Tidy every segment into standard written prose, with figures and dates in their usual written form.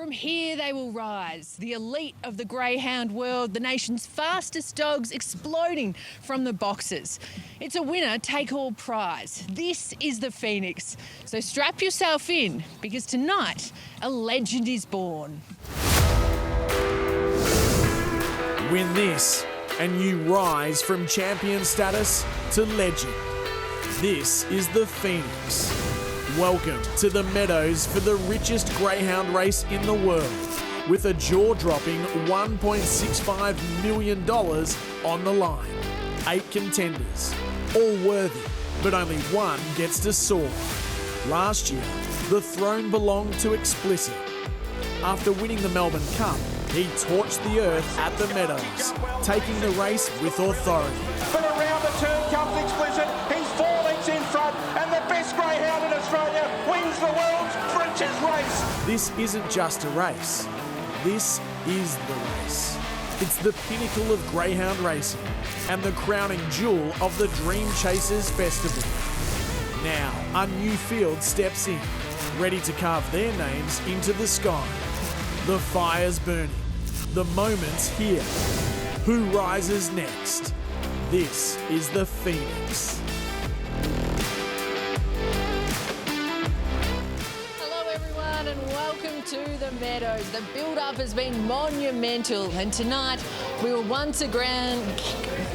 From here they will rise, the elite of the greyhound world, the nation's fastest dogs exploding from the boxes. It's a winner-take-all prize. This is the Phoenix. So strap yourself in, because tonight a legend is born. Win this and you rise from champion status to legend. This is the Phoenix. Welcome to the Meadows for the richest greyhound race in the world, with a jaw-dropping $1.65 million on the line. 8 contenders, all worthy, but only one gets to soar. Last year, the throne belonged to Explicit. After winning the Melbourne Cup, he torched the earth at the Meadows, taking the race with authority. But around the turn comes Explicit. He's 4 lengths in front, and the best greyhound in Australia wins the world's richest race. This isn't just a race. This is the race. It's the pinnacle of greyhound racing and the crowning jewel of the Dream Chasers Festival. Now, a new field steps in, ready to carve their names into the sky. The fire's burning. The moment's here. Who rises next? This is the Phoenix. Hello everyone and welcome to the Meadows. The build-up has been monumental and tonight we will once again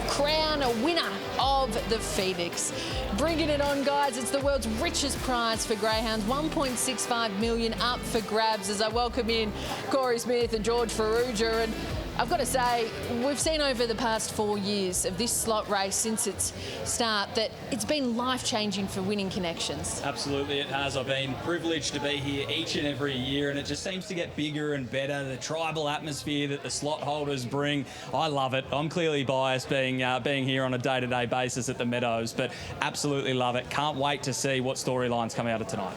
crown a winner of the Phoenix. Bringing it on, guys. It's the world's richest prize for greyhounds. $1.65 million up for grabs as I welcome in Corey Smith and George Ferrugia. And I've got to say, we've seen over the past 4 years of this slot race since its start that it's been life-changing for Winning Connections. Absolutely it has. I've been privileged to be here each and every year, and it just seems to get bigger and better. The tribal atmosphere that the slot holders bring, I love it. I'm clearly biased being here on a day-to-day basis at the Meadows, but absolutely love it. Can't wait to see what storylines come out of tonight.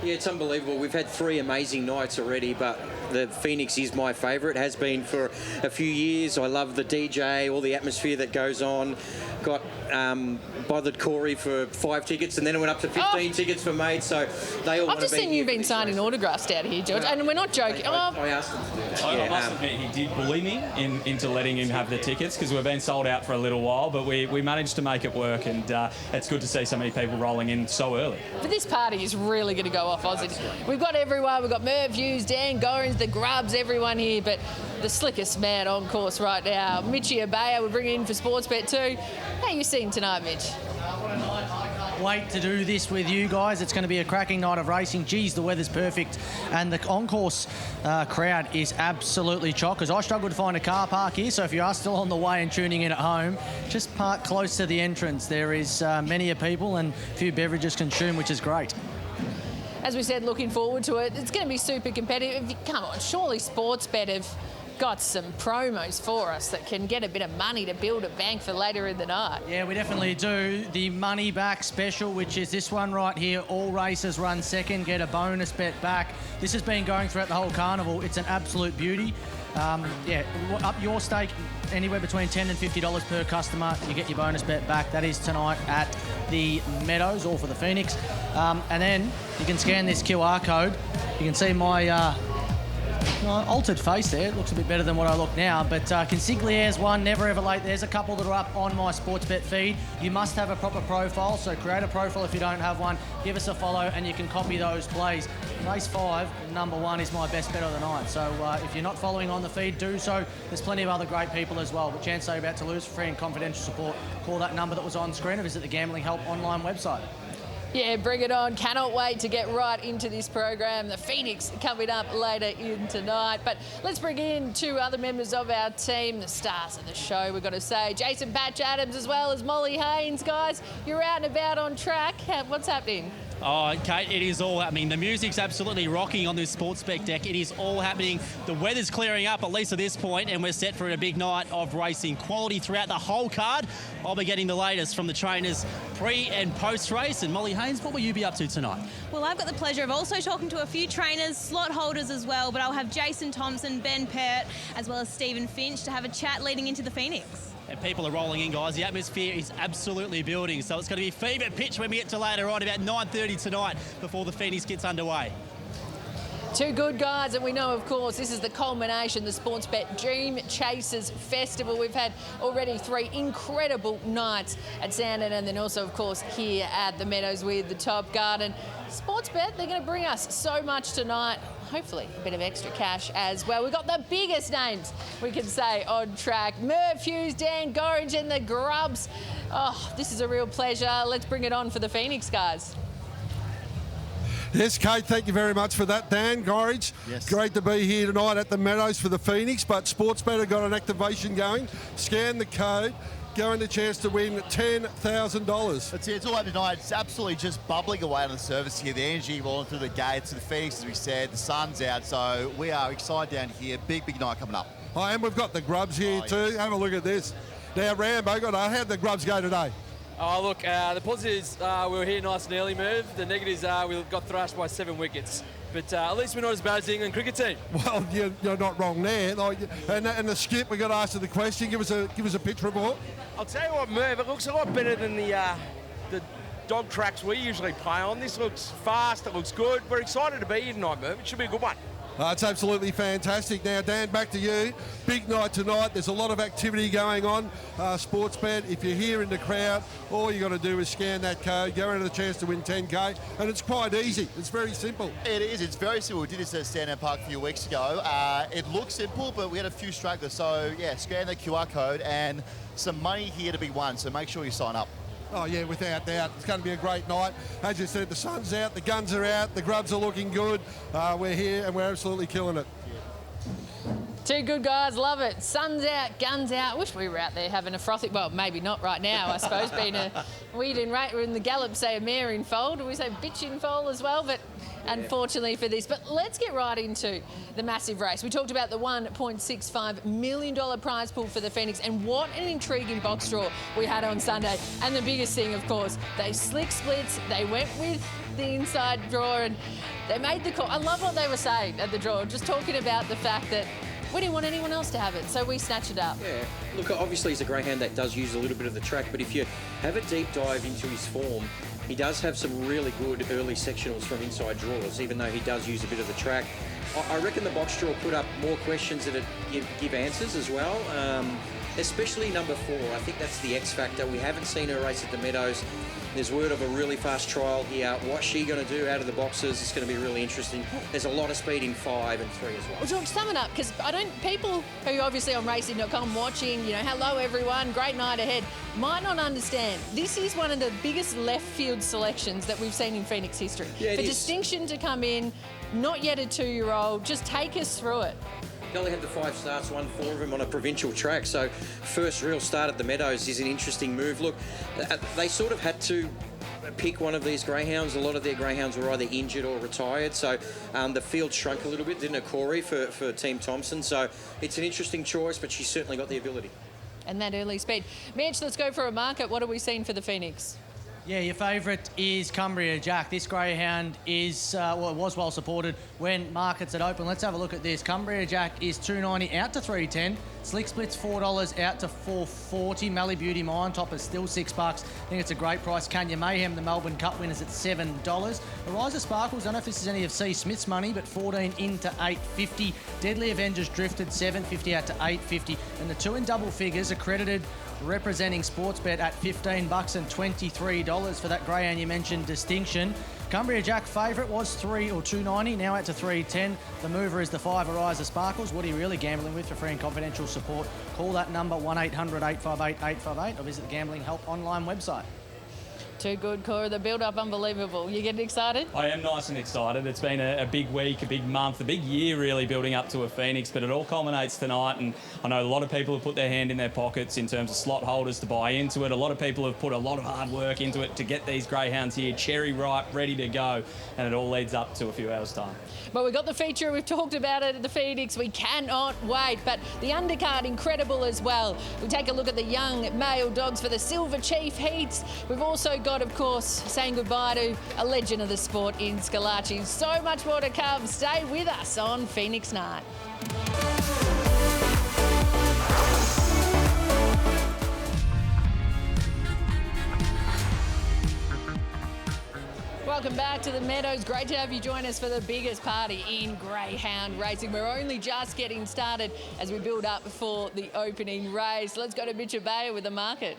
Yeah, it's unbelievable. We've had 3 amazing nights already, but the Phoenix is my favourite. Has been for a few years. I love the DJ, all the atmosphere that goes on. Got bothered Corey for 5 tickets, and then it went up to 15 tickets for mate. So they all. I've just seen you've been signing autographs out here, George, and we're not joking. I asked them to do that. I must admit, he did bully me into letting him have the tickets because we've been sold out for a little while, but we managed to make it work, and it's good to see so many people rolling in so early. But this party is really going to go off, Aussie. We've got everyone. We've got Merv Hughes, Dan Gorins, the Grubs, everyone here, but the slickest man on course right now, Mitchie Abaya, we're bringing in for Sportsbet too. How are you seeing tonight, Mitch? Wait to do this with you guys. It's going to be a cracking night of racing. Geez, the weather's perfect. And the on-course crowd is absolutely chock, because I struggled to find a car park here. So if you are still on the way and tuning in at home, just park close to the entrance. There is many a people and a few beverages consumed, which is great. As we said, looking forward to it. It's going to be super competitive. Come on, surely Sportsbet have got some promos for us that can get a bit of money to build a bank for later in the night. Yeah, we definitely do. The money back special, which is this one right here. All races run second, get a bonus bet back. This has been going throughout the whole carnival. It's an absolute beauty. Up your stake anywhere between $10 and $50 per customer. You get your bonus bet back. That is tonight at the Meadows, all for the Phoenix. And then you can scan this QR code. You can see my altered face there. It looks a bit better than what I look now, but Consigliere's one, never ever late. There's a couple that are up on my Sportsbet feed. You must have a proper profile, so create a profile if you don't have one. Give us a follow and you can copy those plays. Race 5, number 1 is my best bet of the night, so if you're not following on the feed, do so. There's plenty of other great people as well, but chance they're about to lose for free and confidential support. Call that number that was on screen or visit the Gambling Help online website. Yeah, bring it on. Cannot wait to get right into this program. The Phoenix coming up later in tonight. But let's bring in 2 other members of our team, the stars of the show, we've got to say. Jason Patch Adams as well as Molly Haynes. Guys, you're out and about on track. What's happening? Oh, Kate, it is all happening. The music's absolutely rocking on this Sportsbet deck. It is all happening. The weather's clearing up, at least at this point, and we're set for a big night of racing. Quality throughout the whole card. I'll be getting the latest from the trainers pre and post race. And Molly Haynes, what will you be up to tonight? Well, I've got the pleasure of also talking to a few trainers, slot holders as well, but I'll have Jason Thompson, Ben Pert, as well as Stephen Finch to have a chat leading into the Phoenix. And people are rolling in, guys. The atmosphere is absolutely building. So it's going to be fever pitch when we get to later on, about 9:30 tonight, before the Phoenix gets underway. Too good, guys, and we know, of course, this is the culmination, the Sportsbet Dream Chasers Festival. We've had already 3 incredible nights at Sandon, and then also, of course, here at the Meadows with the Top Garden. Sportsbet, they're going to bring us so much tonight. Hopefully a bit of extra cash as well. We've got the biggest names we can say on track. Merv Hughes, Dan Gorringe and the Grubs. Oh, this is a real pleasure. Let's bring it on for the Phoenix guys. Yes, Kate, thank you very much for that, Dan Gorringe. Yes. Great to be here tonight at the Meadows for the Phoenix, but Sportsbet have got an activation going. Scan the code, going the chance to win $10,000. That's it. It's all happening tonight. It's absolutely just bubbling away on the surface here. The energy rolling through the gates of the Phoenix, as we said. The sun's out, so we are excited down here. Big night coming up. Oh, and we've got the Grubs here too. Yes. Have a look at this. Now, Rambo, how'd the Grubs go today? Oh, look, the positives, we were here nice and early, Merv. The negatives are we got thrashed by 7 wickets. But at least we're not as bad as the England cricket team. Well, you're not wrong there. And the skip, we got asked the question. Give us a pitch report. I'll tell you what, Merv, it looks a lot better than the dog tracks we usually play on. This looks fast, it looks good. We're excited to be here tonight, Merv. It should be a good one. It's absolutely fantastic. Now, Dan, back to you. Big night tonight. There's a lot of activity going on. Sportsbet, if you're here in the crowd, all you got to do is scan that code, go into the chance to win 10K, and it's quite easy. It's very simple. It is. It's very simple. We did this at Stanhope Park a few weeks ago. It looks simple, but we had a few stragglers. So, yeah, scan the QR code and some money here to be won. So make sure you sign up. Oh, yeah, without doubt. It's going to be a great night. As you said, the sun's out, the guns are out, the Grubs are looking good. We're here and we're absolutely killing it. Too good, guys. Love it. Sun's out, guns out. Wish we were out there having a frothy... Well, maybe not right now, I suppose, being a... We in the Gallop say a mare in foal. Do we say bitch in foal as well? But unfortunately for this. But let's get right into the massive race. We talked about the $1.65 million prize pool for the Phoenix, and what an intriguing box draw we had on Sunday. And the biggest thing, of course, they slick splits. They went with the inside draw and they made the call. I love what they were saying at the draw, just talking about the fact that we didn't want anyone else to have it, so we snatched it up. Yeah, look, obviously he's a greyhound that does use a little bit of the track, but if you have a deep dive into his form, he does have some really good early sectionals from inside draws, even though he does use a bit of the track. I reckon the box draw put up more questions than it give answers as well, especially number 4. I think that's the X factor. We haven't seen her race at the Meadows. There's word of a really fast trial here. What's she going to do out of the boxes? It's going to be really interesting. There's a lot of speed in 5 and 3 as well. Well, George, sum it up, because people who are obviously on racing.com watching, hello everyone, great night ahead, might not understand. This is one of the biggest left field selections that we've seen in Phoenix history. Yeah, For Distinction to come in, not yet a 2-year-old, just take us through it. He only had the 5 starts, won 4 of them on a provincial track, so first real start at the Meadows is an interesting move. Look, they sort of had to pick one of these greyhounds. A lot of their greyhounds were either injured or retired, so the field shrunk a little bit, didn't it, Corey, for Team Thompson? So it's an interesting choice, but she's certainly got the ability. And that early speed. Mitch, let's go for a market. What have we seen for the Phoenix? Yeah, your favourite is Cumbria Jack. This greyhound is, it was well supported when markets had opened. Let's have a look at this. Cumbria Jack is $2.90 out to $3.10. Slick Split's $4 out to $4.40. Mallee Beauty Mine Top is still $6. I think it's a great price. Kenya Mayhem, the Melbourne Cup winners at $7. Ariza Sparkles, I don't know if this is any of C. Smith's money, but 14 into $8.50. Deadly Avengers drifted $7.50 out to $8.50. And the 2 in double figures accredited representing Sportsbet at $15 and $23 for that greyhound you mentioned, Distinction. Cumbria Jack favourite was $2.90, now out to $3.10. The mover is the 5 Ariza Sparkles. What are you really gambling with? For free and confidential support, call that number 1-800-858-858 or visit the Gambling Help online website. Too good, Cora. The build-up, unbelievable. You getting excited? I am nice and excited. It's been a big week, a big month, a big year really building up to a Phoenix, but it all culminates tonight, and I know a lot of people have put their hand in their pockets in terms of slot holders to buy into it. A lot of people have put a lot of hard work into it to get these greyhounds here, cherry ripe, ready to go, and it all leads up to a few hours' time. Well, we've got the feature. We've talked about it at the Phoenix. We cannot wait. But the undercard, incredible as well. We take a look at the young male dogs for the Silver Chief Heats. We've also got, of course, saying goodbye to a legend of the sport in Scalacci. So much more to come. Stay with us on Phoenix Night. Welcome back to the Meadows. Great to have you join us for the biggest party in greyhound racing. We're only just getting started as we build up for the opening race. Let's go to Mitchell Bayer with the market.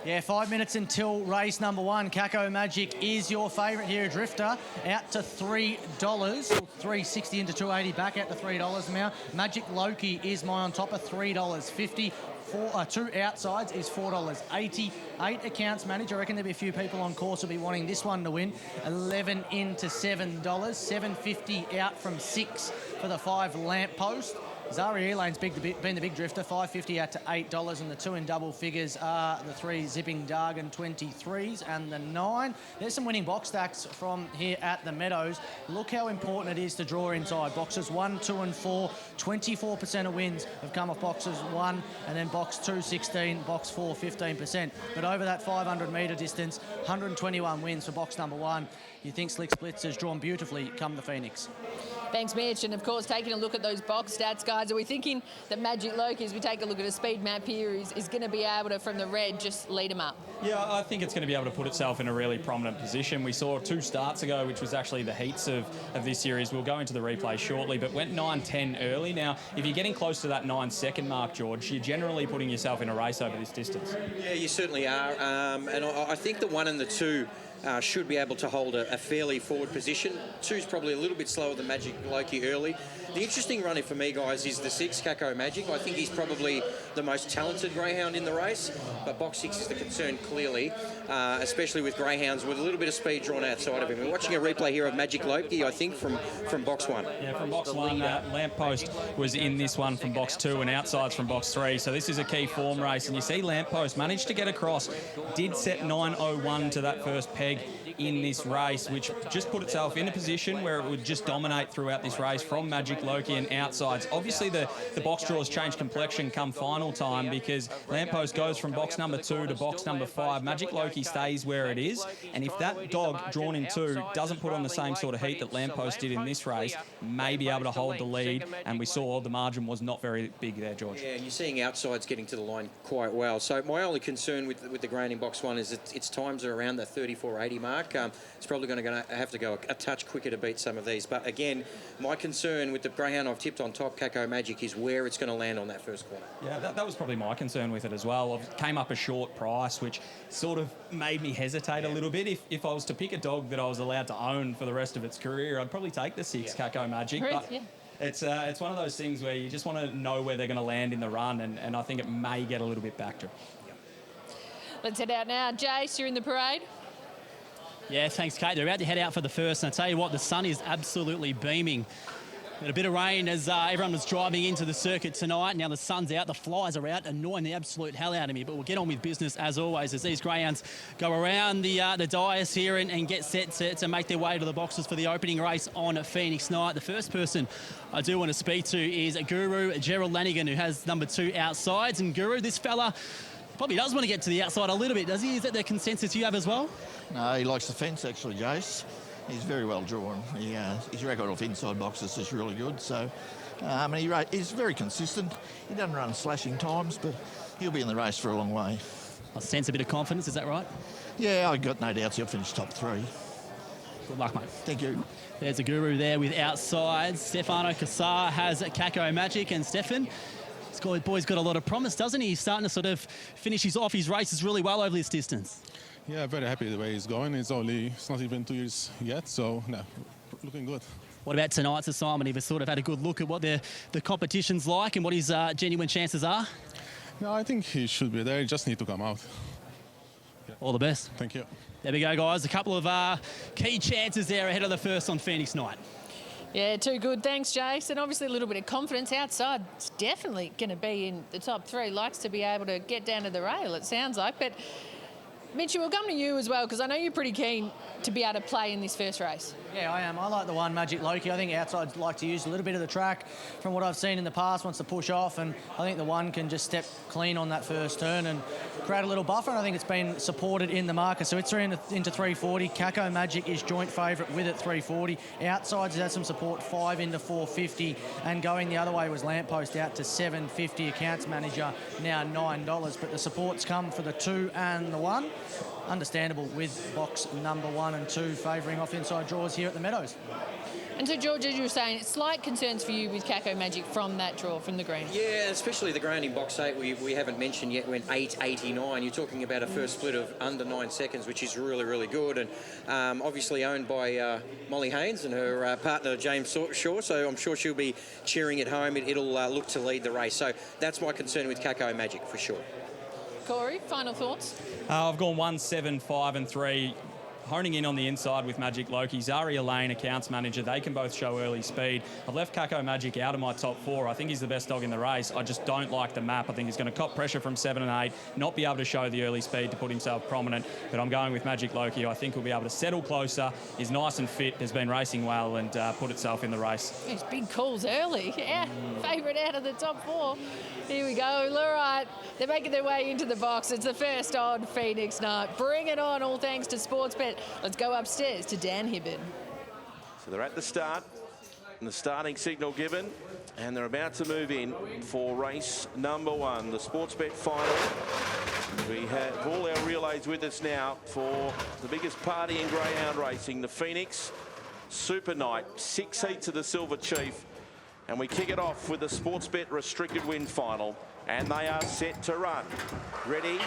Yeah, 5 minutes until race number 1. Kako Magic is your favourite here, Drifter, out to $3, $3.60 into $2.80, back out to $3 now. Magic Loki is my on top of $3.50. Two outsides is $4.80. 8 accounts managed. I reckon there'll be a few people on course who'll be wanting this one to win. 11 into $7. $7.50 out from 6 for the 5 Lamppost. Zari Elane's been the big drifter, $5.50 out to $8, and the 2 in double figures are the 3 Zipping Dargan 23s and the 9. There's some winning box stacks from here at the Meadows. Look how important it is to draw inside. Boxes 1, 2 and 4, 24% of wins have come off boxes 1, and then box 2, 16, box 4, 15%. But over that 500 metre distance, 121 wins for box number 1. You think Slick Splits has drawn beautifully come the Phoenix. Thanks, Mitch. And, of course, taking a look at those box stats, guys, are we thinking that Magic Loki, as we take a look at a speed map here, is going to be able to, from the red, just lead them up? Yeah, I think it's going to be able to put itself in a really prominent position. We saw 2 starts ago, which was actually the heats of this series. We'll go into the replay shortly, but went 9-10 early. Now, if you're getting close to that 9-second mark, George, you're generally putting yourself in a race over this distance. Yeah, you certainly are. And I think the 1 and the 2... should be able to hold a fairly forward position. 2's probably a little bit slower than Magic Loki early. The interesting runner for me, guys, is the 6, Kako Magic. I think he's probably the most talented greyhound in the race, but box 6 is the concern clearly, especially with greyhounds with a little bit of speed drawn outside of him. We're watching a replay here of Magic Loki, I think, from box 1. Yeah, from box 1, Lamppost was in this one from box 2 and outsides from box 3. So this is a key form race, and you see Lamppost managed to get across, did set 9.01 to that first peg in this race, which just put itself in a position where it would just dominate throughout this race from Magic Loki and outsides. Obviously, the box draws change complexion come final time because Lamppost goes from box number 2 to box number 5. Magic Loki stays where it is, and if that dog drawn in 2 doesn't put on the same sort of heat that Lamppost did in this race, may be able to hold the lead, and we saw the margin was not very big there, George. Yeah, and you're seeing outsides getting to the line quite well. So my only concern with the grain in box 1 is its times are around the 34.80 mark. It's probably going to have to go a touch quicker to beat some of these. But again, my concern with the greyhound I've tipped on top, Kako Magic, is where it's going to land on that first corner. Yeah, that was probably my concern with it as well. It came up a short price, which sort of made me hesitate a little bit. If I was to pick a dog that I was allowed to own for the rest of its career, I'd probably take the 6, Kako Magic. But it's one of those things where you just want to know where they're going to land in the run, and I think it may get a little bit back to. Let's head out now. Jace, you're in the parade. Yeah, thanks, Kate. They're about to head out for the first, and I tell you what, the sun is absolutely beaming. Got a bit of rain as everyone was driving into the circuit tonight. Now the sun's out, the flies are out, annoying the absolute hell out of me. But we'll get on with business as always as these greyhounds go around the dais here and get set to make their way to the boxes for the opening race on Phoenix night. The first person I do want to speak to is Guru Gerald Lanigan, who has number 2 outsides. And Guru, this fella probably does want to get to the outside a little bit, does he? Is that the consensus you have as well? No, he likes the fence, actually, Jace. He's very well drawn. His record of inside boxes is really good. So, he's very consistent. He doesn't run slashing times, but he'll be in the race for a long way. I sense a bit of confidence, is that right? Yeah, I've got no doubts he'll finish top 3. Good luck, mate. Thank you. There's a Guru there with outsides. Stefano Cassar has Kako Magic, and Stefan, this boy's got a lot of promise, doesn't he? He's starting to sort of finish his races really well over this distance. Yeah, very happy the way he's going. It's not even 2 years yet, so no, looking good. What about tonight's assignment? You've sort of had a good look at what the competition's like and what his genuine chances are? No, I think he should be there. He just need to come out. Yeah. All the best. Thank you. There we go, guys. A couple of key chances there ahead of the first on Phoenix night. Yeah, too good. Thanks, Jace. And obviously a little bit of confidence outside. It's definitely going to be in the top 3. Likes to be able to get down to the rail, it sounds like. But Mitchell, we'll come to you as well, because I know you're pretty keen to be able to play in this first race. Yeah, I am. I like the 1, Magic Loki. I think outsides like to use a little bit of the track from what I've seen in the past, wants to push off, and I think the 1 can just step clean on that first turn and create a little buffer, and I think it's been supported in the market. So it's into 340. Kako Magic is joint favourite with it, 340. Outsides has had some support, 5 into 450, and going the other way was Lamppost out to 750. Accounts manager now $9, but the supports come for the 2 and the 1. understandable with box number 1 and 2 favouring off inside draws here at the Meadows. And so, George, as you were saying, slight concerns for you with Kako Magic from that draw, from the green. Yeah, especially the ground in box 8 we haven't mentioned yet went 8.89. You're talking about a first split of under 9 seconds, which is really, really good. And obviously owned by Molly Haynes and her partner James Shaw, so I'm sure she'll be cheering at home. It'll look to lead the race. So that's my concern with Kako Magic for sure. Corey, final thoughts? I've gone 1, 7, 5 and 3. Honing in on the inside with Magic Loki. Zaria Lane, accounts manager, they can both show early speed. I've left Kako Magic out of my top 4. I think he's the best dog in the race. I just don't like the map. I think he's going to cop pressure from 7 and 8, not be able to show the early speed to put himself prominent. But I'm going with Magic Loki. I think he'll be able to settle closer. He's nice and fit, has been racing well and put itself in the race. These big calls early. Yeah, favourite out of the top 4. Here we go. All right, they're making their way into the box. It's the first on Phoenix Night. Bring it on, all thanks to Sportsbet. Let's go upstairs to Dan Hibbard. So they're at the start, and the starting signal given, and they're about to move in for race number 1, the Sportsbet final. We have all our relays with us now for the biggest party in greyhound racing, the Phoenix Super Night, 6 heats of the Silver Chief. And we kick it off with the Sportsbet restricted win final. And they are set to run. Ready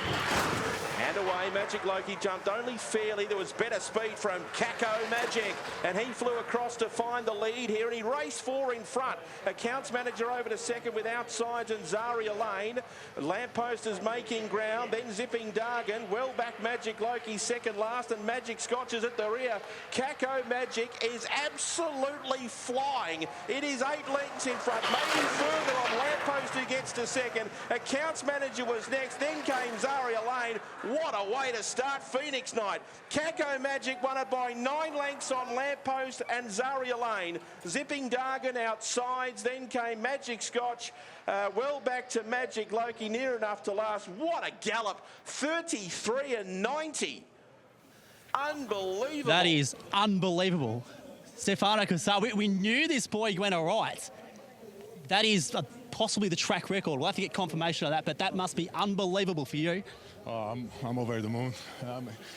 and away. Magic Loki jumped only fairly. There was better speed from Kako Magic. And he flew across to find the lead here. And he raced 4 in front. Accounts manager over to second with Outsides and Zaria Lane. Lamppost is making ground. Then Zipping Dargan. Well back Magic Loki second last. And Magic Scotch is at the rear. Kako Magic is absolutely flying. It is 8 lengths in front. Maybe further on Lamppost who gets to second. Accounts manager was next, then came Zaria Lane. What a way to start Phoenix Night. Kako Magic won it by 9 lengths on Lamppost and Zaria Lane. Zipping Dargan outsides, then came Magic Scotch. Well back to Magic Loki, near enough to last. What a gallop, 33 and 90. Unbelievable. That is unbelievable. Stefano Cassar, we knew this boy went all right. That is possibly the track record. We'll have to get confirmation of that, but that must be unbelievable for you. I'm over the moon.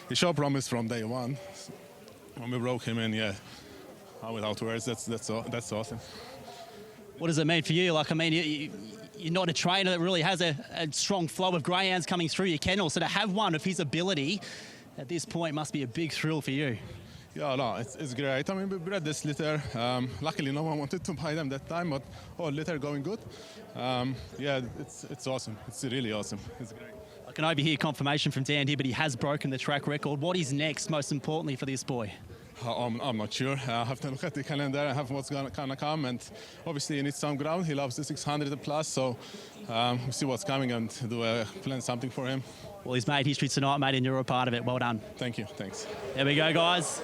He showed promise from day one. When we broke him in, yeah, without words, that's awesome. What does it mean for you? Like, I mean, you're not a trainer that really has a strong flow of greyhounds coming through your kennel, so to have one of his ability at this point must be a big thrill for you. Yeah, no, it's great. I mean, we bred this litter. Luckily, no one wanted to buy them that time, but litter going good. Yeah, it's awesome. It's really awesome. It's great. I can overhear confirmation from Dan here, but he has broken the track record. What is next, most importantly, for this boy? I'm not sure. I have to look at the calendar and have what's gonna come, and obviously he needs some ground. He loves the 600 plus, so we'll see what's coming and plan something for him. Well, he's made history tonight, mate, and you're a part of it. Well done. Thank you. Thanks. There we go, guys.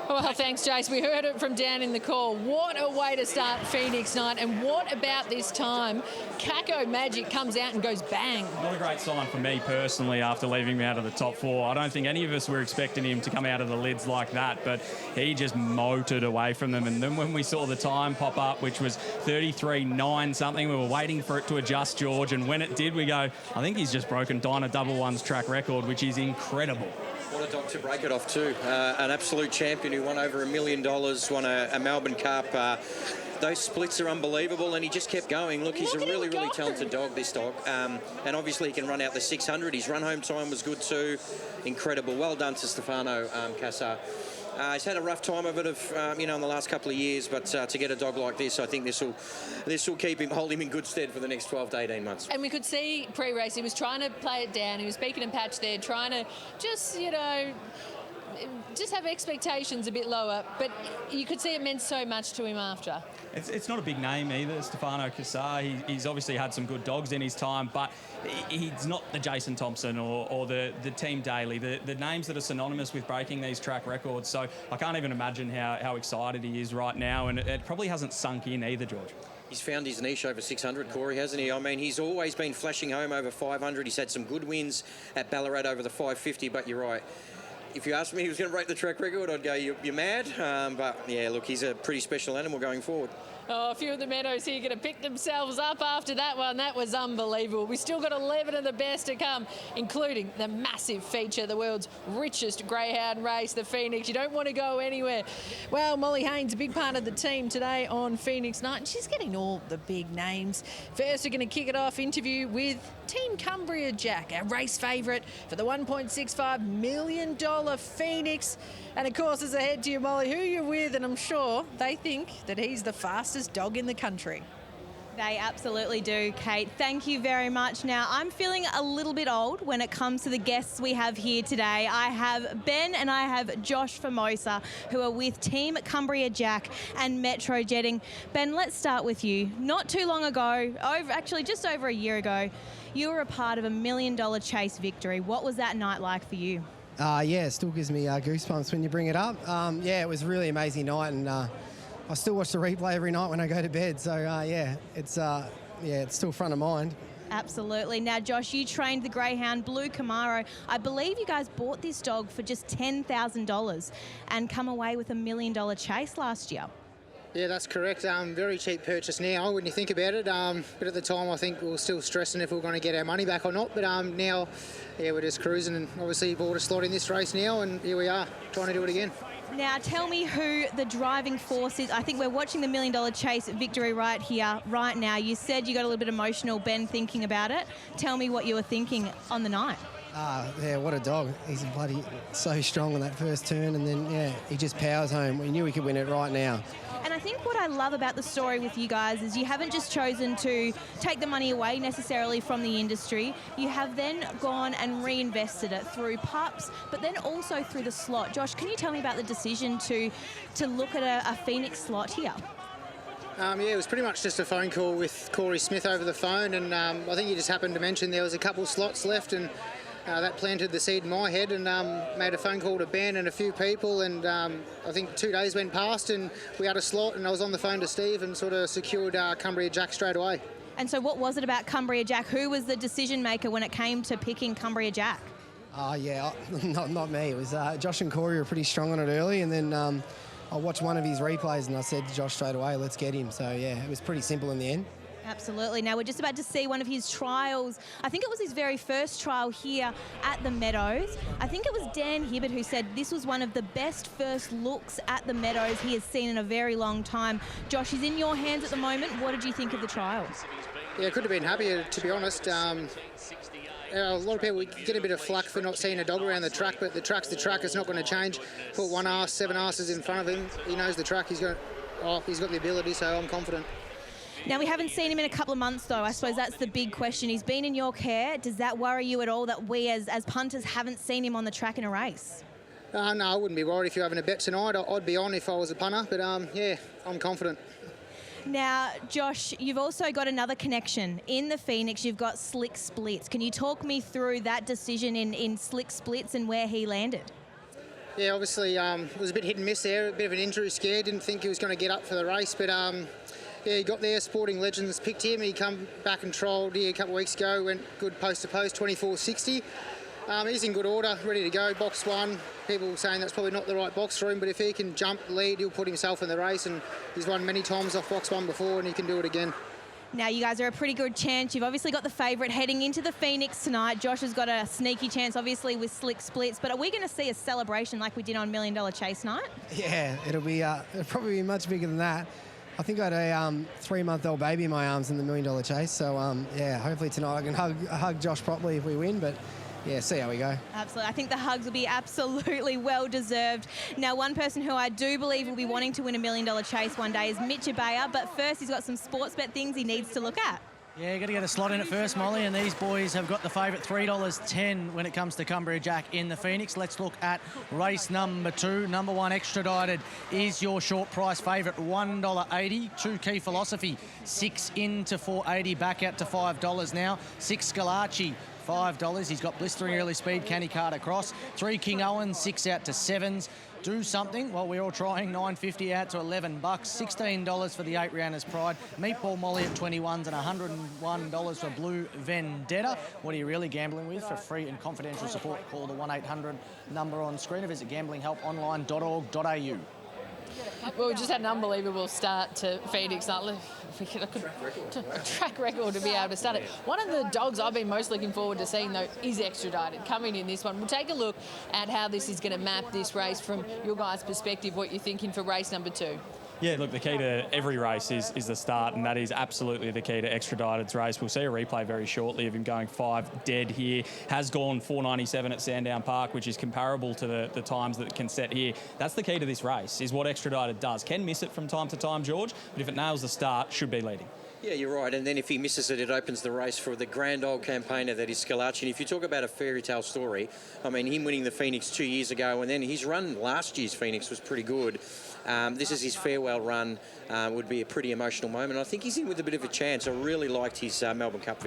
Well, thanks, Jace. We heard it from Dan in the call. What a way to start Phoenix Night. And what about this time? Kako Magic comes out and goes bang. Not a great sign for me personally after leaving me out of the top 4. I don't think any of us were expecting him to come out of the lids like that, but he just motored away from them. And then when we saw the time pop up, which was 33.9 something, we were waiting for it to adjust, George. And when it did, we go, I think he's just broken Dinah Double One's track record, which is incredible. What a dog to break it off too. An absolute champion who won over $1 million, won a Melbourne Cup. Those splits are unbelievable, and he just kept going. Look, he's a really, really talented dog, this dog. And obviously he can run out the 600. His run home time was good too. Incredible. Well done to Stefano Cassar. He's had a rough time of it, in the last couple of years, but to get a dog like this, I think this will hold him in good stead for the next 12 to 18 months. And we could see pre-race, he was trying to play it down. He was peeking and patch there, trying to just have expectations a bit lower. But you could see it meant so much to him after. It's not a big name either, Stefano Cassar. He's obviously had some good dogs in his time, but he's not the Jason Thompson or the Team Daly, the names that are synonymous with breaking these track records. So I can't even imagine how excited he is right now, and it probably hasn't sunk in either, George. He's found his niche over 600, Corey, hasn't he? I mean, he's always been flashing home over 500. He's had some good wins at Ballarat over the 550, but you're right. If you asked me if he was going to break the track record, I'd go, you're mad. But, yeah, look, he's a pretty special animal going forward. Oh, a few of the Meadows here going to pick themselves up after that one. That was unbelievable. We still got 11 of the best to come, including the massive feature, the world's richest greyhound race, the Phoenix. You don't want to go anywhere. Well, Molly Haynes, a big part of the team today on Phoenix Night, and she's getting all the big names. First, we're going to kick it off interview with Team Cumbria Jack, our race favourite for the $1.65 million Phoenix. And of course, as I head to you, Molly, who you're with, and I'm sure they think that he's the fastest dog in the country. They absolutely do, Kate. Thank you very much. Now, I'm feeling a little bit old when it comes to the guests we have here today. I have Ben and I have Josh Formosa, who are with Team Cumbria Jack and Metro Jetting. Ben, let's start with you. Not too long ago, just over a year ago, you were a part of a $1 million chase victory. What was that night like for you? Yeah, it still gives me goosebumps when you bring it up. Yeah, it was a really amazing night, and I still watch the replay every night when I go to bed. So yeah, it's still front of mind. Absolutely. Now, Josh, you trained the greyhound Blue Camaro. I believe you guys bought this dog for just $10,000 and come away with $1 million chase last year. Yeah, that's correct. Very cheap purchase now when you think about it. But at the time, I think we were still stressing if we were going to get our money back or not. But now, yeah, we're just cruising, and obviously bought a slot in this race now, and here we are trying to do it again. Now, tell me who the driving force is. I think we're watching the $1 million chase victory right here, right now. You said you got a little bit emotional, Ben, thinking about it. Tell me what you were thinking on the night. Yeah, what a dog. He's bloody so strong on that first turn, and then, yeah, he just powers home. We knew we could win it right now. And I think what I love about the story with you guys is you haven't just chosen to take the money away necessarily from the industry. You have then gone and reinvested it through pups, but then also through the slot. Josh, can you tell me about the decision to look at a Phoenix slot here? Yeah, it was pretty much just a phone call with Corey Smith over the phone, and I think you just happened to mention there was a couple slots left, and that planted the seed in my head, and made a phone call to Ben and a few people, and I think 2 days went past and we had a slot, and I was on the phone to Steve and sort of secured Cumbria Jack straight away. And so what was it about Cumbria Jack? Who was the decision maker when it came to picking Cumbria Jack? Yeah, not me. It was Josh and Corey were pretty strong on it early, and then I watched one of his replays and I said to Josh straight away, let's get him. So yeah, it was pretty simple in the end. Absolutely. Now, we're just about to see one of his trials. I think it was his very first trial here at the Meadows. I think it was Dan Hibbert who said this was one of the best first looks at the Meadows he has seen in a very long time. Josh, he's in your hands at the moment. What did you think of the trials? Yeah, I could have been happier, to be honest. A lot of people get a bit of flack for not seeing a dog around the track, but the track's the track. It's not going to change. Put one arse, 7 arses in front of him. He knows the track. He's got the ability, so I'm confident. Now, we haven't seen him in a couple of months, though. I suppose that's the big question. He's been in your care. Does that worry you at all that we, as punters, haven't seen him on the track in a race? No, I wouldn't be worried if you're having a bet tonight. I'd be on if I was a punter, but yeah, I'm confident. Now, Josh, you've also got another connection. In the Phoenix, you've got Slick Splits. Can you talk me through that decision in Slick Splits and where he landed? Yeah, obviously, it was a bit hit and miss there, a bit of an injury scare. Didn't think he was going to get up for the race, but yeah, he got there. Sporting Legends picked him. He come back and trialled here a couple of weeks ago. Went good post to post, 24.60. He's in good order, ready to go. Box one. People saying that's probably not the right box for him, but if he can jump lead, he'll put himself in the race. And he's won many times off box one before, and he can do it again. Now, you guys are a pretty good chance. You've obviously got the favourite heading into the Phoenix tonight. Josh has got a sneaky chance, obviously, with Slick Splits. But are we going to see a celebration like we did on $1 Million Chase night? Yeah, it'll probably be much bigger than that. I think I had a 3-month-old baby in my arms in the $1 Million Chase. So, yeah, hopefully tonight I can hug Josh properly if we win. But, yeah, see how we go. Absolutely. I think the hugs will be absolutely well-deserved. Now, one person who I do believe will be wanting to win $1 Million Chase one day is Mitch Abaya. But first, he's got some sports bet things he needs to look at. Yeah, got to get a slot in it first, Molly, and these boys have got the favourite $3.10 when it comes to Cumbria Jack in the Phoenix. Let's look at race number 2. Number 1, Extradited, is your short price favourite, $1.80. 2 Key Philosophy, 6 into $4.80, back out to $5 now. 6 Scalacci, $5. He's got blistering early speed. Can he cart across? 3 King Owen, 6 out to 7s. Do something. Well, we're all trying. $9.50 out to $11. $16 for the 8 Rounders Pride. Meatball Molly at 21s and $101 for Blue Vendetta. What are you really gambling with? For free and confidential support, call the 1-800 number on screen or visit gamblinghelponline.org.au. Well, we just had an unbelievable start to Phoenix. A track record to be able to start it. One of the dogs I've been most looking forward to seeing, though, is Extradited coming in this one. We'll take a look at how this is going to map this race from your guys' perspective, what you're thinking for race number 2. Yeah, look, the key to every race is the start, and that is absolutely the key to Extradited's race. We'll see a replay very shortly of him going 5 dead here. Has gone 4.97 at Sandown Park, which is comparable to the times that it can set here. That's the key to this race, is what Extradited does. Can miss it from time to time, George, but if it nails the start, should be leading. Yeah, you're right. And then if he misses it, it opens the race for the grand old campaigner that is Scalacci. And if you talk about a fairy tale story, I mean, him winning the Phoenix 2 years ago, and then his run last year's Phoenix was pretty good. This is his farewell run. Would be a pretty emotional moment. I think he's in with a bit of a chance. I really liked his Melbourne Cup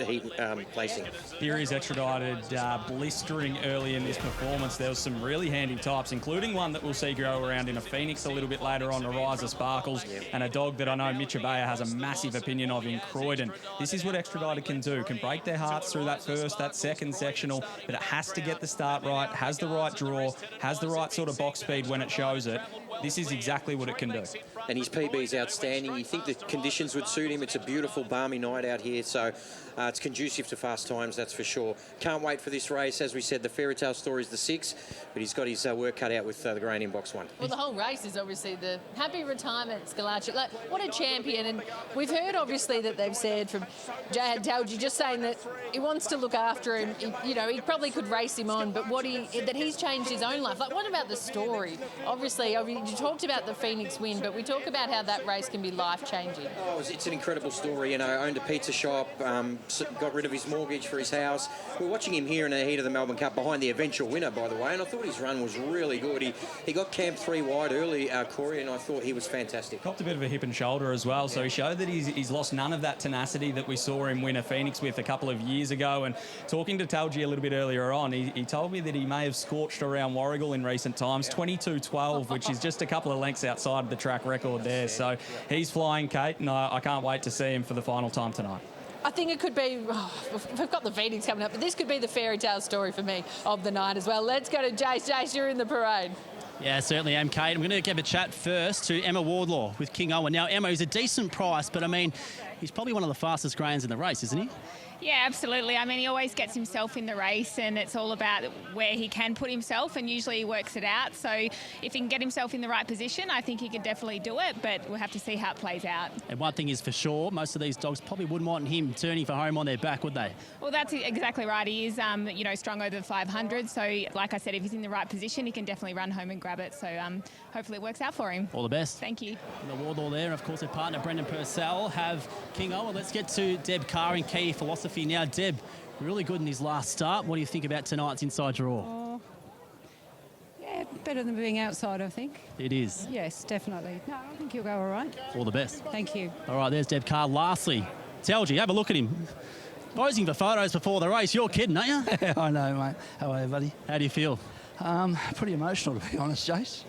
heat placing. Here is Extradited blistering early in this performance. There was some really handy types, including one that we'll see go around in a Phoenix a little bit later on, Ariza Sparkles, and a dog that I know Mitch Abaya has a massive opinion of in Croydon. This is what Extradited can do. Can break their hearts through that second sectional, but it has to get the start right, has the right draw, has the right sort of box speed when it shows it. This is exactly what it can do. And his PB is outstanding. You think the conditions would suit him. It's a beautiful, balmy night out here, so it's conducive to fast times, that's for sure. Can't wait for this race. As we said, the fairy tale story is the 6, but he's got his work cut out with the grain in box 1. Well, the whole race is obviously the happy retirement, Scalacci. Like, what a champion. And we've heard, obviously, that they've said from Jahad Talji just saying that he wants to look after him. He probably could race him on, but that he's changed his own life. Like, what about the story? Obviously, you talked about the Phoenix win, but we talk about how that race can be life-changing. Oh, it's an incredible story. Owned a pizza shop, got rid of his mortgage for his house. We're watching him here in the heat of the Melbourne Cup behind the eventual winner, by the way, and I thought his run was really good. He got camped 3 wide early, Corey, and I thought he was fantastic. Copped a bit of a hip and shoulder as well, so he showed that he's lost none of that tenacity that we saw him win a Phoenix with a couple of years ago. And talking to Talji a little bit earlier on, he told me that he may have scorched around Warragul in recent times, 22-12, which is just a couple of lengths outside the track record there. So he's flying, Kate, and I can't wait to see him for the final time tonight. I think it could be, we've got the Phoenix coming up, but this could be the fairy tale story for me of the night as well. Let's go to Jace. Jace, you're in the parade. Yeah, certainly am, Kate. I'm going to give a chat first to Emma Wardlaw with King Owen. Now, Emma, he's a decent price, but I mean, he's probably one of the fastest greyhounds in the race, isn't he? Yeah, absolutely. I mean, he always gets himself in the race, and it's all about where he can put himself, and usually he works it out. So if he can get himself in the right position, I think he could definitely do it, but we'll have to see how it plays out. And one thing is for sure, most of these dogs probably wouldn't want him turning for home on their back, would they? Well, that's exactly right. He is, strong over the 500. So, like I said, if he's in the right position, he can definitely run home and grab it. So hopefully it works out for him. All the best. Thank you. And the Wardlaw there, and of course, their partner Brendan Purcell have King Owen. Let's get to Deb Carr in Key Philosophy. Now, Deb, really good in his last start. What do you think about tonight's inside draw? Yeah, better than being outside, I think. It is. Yes, definitely. No, I think he'll go all right. All the best. Thank you. All right, there's Deb Carr. Lastly, Talji, have a look at him. Posing for photos before the race. You're kidding, aren't you? I know, mate. How are you, buddy? How do you feel? Pretty emotional, to be honest, Jace.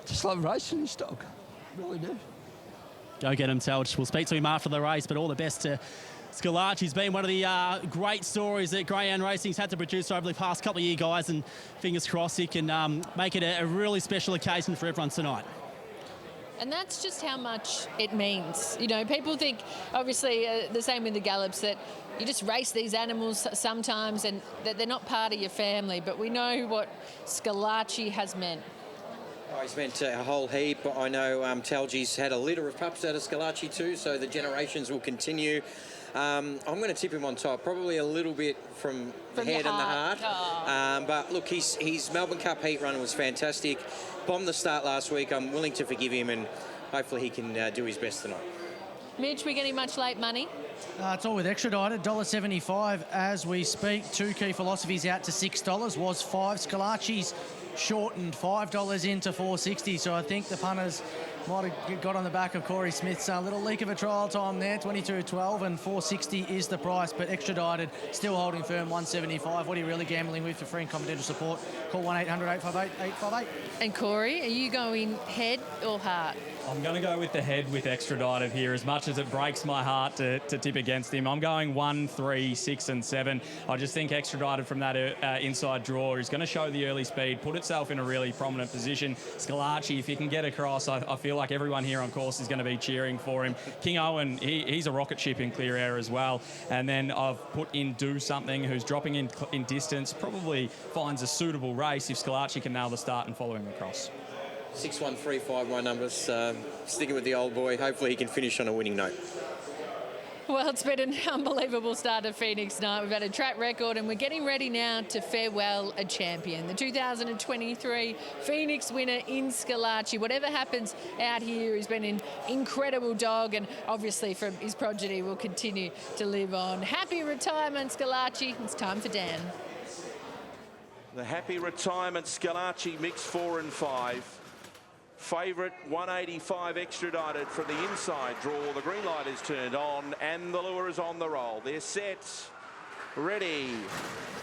Just love racing this dog. Really do. Go get him, Talj. We'll speak to him after the race, but all the best to Scalacci's been one of the great stories that greyhound racing's had to produce over the past couple of years, guys, and fingers crossed he can make it a really special occasion for everyone tonight. And that's just how much it means. People think, obviously, the same with the gallops, that you just race these animals sometimes and that they're not part of your family. But we know what Scalacci has meant. Oh, he's meant a whole heap. I know Talji's had a litter of pups out of Scalacci too, so the generations will continue. I'm going to tip him on top, probably a little bit from the head and the heart. Oh. But look, his Melbourne Cup heat run was fantastic. Bombed the start last week. I'm willing to forgive him, and hopefully he can do his best tonight. Mitch, we getting much late money? It's all with Extradited, $1.75 as we speak. 2 Key Philosophies out to $6, was 5. Scalacci's shortened $5 into $4.60, so I think the punters Might have got on the back of Corey Smith's little leak of a trial time there, 22.12, and 460 is the price, but extradited, still holding firm, 175. What are you really gambling with for free and confidential support? Call 1-800-858-858. And Corey, are you going head or heart? I'm going to go with the head with extradited here, as much as it breaks my heart to tip against him. I'm going 1, 3, 6 and 7. I just think extradited from that inside draw is going to show the early speed, put itself in a really prominent position. Scalacci, if he can get across, I feel like everyone here on course is going to be cheering for him. King Owen, he's a rocket ship in clear air as well. And then I've put in Do Something, who's dropping in distance, probably finds a suitable race if Scalacci can nail the start and follow him across. 6-1-3-5, my numbers. Sticking with the old boy. Hopefully he can finish on a winning note. Well, it's been an unbelievable start to Phoenix night. We've had a track record and we're getting ready now to farewell a champion. The 2023 Phoenix winner in Scalacci. Whatever happens out here, he's been an incredible dog, and obviously from his progeny will continue to live on. Happy retirement, Scalacci. It's time for Dan. The happy retirement Scalacci, mix 4 and 5. Favourite 185 extradited from the inside draw. The green light is turned on and the lure is on the roll. They're set, ready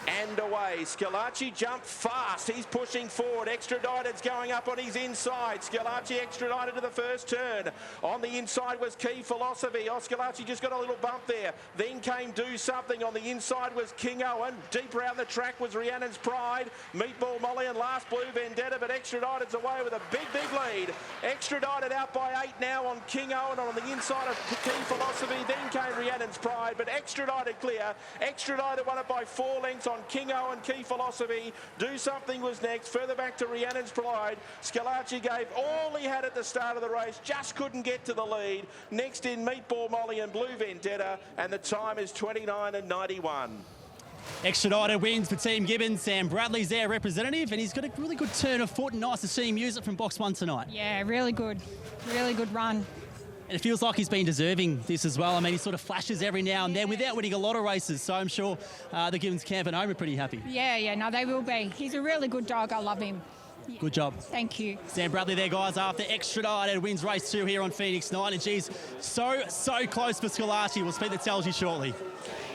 and away. Scalacci jumped fast. He's pushing forward. Extradited's going up on his inside. Scalacci extradited to the first turn. On the inside was Key Philosophy. Scalacci just got a little bump there. Then came Do Something. On the inside was King Owen. Deep around the track was Rhiannon's Pride. Meatball Molly and last Blue Vendetta, but Extradited's away with a big, big lead. Extradited out by 8 now on King Owen. On the inside of Key Philosophy. Then came Rhiannon's Pride, but Extradited clear. Extradited won it by 4 lengths on King Owen, Key Philosophy. Do Something was next. Further back to Rhiannon's Pride. Scalacci gave all he had at the start of the race. Just couldn't get to the lead. Next in Meatball Molly and Blue Vendetta. And the time is 29:91. Extradited wins for Team Gibbons. Sam Bradley's their representative, and he's got a really good turn of foot, and nice to see him use it from box 1 tonight. Yeah, really good run. And it feels like he's been deserving this as well. I mean, he sort of flashes every now and then without winning a lot of races, so I'm sure the Gibbons camp and home are pretty happy. Yeah, no, they will be. He's a really good dog. I love him. Good job. Thank you. Sam Bradley there, guys, after extradited wins race 2 here on Phoenix night. And geez, so close for Scalacci. We'll speak to Telgi shortly.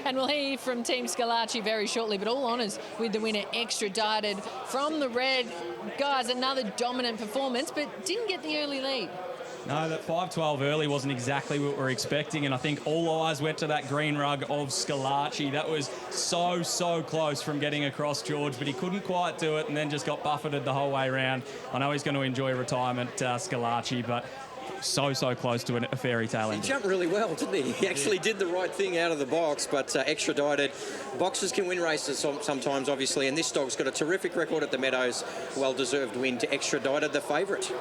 And we'll hear from Team Scalacci very shortly, but all honours with the winner, Extradited from the red. Guys, another dominant performance, but didn't get the early lead. No, that 5.12 early wasn't exactly what we were expecting, and I think all eyes went to that green rug of Scalacci. That was so close from getting across George, but he couldn't quite do it and then just got buffeted the whole way around. I know he's going to enjoy retirement, Scalacci, but so close to a fairy tale ending. He jumped really well, didn't he? He actually did the right thing out of the box, but Extradited. Boxers can win races sometimes, obviously, and this dog's got a terrific record at the Meadows. Well-deserved win to Extradited, the favourite.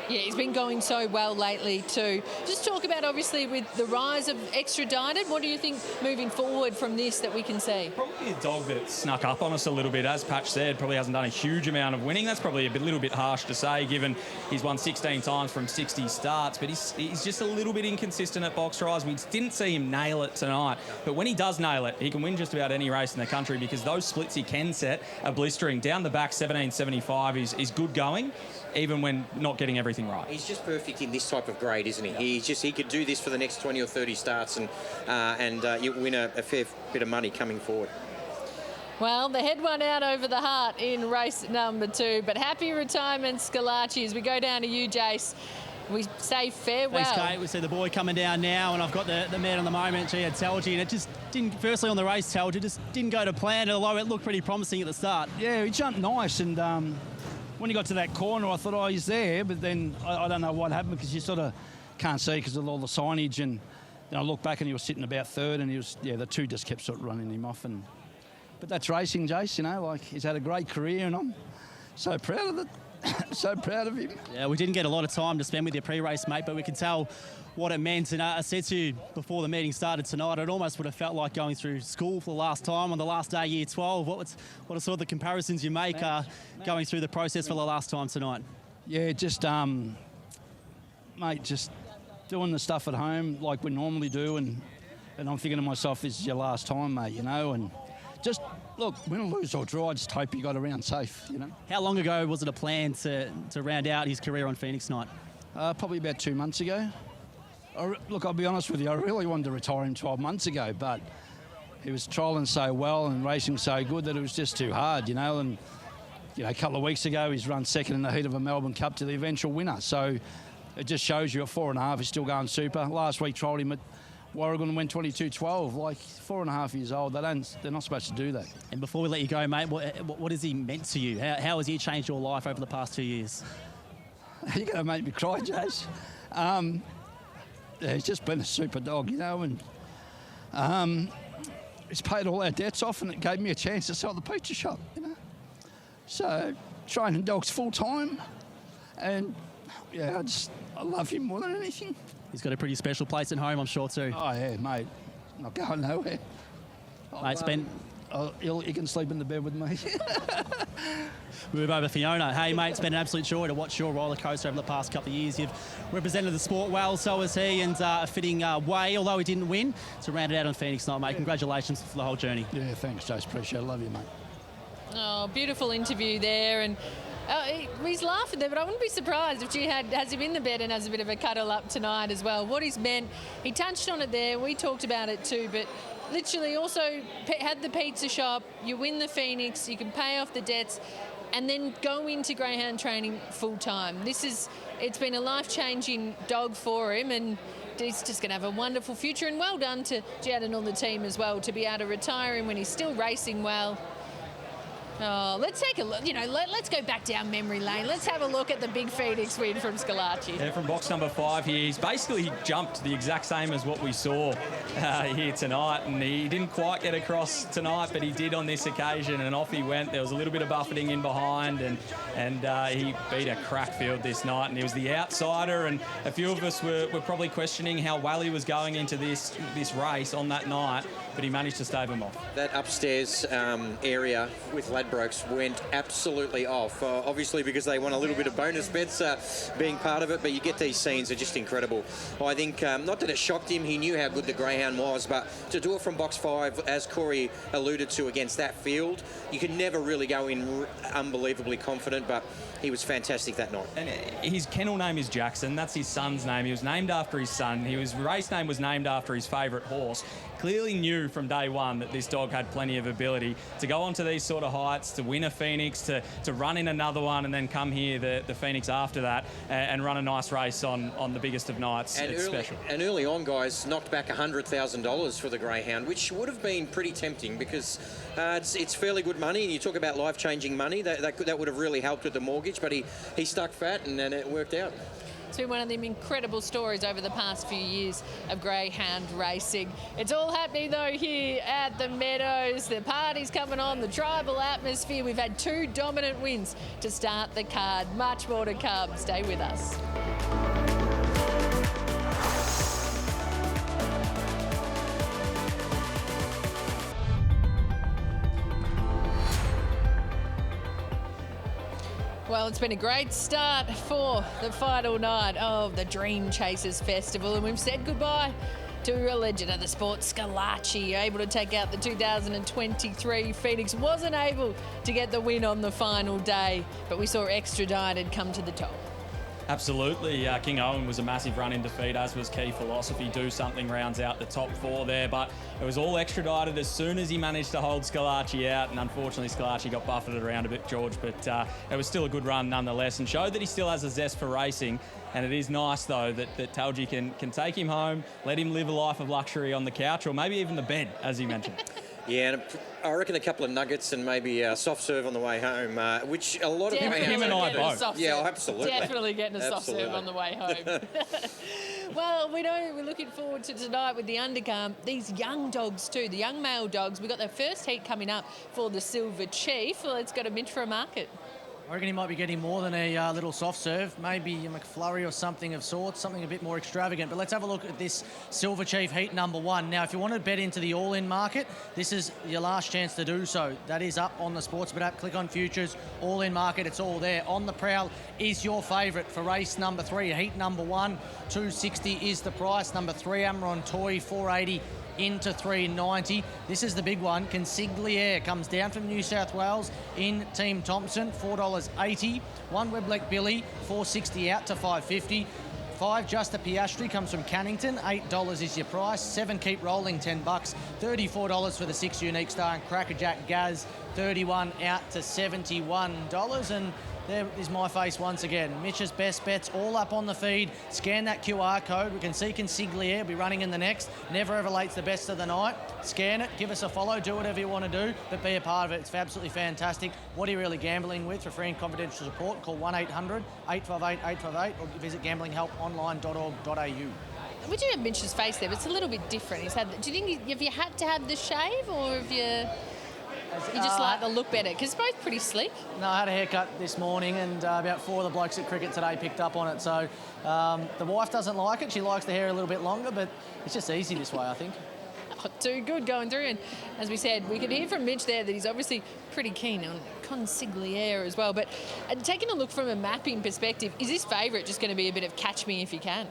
Yeah, he's been going so well lately too. Just talk about, obviously, with the rise of Extradited, what do you think moving forward from this that we can see? Probably a dog that snuck up on us a little bit. As Patch said, probably hasn't done a huge amount of winning. That's probably a little bit harsh to say, given he's won 16 times from 60 starts, but he's just a little bit inconsistent at box rise. We didn't see him nail it tonight, but when he does nail it, he can win just about any race in the country, because those splits he can set are blistering. Down the back, 17.75 is good going, even when not getting everything right. He's just perfect in this type of grade, isn't he? He could do this for the next 20 or 30 starts and you win a fair bit of money coming forward. Well, the head won out over the heart in race number 2, but happy retirement, Scalacci. As we go down to you, Jace, we say farewell. Thanks, Kate. We see the boy coming down now, and I've got the man on the moment. She had Telgi, and it just didn't, firstly on the race, Telgi just didn't go to plan, although it looked pretty promising at the start. Yeah, he jumped nice, and when he got to that corner, I thought, oh, he's there, but then I don't know what happened, because you sort of can't see because of all the signage, and then I looked back and he was sitting about third, and the two just kept sort of running him off. But that's racing, Jace, like he's had a great career, and I'm so proud of it. So proud of him. Yeah, we didn't get a lot of time to spend with your pre-race, mate, but we could tell what it meant. And I said to you before the meeting started tonight, it almost would have felt like going through school for the last time on the last day, year 12. What are sort of the comparisons you make going through the process for the last time tonight? Yeah, just, mate, just doing the stuff at home like we normally do. And I'm thinking to myself, this is your last time, mate, and just, look, win or lose or draw, I just hope you got around safe, How long ago was it a plan to round out his career on Phoenix night? Probably about 2 months ago. Look, I'll be honest with you, I really wanted to retire him 12 months ago, but he was trialling so well and racing so good that it was just too hard, And, a couple of weeks ago, he's run second in the heat of a Melbourne Cup to the eventual winner. So it just shows you at 4.5, he's still going super. Last week, trialled him at Warrigal and went 22.12. Like, 4.5 years old, they're not supposed to do that. And before we let you go, mate, what has he meant to you? How has he changed your life over the past 2 years? You're going to make me cry, Jace. He's just been a super dog, and he's paid all our debts off, and it gave me a chance to sell the pizza shop, So, training dogs full time, and I love him more than anything. He's got a pretty special place at home, I'm sure, too. Oh, yeah, mate. Not going nowhere. Mate, it's been... He can sleep in the bed with me. Move over Fiona. Hey, mate, it's been an absolute joy to watch your roller coaster over the past couple of years. You've represented the sport well, so has he, and a fitting way, although he didn't win, to round it out on Phoenix night, mate. Congratulations for the whole journey. Yeah, thanks, Jace. Appreciate it. Love you, mate. Oh, beautiful interview there, and he's laughing there, but I wouldn't be surprised if has him in the bed and has a bit of a cuddle up tonight as well. What he's meant, he touched on it there, we talked about it too, but literally also had the pizza shop, you win the Phoenix, you can pay off the debts, and then go into greyhound training full time. It's been a life-changing dog for him, and he's just going to have a wonderful future, and well done to Jad and all the team as well to be able to retire him when he's still racing well. Oh, let's take a look. Let's go back down memory lane. Let's have a look at the big Phoenix win from Scalacci. Yeah, from box number 5 here. He jumped the exact same as what we saw here tonight, and he didn't quite get across tonight, but he did on this occasion, and off he went. There was a little bit of buffeting in behind, and he beat a crack field this night, and he was the outsider, and a few of us were probably questioning how well he was going into this race on that night, but he managed to stave him off. That upstairs area with Ladbrokes went absolutely off, obviously because they want a little bit of bonus bets being part of it, but you get these scenes, they're just incredible. I think, not that it shocked him, he knew how good the greyhound was, but to do it from box 5, as Corey alluded to, against that field, you could never really go in unbelievably confident, but he was fantastic that night. And his kennel name is Jackson. That's his son's name. He was named after his son. His race name was named after his favourite horse. Clearly knew from day one that this dog had plenty of ability to go onto these sort of heights, to win a Phoenix, to run in another one, and then come here, the Phoenix after that, and run a nice race on the biggest of nights. It's special. And early on, guys, knocked back $100,000 for the greyhound, which would have been pretty tempting because it's fairly good money, and you talk about life-changing money, that would have really helped with the mortgage, but he stuck fat, and then it worked out. It's been one of them incredible stories over the past few years of greyhound racing. It's all happening, though, here at the Meadows. The party's coming on, the tribal atmosphere. We've had 2 dominant wins to start the card. Much more to come. Stay with us. Well, it's been a great start for the final night of the Dream Chasers Festival, and we've said goodbye to a legend of the sport, Scalacci, able to take out the 2023 Phoenix. Wasn't able to get the win on the final day, but we saw Extradited come to the top. Absolutely. King Owen was a massive run in defeat, as was Key Philosophy. Do Something rounds out the top 4 there, but it was all Extradited as soon as he managed to hold Scalacci out, and unfortunately Scalacci got buffeted around a bit, George, but it was still a good run nonetheless, and showed that he still has a zest for racing. And it is nice, though, that Talgi can take him home, let him live a life of luxury on the couch, or maybe even the bed, as he mentioned. Yeah, and I reckon a couple of nuggets and maybe a soft serve on the way home, which a lot of him and I both. Yeah, absolutely. Definitely getting a soft serve on the way home. Well, we're looking forward to tonight with the undercard. These young dogs too, the young male dogs. We've got their first heat coming up for the Silver Chief. Well, it's got a mint for a market. I reckon he might be getting more than a little soft serve, maybe a McFlurry or something of sorts, something a bit more extravagant. But let's have a look at this Silver Chief heat number 1. Now, if you want to bet into the all-in market, this is your last chance to do so. That is up on the Sportsbet app. Click on Futures, all-in market, it's all there. On the Prowl is your favourite for race number 3. Heat number 1, $260 is the price. Number 3, Amaron Toy, $480. Into $390. This is the big one. Consigliere comes down from New South Wales in Team Thompson, $4.80. One Webleck Billy, $4.60 out to $5.50. 5, Just a Piastri, comes from Cannington. $8 is your price. 7, Keep Rolling, $10. $34 for the 6 Unique Star, and Crackerjack Gaz, 31 out to $71. And there is my face once again. Mitch's best bets all up on the feed. Scan that QR code. We can see Consigliere be running in the next. Never Ever Late's the best of the night. Scan it, give us a follow, do whatever you want to do, but be a part of it. It's absolutely fantastic. What are you really gambling with? For free and confidential support, call 1-800-858-858 or visit gamblinghelponline.org.au. We do have Mitch's face there, but it's a little bit different. Do you think have you had to have the shave, or have you just like the look better? Because it's both pretty slick. No, I had a haircut this morning, and about 4 of the blokes at cricket today picked up on it. So the wife doesn't like it. She likes the hair a little bit longer, but it's just easy this way, I think. Oh, too good going through. And as we said, we could hear from Mitch there that he's obviously pretty keen on Consigliere as well. But taking a look from a mapping perspective, is this favourite just going to be a bit of catch me if you can?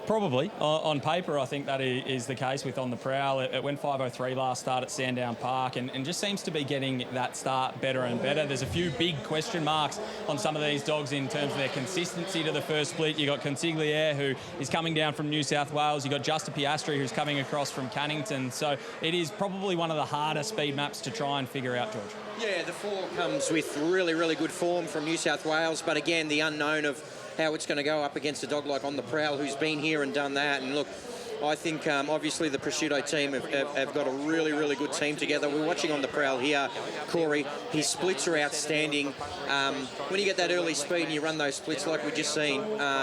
Probably. On paper, I think that is the case with On the Prowl. It went 5.03 last start at Sandown Park and just seems to be getting that start better and better. There's a few big question marks on some of these dogs in terms of their consistency to the first split. You got Consigliere, who is coming down from New South Wales. You got Just a Piastri, who's coming across from Cannington. So it is probably one of the harder speed maps to try and figure out, George. Yeah, the 4 comes with really, really good form from New South Wales, but again, the unknown of how it's going to go up against a dog like On the Prowl, who's been here and done that. And look, I think obviously the Prosciutto team have got a really, really good team together. We're watching On the Prowl here, Corey. His splits are outstanding. When you get that early speed and you run those splits like we've just seen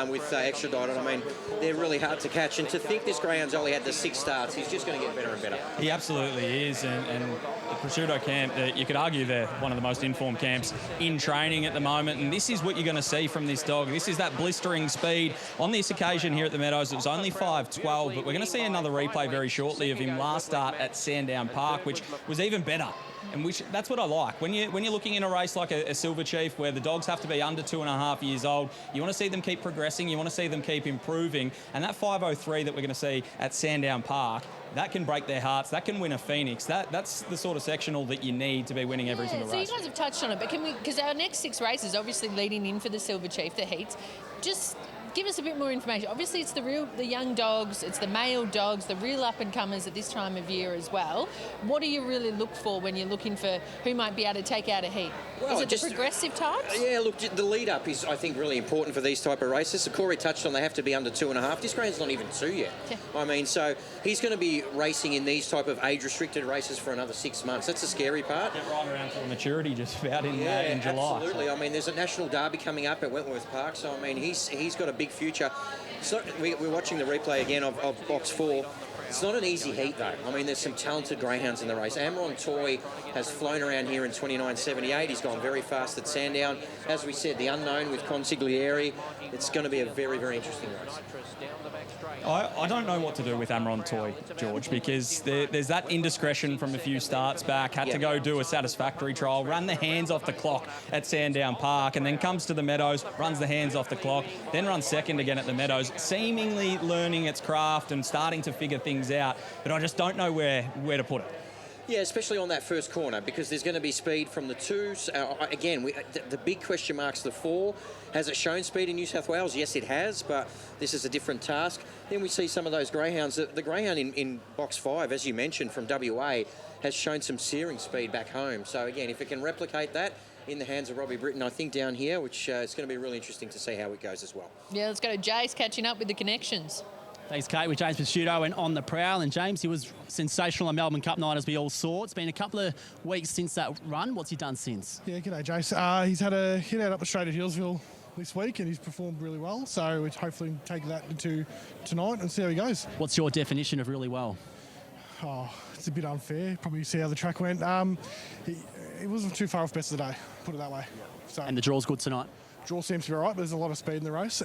with Extra Dot, I mean, they're really hard to catch. And to think this greyhound's only had the 6 starts, he's just going to get better and better. He absolutely is. And the Prosciutto camp, you could argue they're one of the most informed camps in training at the moment. And this is what you're going to see from this dog. This is that blistering speed. On this occasion here at the Meadows, it was only 5.12, but we're going to see another replay very shortly of him last start at Sandown Park, which was even better. And that's what I like. When you're looking in a race like a Silver Chief, where the dogs have to be under 2.5 years old, you want to see them keep progressing, you want to see them keep improving. And that 5.03 that we're going to see at Sandown Park, that can break their hearts, that can win a Phoenix. That's the sort of sectional that you need to be winning every single race. So you guys have touched on it, but because our next 6 races, obviously leading in for the Silver Chief, the heats, just give us a bit more information. Obviously, it's the young dogs, it's the male dogs, the real up-and-comers at this time of year as well. What do you really look for when you're looking for who might be able to take out a heat? Well, is it just the progressive types? Yeah, look, the lead-up is, I think, really important for these type of races. So Corey touched on they have to be under 2.5. This greyhound's not even 2 yet. Yeah. I mean, so he's going to be racing in these type of age-restricted races for another 6 months. That's the scary part. Get right around for maturity just about in July. Absolutely. I mean, there's a national derby coming up at Wentworth Park, so, I mean, he's got a big future. So we're watching the replay again of box 4. It's not an easy heat, though. I mean, there's some talented greyhounds in the race. Amron Toy has flown around here in 29.78. He's gone very fast at Sandown. As we said, the unknown with Consigliere. It's going to be a very, very interesting race. I don't know what to do with Amron Toy, George, because there's that indiscretion from a few starts back, had to go do a satisfactory trial, run the hands off the clock at Sandown Park, and then comes to the Meadows, runs the hands off the clock, then runs second again at the Meadows, seemingly learning its craft and starting to figure things out, but I just don't know where to put it. Yeah, especially on that first corner, because there's going to be speed from the 2s. Again, the big question mark's the 4. Has it shown speed in New South Wales? Yes, it has, but this is a different task. Then we see some of those greyhounds. The greyhound in box 5, as you mentioned, from WA, has shown some searing speed back home. So, again, if it can replicate that in the hands of Robbie Britton, I think down here, which it's going to be really interesting to see how it goes as well. Yeah, let's go to Jace catching up with the connections. Thanks, Kate, with James Prosciutto and On the Prowl. And James, he was sensational on Melbourne Cup night, as we all saw. It's been a couple of weeks since that run. What's he done since? Yeah, g'day, Jace. He's had a hit out up the straight at Hillsville this week, and he's performed really well. So we're hopefully take that into tonight and see how he goes. What's your definition of really well? Oh, it's a bit unfair. Probably see how the track went. He wasn't too far off best of the day, put it that way. So, and the draw's good tonight? Draw seems to be right, but there's a lot of speed in the race.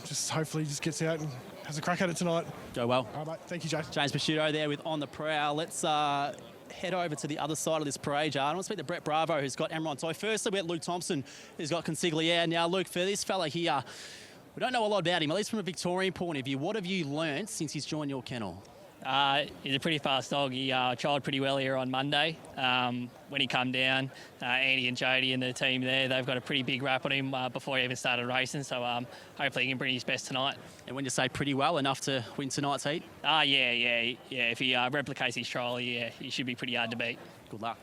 Just hopefully just gets out and has a crack at it tonight. Go well. All right, mate. Thank you, James. James Prosciutto there with On the Prowl. Let's head over to the other side of this parade, Jar. I want to speak to Brett Bravo, who's got Amron Toy. Firstly, we got Luke Thompson, who's got Consigliere. Now, Luke, for this fella here, we don't know a lot about him, at least from a Victorian point of view. What have you learnt since he's joined your kennel? He's a pretty fast dog. He trialled pretty well here on Monday. When he come down, Andy and Jody and the team there, they've got a pretty big rap on him before he even started racing. So hopefully he can bring his best tonight. And when you say pretty well, enough to win tonight's heat? Yeah. If he replicates his trial, he should be pretty hard to beat. Good luck.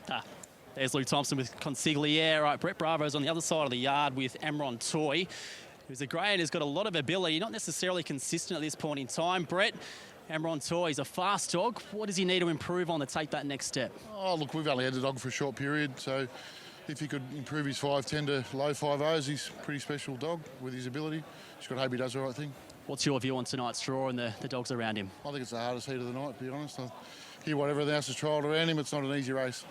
There's Luke Thompson with Consigliere. Right, Brett Bravo's on the other side of the yard with Amron Toy, who's a greyhound who's got a lot of ability, not necessarily consistent at this point in time. Brett, Amron Toy is a fast dog. What does he need to improve on to take that next step? Oh, look, we've only had the dog for a short period, so if he could improve his 5.10 to low 5.0s, he's a pretty special dog with his ability. Just got to hope he does the right thing. What's your view on tonight's draw and the dogs around him? I think it's the hardest heat of the night, to be honest. I hear what everything else is trialled around him. It's not an easy race.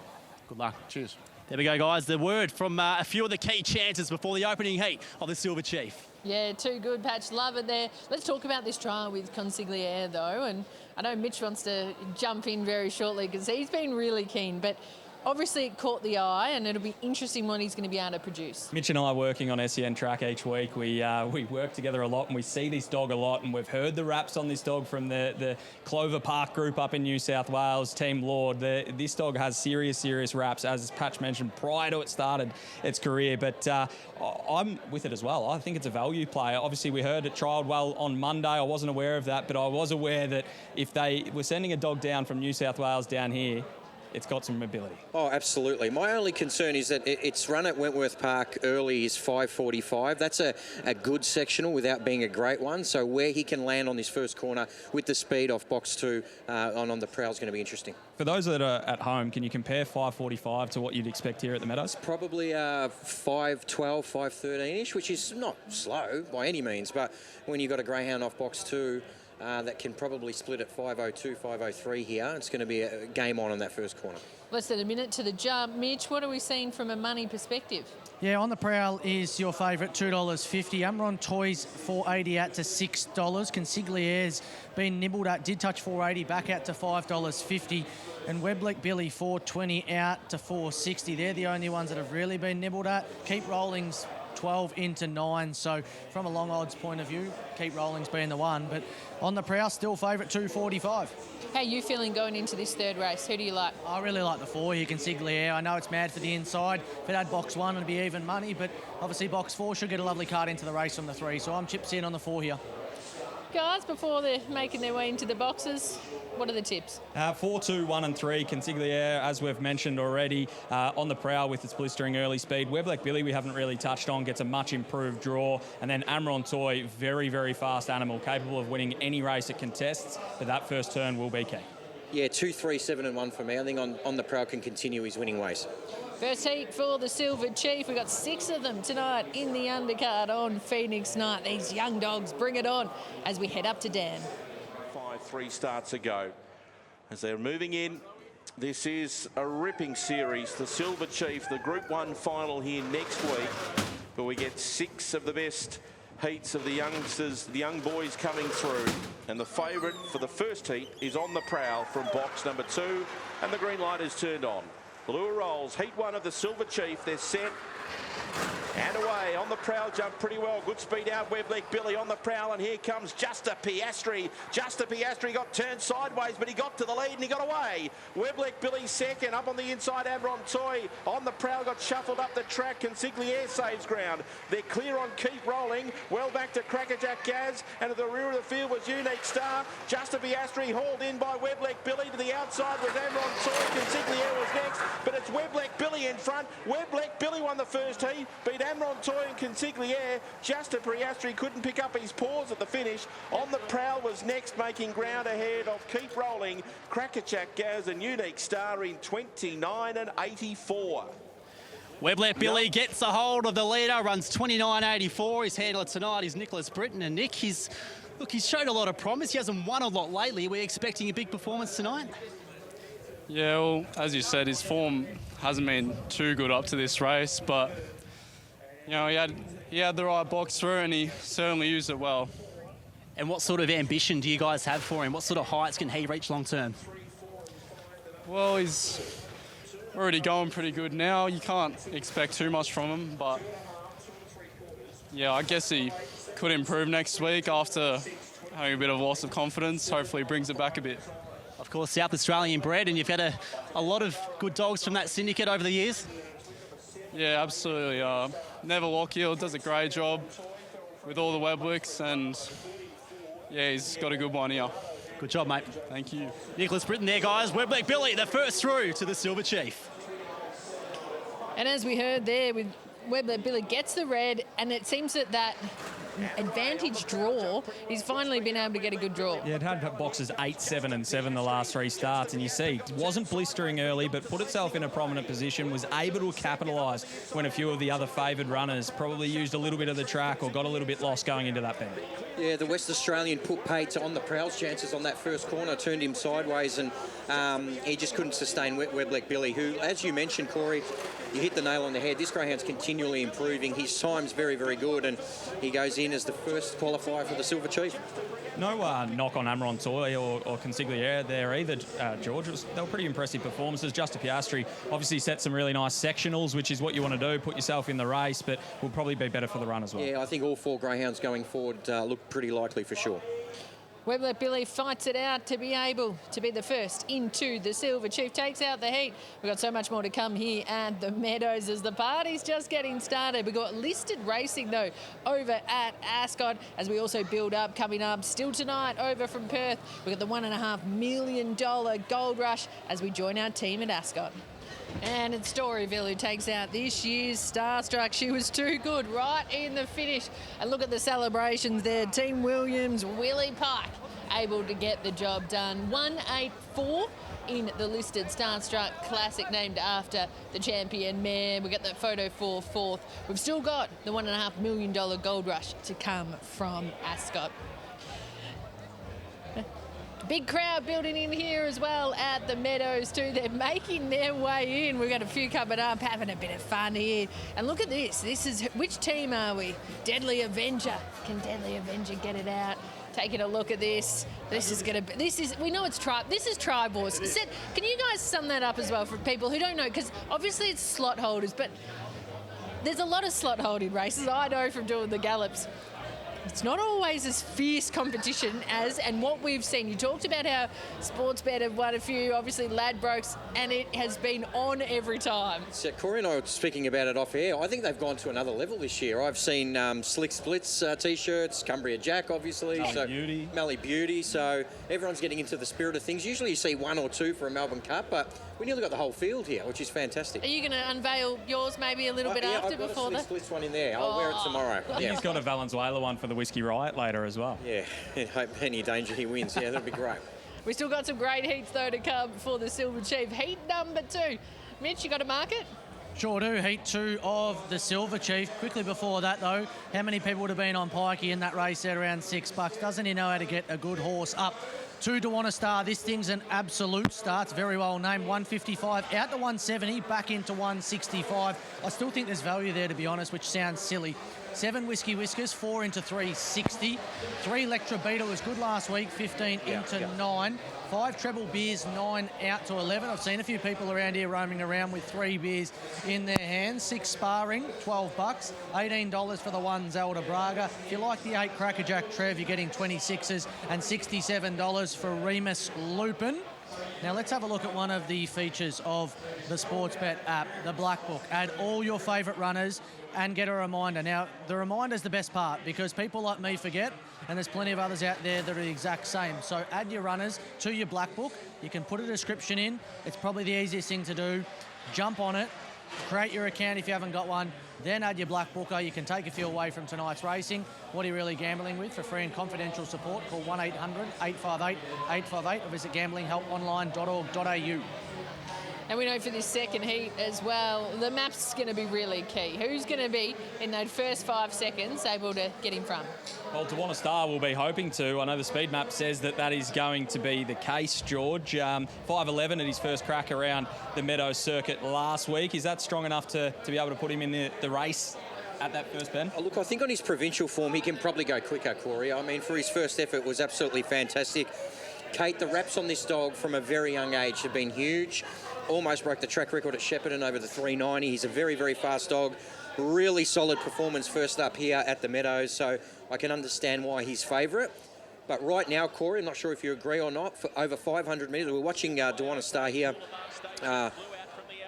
Good luck. Cheers. There we go, guys. The word from a few of the key chances before the opening heat of the Silver Chief. Yeah, too good, Patch. Love it there. Let's talk about this trial with Consigliere, though. And I know Mitch wants to jump in very shortly because he's been really keen. But obviously it caught the eye and it'll be interesting what he's going to be able to produce. Mitch and I are working on SEN track each week. We work together a lot and we see this dog a lot, and we've heard the raps on this dog from the Clover Park group up in New South Wales, Team Lord. This dog has serious raps, as Patch mentioned, prior to it started its career. But I'm with it as well. I think it's a value play. Obviously, we heard it trialled well on Monday. I wasn't aware of that, but I was aware that if they were sending a dog down from New South Wales down here, it's got some mobility. Oh, absolutely. My only concern is that its run at Wentworth Park early is 5.45. That's a good sectional without being a great one. So where he can land on this first corner with the speed off box 2 on the prowl is going to be interesting. For those that are at home, can you compare 5.45 to what you'd expect here at the Meadows? Probably 5.12, 5.13-ish, which is not slow by any means. But when you've got a greyhound off box 2, that can probably split at 5.02, 5.03 here. It's going to be a game on that first corner. Less than a minute to the jump. Mitch, what are we seeing from a money perspective? Yeah, on the prowl is your favourite, $2.50. Amron Toys, $4.80 out to $6. Consigliere's been nibbled at, did touch $4.80, back out to $5.50. And Webleck Billy, $4.20 out to $4.60. They're the only ones that have really been nibbled at. Keep Rolling's 12 into 9, so from a long odds point of view, Keep Rolling's being the one, but on the prowl, still favourite, $2.45. How are you feeling going into this third race? Who do you like? I really like the 4 here, Consigliere. I know it's mad for the inside. If it had box 1, it'd be even money, but obviously box 4 should get a lovely card into the race from the 3, so I'm chips in on the 4 here. Guys, before they're making their way into the boxes, what are the tips? 4, 2, 1 and 3. Consigliere, as we've mentioned already, on the prowl with its blistering early speed. Webleck Billy we haven't really touched on, gets a much improved draw. And then Amron Toy, very fast animal, capable of winning any race it contests, but that first turn will be key. Yeah, 2, 3, 7 and 1 for me. I think on the prowl can continue his winning ways. First heat for the Silver Chief. We've got 6 of them tonight in the undercard on Phoenix night. These young dogs bring it on as we head up to Dan. 5-3 starts ago. As they're moving in, this is a ripping series. The Silver Chief, the Group 1 final here next week. But we get 6 of the best heats of the youngsters, the young boys coming through. And the favourite for the first heat is on the prowl from box number 2. And the green light is turned on. The lure rolls, heat 1 of the Silver Chief. They're set and away. On the prowl, jump pretty well. Good speed out, Webleck Billy on the prowl, and here comes Justa Piastri. Justa Piastri got turned sideways, but he got to the lead and he got away. Webleck Billy second, up on the inside, Amron Toy on the prowl, got shuffled up the track. Consigliere saves ground. They're clear on Keep Rolling. Well back to Crackerjack Gaz, and at the rear of the field was Unique Star. Justa Piastri hauled in by Webleck Billy. To the outside was Amron Toy. Consigliere was next, but it's Webleck Billy in front. Webleck Billy won the first heat, beat Amron Toy and Consigliere. Justa Piastri couldn't pick up his paws at the finish. On the prowl was next, making ground ahead of Keep Rolling, Crackerjack Gaz and Unique Star in 29 and 84. Webleck Billy gets a hold of the leader, runs 29.84. His handler tonight is Nicholas Britton, and Nick, he's showed a lot of promise. He hasn't won a lot lately. Are we expecting a big performance tonight? Yeah, well, as you said, his form hasn't been too good up to this race, but you know, he had the right box through and he certainly used it well. And what sort of ambition do you guys have for him? What sort of heights can he reach long term? Well, he's already going pretty good now. You can't expect too much from him, but yeah, I guess he could improve next week after having a bit of loss of confidence. Hopefully he brings it back a bit. Of course, South Australian bred, and you've had a lot of good dogs from that syndicate over the years. Yeah, absolutely. Neville Lockhill does a great job with all the Webwicks, and yeah, he's got a good one here. Good job, mate. Thank you. Nicholas Britton there, guys. Webleg Billy, the first through to the Silver Chief. And as we heard there, with Webleg Billy gets the red, and it seems that advantage draw, he's finally been able to get a good draw. Yeah, it had boxes 8, 7 and 7 the last 3 starts, and you see, it wasn't blistering early, but put itself in a prominent position, was able to capitalise when a few of the other favoured runners probably used a little bit of the track or got a little bit lost going into that bend. Yeah, the West Australian put Pate on the Prowl's chances on that first corner, turned him sideways, and he just couldn't sustain Webleg Billy, who, as you mentioned, Corey, you hit the nail on the head. This greyhound's continually improving. His time's very, very good, and he goes in as the first qualifier for the Silver Chief. No knock on Amaron Toy or Consigliere there either, George. They were pretty impressive performances. Justa Piastri obviously set some really nice sectionals, which is what you want to do, put yourself in the race, but will probably be better for the run as well. Yeah, I think all 4 greyhounds going forward look pretty likely for sure. Webleg Billy fights it out to be able to be the first into the Silver Chief, takes out the heat. We've got so much more to come here at the Meadows as the party's just getting started. We've got listed racing, though, over at Ascot as we also build up. Coming up still tonight over from Perth, we've got the $1.5 million Gold Rush as we join our team at Ascot. And it's Storyville who takes out this year's Starstruck. She was too good right in the finish. And look at the celebrations there. Team Williams, Willie Pike, able to get the job done. 184 in the listed Starstruck Classic, named after the champion mare. We got that photo for 4th. We've still got the $1.5 million Gold Rush to come from Ascot. Big crowd building in here as well at the Meadows too. They're making their way in. We've got a few coming up, having a bit of fun here. And look at this. This is, which team are we? Deadly Avenger. Can Deadly Avenger get it out? Taking a look at this. This is going to be, we know it's Tribe. This is Tribe Wars. Can you guys sum that up as well for people who don't know? Because obviously it's slot holders, but there's a lot of slot holding races. I know from doing the gallops. It's not always as fierce competition as, and what we've seen. You talked about how Sportsbet have won a few, obviously Ladbrokes, and it has been on every time. So Corey and I were speaking about it off air. I think they've gone to another level this year. I've seen Slick Splits T-shirts, Cumbria Jack, obviously. Mallee Beauty. So everyone's getting into the spirit of things. Usually you see 1 or 2 for a Melbourne Cup, but we nearly got the whole field here, which is fantastic. Are you going to unveil yours maybe a little bit after before that? I've got a Slick Splits one in there. I'll wear it tomorrow. Yeah. He's got a Valenzuela one for the Whiskey Riot later as well. Yeah, hope any danger he wins. Yeah, that'd be great. We still got some great heats though to come for the Silver Chief. Heat number 2. Mitch, you got to mark it? Sure do. Heat 2 of the Silver Chief. Quickly before that, though, how many people would have been on Pikey in that race at around $6? Doesn't he know how to get a good horse up? 2 to 1 a star. This thing's an absolute star. It's very well named. 155 out to 170, back into 165. I still think there's value there, to be honest, which sounds silly. 7 Whiskey Whiskers, 4 into 360. 3 Electra Beta was good last week, 15 into 9. 5 Treble Beers, 9 out to 11. I've seen a few people around here roaming around with 3 beers in their hands. 6 Sparring, $12. $18 for the 1 Zelda Braga. If you like the 8 Crackerjack Trev, you're getting 26s and $67 for Remus Lupin. Now let's have a look at one of the features of the Sportsbet app, the Black Book. Add all your favourite runners and get a reminder. Now, the reminder's the best part because people like me forget, and there's plenty of others out there that are the exact same. So add your runners to your Black Book. You can put a description in. It's probably the easiest thing to do. Jump on it. Create your account if you haven't got one. Then add your Black Booker. You can take a few away from tonight's racing. What are you really gambling with? For free and confidential support, call 1-800-858-858 or visit gamblinghelponline.org.au. And we know for this second heat as well, the map's going to be really key. Who's going to be, in those first 5 seconds, able to get in front? Well, Tawana Star will be hoping to. I know the speed map says that is going to be the case, George. 5.11 at his first crack around the Meadows circuit last week. Is that strong enough to be able to put him in the race at that first bend? Oh, look, I think on his provincial form, he can probably go quicker, Corey. I mean, for his first effort, it was absolutely fantastic. Kate, the wraps on this dog from a very young age have been huge. Almost broke the track record at Shepparton over the 390. He's a very, very fast dog. Really solid performance first up here at the Meadows, so I can understand why he's favourite. But right now, Corey, I'm not sure if you agree or not, for over 500 metres, we're watching Dawana Star here.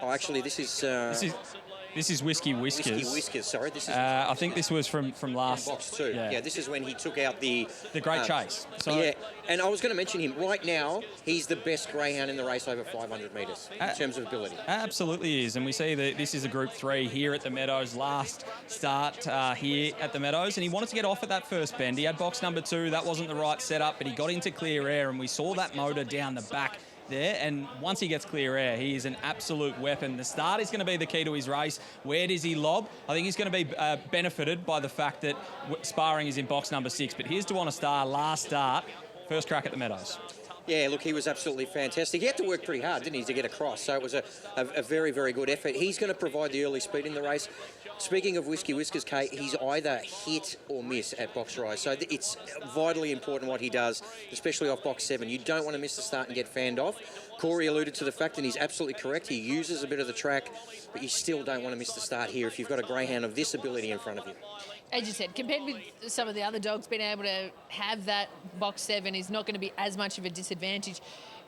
Actually, this is Whiskey Whiskers. Whiskey Whiskers, sorry. This is I think this was from last... Box 2. Yeah, this is when he took out the Great Chase. So, yeah, and I was going to mention him. Right now, he's the best greyhound in the race over 500 metres in terms of ability. Absolutely is. And we see that this is a Group 3 here at the Meadows, last start here at the Meadows. And he wanted to get off at that first bend. He had box number 2. That wasn't the right setup, but he got into clear air, and we saw that motor down the back there, and once he gets clear air, he is an absolute weapon. The start is going to be the key to his race. Where does he lob? I think he's going to be benefited by the fact that sparring is in box number 6. But here's Dawana Star, last start, first crack at the Meadows. Yeah, look, he was absolutely fantastic. He had to work pretty hard, didn't he, to get across? So it was a very, very good effort. He's going to provide the early speed in the race. Speaking of Whiskey Whiskers, Kate, he's either hit or miss at box rise. So it's vitally important what he does, especially off box 7. You don't want to miss the start and get fanned off. Corey alluded to the fact, and he's absolutely correct, he uses a bit of the track, but you still don't want to miss the start here if you've got a greyhound of this ability in front of you. As you said, compared with some of the other dogs, being able to have that box 7 is not going to be as much of a disadvantage.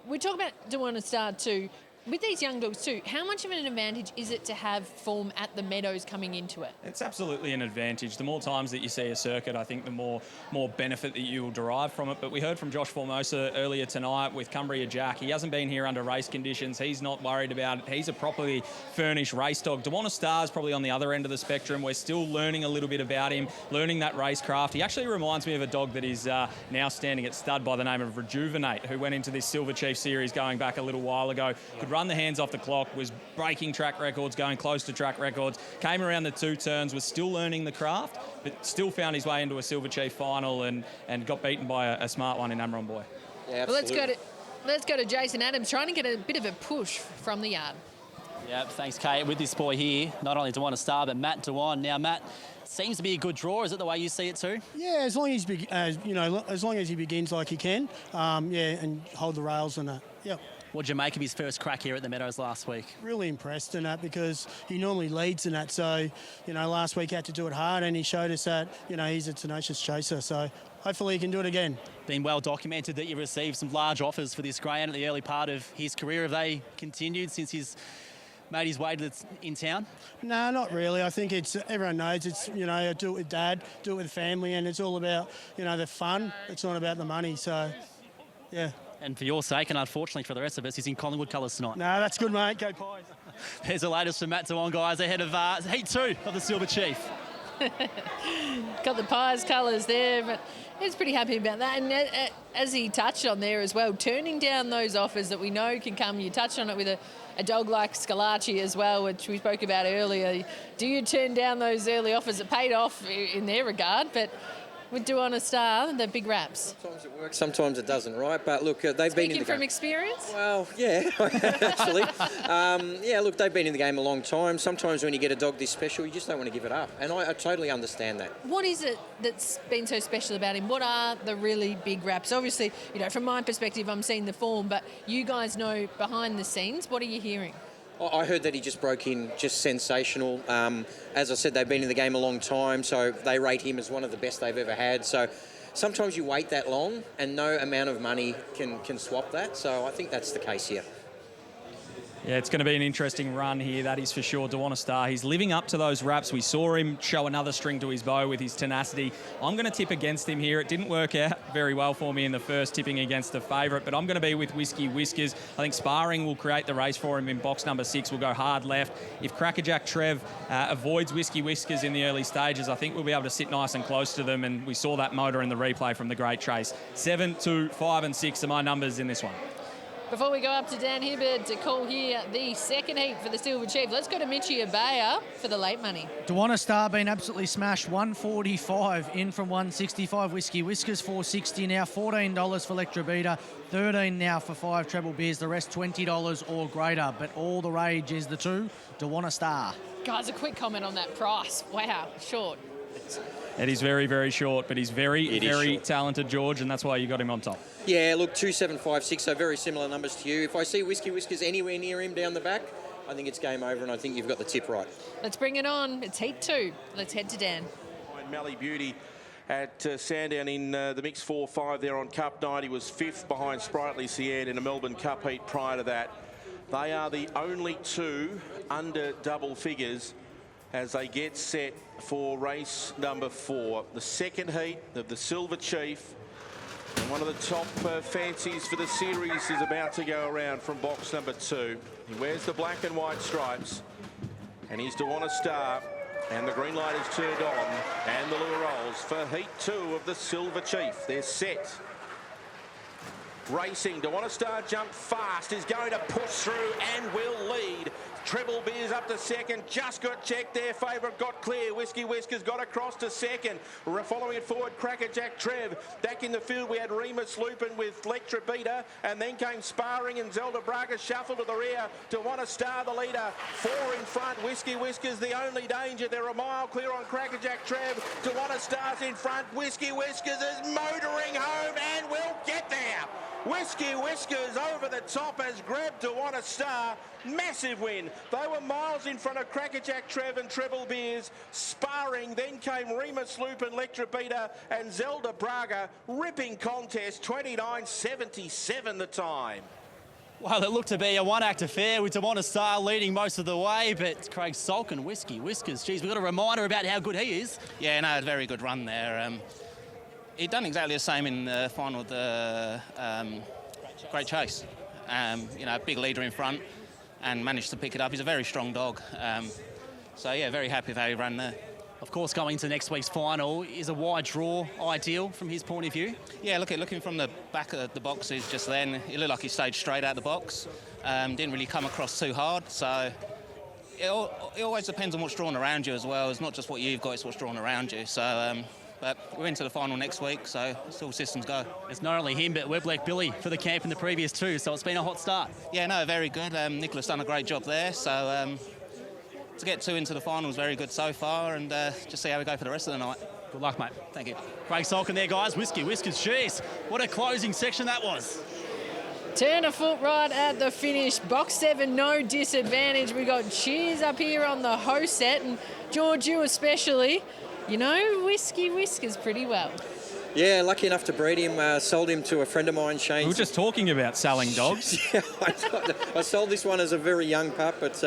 We talk about Dawana Star too. With these young dogs too, how much of an advantage is it to have form at the Meadows coming into it? It's absolutely an advantage. The more times that you see a circuit, I think the more benefit that you will derive from it. But we heard from Josh Formosa earlier tonight with Cumbria Jack. He hasn't been here under race conditions. He's not worried about it. He's a properly furnished race dog. Dawana Star's probably on the other end of the spectrum. We're still learning a little bit about him, learning that racecraft. He actually reminds me of a dog that is now standing at stud by the name of Rejuvenate, who went into this Silver Chief series going back a little while ago. Could run the hands off the clock, was breaking track records, going close to track records, came around the 2 turns, was still learning the craft, but still found his way into a Silver Chief final and got beaten by a smart one in Amron Boy. Yeah, well, let's go to Jason Adams, trying to get a bit of a push from the yard. Yeah, thanks, Kate. With this boy here, not only Dawana Star, but Matt Dewan. Now, Matt, seems to be a good draw. Is it the way you see it too? Yeah, as long as he begins like he can, and hold the rails and that. Yep. What did you make of his first crack here at the Meadows last week? Really impressed in that because he normally leads in that. So, last week he had to do it hard and he showed us that, he's a tenacious chaser. So hopefully he can do it again. Been well documented that you received some large offers for this greyhound at the early part of his career. Have they continued since he's made his way in town? No, not really. I think everyone knows it's, I do it with Dad, do it with family, and it's all about, the fun. It's not about the money. So, yeah. And for your sake, and unfortunately for the rest of us, he's in Collingwood colours tonight. No, that's good, mate. Go Pies. There's the latest from Matt Dewan, guys, ahead of Heat 2 of the Silver Chief. Got the Pies colours there, but he's pretty happy about that. And as he touched on there as well, turning down those offers that we know can come. You touched on it with a dog like Scalacci as well, which we spoke about earlier. Do you turn down those early offers? It paid off in their regard, but with Dawana Star, the big raps. Sometimes it works, sometimes it doesn't, right? But look, they've been in the game. Speaking from experience? Well, yeah, actually. Look, they've been in the game a long time. Sometimes when you get a dog this special, you just don't want to give it up. And I totally understand that. What is it that's been so special about him? What are the really big raps? Obviously, from my perspective, I'm seeing the form, but you guys know behind the scenes. What are you hearing? I heard that he just broke in, just sensational. As I said, they've been in the game a long time, so they rate him as one of the best they've ever had. So sometimes you wait that long and no amount of money can swap that. So I think that's the case here. Yeah, it's going to be an interesting run here, that is for sure. Dawana Star, he's living up to those raps. We saw him show another string to his bow with his tenacity. I'm going to tip against him here. It didn't work out very well for me in the first, tipping against the favourite, but I'm going to be with Whiskey Whiskers. I think sparring will create the race for him in box number 6. We'll go hard left. If Crackerjack Trev avoids Whiskey Whiskers in the early stages, I think we'll be able to sit nice and close to them, and we saw that motor in the replay from the Great Chase. 7, 2, 5 and 6 are my numbers in this one. Before we go up to Dan Hibbard to call here the second heat for the Silver Chief, let's go to Mitchie Abaya for the late money. Dawana Star been absolutely smashed. 145 in from 165. Whiskey Whiskers $4.60 now. $14 for Electra Beta. $13 now for 5 treble beers. The rest $20 or greater. But all the rage is the 2 Dawana Star. Guys, a quick comment on that price. Wow, short. It is very, very short, but he's very talented, George, and that's why you got him on top. Yeah, look, 2,756, so very similar numbers to you. If I see Whiskey Whiskers anywhere near him down the back, I think it's game over, and I think you've got the tip right. Let's bring it on. It's Heat 2. Let's head to Dan. Mally Beauty at Sandown in the mixed 4-5 there on Cup night. He was 5th behind Sprightly Sian in a Melbourne Cup heat prior to that. They are the only two under double figures as they get set for race number 4. The second heat of the Silver Chief. And one of the top fancies for the series is about to go around from box number 2. He wears the black and white stripes. And he's Dewana Star. And the green light is turned on. And the lure rolls for heat 2 of the Silver Chief. They're set. Racing, Dewana Star jumped fast, is going to push through and will lead. Treble Beers up to second, just got checked there. Favourite got clear. Whiskey Whiskers got across to second. Following it forward, Crackerjack Trev. Back in the field, we had Remus Lupin with Lectra Beta, and then came Sparring and Zelda Braga shuffled to the rear. Dewana Star, the leader. 4 in front. Whiskey Whiskers, the only danger. They're a mile clear on Crackerjack Trev. Dewana Star's in front. Whiskey Whiskers is motoring home and will get there. Whiskey Whiskers over the top has grabbed Dewana Star. Massive win. They were miles in front of Crackerjack Trev and Treble Beers. Sparring, then came Remus Lupin, Lectra Beta and Zelda Braga. Ripping contest, 29.77 the time. Well, it looked to be a one-act affair with Dewana Star leading most of the way, but Craig Salkin, Whiskey Whiskers, geez, we've got a reminder about how good he is. Yeah, no, very good run there. He'd done exactly the same in the final of the Great Chase. You know, big leader in front and managed to pick it up. He's a very strong dog. So, yeah, very happy with how he ran there. Of course, going into next week's final, is a wide draw ideal from his point of view? Yeah, looking from the back of the boxes just then, it looked like he stayed straight out the box. Didn't really come across too hard. So it always depends on what's drawn around you as well. It's not just what you've got, it's what's drawn around you. So, but we're into the final next week, so still systems go. It's not only him, but Webleck Billy for the camp in the previous 2, so it's been a hot start. Yeah, no, very good. Nicholas done a great job there, so to get 2 into the final was very good so far, and just see how we go for the rest of the night. Good luck, mate. Thank you. Craig Salkin there, guys. Whiskey Whiskers, jeez, what a closing section that was. Turn a foot right at the finish. Box 7, no disadvantage. We got cheers up here on the host set, and George, you especially. You know Whiskey Whiskers pretty well. Yeah, lucky enough to breed him. Sold him to a friend of mine, Shane. We were just talking about selling dogs. Yeah, I sold this one as a very young pup, but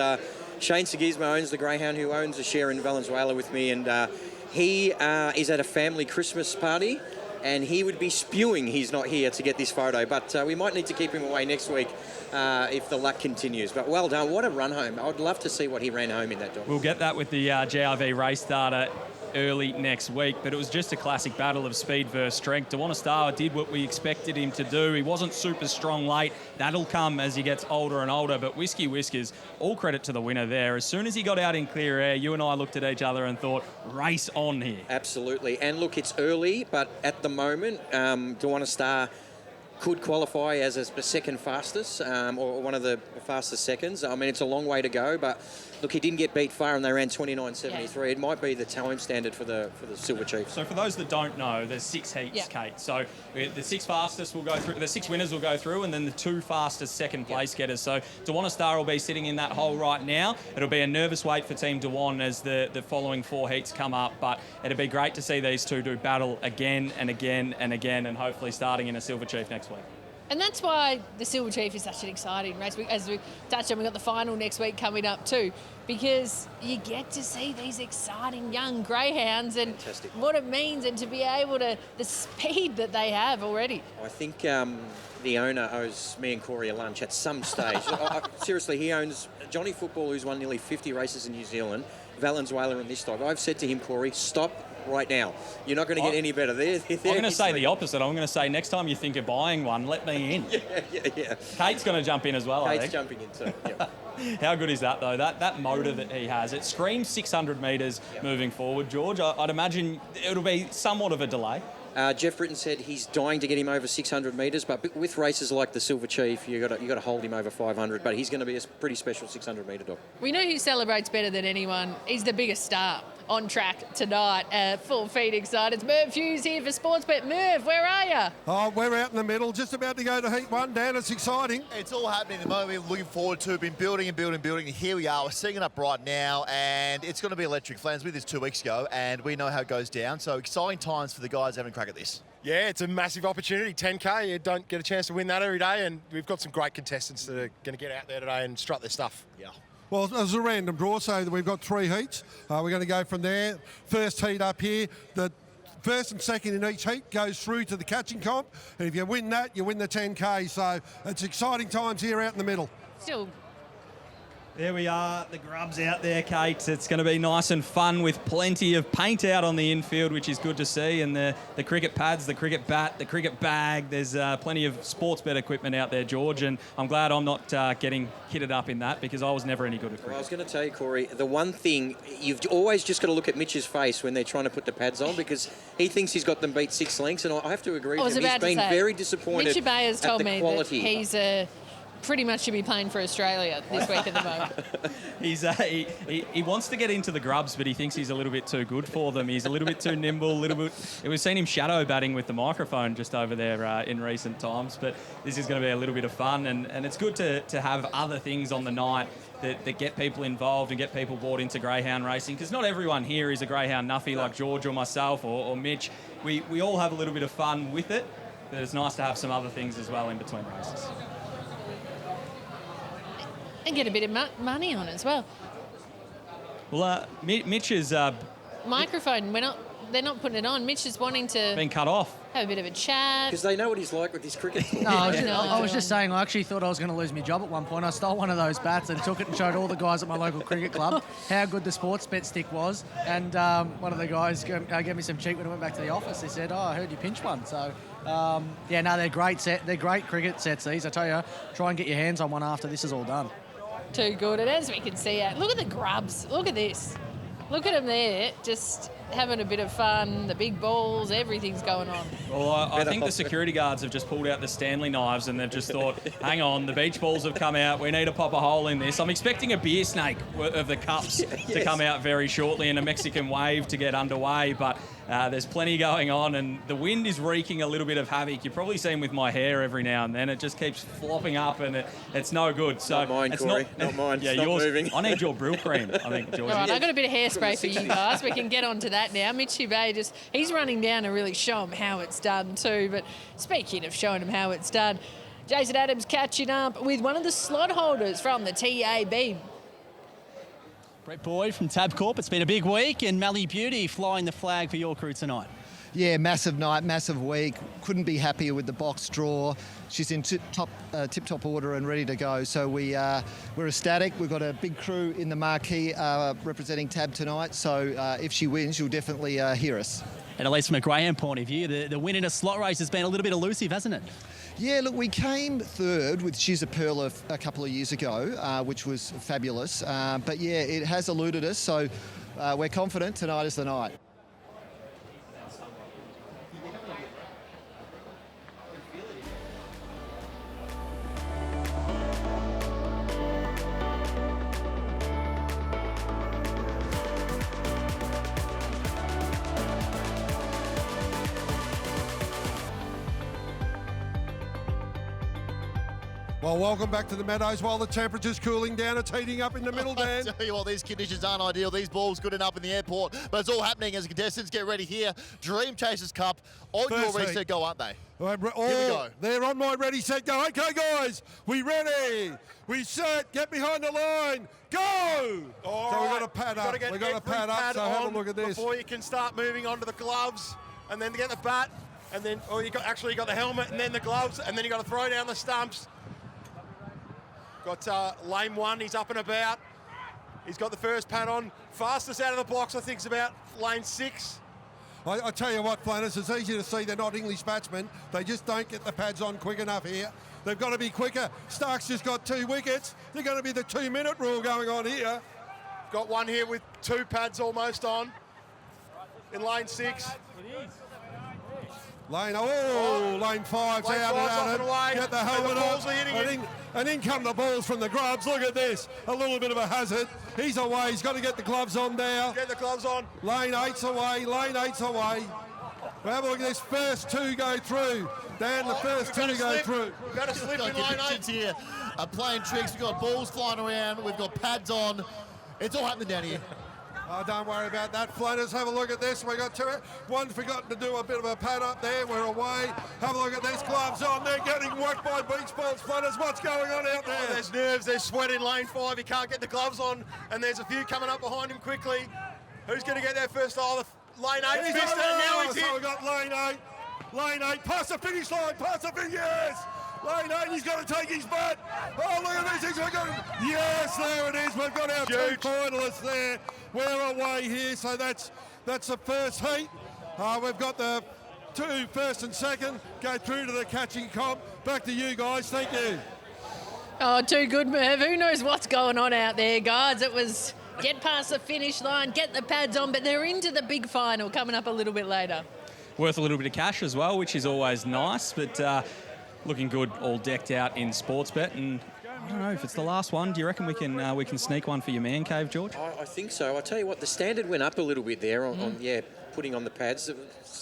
Shane Seguismo owns the greyhound, who owns a share in Valenzuela with me, and he is at a family Christmas party, and he would be spewing he's not here to get this photo, but we might need to keep him away next week if the luck continues. But well done. What a run home. I'd love to see what he ran home in that dog. We'll get that with the GRV race data early next week, but it was just a classic battle of speed versus strength. Dewana Star did what we expected him to do. He wasn't super strong late. That'll come as he gets older and older, but Whiskey Whiskers, all credit to the winner there. As soon as he got out in clear air, you and I looked at each other and thought, race on here. Absolutely. And look, it's early, but at the moment, Dewana Star could qualify as a second fastest or one of the fastest seconds. I mean, it's a long way to go, but look, he didn't get beat far and they ran 29.73. Yeah. It might be the time standard for the Silver Chief. So for those that don't know, there's 6 heats, Kate. So the 6 fastest will go through, the 6 winners will go through, and then the 2 fastest second place getters. So Dewana Star will be sitting in that hole right now. It'll be a nervous wait for Team Dewan as the following 4 heats come up, but it'll be great to see these two do battle again and again and again, and hopefully starting in a Silver Chief next week. And that's why the Silver Chief is such an exciting race. As we touched on, we've got the final next week coming up too, because you get to see these exciting young greyhounds and what it means, and to be able to, the speed that they have already. I think the owner owes me and Corey a lunch at some stage. Seriously, he owns Johnny Football, who's won nearly 50 races in New Zealand, Valenzuela and this dog. I've said to him, Corey, stop right now. You're not going to get any better. I'm going to say the opposite. I'm going to say next time you think of buying one, let me in. Yeah. Kate's going to jump in as well, I think. Kate's jumping in too. Yeah. How good is that, though? That motor that he has, it screams 600 metres moving forward, George. I'd imagine it'll be somewhat of a delay. Jeff Britton said he's dying to get him over 600 metres, but with races like the Silver Chief, you got to hold him over 500. But he's going to be a pretty special 600 metre dog. We know who celebrates better than anyone. He's the biggest star on track tonight for Phoenix Night. It's Merv Hughes here for Sportsbet. Merv, where are you? Oh, we're out in the middle, just about to go to Heat 1. Dan, it's exciting. It's all happening at the moment. We're looking forward to it. Been building and building and building. And here we are. We're setting it up right now, and it's going to be electric. Flans with this 2 weeks ago, and we know how it goes down. So exciting times for the guys having a crack at this. Yeah, it's a massive opportunity. 10K, you don't get a chance to win that every day, and we've got some great contestants that are going to get out there today and strut their stuff. Yeah. Well, it was a random draw, so we've got 3 heats. We're going to go from there. First heat up here. The first and second in each heat goes through to the catching comp, and if you win that, you win the 10K. So it's exciting times here out in the middle. Still. There we are, the grubs out there, Kate. It's going to be nice and fun with plenty of paint out on the infield, which is good to see. And the cricket pads, the cricket bat, the cricket bag. There's plenty of sports bet equipment out there, George. And I'm glad I'm not getting kitted up in that because I was never any good at cricket. Well, I was going to tell you, Corey, the one thing, you've always just got to look at Mitch's face when they're trying to put the pads on because he thinks he's got them beat 6 lengths. And I have to agree with him. He's been very disappointed Mitchie Bay has told at the me quality. that he's pretty much should be playing for Australia this week at the moment. He wants to get into the grubs, but he thinks he's a little bit too good for them. He's a little bit too nimble, a little bit... We've seen him shadow batting with the microphone just over there in recent times, but this is going to be a little bit of fun, and it's good to have other things on the night that get people involved and get people bought into greyhound racing, because not everyone here is a greyhound nuffy like George or myself or Mitch. We all have a little bit of fun with it, but it's nice to have some other things as well in between races. And get a bit of money on it as well. Well, Mitch is... Microphone, they're not putting it on. Mitch is wanting to... Been cut off. Have a bit of a chat. Because they know what he's like with his cricket. No, I was just saying, I actually thought I was going to lose my job at one point. I stole one of those bats and took it and showed all the guys at my local cricket club how good the sports bet stick was. And one of the guys gave me some cheek when I went back to the office. He said, I heard you pinch one. So, they're great they're great cricket sets, these. I tell you, try and get your hands on one after this is all done. Too good. And as we can see, look at the grubs. Look at this. Look at them there, just having a bit of fun. The big balls, everything's going on. Well, I think the security guards have just pulled out the Stanley knives and they've just thought, hang on, the beach balls have come out. We need to pop a hole in this. I'm expecting a beer snake of the cups to come out very shortly and a Mexican wave to get underway. But there's plenty going on and the wind is wreaking a little bit of havoc. You've probably seen with my hair every now and then. It just keeps flopping up and it's no good. So not mine, Corey. Not mine. Yeah, it's not yours. moving. I need your brill cream, I think, George. All right, I've got a bit of hairspray for you guys. We can get on to that now. Mitchie Bay he's running down to really show him how it's done too. But speaking of showing him how it's done, Jason Adams catching up with one of the slot holders from the TAB. Brett Boyd from Tabcorp. It's been a big week, and Mally Beauty flying the flag for your crew tonight. Yeah, massive night, massive week. Couldn't be happier with the box draw. She's in tip-top order and ready to go. So we're ecstatic. We've got a big crew in the marquee representing Tab tonight. So if she wins, you'll definitely hear us. And at least from a greyhound point of view, the win in a slot race has been a little bit elusive, hasn't it? Yeah, look, we came third with She's a Pearl a couple of years ago, which was fabulous. But yeah, it has eluded us. So we're confident tonight is the night. Well, welcome back to the Meadows. While the temperature's cooling down, it's heating up in the middle, Dan. I tell you what, these conditions aren't ideal. These balls good enough in the airport, but it's all happening as contestants get ready here. Dream Chasers Cup on your ready, set, go, aren't they? Here we go. They're on my ready, set, go. Okay, guys, we ready. We set, get behind the line, go! All so right. we've got to pad up. We've got to pad up, so have a look at this. Before you can start moving on to the gloves, and then to get the bat, and then, you got the helmet, and then the gloves, and then you got to throw down the stumps. Got lane one, he's up and about. He's got the first pad on. Fastest out of the blocks, I think, is about lane 6. I tell you what, Flanners, it's easy to see they're not English batsmen. They just don't get the pads on quick enough here. They've got to be quicker. Stark's just got 2 wickets. They're going to be the 2-minute rule going on here. Got one here with 2 pads almost on in lane 6. Lane 5's Lane out five's and off at and away. it. Get the helmet And the balls on. are hitting And in come the balls from the grubs. Look at this. A little bit of a hazard. He's away. He's got to get the gloves on now. Get the gloves on. Lane 8's away. Lane 8's away. We'll have a look at this. First two go through. Dan, the first two go through. We've got a slip in lane 8. Here are playing tricks. We've got balls flying around. We've got pads on. It's all happening down here. Oh, don't worry about that, floaters. Have a look at this. We got two. One's forgotten to do a bit of a pad up there. We're away. Have a look at this. Gloves on. They're getting whacked by beach balls. Floaters, what's going on out there? Oh, there's nerves. There's sweat in lane 5. He can't get the gloves on. And there's a few coming up behind him quickly. Who's going to get there first? Oh, lane 8 He's missed it. Now he's so in. we've got lane 8. Lane 8. Past the finish line. Past the finish. Yes. Lane 8, he's got to take his butt. Oh, look at this. Yes, there it is. We've got our two finalists there. We're away here, so that's the first heat. We've got the two first and second go through to the catching comp. Back to you guys. Thank you. Oh, too good, Merv. Who knows what's going on out there, guys? It was get past the finish line, get the pads on, but they're into the big final coming up a little bit later. Worth a little bit of cash as well, which is always nice, but looking good, all decked out in Sportsbet. And I don't know if it's the last one. Do you reckon we can sneak one for your man cave, George? I think so. I tell you what, the standard went up a little bit there on putting on the pads. A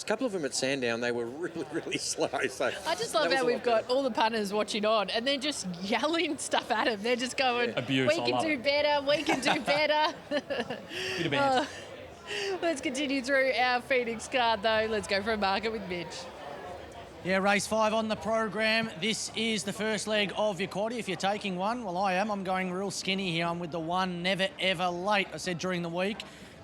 couple of them at Sandown, they were really, really slow. So I just love how we've got all the punters watching on and they're just yelling stuff at them. They're just going, Abuse, we can do better, we can do better. Bit of banter. Let's continue through our Phoenix card, though. Let's go for a market with Mitch. Yeah, race 5 on the program. This is the first leg of your quaddie. If you're taking one, well, I am. I'm going real skinny here. I'm with the one Never Ever Late. I said during the week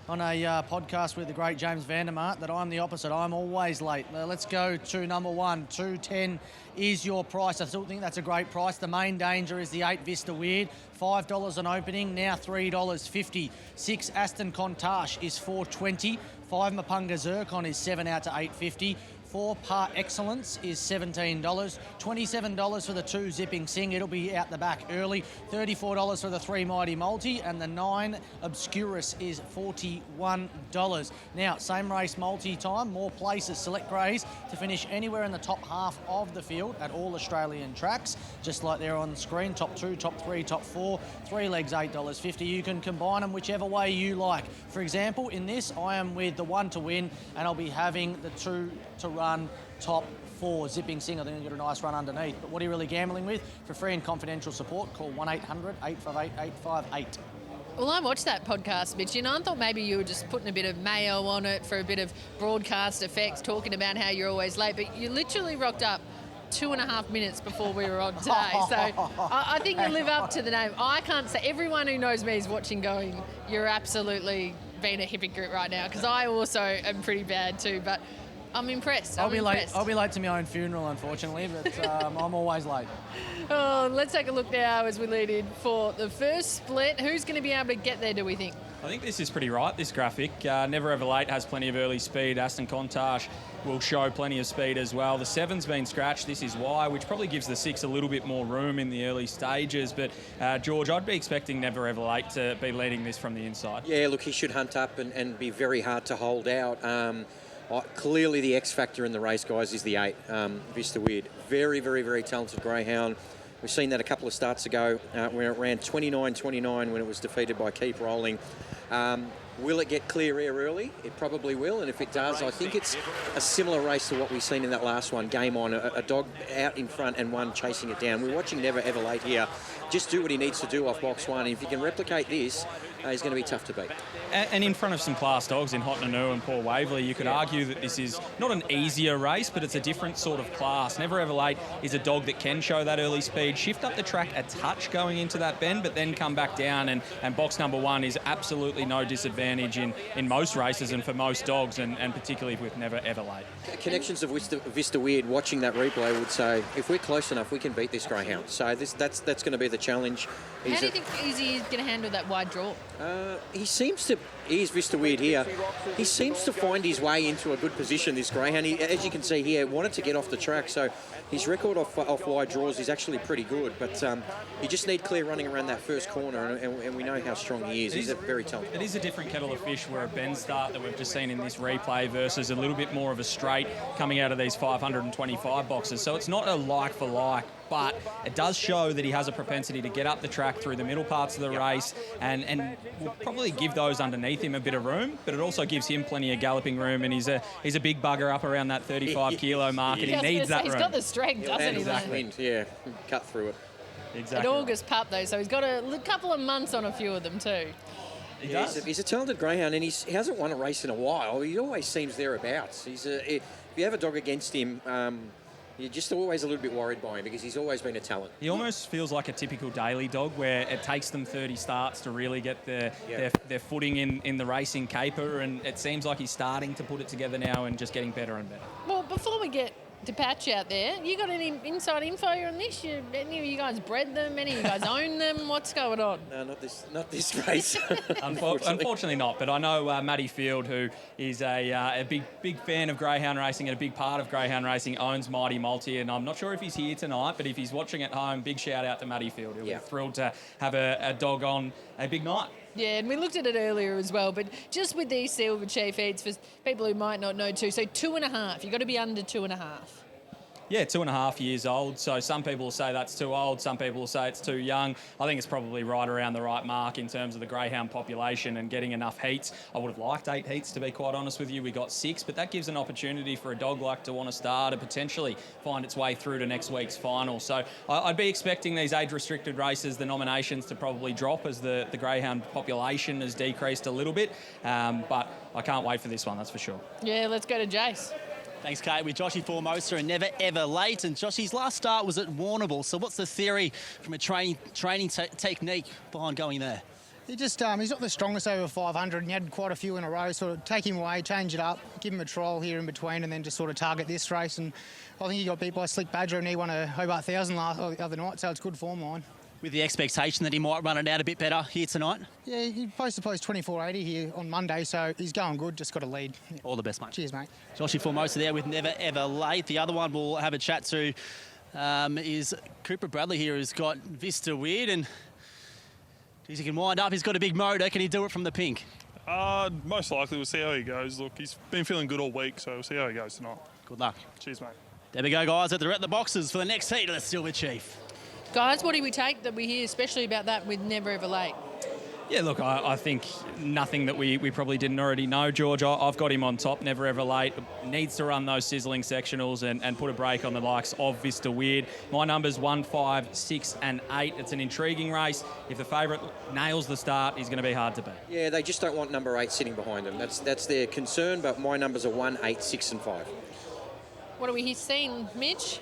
on a podcast with the great James Vandermart that I'm the opposite. I'm always late. Let's go to number 1. 210 is your price. I still think that's a great price. The main danger is the 8 Vista Weird. $5 on opening, now $3.50. 6 Aston Contash is $4.20. 5 Mapunga Zircon is 7 out to $8.50. 4 Par Excellence is $17. $27 for the 2 Zipping Sing. It'll be out the back early. $34 for the 3 Mighty Multi. And the 9 Obscurus is $41. Now, same race multi-time. More places. Select greys to finish anywhere in the top half of the field at all Australian tracks. Just like they're on the screen. Top 2, top 3, top 4. 3 legs, $8.50. You can combine them whichever way you like. For example, in this, I am with the 1 to win, and I'll be having the 2 to run top 4 Zipping Sing. I think you'll get a nice run underneath. But what are you really gambling with? For free and confidential support, call 1-800-858-858. Well, I watched that podcast, Mitch, and I thought maybe you were just putting a bit of mayo on it for a bit of broadcast effects, talking about how you're always late, but you literally rocked up 2.5 minutes before we were on today. So I think you live up to the name. I can't say, everyone who knows me is watching going, you're absolutely being a hypocrite right now, because I also am pretty bad too, but I'm impressed. I'll be late to my own funeral, unfortunately, but I'm always late. Oh, let's take a look now as we lead in for the first split. Who's going to be able to get there, do we think? I think this is pretty right, this graphic. Never Ever Late has plenty of early speed. Aston Contash will show plenty of speed as well. The 7's been scratched. This is why, which probably gives the 6 a little bit more room in the early stages. But, George, I'd be expecting Never Ever Late to be leading this from the inside. Yeah, look, he should hunt up and be very hard to hold out. Clearly the X factor in the race, guys, is the 8, Vista Weird. Very, very, very talented greyhound. We've seen that a couple of starts ago when it ran 29-29 when it was defeated by Keep Rolling. Will it get clear air early? It probably will, and if it does, I think it's a similar race to what we've seen in that last one, Game On, a dog out in front and one chasing it down. We're watching Never Ever Late here. Just do what he needs to do off box 1, and if he can replicate this, he's going to be tough to beat. And in front of some class dogs in Hot Nanu and Paul Waverley, you could argue that this is not an easier race, but it's a different sort of class. Never Ever Late is a dog that can show that early speed, shift up the track a touch going into that bend, but then come back down, and box number 1 is absolutely no disadvantage in most races and for most dogs, and particularly with Never Ever Late. Connections of Vista Weird, watching that replay, would say, if we're close enough, we can beat this greyhound. So that's going to be the challenge. How do you think is he going to handle that wide draw? He seems to here's Vista Weird here. He seems to find his way into a good position, this greyhound. As you can see here, wanted to get off the track, so his record off wide draws is actually pretty good, but you just need clear running around that first corner, and we know how strong he is. He's a very talented. It is a different kettle of fish where a bend start that we've just seen in this replay versus a little bit more of a straight coming out of these 525 boxes. So it's not a like for like, but it does show that he has a propensity to get up the track through the middle parts of the race and will probably give those underneath him a bit of room, but it also gives him plenty of galloping room, and he's a big bugger up around that 35 kilo mark, and he needs that room. He's got the strength, doesn't he? Exactly. Yeah, cut through it. Exactly. An August pup, though, so he's got a couple of months on a few of them too. He's a talented greyhound, and he hasn't won a race in a while. He always seems thereabouts. If you have a dog against him, you're just always a little bit worried by him because he's always been a talent. He almost feels like a typical daily dog where it takes them 30 starts to really get their footing in the racing caper, and it seems like he's starting to put it together now and just getting better and better. Well, before we get to Patch out there, you got any inside info on this? Any of you guys bred them? Any of you guys own them? What's going on? No, not this race. Unfortunately not, but I know Matty Field, who is a big fan of greyhound racing and a big part of greyhound racing, owns Mighty Multi, and I'm not sure if he's here tonight, but if he's watching at home, big shout out to Matty Field. He'll be thrilled to have a dog on a big night. Yeah, and we looked at it earlier as well, but just with these Silver Chief heads, for people who might not know too, so 2.5, you've got to be under 2.5. Yeah, 2.5 years old. So some people will say that's too old. Some people will say it's too young. I think it's probably right around the right mark in terms of the greyhound population and getting enough heats. I would have liked 8 heats, to be quite honest with you. We got 6, but that gives an opportunity for a dog like to want to start and potentially find its way through to next week's final. So I'd be expecting these age-restricted races, the nominations to probably drop as the greyhound population has decreased a little bit. But I can't wait for this one, that's for sure. Yeah, let's go to Jace. Thanks, Kate. With Joshy Formosa and Never Ever Late. And Joshy's last start was at Warrnambool. So what's the theory from a training technique behind going there? He's not the strongest over 500, and he had quite a few in a row. Sort of take him away, change it up, give him a trial here in between, and then just sort of target this race. And I think he got beat by Slick Badger, and he won a Hobart 1000 the other night, so it's good form line. With the expectation that he might run it out a bit better here tonight? Yeah, he posted 24.80 here on Monday, so he's going good, just got a lead. Yeah. All the best, mate. Cheers, mate. Joshy Formosa there with Never Ever Late. The other one we'll have a chat to is Cooper Bradley here, who's got Vista Weird, and he can wind up. He's got a big motor. Can he do it from the pink? Most likely. We'll see how he goes. Look, he's been feeling good all week, so we'll see how he goes tonight. Good luck. Cheers, mate. There we go, guys. They're at the boxes for the next heat of the Silver Chief. Guys, what do we take that we hear, especially about that with Never Ever Late? Yeah, look, I think nothing that we probably didn't already know, George. I've got him on top, Never Ever Late. Needs to run those sizzling sectionals and put a break on the likes of Vista Weird. My numbers 1, 5, 6 and 8. It's an intriguing race. If the favourite nails the start, he's going to be hard to beat. Yeah, they just don't want number 8 sitting behind them. That's their concern, but my numbers are 1, 8, 6 and 5. What are we seeing, Mitch?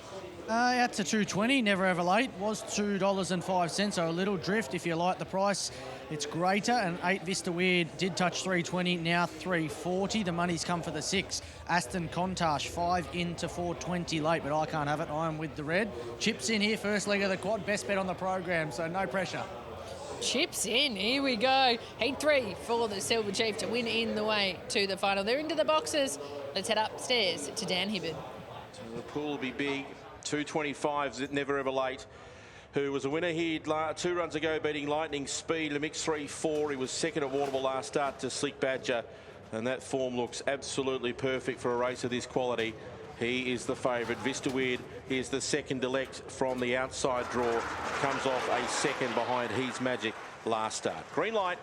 Out to 220, Never Ever Late, was $2.05, so a little drift if you like the price. It's greater, and 8 Vista Weird did touch 320, now 340. The money's come for the 6. Aston Contash, 5 into 420 late, but I can't have it. I am with the red. Chips in here, first leg of the quad, best bet on the program, so no pressure. Chips in, here we go. Heat 3 for the Silver Chief to win in the way to the final. They're into the boxes. Let's head upstairs to Dan Hibbard. So the pool will be big. 225's Never Ever Late, who was a winner here 2 runs ago, beating Lightning Speed, a mix 3-4. He was second at Warrnambool last start to Slick Badger, and that form looks absolutely perfect for a race of this quality. He is the favourite. Vista Weird is the second elect from the outside draw. Comes off a second behind He's Magic last start. Green light.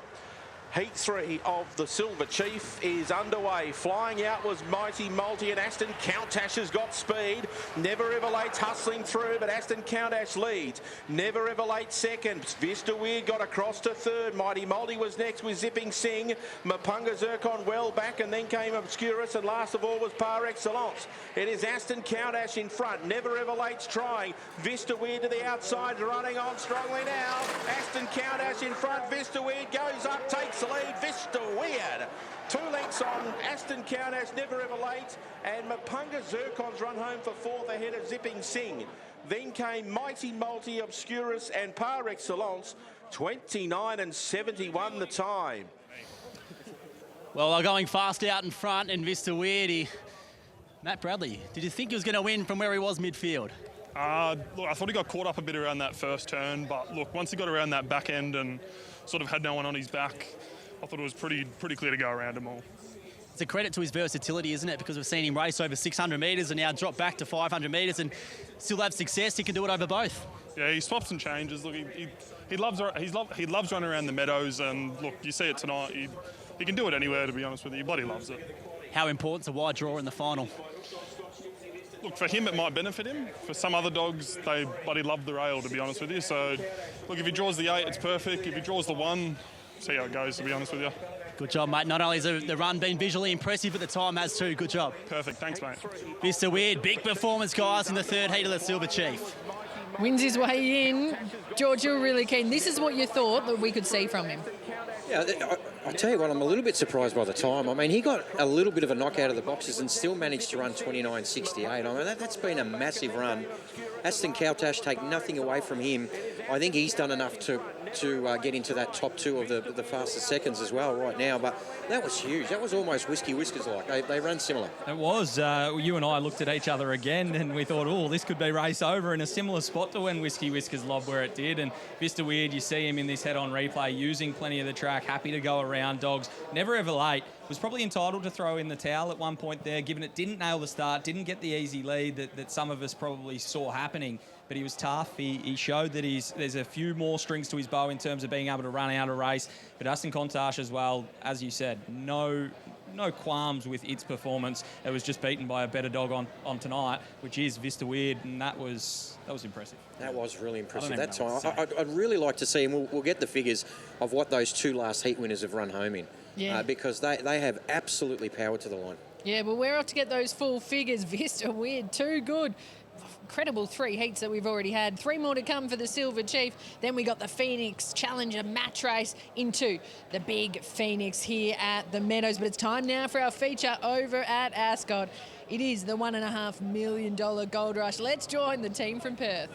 Heat 3 of the Silver Chief is underway. Flying out was Mighty Multi, and Aston Countach has got speed. Never Ever Late's hustling through, but Aston Countach leads. Never Ever Late second. Vista Weird got across to third. Mighty Multi was next with Zipping Sing. Mapunga Zircon well back, and then came Obscurus, and last of all was Par Excellence. It is Aston Countach in front. Never Ever Late's trying. Vista Weird to the outside, running on strongly now. Aston Countach in front. Vista Weird goes up, takes the lead. Vista Weird 2 lengths on Aston Countach, Never Ever Late, and Mapunga Zircon's run home for 4th ahead of Zipping Sing. Then came Mighty Multi, Obscurus and Par Excellence. 29 and 71 the time. Well, they're going fast out in front, and Vista Weird. Matt Bradley, did you think he was going to win from where he was midfield? Look, I thought he got caught up a bit around that first turn, but look, once he got around that back end and sort of had no one on his back, I thought it was pretty clear to go around him all. It's a credit to his versatility, isn't it? Because we've seen him race over 600 metres and now drop back to 500 metres and still have success. He can do it over both. Yeah, he swaps and changes. Look, he loves running around the meadows, and look, you see it tonight. He can do it anywhere, to be honest with you. He bloody loves it. How important's a wide draw in the final? Look, for him, it might benefit him. For some other dogs, they bloody love the rail, to be honest with you. So, look, if he draws the 8, it's perfect. If he draws the 1, see how it goes, to be honest with you. Good job, mate. Not only has the run been visually impressive, but the time has too. Good job. Perfect. Thanks, mate. Vista Weird, big performance, guys, in the third heat of the Silver Chief. Wins his way in. George, you're really keen. This is what you thought that we could see from him. Yeah, I tell you what, I'm a little bit surprised by the time. I mean, he got a little bit of a knock out of the boxes and still managed to run 29.68. I mean, that's been a massive run. Aston Kaltash, take nothing away from him. I think he's done enough to get into that top 2 of the fastest seconds as well right now. But that was huge. That was almost Whiskey Whiskers-like. They ran similar. It was. You and I looked at each other again and we thought, oh, this could be race over, in a similar spot to when Whiskey Whiskers lobbed where it did. And Vista Weird, you see him in this head-on replay, using plenty of the track, happy to go around dogs, never ever late. Was probably entitled to throw in the towel at one point there, given it didn't nail the start, didn't get the easy lead that some of us probably saw happening. But he was tough. He showed that there's a few more strings to his bow in terms of being able to run out a race. But Aston Kaltash as well, as you said, no qualms with its performance. It was just beaten by a better dog on tonight, which is Vista Weird, and that was impressive. That was really impressive that time. I'd really like to see, and we'll get the figures of what those 2 last heat winners have run home in. Yeah. Because they have absolutely powered to the line. Yeah, but we're off to get those full figures. Vista Weird, too good. Incredible 3 heats that we've already had. 3 more to come for the Silver Chief. Then we got the Phoenix Challenger match race into the big Phoenix here at the Meadows. But it's time now for our feature over at Ascot. It is the $1.5 million Gold Rush. Let's join the team from Perth.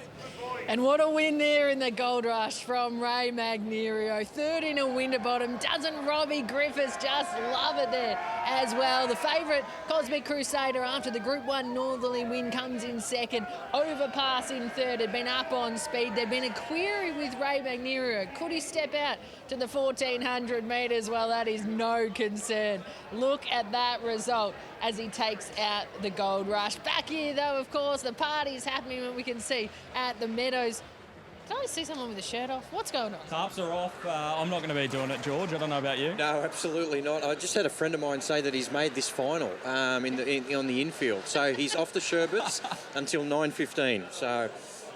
And what a win there in the Gold Rush from Ray Magnerio. 3rd in a Winterbottom. Doesn't Robbie Griffiths just love it there as well? The favourite, Cosmic Crusader, after the Group 1 Northerly win, comes in 2nd. Overpass in 3rd. Had been up on speed. There'd been a query with Ray Magnerio. Could he step out to the 1,400 metres? Well, that is no concern. Look at that result as he takes out the Gold Rush. Back here, though, of course, the party's happening, what we can see at the Meadows. Can I see someone with a shirt off? What's going on? Tarps are off. I'm not going to be doing it, George. I don't know about you. No, absolutely not. I just had a friend of mine say that he's made this final on the infield. So he's off the sherbets until 9:15. So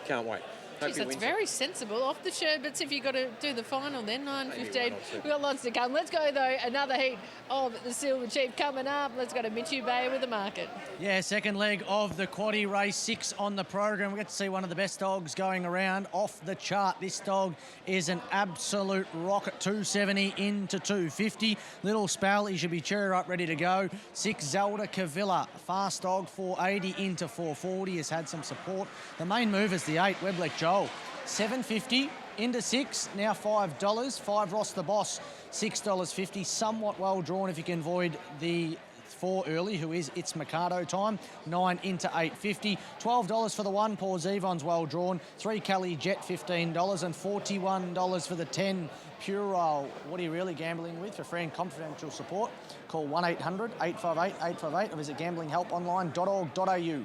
can't wait. Jeez, that's very sensible. Off the sherbets if you've got to do the final then, 9:15. We've got lots to come. Let's go, though. Another heat of the Silver Chief coming up. Let's go to Mitchie Bay with the market. Yeah, second leg of the quaddie race, 6 on the program. We get to see one of the best dogs going around, off the chart. This dog is an absolute rocket, 270 into 250. Little spell, he should be cherry ripe, ready to go. 6 Zelda Cavilla, fast dog, 480 into 440, has had some support. The main move is the 8, Weblek Joel, 750 into 6, now $5. 5 Ross the Boss, $6.50. Somewhat well drawn if you can avoid the 4 early, who is It's Mikado time. 9 into 850. $12 for the 1, Paul Zevon's well drawn. 3 Cali Jet, $15, and $41 for the 10 Purell. What are you really gambling with? For free and confidential support, call 1-800-858-858 or visit gamblinghelponline.org.au.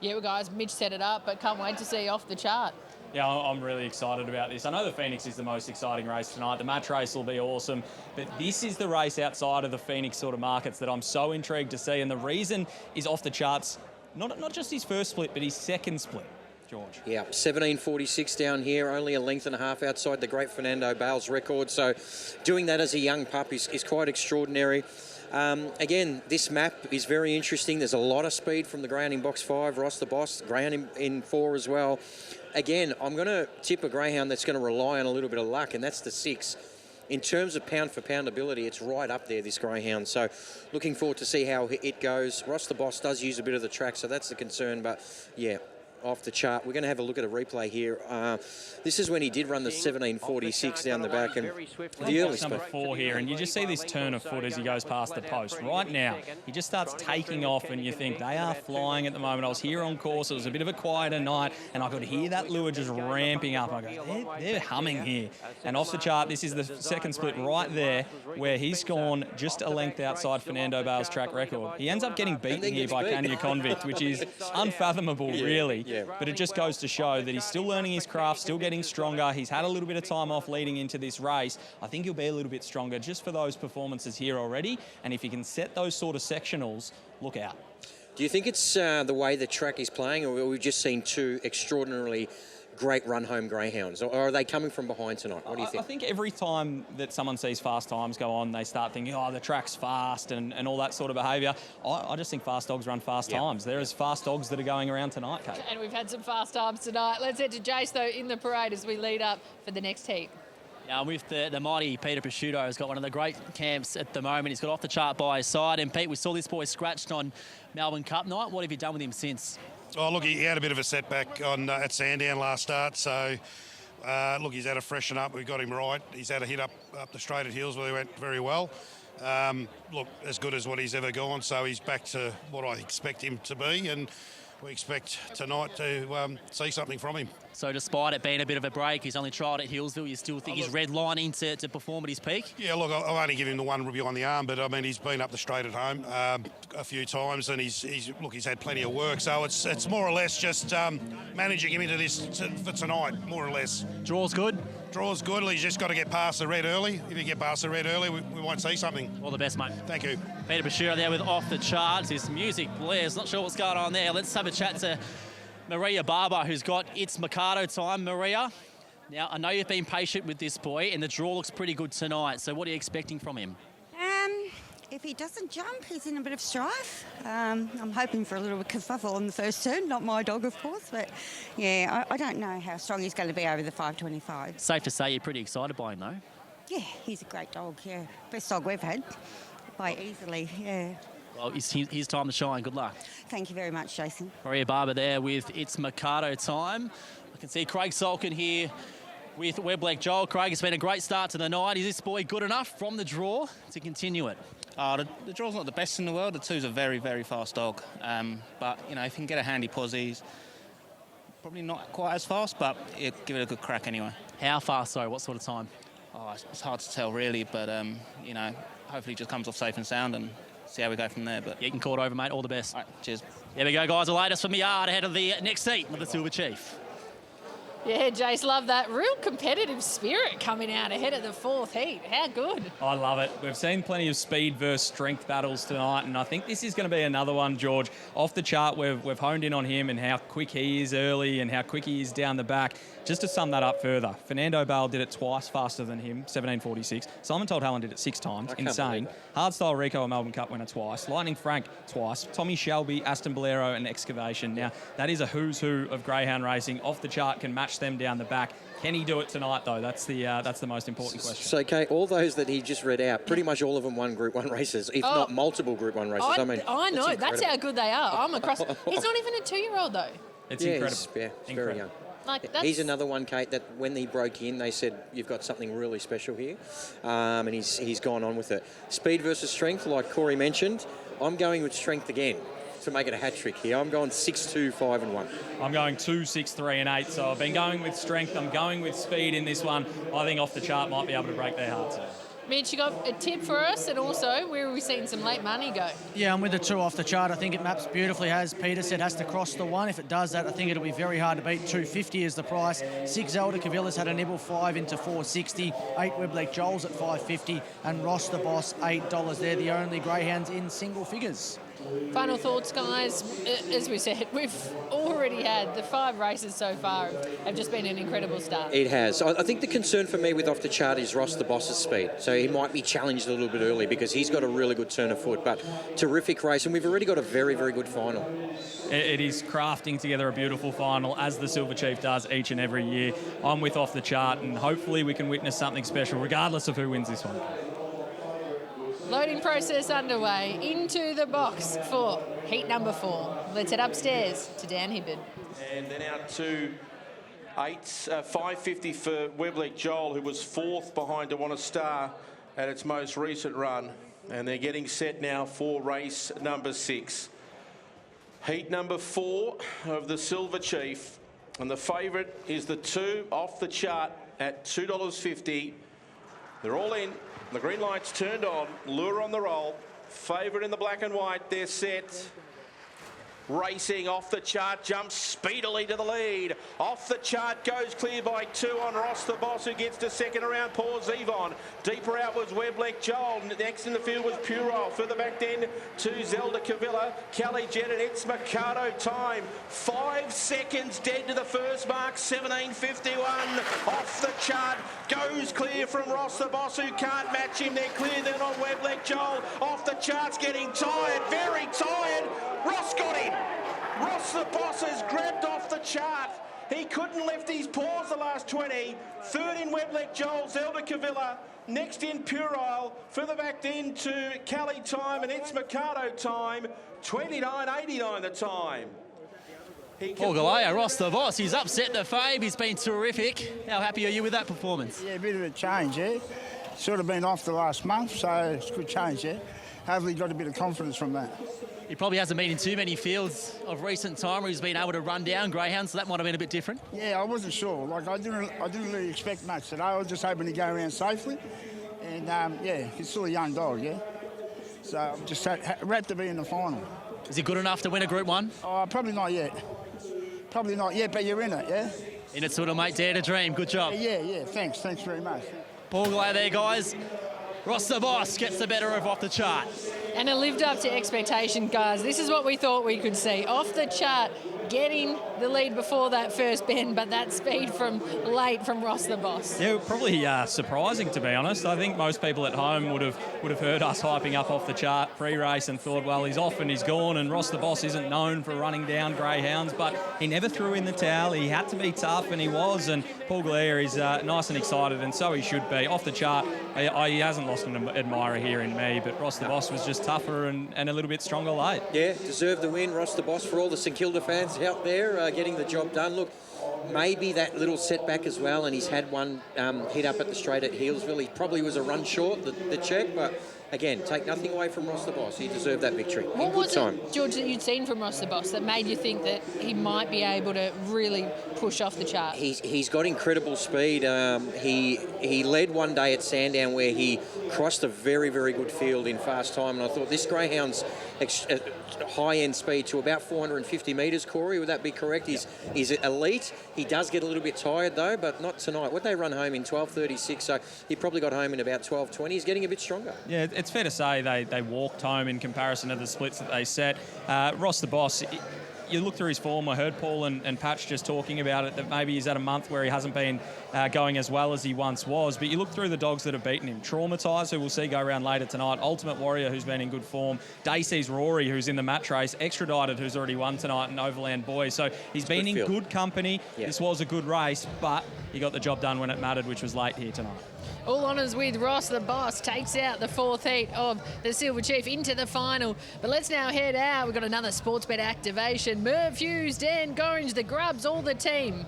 Yeah, well, guys, Mitch set it up, but can't wait to see off the chart. Yeah, I'm really excited about this. I know the Phoenix is the most exciting race tonight. The match race will be awesome. But this is the race outside of the Phoenix sort of markets that I'm so intrigued to see. And the reason is off the charts, not just his first split, but his second split, George. Yeah, 17.46 down here, only a length and a half outside the great Fernando Bale's record. So doing that as a young pup is quite extraordinary. Again, this map is very interesting. There's a lot of speed from the greyhound in box 5, Ross the Boss, greyhound in 4 as well. Again, I'm going to tip a greyhound that's going to rely on a little bit of luck, and that's the 6. In terms of pound-for-pound ability, it's right up there, this greyhound. So looking forward to see how it goes. Ross the Boss does use a bit of the track, so that's the concern. But, yeah, off the chart. We're going to have a look at a replay here. This is when he did run the 17.46 down the back and the early number speed. 4 here, and you just see this turn of foot as he goes past the post. Right now, he just starts taking off, and you think they are flying at the moment. I was here on course. It was a bit of a quieter night, and I could hear that lure just ramping up. I go, they're humming here. And off the chart, this is the second split right there, where he's gone just a length outside Fernando Bale's track record. He ends up getting beaten here by Kenya Convict, which is unfathomable, really. But it just goes to show that he's still learning his craft, still getting stronger. He's had a little bit of time off leading into this race. I think he'll be a little bit stronger just for those performances here already. And if he can set those sort of sectionals, look out. Do you think it's the way the track is playing, or we've just seen two extraordinarily great run-home greyhounds, or are they coming from behind tonight? What do you think? I think every time that someone sees fast times go on, they start thinking, oh, the track's fast and all that sort of behaviour. I just think fast dogs run fast times. There is fast dogs that are going around tonight, Kate. And we've had some fast times tonight. Let's head to Jace, though, in the parade as we lead up for the next heat. Yeah, with the mighty Peter Prosciutto has got one of the great camps at the moment. He's got off the chart by his side. And Pete, we saw this boy scratched on Melbourne Cup night. What have you done with him since? Oh, look, he had a bit of a setback on at Sandown last start, so look, he's had to freshen up. We got him right. He's had a hit up the straight at Hills where he went very well. Look, as good as what he's ever gone, so he's back to what I expect him to be, and we expect tonight to see something from him. So despite it being a bit of a break, he's only trialled at Hillsville, you still think he's redlining to perform at his peak? Yeah, look, I'll only give him the one review on the arm, but I mean, he's been up the straight at home a few times, and he's had plenty of work. So it's more or less just managing him into this for tonight, more or less. Draw's good? Draw's good. He's just got to get past the red early. If you get past the red early, we won't see something. All the best, mate. Thank you. Peter Prosciutto there with Off the Charts. His music blares. Not sure what's going on there. Let's have a chat to Maria Barber, who's got It's Mikado time. Maria, now I know you've been patient with this boy, and the draw looks pretty good tonight. So what are you expecting from him? If he doesn't jump, he's in a bit of strife. I'm hoping for a little kerfuffle on the first turn. Not my dog, of course, but yeah, I don't know how strong he's going to be over the 525. Safe to say you're pretty excited by him, though. Yeah, he's a great dog. Yeah, best dog we've had by easily. Yeah. Well, it's his time to shine. Good luck. Thank you very much, Jason. Maria Barber there with It's Mikado time. I can see Craig Salkin here with Weblek Joel. Craig, it's been a great start to the night. Is this boy good enough from the draw to continue it? The draw's not the best in the world. The two's a very, very fast dog. But, you know, if you can get a handy posse, he's probably not quite as fast, but give it a good crack anyway. How fast, though? What sort of time? Oh, it's hard to tell, really, but, you know, hopefully it just comes off safe and sound and see how we go from there. But you can call it over, mate. All the best. All right, cheers. There we go, guys. The latest from the yard ahead of the next heat with the Silver Chief. Yeah, Jace, love that. Real competitive spirit coming out ahead of the fourth heat. How good. I love it. We've seen plenty of speed versus strength battles tonight, and I think this is going to be another one, George. Off the chart, we've honed in on him and how quick he is early and how quick he is down the back. Just to sum that up further, Fernando Bale did it twice faster than him, 17.46. Simon Told Helen did it 6 times. Insane. Hardstyle Rico, a Melbourne Cup winner, twice. Lightning Frank, twice. Tommy Shelby, Aston Bolero, and Excavation. Now, that is a who's who of greyhound racing. Off the chart, can match them down the back. Can he do it tonight, though? That's the most important question. So, Kate, all those that he just read out, pretty much all of them won Group 1 races, if not multiple Group 1 races. I know. That's how good they are. I'm across. He's not even a 2-year-old, though. It's incredible. He's very young. He's another one, Kate, that when he broke in, they said, you've got something really special here. And he's gone on with it. Speed versus strength, like Corey mentioned, I'm going with strength again to make it a hat-trick here. I'm going 6-2, 5 and 1. I'm going 2, 6, 3 and 8. So I've been going with strength. I'm going with speed in this one. I think Off the Chart might be able to break their hearts. Mitch, you got a tip for us, and also where are we seeing some late money go? Yeah, I'm with the 2 Off the Chart. I think it maps beautifully. As Peter said, has to cross the 1. If it does that, I think it'll be very hard to beat. 250 is the price. 6 Elder Cavilla's had a nibble, 5 into 460. 8 Weblake Joel's at 550, and Ross the Boss $8. They're the only greyhounds in single figures. Final thoughts, guys. As we said, we've already had the 5 races so far have just been an incredible start. It has. I think the concern for me with Off the Chart is Ross the Boss's speed. So he might be challenged a little bit early because he's got a really good turn of foot. But terrific race, and we've already got a very, very good final. It is crafting together a beautiful final, as the Silver Chief does each and every year. I'm with Off the Chart, and hopefully we can witness something special, regardless of who wins this one. Loading process underway into the box for heat number 4. Let's head upstairs to Dan Hibbard. And then out to 550 for Webleck Joel, who was 4th behind To Want a Star at its most recent run. And they're getting set now for race number 6. Heat number 4 of the Silver Chief. And the favourite is the 2 Off the Chart at $2.50. They're all in. The green light's turned on. Lure on the roll. Favourite in the black and white. They're set. Racing. Off the Chart jumps speedily to the lead. Off the Chart goes clear by 2 on Ross the Boss, who gets to second around Paul Zevon. Deeper out was Webleck Joel. Next in the field was Puroll. Further back then to Zelda Cavilla. Kelly Jett and It's Mikado time. 5 seconds dead to the first mark. 17.51. Off the Chart goes clear from Ross the Boss, who can't match him. They're clear then on Webleck Joel. Off the Chart's getting tired, very tired. Ross got him. Ross the Boss has grabbed Off the Chart. He couldn't lift his paws the last 20. Third in Webleck Joel, Zelda Cavilla. Next in Puroll. Further back then to Kelly time and It's Mikado time. 29.89 the time. Paul Galea, Ross the Boss, he's upset the fave, he's been terrific. How happy are you with that performance? Yeah, a bit of a change, yeah. Sort of been off the last month, so it's a good change, yeah. Hopefully got a bit of confidence from that. He probably hasn't been in too many fields of recent time where he's been able to run down greyhounds, so that might have been a bit different. Yeah, I wasn't sure. Like, I didn't really expect much today. I was just hoping to go around safely. And, yeah, he's still a young dog, yeah. So I'm just wrapped to be in the final. Is he good enough to win a Group 1? Oh, probably not yet. Probably not yet, but you're in it, yeah? In it, sort of, mate. Dare to dream. Good job. Yeah. Thanks very much. Paul Galea there, guys. Ross the Boss gets the better of Off the Chart. And it lived up to expectation, guys. This is what we thought we could see. Off the Chart, getting the lead before that first bend, but that speed from late from Ross the Boss. Yeah, probably surprising, to be honest. I think most people at home would have heard us hyping up Off the Chart pre-race and thought, well, he's off and he's gone, and Ross the Boss isn't known for running down greyhounds, but he never threw in the towel. He had to be tough, and he was, and Paul Galea is nice and excited, and so he should be. Off the Chart, he hasn't lost an admirer here in me, but Ross the Boss was just tougher and a little bit stronger late. Yeah, deserved the win, Ross the Boss, for all the St Kilda fans out there getting the job done. Look, maybe that little setback as well, and he's had one hit up at the straight at Healesville. He probably was a run short, the check, but again, take nothing away from Ross the Boss. He deserved that victory. What was it, George, that you'd seen from Ross the Boss that made you think that he might be able to really push Off the Chart? He's got incredible speed. He led one day at Sandown where he crossed a very, very good field in fast time, and I thought this greyhound's high-end speed to about 450 metres, Corey, would that be correct? He's elite. He does get a little bit tired though, but not tonight. What they run home in 12.36, so he probably got home in about 12.20. He's getting a bit stronger. Yeah, it's fair to say they walked home in comparison to the splits that they set. Ross the Boss, you look through his form. I heard Paul and Patch just talking about it, that maybe he's at a month where he hasn't been going as well as he once was. But you look through the dogs that have beaten him. Traumatised, who we'll see go around later tonight. Ultimate Warrior, who's been in good form. Dacey's Rory, who's in the match race. Extradited, who's already won tonight, and Overland Boy. So he's been in good company. Yeah. This was a good race, but he got the job done when it mattered, which was late here tonight. All honours with Ross the Boss, takes out the 4th heat of the Silver Chief into the final. But let's now head out. We've got another Sportsbet activation. Merv Hughes, Dan Gorringe, the Grubs, all the team.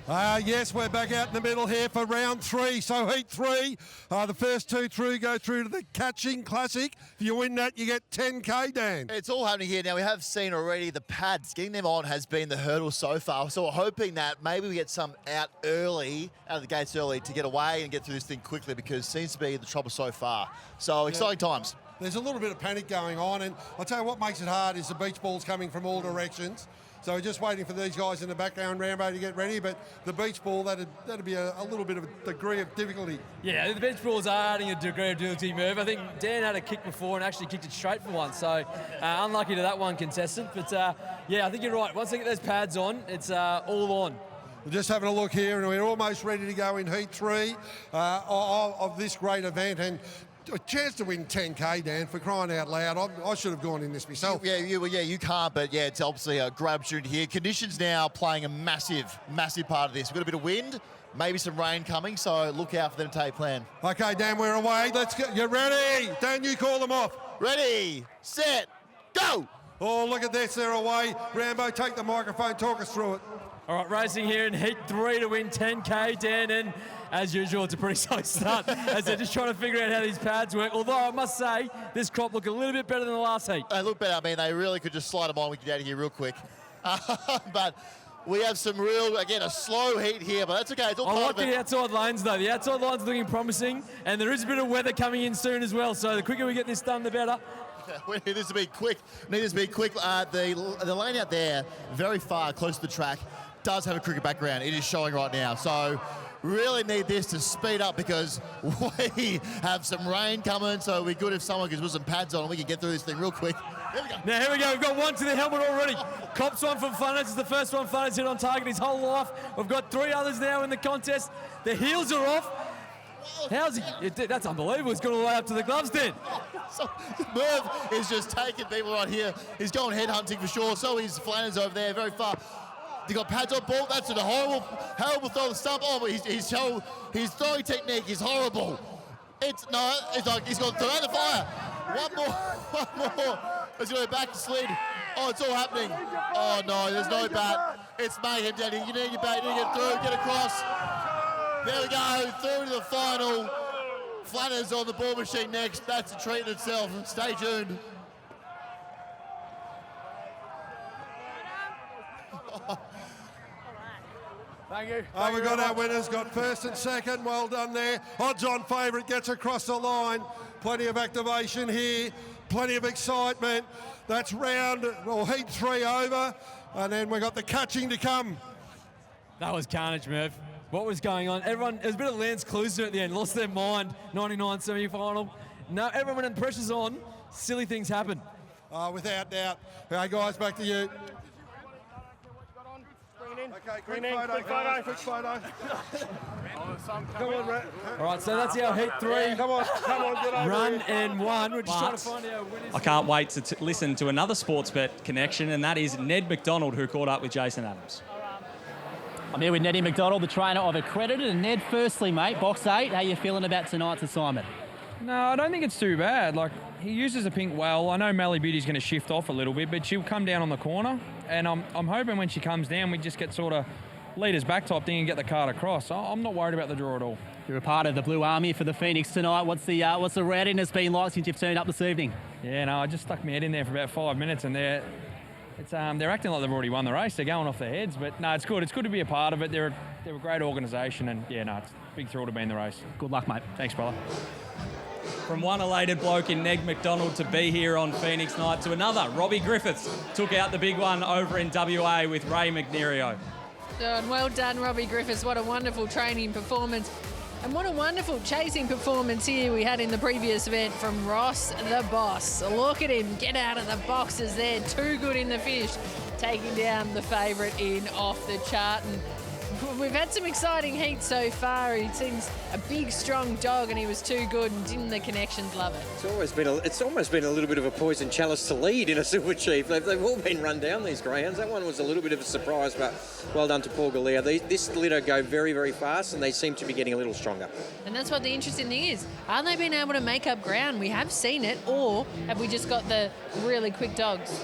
Yes, we're back out in the middle here for round 3. So heat 3, the first 2 through go through to the Catching Classic. If you win that, you get 10K, Dan. It's all happening here now. We have seen already the pads. Getting them on has been the hurdle so far. So we're hoping that maybe we get some out of the gates early to get away and get through this thing quickly, because it seems to be the trouble so far. So exciting times. There's a little bit of panic going on, and I'll tell you what makes it hard is the beach balls coming from all directions. So we're just waiting for these guys in the background, Rambo, to get ready. But the beach ball, that'd be a little bit of a degree of difficulty. Yeah, the beach balls are adding a degree of difficulty, Merv. I think Dan had a kick before and actually kicked it straight for one. So unlucky to that one contestant. But yeah, I think you're right. Once they get those pads on, it's all on. We're just having a look here, and we're almost ready to go in heat 3 of this great event. And a chance to win 10K, Dan, for crying out loud. I should have gone in this myself. You can't, but yeah, it's obviously a grab shoot here. Conditions now playing a massive part of this. We've got a bit of wind, maybe some rain coming, so look out for them to take plan. Okay, Dan, we're away. Let's go. You ready? Dan, you call them off. Ready, set, go! Oh, look at this, they're away. Rambo, take the microphone, talk us through it. All right, racing here in Heat 3 to win 10K, Dan, and as usual, it's a pretty slow start as they're just trying to figure out how these pads work. Although I must say, this crop looked a little bit better than the last heat. They look better. I mean, they really could just slide them on. We could get out of here real quick. But we have some real, again, a slow heat here, but that's okay. It's all I part like of it. the outside lanes, though. The outside lanes are looking promising, and there is a bit of weather coming in soon as well. So the quicker we get this done, the better. We need this to be quick. The lane out there, very far, close to the track, does have a cricket background. It is showing right now. So really need this to speed up because we have some rain coming. So it'd be good if someone could put some pads on and we can get through this thing real quick. Here we go. Now, here we go. We've got one to the helmet already. Cops one from Funners. It's the first one Funners hit on target his whole life. We've got 3 others now in the contest. The heels are off. How's he? That's unbelievable. He's gone all the way up to the gloves then. So Merv is just taking people right here. He's going head hunting for sure. So he's Flanners over there, very far. They got pads on ball. That's a horrible throw the stump. Oh, but his throwing technique is horrible. It's like he's gone through the fire. One more. It's going to go back to slid. Oh, it's all happening. Oh no, there's no bat. It's mayhem, Daddy. You need your bat. You need to get through, get across. There we go, through to the final. Flanners on the ball machine next. That's a treat in itself. Stay tuned. Thank you. Oh, we've got our winners, got first and second. Well done there. Odds-on favourite gets across the line. Plenty of activation here, plenty of excitement. That's heat 3 over, and then we've got the catching to come. That was carnage, Merv. What was going on? Everyone, there was a bit of Lance Kluser at the end, lost their mind. 99 semi-final. No, everyone, when the pressure's on, silly things happen. Without doubt. Okay, guys, back to you. Okay, quick photo. Come on, Rat. All right, so that's our Heat 3. Come on, get over Run here. and one. We're just trying to find our winners. I can't wait to listen to another sports bet connection, and that is Ned McDonald, who caught up with Jason Adams. I'm here with Neddy McDonald, the trainer of Accredited. And Ned, firstly, mate, box 8, how you feeling about tonight's assignment? No, I don't think it's too bad. Like, he uses a pink well. I know Mally Beauty's going to shift off a little bit, but she'll come down on the corner. And I'm hoping when she comes down, we just get sort of leaders back top thing and get the card across. I'm not worried about the draw at all. You're a part of the Blue Army for the Phoenix tonight. What's the rowdiness been like since you've turned up this evening? Yeah, no, I just stuck my head in there for about 5 minutes, and they're acting like they've already won the race. They're going off their heads, but no, it's good. It's good to be a part of it. They're a great organisation, and yeah, no, it's a big thrill to be in the race. Good luck, mate. Thanks, brother. From one elated bloke in Ned McDonald to be here on Phoenix night to another, Robbie Griffiths took out the big one over in WA with Ray McNerio. And well done, Robbie Griffiths. What a wonderful training performance. And what a wonderful chasing performance here we had in the previous event from Ross the Boss. Look at him get out of the boxes there. Too good in the fish, taking down the favourite in off the chart. And we've had some exciting heats so far. He seems a big, strong dog, and he was too good, and didn't the connections love it? It's almost been a little bit of a poison chalice to lead in a Silver Chief. They've all been run down, these greyhounds. That one was a little bit of a surprise, but well done to Paul Galea. This litter go very, very fast, and they seem to be getting a little stronger. And that's what the interesting thing is. Are they being able to make up ground? We have seen it, or have we just got the really quick dogs?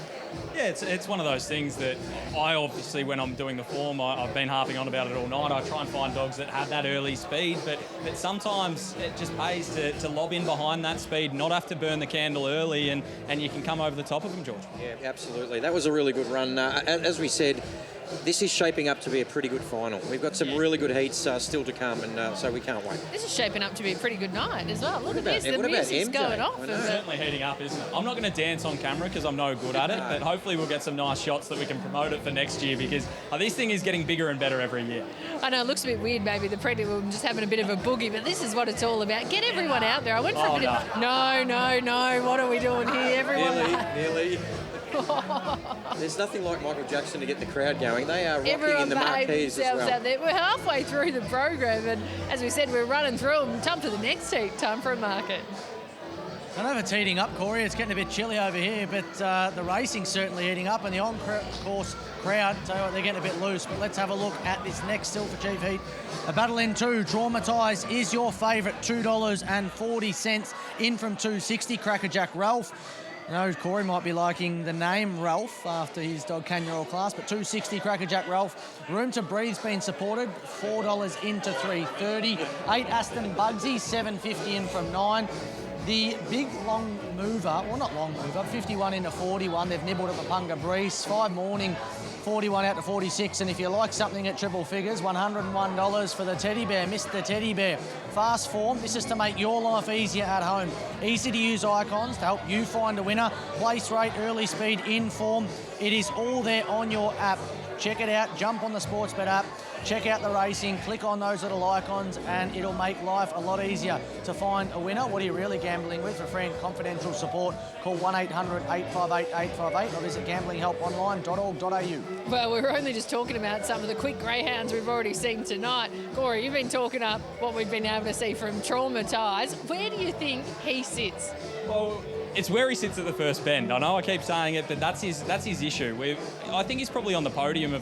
Yeah, it's one of those things that I obviously, when I'm doing the form, I've been harping on about it all night. I try and find dogs that have that early speed, but sometimes it just pays to lob in behind that speed, not have to burn the candle early, and you can come over the top of them, George. Yeah, absolutely. That was a really good run. As we said, this is shaping up to be a pretty good final. We've got some really good heats still to come, and so we can't wait. This is shaping up to be a pretty good night as well. Look at this, the what about music's MJ? going off. It's certainly heating up, isn't it? I'm not going to dance on camera because I'm no good at it, but hopefully we'll get some nice shots that we can promote it for next year, because this thing is getting bigger and better every year. I know, it looks a bit weird maybe, the Predator just having a bit of a boogie, but this is what it's all about. Get everyone out there. I went for a bit of... No, what are we doing here? Everyone... Nearly. There's nothing like Michael Jackson to get the crowd going. They are rocking Everyone in the marquees as well. out there. We're halfway through the program, and as we said, we're running through them. Time to the next heat, time for a market. I know it's heating up, Corey. It's getting a bit chilly over here, but the racing's certainly heating up, and the on-course crowd, tell you what, they're getting a bit loose. But let's have a look at this next Silver Chief heat. A battle in 2. Traumatise is your favourite, $2.40 in from 260. Crackerjack Ralph. I know Corey might be liking the name Ralph after his dog Kangaroo class, but $2.60 Crackerjack Ralph. Room to Breathe's been supported, $4 into $3.30. 8 Aston Bugsy, $7.50 in from 9. The big long mover, well not long mover, 51 into 41. They've nibbled at the Punga Breeze. 5 Morning, 41 out to 46. And if you like something at triple figures, $101 for the Teddy Bear, Mr. Teddy Bear. Fast form, this is to make your life easier at home. Easy to use icons to help you find a winner. Place rate, early speed, in form. It is all there on your app. Check it out, jump on the Sportsbet app, check out the racing, click on those little icons, and it'll make life a lot easier to find a winner. What are you really gambling with? For free and confidential support, call 1-800-858-858 or visit gamblinghelponline.org.au. Well, we were only just talking about some of the quick greyhounds we've already seen tonight. Corey, you've been talking up what we've been able to see from Traumatised. Where do you think he sits? Well, it's where he sits at the first bend. I know I keep saying it, but that's his issue. I think he's probably on the podium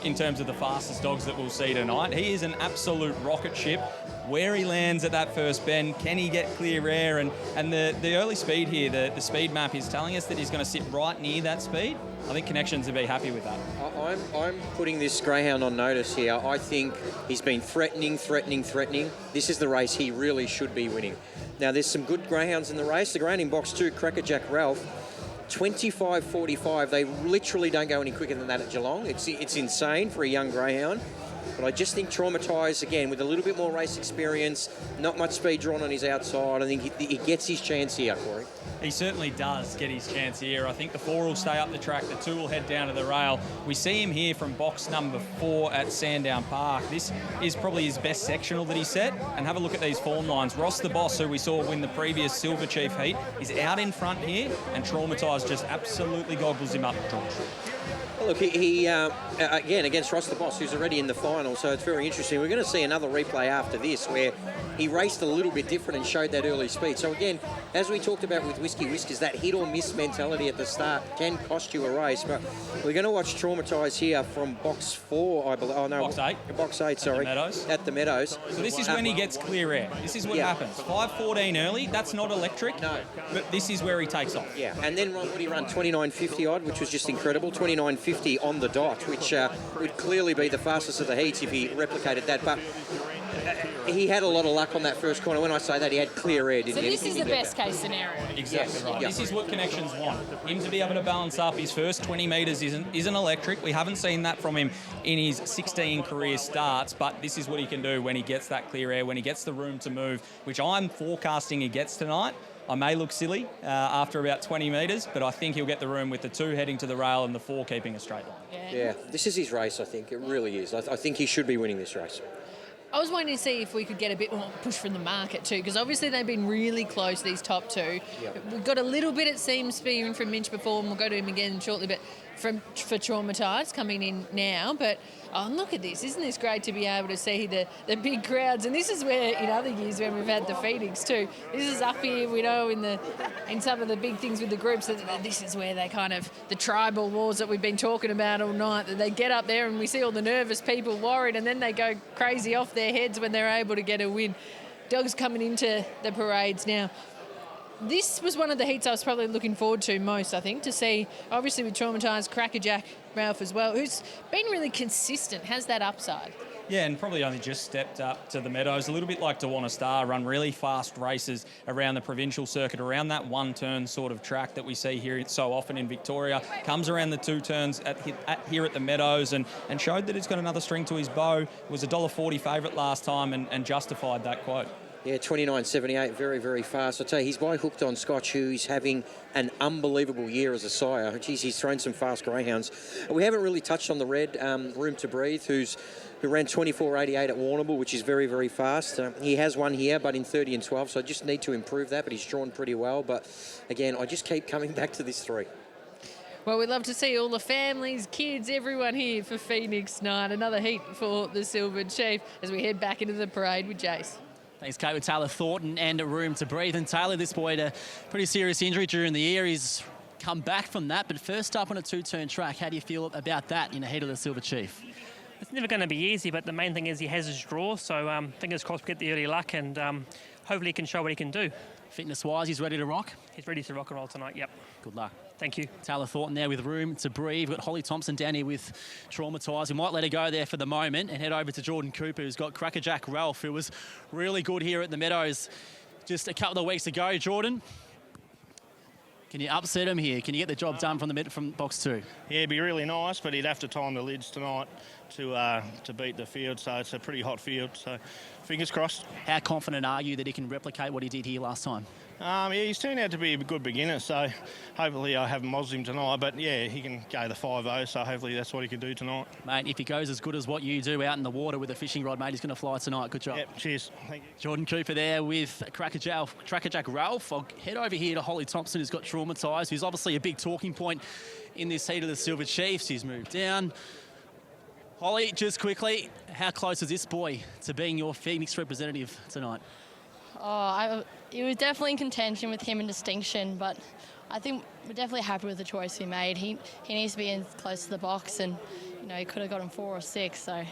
in terms of the fastest dogs that we'll see tonight. He is an absolute rocket ship. Where he lands at that first bend, can he get clear air? And the early speed here, the speed map is telling us that he's going to sit right near that speed. I think Connections would be happy with that. I'm putting this greyhound on notice here. I think he's been threatening. This is the race he really should be winning. Now, there's some good greyhounds in the race. The greyhound in box 2, Crackerjack Ralph, 25.45. They literally don't go any quicker than that at Geelong. It's insane for a young greyhound. But I just think Traumatised, again, with a little bit more race experience, not much speed drawn on his outside. I think he gets his chance here, Corey. He certainly does get his chance here. I think the 4 will stay up the track, the 2 will head down to the rail. We see him here from box number 4 at Sandown Park. This is probably his best sectional that he set. And have a look at these form lines. Ross the Boss, who we saw win the previous Silver Chief heat, is out in front here, and Traumatised just absolutely goggles him up, George. Look, he again, against Ross the Boss, who's already in the final, so it's very interesting. We're going to see another replay after this where he raced a little bit different and showed that early speed. So again, as we talked about with Whiskey Whiskers, that hit or miss mentality at the start can cost you a race. But we're going to watch Traumatised here from box 4, I believe. Oh, no. Box 8. Box 8, sorry. At the Meadows. So this is when he gets clear air. This is what happens. 5.14 early, that's not electric. No. But this is where he takes off. Yeah, and then what did he run? 29.50 odd, which was just incredible. 29.50 on the dot, which would clearly be the fastest of the heats if he replicated that. But he had a lot of luck on that first corner. When I say that, he had clear air, didn't he? So this is the best case scenario. Exactly right. This is what Connections want. Him to be able to balance up. His first 20 metres isn't electric. We haven't seen that from him in his 16 career starts, but this is what he can do when he gets that clear air, when he gets the room to move, which I'm forecasting he gets tonight. I may look silly after about 20 metres, but I think he'll get the room with the 2 heading to the rail and the 4 keeping a straight line. Yeah, this is his race, I think. It really is. I think he should be winning this race. I was waiting to see if we could get a bit more push from the market too, because obviously they've been really close, these top 2. Yep. We've got a little bit, it seems, spearing from Minch before, and we'll go to him again shortly, but for Traumatised coming in now. But look at this. Isn't this great to be able to see the big crowds? And this is where, in other years when we've had the Phoenix too, this is up here, we know, in some of the big things with the groups, that this is where they kind of, the tribal wars that we've been talking about all night, that they get up there and we see all the nervous people worried, and then they go crazy off their heads when they're able to get a win. Dogs coming into the parades now. This was one of the heats I was probably looking forward to most, I think, to see, obviously with Traumatised, Crackerjack Ralph as well, who's been really consistent, has that upside. Yeah, and probably only just stepped up to the Meadows, a little bit like Dewana Star, run really fast races around the provincial circuit, around that one-turn sort of track that we see here so often in Victoria. Comes around the 2 turns here at the Meadows and showed that he's got another string to his bow. Was a $1.40 favourite last time and justified that quote. Yeah, 29.78, very, very fast. I tell you, he's by Hooked on Scotch, who's having an unbelievable year as a sire. Geez, he's thrown some fast greyhounds. We haven't really touched on the red, Room to Breathe, who ran 24.88 at Warrnambool, which is very, very fast. He has one here, but in 30 and 12, so I just need to improve that, but he's drawn pretty well. But again, I just keep coming back to this 3. Well, we'd love to see all the families, kids, everyone here for Phoenix night. Another heat for the Silver Chief as we head back into the parade with Jace. Thanks, Kate, with Taylor Thornton and a Room to Breathe. And Taylor, this boy had a pretty serious injury during the year. He's come back from that, but first up on a 2-turn track, how do you feel about that in the heat of the Silver Chief? It's never going to be easy, but the main thing is he has his draw, so fingers crossed we get the early luck, and hopefully he can show what he can do. Fitness-wise, he's ready to rock? He's ready to rock and roll tonight, yep. Good luck. Thank you. Taylor Thornton there with room to breathe. We've got Holly Thompson down here with Traumatised. We might let her go there for the moment and head over to Jordan Cooper, who's got Crackerjack Ralph, who was really good here at the Meadows just a couple of weeks ago. Jordan, can you upset him here? Can you get the job done from box 2? Yeah, it'd be really nice, but he'd have to time the lids tonight to beat the field, so it's a pretty hot field, so fingers crossed. How confident are you that he can replicate what he did here last time? Yeah, he's turned out to be a good beginner, so hopefully I haven't mozzed him tonight, but yeah, he can go the 5-0, so hopefully that's what he can do tonight. Mate, if he goes as good as what you do out in the water with a fishing rod, mate, he's going to fly tonight. Good job. Yep, cheers. Thank you. Jordan Cooper there with Crackerjack Ralph. I'll head over here to Holly Thompson, who's got Traumatised, who's obviously a big talking point in this heat of the Silver Chiefs. He's moved down. Holly, just quickly, how close is this boy to being your Phoenix representative tonight? It was definitely in contention with him and Distinction, but I think we're definitely happy with the choice we made. He needs to be in close to the box, and he could have got him 4 or 6. So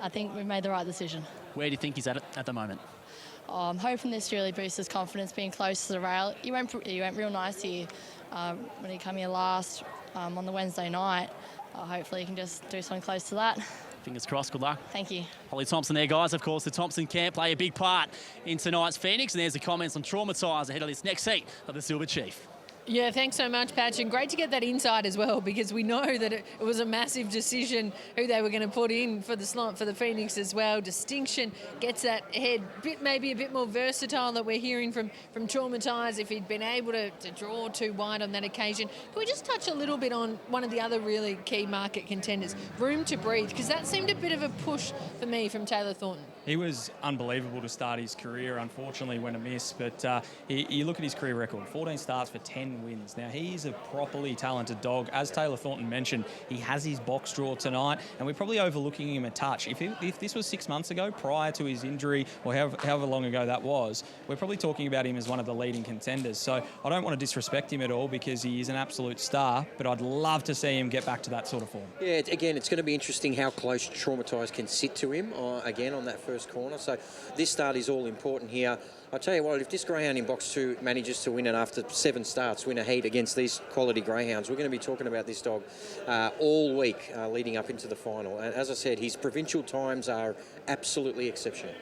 I think we made the right decision. Where do you think he's at the moment? I'm hoping this really boosts his confidence, being close to the rail. He went real nice here when he came here last on the Wednesday night. Hopefully he can just do something close to that. Fingers crossed, good luck. Thank you. Holly Thompson there, guys. Of course, the Thompson camp play a big part in tonight's Phoenix. And there's the comments on Traumatised ahead of this next heat of the Silver Chief. Yeah, thanks so much, Patch. And great to get that insight as well, because we know that it was a massive decision who they were going to put in for the slot for the Phoenix as well. Distinction gets that head maybe a bit more versatile that we're hearing from Traumatised. If he'd been able to draw too wide on that occasion. Can we just touch a little bit on one of the other really key market contenders, Room to Breathe, because that seemed a bit of a push for me from Taylor Thornton. He was unbelievable to start his career. Unfortunately, went amiss. But you look at his career record, 14 starts for 10 wins. Now, he's a properly talented dog. As Taylor Thornton mentioned, he has his box draw tonight, and we're probably overlooking him a touch. If this was 6 months ago, prior to his injury, or however long ago that was, we're probably talking about him as one of the leading contenders. So I don't want to disrespect him at all, because he is an absolute star, but I'd love to see him get back to that sort of form. Yeah, again, it's going to be interesting how close Traumatised can sit to him, again, on that first corner. So this start is all important here. I tell you what, if this greyhound in box 2 manages to win it after 7 starts, win a heat against these quality greyhounds, we're going to be talking about this dog all week leading up into the final. And as I said, his provincial times are absolutely exceptional.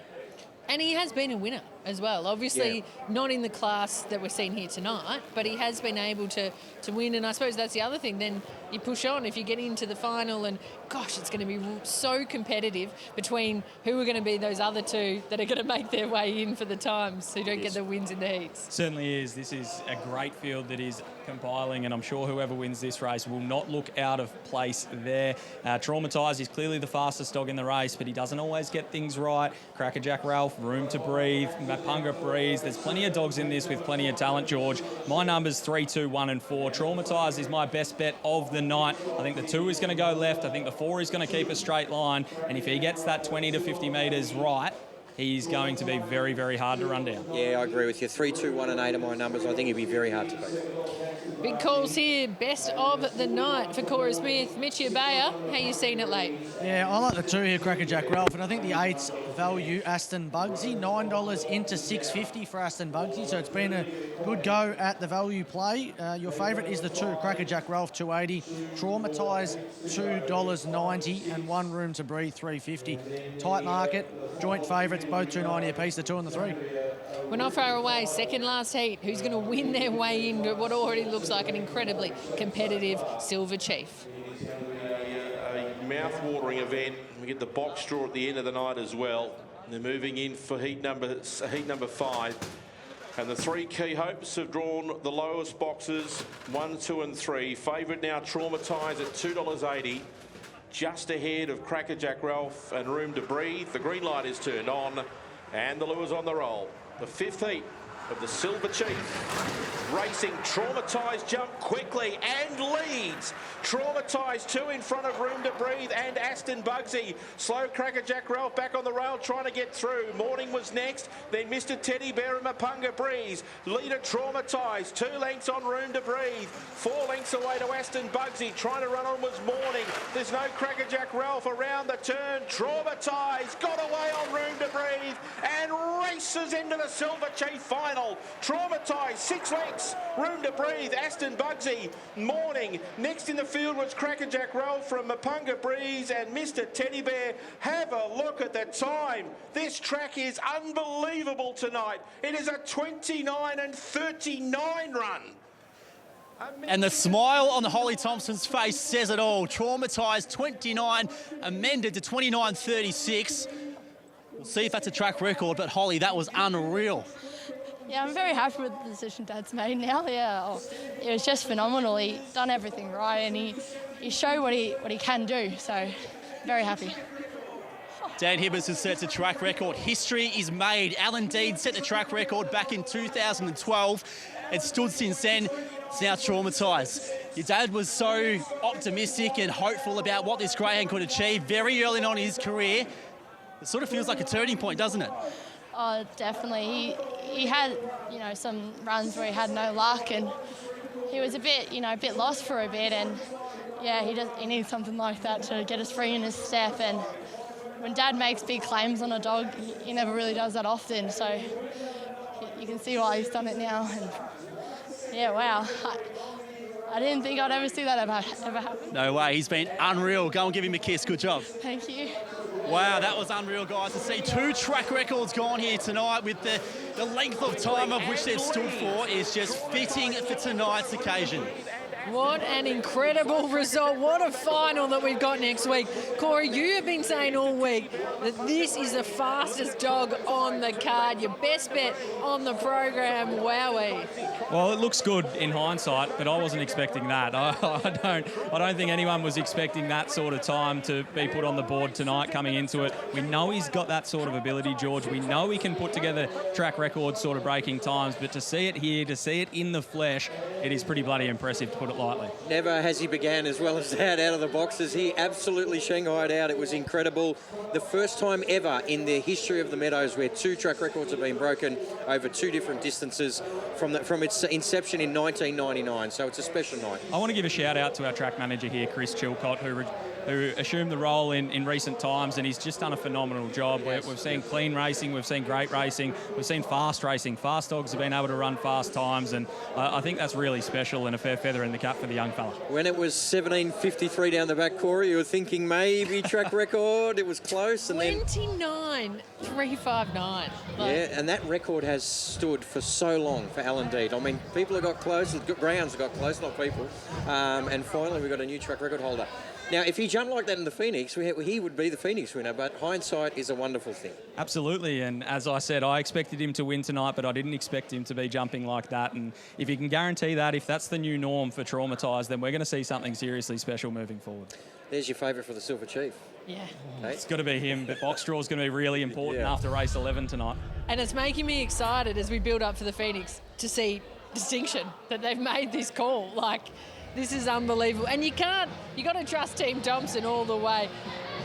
And he has been a winner as well. Obviously, not in the class that we're seeing here tonight, but he has been able to win. And I suppose that's the other thing. Then you push on if you get into the final, and gosh, it's going to be so competitive between who are going to be those other two that are going to make their way in for the times who don't get the wins in the heats. Certainly is. This is a great field that is compiling, and I'm sure whoever wins this race will not look out of place there. Traumatised is clearly the fastest dog in the race, but he doesn't always get things right. Crackerjack Ralph, Room to Breathe, Mapunga Breeze. There's plenty of dogs in this with plenty of talent, George. My number's 3, 2, 1 and 4. Traumatised is my best bet of the night. I think the 2 is going to go left. I think the 4 is going to keep a straight line. And if he gets that 20 to 50 metres right, he's going to be very, very hard to run down. Yeah, I agree with you. 3, 2, 1 and 8 are my numbers. I think he'd be very hard to beat. Big calls here. Best of the night for Cora Smith. Mitchy Abaya, how you seen it late? Yeah, I like the 2 here, Crackerjack Ralph, and I think the 8's value, Aston Bugsy. $9 into $6.50 for Aston Bugsy, so it's been a good go at the value play. Your favourite is the 2, Crackerjack Ralph, $2.80. Traumatised, $2.90, and One Room to Breathe, $3.50. Tight market, joint favourites, both $2.90 a piece, the 2 and the 3. We're not far away. Second last heat. Who's going to win their way into what already looks like an incredibly competitive Silver Chief? A mouth-watering event. We get the box draw at the end of the night as well. And they're moving in for heat number 5. And the 3 key hopes have drawn the lowest boxes, 1, 2 and 3. Favourite now Traumatised at $2.80. Just ahead of Crackerjack Ralph and Room to Breathe. The green light is turned on and the lure's on the roll. The 5th heat of the Silver Chief. Racing, Traumatised jump quickly and leads. Traumatised 2 in front of Room to Breathe and Aston Bugsy. Slow Crackerjack Ralph back on the rail trying to get through. Morning was next, then Mr. Teddy Bear and Mapunga Breeze. Leader Traumatised, 2 lengths on Room to Breathe. 4 lengths away to Aston Bugsy. Trying to run on was Morning. There's no Crackerjack Ralph around the turn. Traumatised got away on Room to Breathe and races into the Silver Chief final. Traumatised, 6 legs, room to breathe. Aston Bugsy, Morning. Next in the field was Crackerjack Roll from Mapunga Breeze and Mr. Teddy Bear. Have a look at the time. This track is unbelievable tonight. It is a 29 and 39 run. And the smile on the Holly Thompson's face says it all. Traumatised 29, amended to 29.36. We'll see if that's a track record, but Holly, that was unreal. Yeah, I'm very happy with the decision Dad's made now. Yeah, it was just phenomenal. He done everything right, and he showed what he can do. So, very happy. Dan Hibbers has set a track record. History is made. Alan Dean set the track record back in 2012. It stood since then. It's now Traumatised. Your dad was so optimistic and hopeful about what this greyhound could achieve very early on in his career. It sort of feels like a turning point, doesn't it? Oh, definitely. He had, some runs where he had no luck, and he was a bit lost for a bit. And yeah, he needs something like that to get us free in his step. And when Dad makes big claims on a dog, he never really does that often. So you can see why he's done it now. And yeah, wow. I didn't think I'd ever see that ever happen. No way. He's been unreal. Go and give him a kiss. Good job. Thank you. Wow, that was unreal, guys. To see 2 track records gone here tonight with the length of time of which they've stood for is just fitting for tonight's occasion. What an incredible result. What a final that we've got next week. Corey, you have been saying all week that this is the fastest dog on the card. Your best bet on the program. Wowee. Well, it looks good in hindsight, but I wasn't expecting that. I don't think anyone was expecting that sort of time to be put on the board tonight coming into it. We know he's got that sort of ability, George. We know he can put together track record sort of breaking times, but to see it here, to see it in the flesh, it is pretty bloody impressive, to put it lightly. Never has he began as well as that out of the boxes. He absolutely shanghaied out. It was incredible. The first time ever in the history of the Meadows where 2 track records have been broken over 2 different distances from its inception in 1999. So it's a special night. I want to give a shout out to our track manager here, Chris Chilcott, who assumed the role in recent times, and he's just done a phenomenal job. Yes. We've seen clean racing, we've seen great racing, we've seen fast racing. Fast dogs have been able to run fast times, and I think that's really special and a fair feather in the cap for the young fella. When it was 17.53 down the back, Corey, you were thinking maybe track record. It was close. And 29.359. Yeah, and that record has stood for so long for Alan Deed. I mean, people have got close, greyhounds have got close, not people. And finally, we've got a new track record holder. Now, if he jumped like that in the Phoenix, he would be the Phoenix winner, but hindsight is a wonderful thing. Absolutely, and as I said, I expected him to win tonight, but I didn't expect him to be jumping like that. And if you can guarantee that, if that's the new norm for Traumatised, then we're going to see something seriously special moving forward. There's your favourite for the Silver Chief. Yeah. Okay. It's got to be him, but box draw is going to be really important after race 11 tonight. And it's making me excited as we build up for the Phoenix to see distinction, that they've made this call. Like, this is unbelievable. And you got to trust Team Thompson all the way.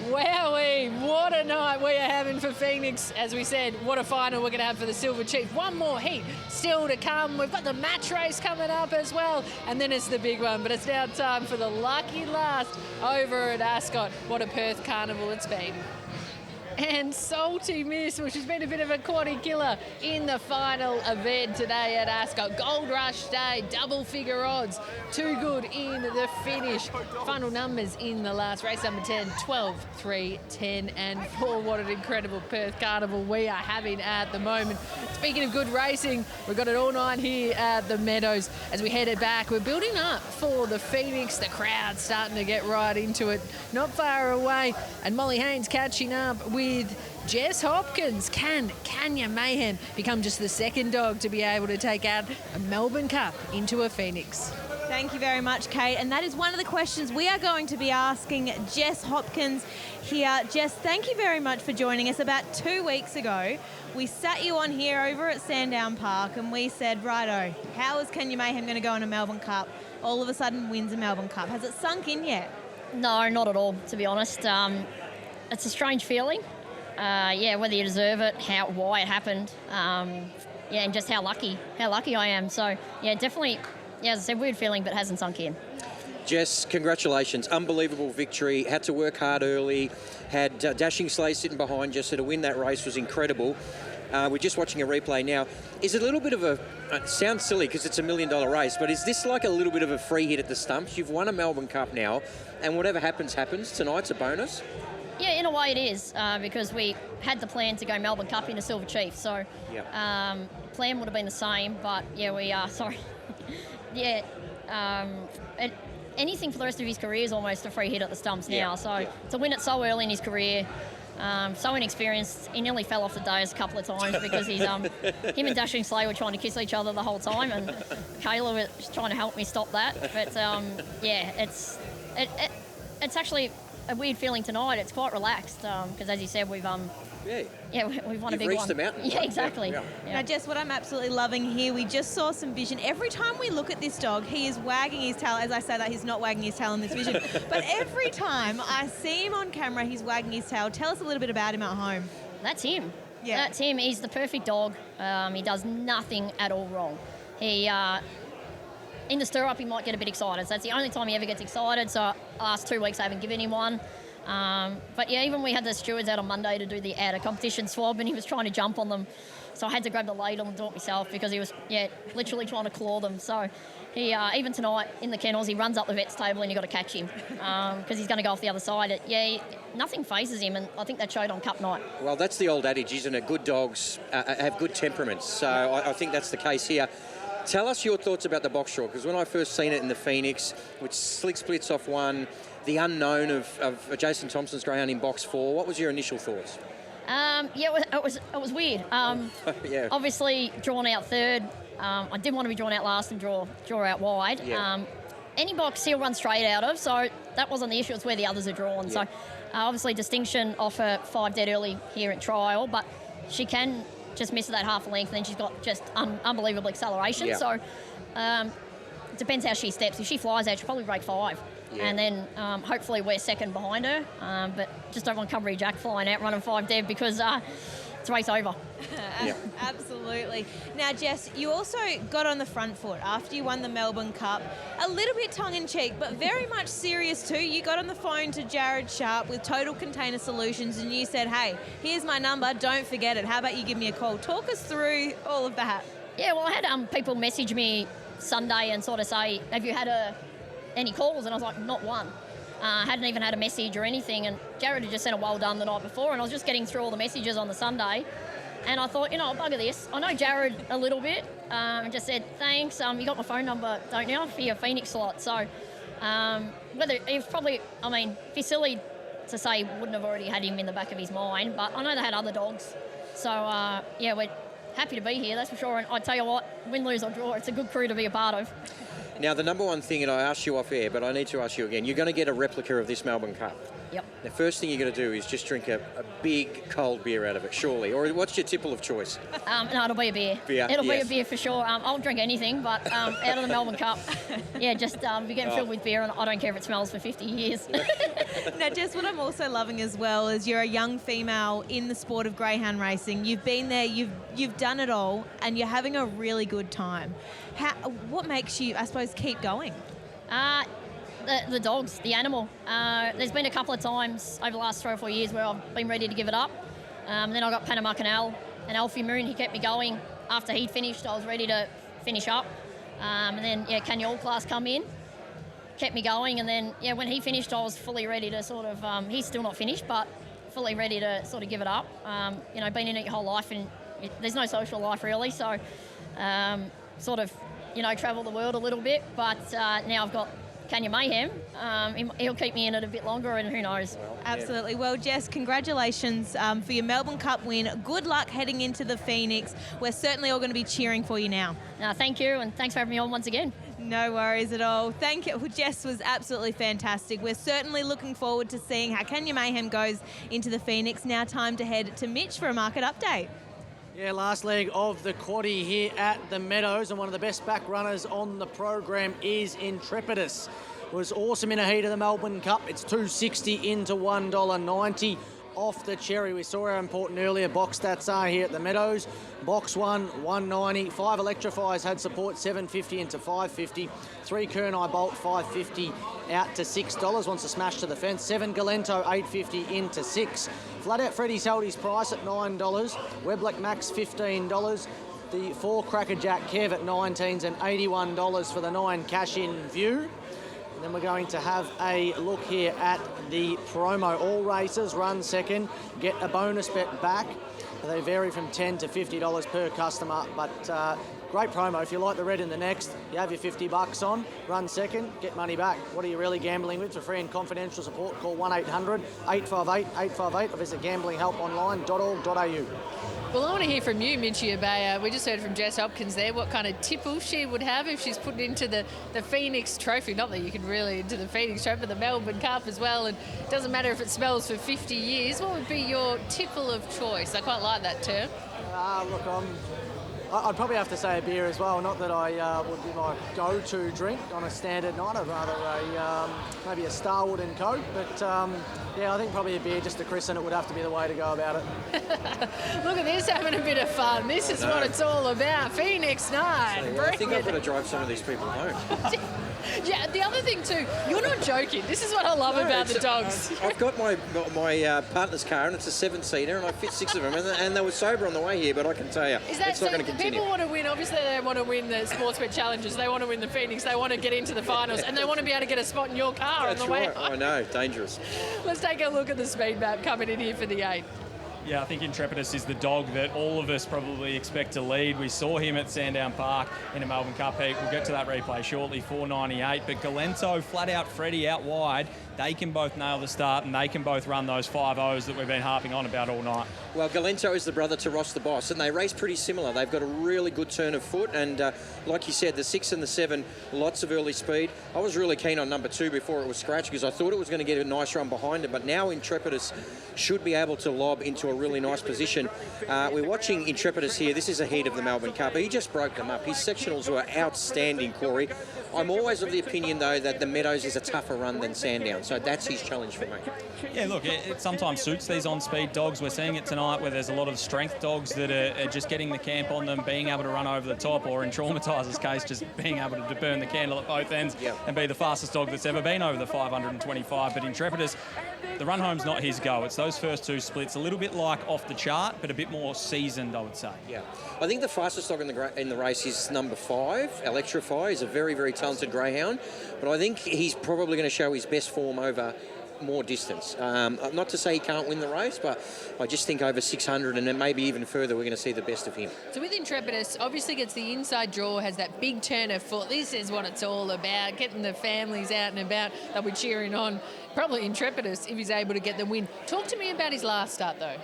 Wowee, what a night we are having for Phoenix. As we said, what a final we're going to have for the Silver Chief. One more heat still to come. We've got the match race coming up as well. And then it's the big one. But it's now time for the lucky last over at Ascot. What a Perth carnival it's been. And Salty Miss, which has been a bit of a quaddy killer in the final event today at Ascot. Gold Rush Day, double figure odds. Too good in the finish. Final numbers in the last race, number 10, 12, 3, 10 and 4. What an incredible Perth carnival we are having at the moment. Speaking of good racing, we've got it all night here at the Meadows. As we headed back, we're building up for the Phoenix. The crowd's starting to get right into it. Not far away. And Molly Haynes catching up with Jess Hopkins. Can Kanya Mayhem become just the second dog to be able to take out a Melbourne Cup into a Phoenix? Thank you very much, Kate. And that is one of the questions we are going to be asking Jess Hopkins here. Jess, thank you very much for joining us. About 2 weeks ago, we sat you on here over at Sandown Park and we said, righto, how is Kenya Mayhem going to go in a Melbourne Cup? All of a sudden wins a Melbourne Cup. Has it sunk in yet? No, not at all, to be honest. It's a strange feeling. Whether you deserve it, why it happened, and just how lucky I am. So, definitely, as I said, weird feeling, but hasn't sunk in. Jess, congratulations. Unbelievable victory. Had to work hard early. Had Dashing Slay sitting behind you, so to win that race was incredible. We're just watching a replay now. Is it a little bit of a... It sounds silly because it's $1 million race, but is this like a little bit of a free hit at the stumps? You've won a Melbourne Cup now, and whatever happens, happens. Tonight's a bonus? Yeah, in a way it is, because we had the plan to go Melbourne Cup into Silver Chief, so plan would have been the same, but yeah, we are, sorry. Yeah, anything for the rest of his career is almost a free hit at the stumps now, so to win it so early in his career, so inexperienced, he nearly fell off the dais a couple of times because he's him and Dashing Slay were trying to kiss each other the whole time, and Kayla was trying to help me stop that, but yeah, it's actually a weird feeling tonight. It's quite relaxed because, as you said, we've we've won a big one. Reached the mountain. Yeah, exactly. Yeah. Now, Jess, what I'm absolutely loving here, we just saw some vision. Every time we look at this dog, he is wagging his tail. As I say that, he's not wagging his tail in this vision. But every time I see him on camera, he's wagging his tail. Tell us a little bit about him at home. That's him. Yeah. That's him. He's the perfect dog. He does nothing at all wrong. He... in the stirrup, he might get a bit excited. So that's the only time he ever gets excited. So last 2 weeks, I haven't given him one. But yeah, even we had the stewards out on Monday to do the outer competition swab, and he was trying to jump on them. So I had to grab the ladle and do it myself because he was, literally trying to claw them. So he, even tonight in the kennels, he runs up the vet's table and you've got to catch him because he's going to go off the other side. Nothing phases him, and I think that showed on Cup night. Well, that's the old adage, isn't it? Good dogs have good temperaments. So I think that's the case here. Tell us your thoughts about the box draw, because when I first seen it in the Phoenix, which slick splits off one, the unknown of Jason Thompson's greyhound in box 4, what was your initial thoughts? It was weird. Obviously, drawn out third. I didn't want to be drawn out last and draw out wide. Yeah. Any box he'll run straight out of, so that wasn't the issue. It's where the others are drawn. Yeah. So obviously, distinction off her 5 dead early here at trial, but she can just miss that half a length, and then she's got just unbelievable acceleration. Yeah. So it depends how she steps. If she flies out, she'll probably break 5. Yeah. And then hopefully we're second behind her. But just don't want Cumbery Jack flying out running 5 dead because it's race over. Absolutely. Now, Jess, you also got on the front foot after you won the Melbourne Cup. A little bit tongue-in-cheek, but very much serious too. You got on the phone to Jared Sharp with Total Container Solutions and you said, hey, here's my number, don't forget it. How about you give me a call? Talk us through all of that. Yeah, well, I had people message me Sunday and sort of say, have you had any calls? And I was like, not one. Hadn't even had a message or anything, and Jared had just sent a well done the night before, and I was just getting through all the messages on the Sunday, and I thought, I'll bugger this. I know Jared a little bit, and just said, thanks, you got my phone number, don't you, for your Phoenix slot. So whether it's probably, be silly to say wouldn't have already had him in the back of his mind, but I know they had other dogs. So, we're happy to be here, that's for sure, and I tell you what, win, lose or draw, it's a good crew to be a part of. Now, the number one thing, and I asked you off air, but I need to ask you again, you're going to get a replica of this Melbourne Cup. Yep. The first thing you're going to do is just drink a big cold beer out of it, surely. Or what's your tipple of choice? No, it'll be a beer. It'll be a beer for sure. I'll drink anything, but out of the Melbourne Cup, just be getting filled with beer, and I don't care if it smells for 50 years. Now, Jess, what I'm also loving as well is you're a young female in the sport of greyhound racing. You've been there, you've done it all, and you're having a really good time. What makes you, I suppose, keep going? The dogs, the animal. There's been a couple of times over the last 3 or 4 years where I've been ready to give it up. Then I got Panama Canal and Alfie Moon. He kept me going. After he'd finished, I was ready to finish up. And then, Canyol class come in, kept me going. And then, when he finished, I was fully ready to sort of, he's still not finished, but fully ready to sort of give it up. Been in it your whole life and there's no social life really. So sort of, travel the world a little bit. But now I've got Kenya Mayhem. He'll keep me in it a bit longer, and who knows. Absolutely. Well, Jess, congratulations for your Melbourne Cup win. Good luck heading into the Phoenix. We're certainly all going to be cheering for you now. Thank you, and thanks for having me on once again. No worries at all. Thank you. Well, Jess was absolutely fantastic. We're certainly looking forward to seeing how Kenya Mayhem goes into the Phoenix. Now time to head to Mitch for a market update. Yeah, last leg of the quaddie here at the Meadows, and one of the best back runners on the program is Intrepidus. Was awesome in a heat of the Melbourne Cup. It's $2.60 into $1.90. off the cherry. We saw how important earlier box stats are here at the Meadows. Box 1, 190. 5 Electrifiers had support, 750 into 550. 3 Kernai Bolt, 550 out to $6. Wants to smash to the fence. 7 Galento, 850 into 6. Flat Out Freddy's held his price at $9. Weblack Max, $15. The 4 Crackerjack Kev at 19s and $81 for the 9 Cash-In View. And then we're going to have a look here at the promo. All races run second, get a bonus bet back. They vary from $10 to $50 per customer, but great promo. If you like the red in the next, you have your $50 on, run second, get money back. What are you really gambling with? For free and confidential support, call 1-800-858-858 or visit gamblinghelponline.org.au. Well, I want to hear from you, Mitchie Abaya. We just heard from Jess Hopkins there what kind of tipple she would have if she's put into the Phoenix Trophy. Not that you can really into the Phoenix Trophy, but the Melbourne Cup as well. And it doesn't matter if it smells for 50 years. What would be your tipple of choice? I quite like that term. Look, I'd probably have to say a beer as well. Not that I would be my go-to drink on a standard night. I'd rather maybe a Starwood and Coke. But yeah, I think probably a beer just to christen it would have to be the way to go about it. Look at this, having a bit of fun. This is what it's all about. Phoenix night. I think I've got to drive some of these people home. Yeah, the other thing too, you're not joking. This is what I love about the dogs. I've got my partner's car and it's a 7-seater and I fit 6 of them and they were sober on the way here, but I can tell you, Is that it's not going to continue. People want to win, obviously they want to win the Sportsbet Challenges, they want to win the Phoenix, they want to get into the finals and they want to be able to get a spot in your car That's on the way right. home. I know, dangerous. Let's take a look at the speed map coming in here for the 8. Yeah, I think Intrepidus is the dog that all of us probably expect to lead. We saw him at Sandown Park in a Melbourne Cup heat. We'll get to that replay shortly, 4.98. But Galento, Flat Out Freddy out wide, they can both nail the start and they can both run those 5-0s that we've been harping on about all night. Well, Galento is the brother to Ross the Boss, and they race pretty similar. They've got a really good turn of foot, and like you said, the 6 and the 7, lots of early speed. I was really keen on number 2 before it was scratched because I thought it was going to get a nice run behind it, but now Intrepidus should be able to lob into a really nice position. We're watching Intrepidus here. This is a heat of the Melbourne Cup. He just broke them up. His sectionals were outstanding, Corey. I'm always of the opinion, though, that the Meadows is a tougher run than Sandown, so that's his challenge for me. Yeah, look, it sometimes suits these on-speed dogs. We're seeing it tonight where there's a lot of strength dogs that are just getting the camp on them, being able to run over the top, or in Traumatiser's case, just being able to burn the candle at both ends and be the fastest dog that's ever been over the 525. But Intrepidus, the run home's not his go. It's those first 2 splits, a little bit like off the chart, but a bit more seasoned, I would say. Yeah. I think the fastest dog in the race is number 5, Electrify. He's a very, very talented greyhound, but I think he's probably going to show his best form over more distance. Not to say he can't win the race, but I just think over 600 and then maybe even further, we're going to see the best of him. So with Intrepidus, obviously gets the inside draw, has that big turn of foot. This is what it's all about, getting the families out and about. They'll be cheering on probably Intrepidus if he's able to get the win. Talk to me about his last start, though.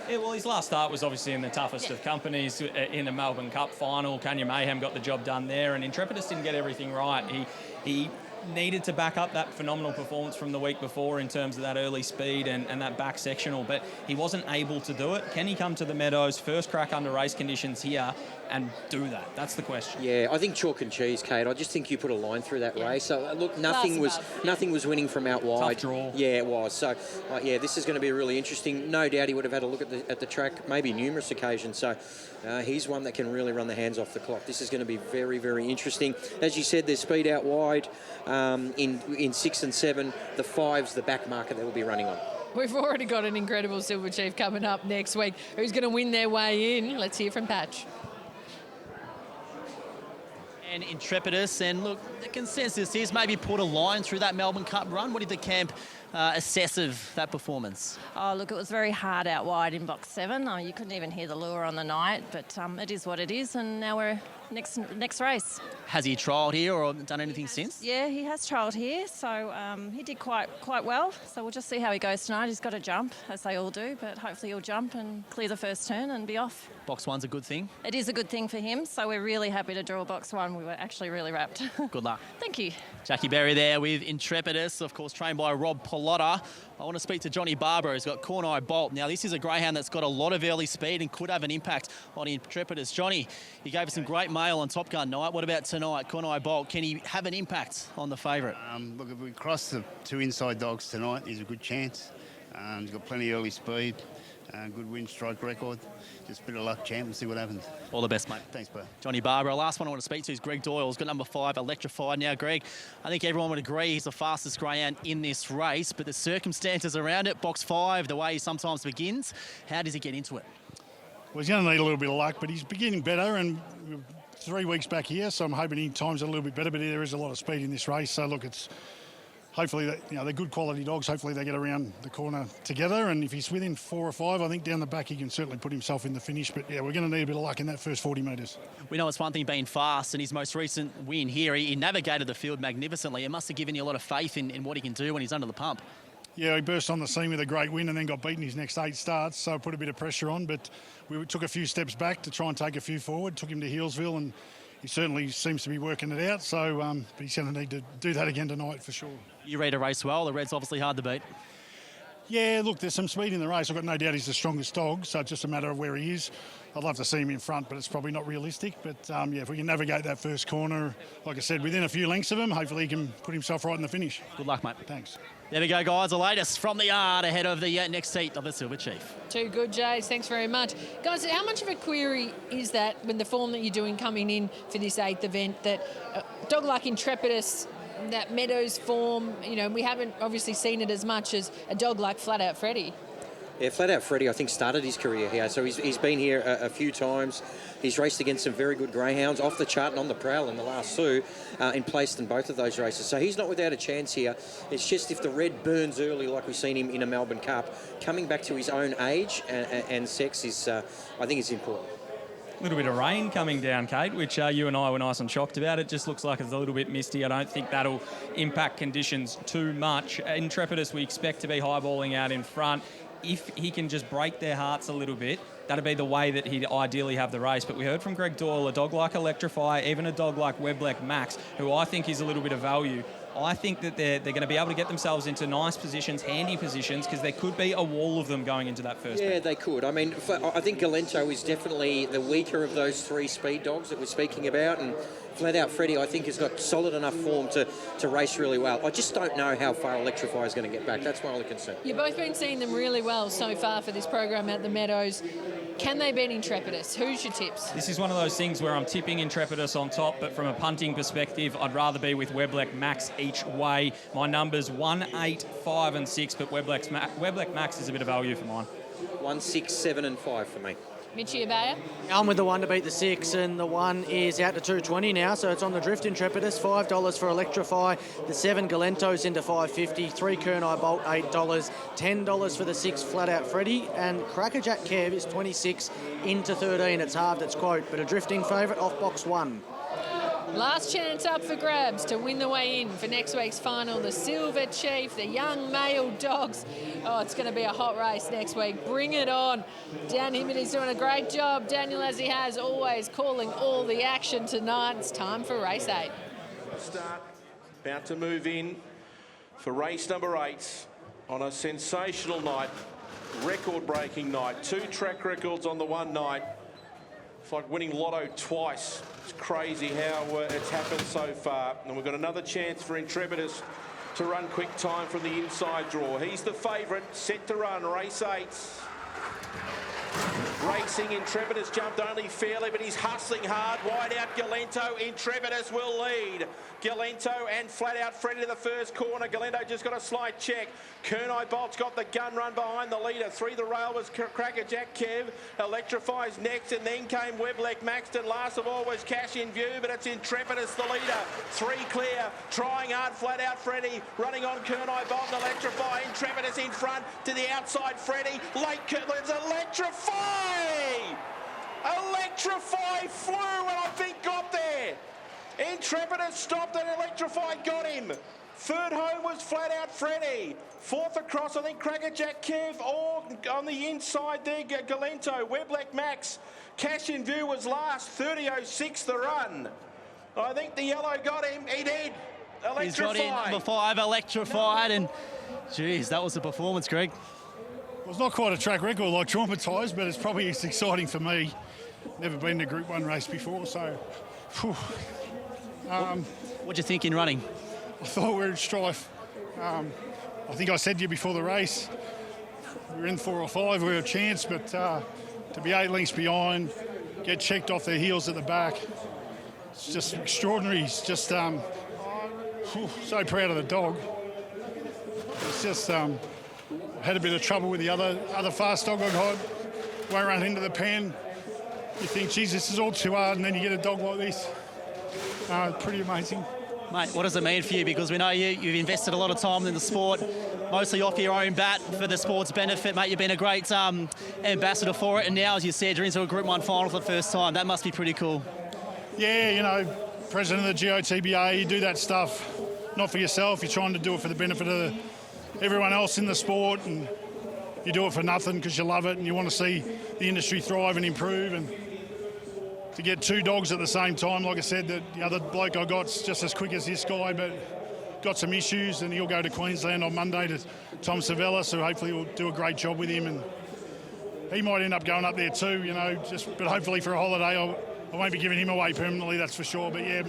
Yeah, well, his last start was obviously in the toughest of companies in the Melbourne Cup final. Kanya Mayhem got the job done there, and Intrepidus didn't get everything right. He needed to back up that phenomenal performance from the week before in terms of that early speed and that back sectional, but he wasn't able to do it. Can he come to the Meadows, first crack under race conditions here, and do that? That's the question. Yeah, I think chalk and cheese, Kate. I just think you put a line through that race. So look, nothing was winning from out wide. Tough draw. Yeah, it was. So yeah, this is going to be really interesting. No doubt he would have had a look at the track, maybe numerous occasions. So he's one that can really run the hands off the clock. This is going to be very, very interesting. As you said, there's speed out wide in 6 and 7. The 5's the back marker that will be running on. We've already got an incredible Silver Chief coming up next week. Who's going to win their way in? Let's hear from Patch. And Intrepidus, and look, the consensus is maybe put a line through that Melbourne Cup run. What did the camp assess of that performance? Oh, look, it was very hard out wide in box 7. You couldn't even hear the lure on the night, but it is what it is, and now we're next race. Has he trialled here or done anything since? Yeah, he has trialled here, so he did quite well. So we'll just see how he goes tonight. He's got to jump, as they all do, but hopefully he'll jump and clear the first turn and be off. Box 1's a good thing? It is a good thing for him, so we're really happy to draw box 1. We were actually really wrapped. Good luck. Thank you. Jackie Berry there with Intrepidus, of course trained by Rob Pallotta. I want to speak to Johnny Barber, who's got Corneye Bolt. Now, this is a greyhound that's got a lot of early speed and could have an impact on Intrepidus. Johnny, you gave us some great mail on Top Gun night. What about tonight, Corneye Bolt? Can he have an impact on the favourite? Look, if we cross the 2 inside dogs tonight, there's a good chance. He's got plenty of early speed, good win strike record. Just a bit of luck, champ, and see what happens. All the best, mate. Thanks, bro. Johnny Barbara. Last one I want to speak to is Greg Doyle. He's got number 5, Electrified. Now, Greg, I think everyone would agree he's the fastest greyhound in this race, but the circumstances around it, box 5, the way he sometimes begins, how does he get into it? Well, he's going to need a little bit of luck, but he's beginning better, and 3 weeks back here, so I'm hoping he times it a little bit better, but there is a lot of speed in this race, so look, it's hopefully they're good quality dogs. Hopefully they get around the corner together, and if he's within 4 or 5, I think down the back he can certainly put himself in the finish, but yeah, we're going to need a bit of luck in that first 40 metres. We know it's one thing being fast, and his most recent win here, he navigated the field magnificently. It must have given you a lot of faith in what he can do when he's under the pump. Yeah, he burst on the scene with a great win and then got beaten his next 8 starts, so it put a bit of pressure on, but we took a few steps back to try and take a few forward, took him to Healesville, and he certainly seems to be working it out, so but he's going to need to do that again tonight for sure. You read a race well. The red's obviously hard to beat. Yeah, look, there's some speed in the race. I've got no doubt he's the strongest dog, so it's just a matter of where he is. I'd love to see him in front, but it's probably not realistic. But, yeah, if we can navigate that first corner, like I said, within a few lengths of him, hopefully he can put himself right in the finish. Good luck, mate. Thanks. There we go, guys. The latest from the yard ahead of the next seat of the Silver Chief. Too good, Jays. Thanks very much. Guys, how much of a query is that when the form that you're doing coming in for this 8th event, that a dog like Intrepidus, that Meadows form, we haven't obviously seen it as much as a dog like Flat Out Freddy? Yeah, Flat Out Freddy, I think, started his career here. So he's been here a few times. He's raced against some very good greyhounds, off the chart and on the prowl in the last 2, and placed in both of those races. So he's not without a chance here. It's just if the red burns early, like we've seen him in a Melbourne Cup, coming back to his own age and sex is, I think, is important. A little bit of rain coming down, Kate, which you and I were nice and shocked about. It just looks like it's a little bit misty. I don't think that'll impact conditions too much. Intrepidus, we expect to be highballing out in front. If he can just break their hearts a little bit, that'd be the way that he'd ideally have the race. But we heard from Greg Doyle, a dog like Electrify, even a dog like Weblek Max, who I think is a little bit of value. I think that they're going to be able to get themselves into nice positions, handy positions, because there could be a wall of them going into that first Yeah, round. they could. I mean, I think Galento is definitely the weaker of those 3 speed dogs that we're speaking about, and Flat Out Freddy, I think, has got solid enough form to race really well. I just don't know how far Electrify is going to get back. That's my only concern. You've both been seeing them really well so far for this program at the Meadows. Can they beat Intrepidus? Who's your tips? This is one of those things where I'm tipping Intrepidus on top, but from a punting perspective, I'd rather be with Weblek Max each way. My numbers 1, 8, 5 and 6, but Weblek Max is a bit of value for mine. 1, 6, 7 and 5 for me. Mitchie Abaya? I'm with the 1 to beat the 6, and the 1 is out to 220 now, so it's on the drift. Intrepidus, $5 for Electrify, the 7 Galentos into $5.50, 3 Kernai Bolt, $8, $10 for the 6 Flat Out Freddy, and Crackerjack Kev is 26 into 13. It's halved its quote, but a drifting favourite off box 1. Last chance up for grabs to win the way in for next week's final. The Silver Chief, the young male dogs. Oh, it's going to be a hot race next week. Bring it on. Dan Himmety's doing a great job. Daniel, as he has always, calling all the action tonight. It's time for race 8. Start, about to move in for race number 8 on a sensational night, record-breaking night. 2 track records on the one night. It's like winning lotto twice. It's crazy how it's happened so far. And we've got another chance for Intrepidus to run quick time from the inside draw. He's the favourite, set to run, race 8. Racing, Intrepidus jumped only fairly, but he's hustling hard. Wide out, Galento. Intrepidus will lead. Galento and Flat Out Freddy to the first corner. Galento just got a slight check. Kernai Bolt's got the gun run behind the leader. 3 the rail was Crackerjack Kev. Electrifies next, and then came Weblek Maxton. Last of all was Cash in View, but it's Intrepidus the leader. 3 clear, trying hard, Flat Out Freddy. Running on Kernai Bolt and Electrify. Intrepidus in front to the outside Freddy. Late Kirtland's Electrify! Electrify flew and I think got there. Intrepidus stopped and Electrify got him. Third home was Flat Out Freddy. 4th across, I think Crackerjack Kev, or on the inside there, Galento. Weblek Max. Cash in View was last, 30.06 the run. I think the yellow got him. He did. Electrify. He's got in number 5, Electrified, and geez, that was a performance, Greg. Well, it's not quite a track record like Traumatised, but it's probably as exciting for me. Never been to Group 1 race before, so... What do you think in running? I thought we were in strife. I think I said to you before the race, we were in 4 or 5, we were a chance, but to be 8 lengths behind, get checked off their heels at the back, it's just extraordinary. It's just so proud of the dog. It's just had a bit of trouble with the other fast dog I got. Won't run into the pen. You think, geez, this is all too hard, and then you get a dog like this. Pretty amazing. Mate, what does it mean for you? Because we know you've invested a lot of time in the sport, mostly off your own bat for the sport's benefit, mate. You've been a great ambassador for it, and now, as you said, you're into a Group 1 final for the first time. That must be pretty cool. Yeah, you know, president of the GOTBA, you do that stuff not for yourself. You're trying to do it for the benefit of everyone else in the sport, and you do it for nothing because you love it and you want to see the industry thrive and improve. And to get 2 dogs at the same time, like I said, the other bloke I got's just as quick as this guy, but got some issues, and he'll go to Queensland on Monday to Tom Savellis, who hopefully will do a great job with him, and he might end up going up there too, you know, but hopefully for a holiday. I won't be giving him away permanently, that's for sure, but yeah,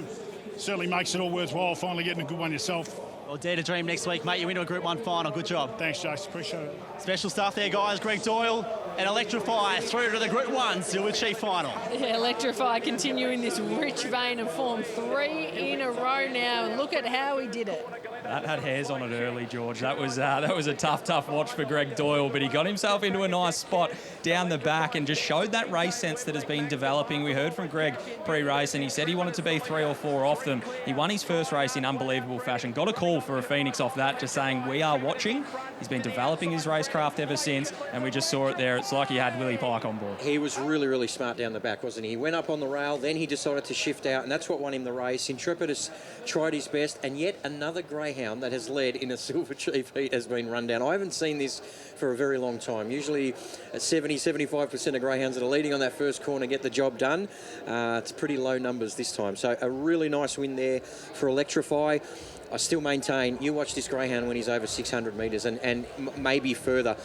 certainly makes it all worthwhile finally getting a good one yourself. Well, dare to dream next week, mate. You're into a Group 1 final. Good job. Thanks, Jace. Appreciate it. Special stuff there, guys. Greg Doyle and Electrify through to the Group 1 Silver Chief final. Yeah, Electrify continuing this rich vein of form. 3 in a row now, and look at how he did it. That had hairs on it early, George. That was a tough watch for Greg Doyle, but he got himself into a nice spot down the back and just showed that race sense that has been developing. We heard from Greg pre-race, and he said he wanted to be 3 or 4 off them. He won his first race in unbelievable fashion. Got a call for a Phoenix off that, just saying, we are watching. He's been developing his racecraft ever since, and we just saw it there. It's like he had Willie Pike on board. He was really, really smart down the back, wasn't he? He went up on the rail, then he decided to shift out, and that's what won him the race. Intrepidus tried his best, and yet another greyhound that has led in a Silver Chief heat has been run down. I haven't seen this for a very long time. Usually 70-75% of greyhounds that are leading on that first corner get the job done. It's pretty low numbers this time. So a really nice win there for Electrify. I still maintain, you watch this greyhound when he's over 600 metres and maybe further.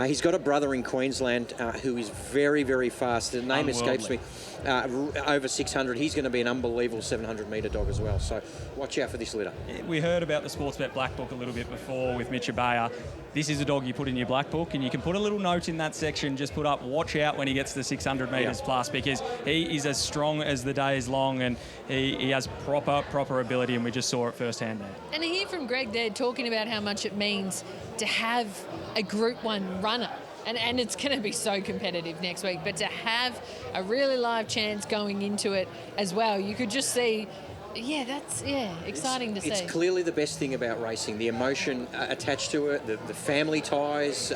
He's got a brother in Queensland who is very, very fast. The name escapes me. Over 600. He's going to be an unbelievable 700-metre dog as well. So watch out for this litter. We heard about the Sportsbet Black Book a little bit before with Mitch Abaya. This is a dog you put in your Black Book, and you can put a little note in that section, just put up, watch out when he gets to 600 metres plus, because he is as strong as the day is long, and he has proper ability, and we just saw it firsthand there. And I hear from Greg there talking about how much it means to have a Group 1 runner. And it's going to be so competitive next week, but to have a really live chance going into it as well, you could just see, that's exciting to see. It's clearly the best thing about racing, the emotion attached to it, the family ties.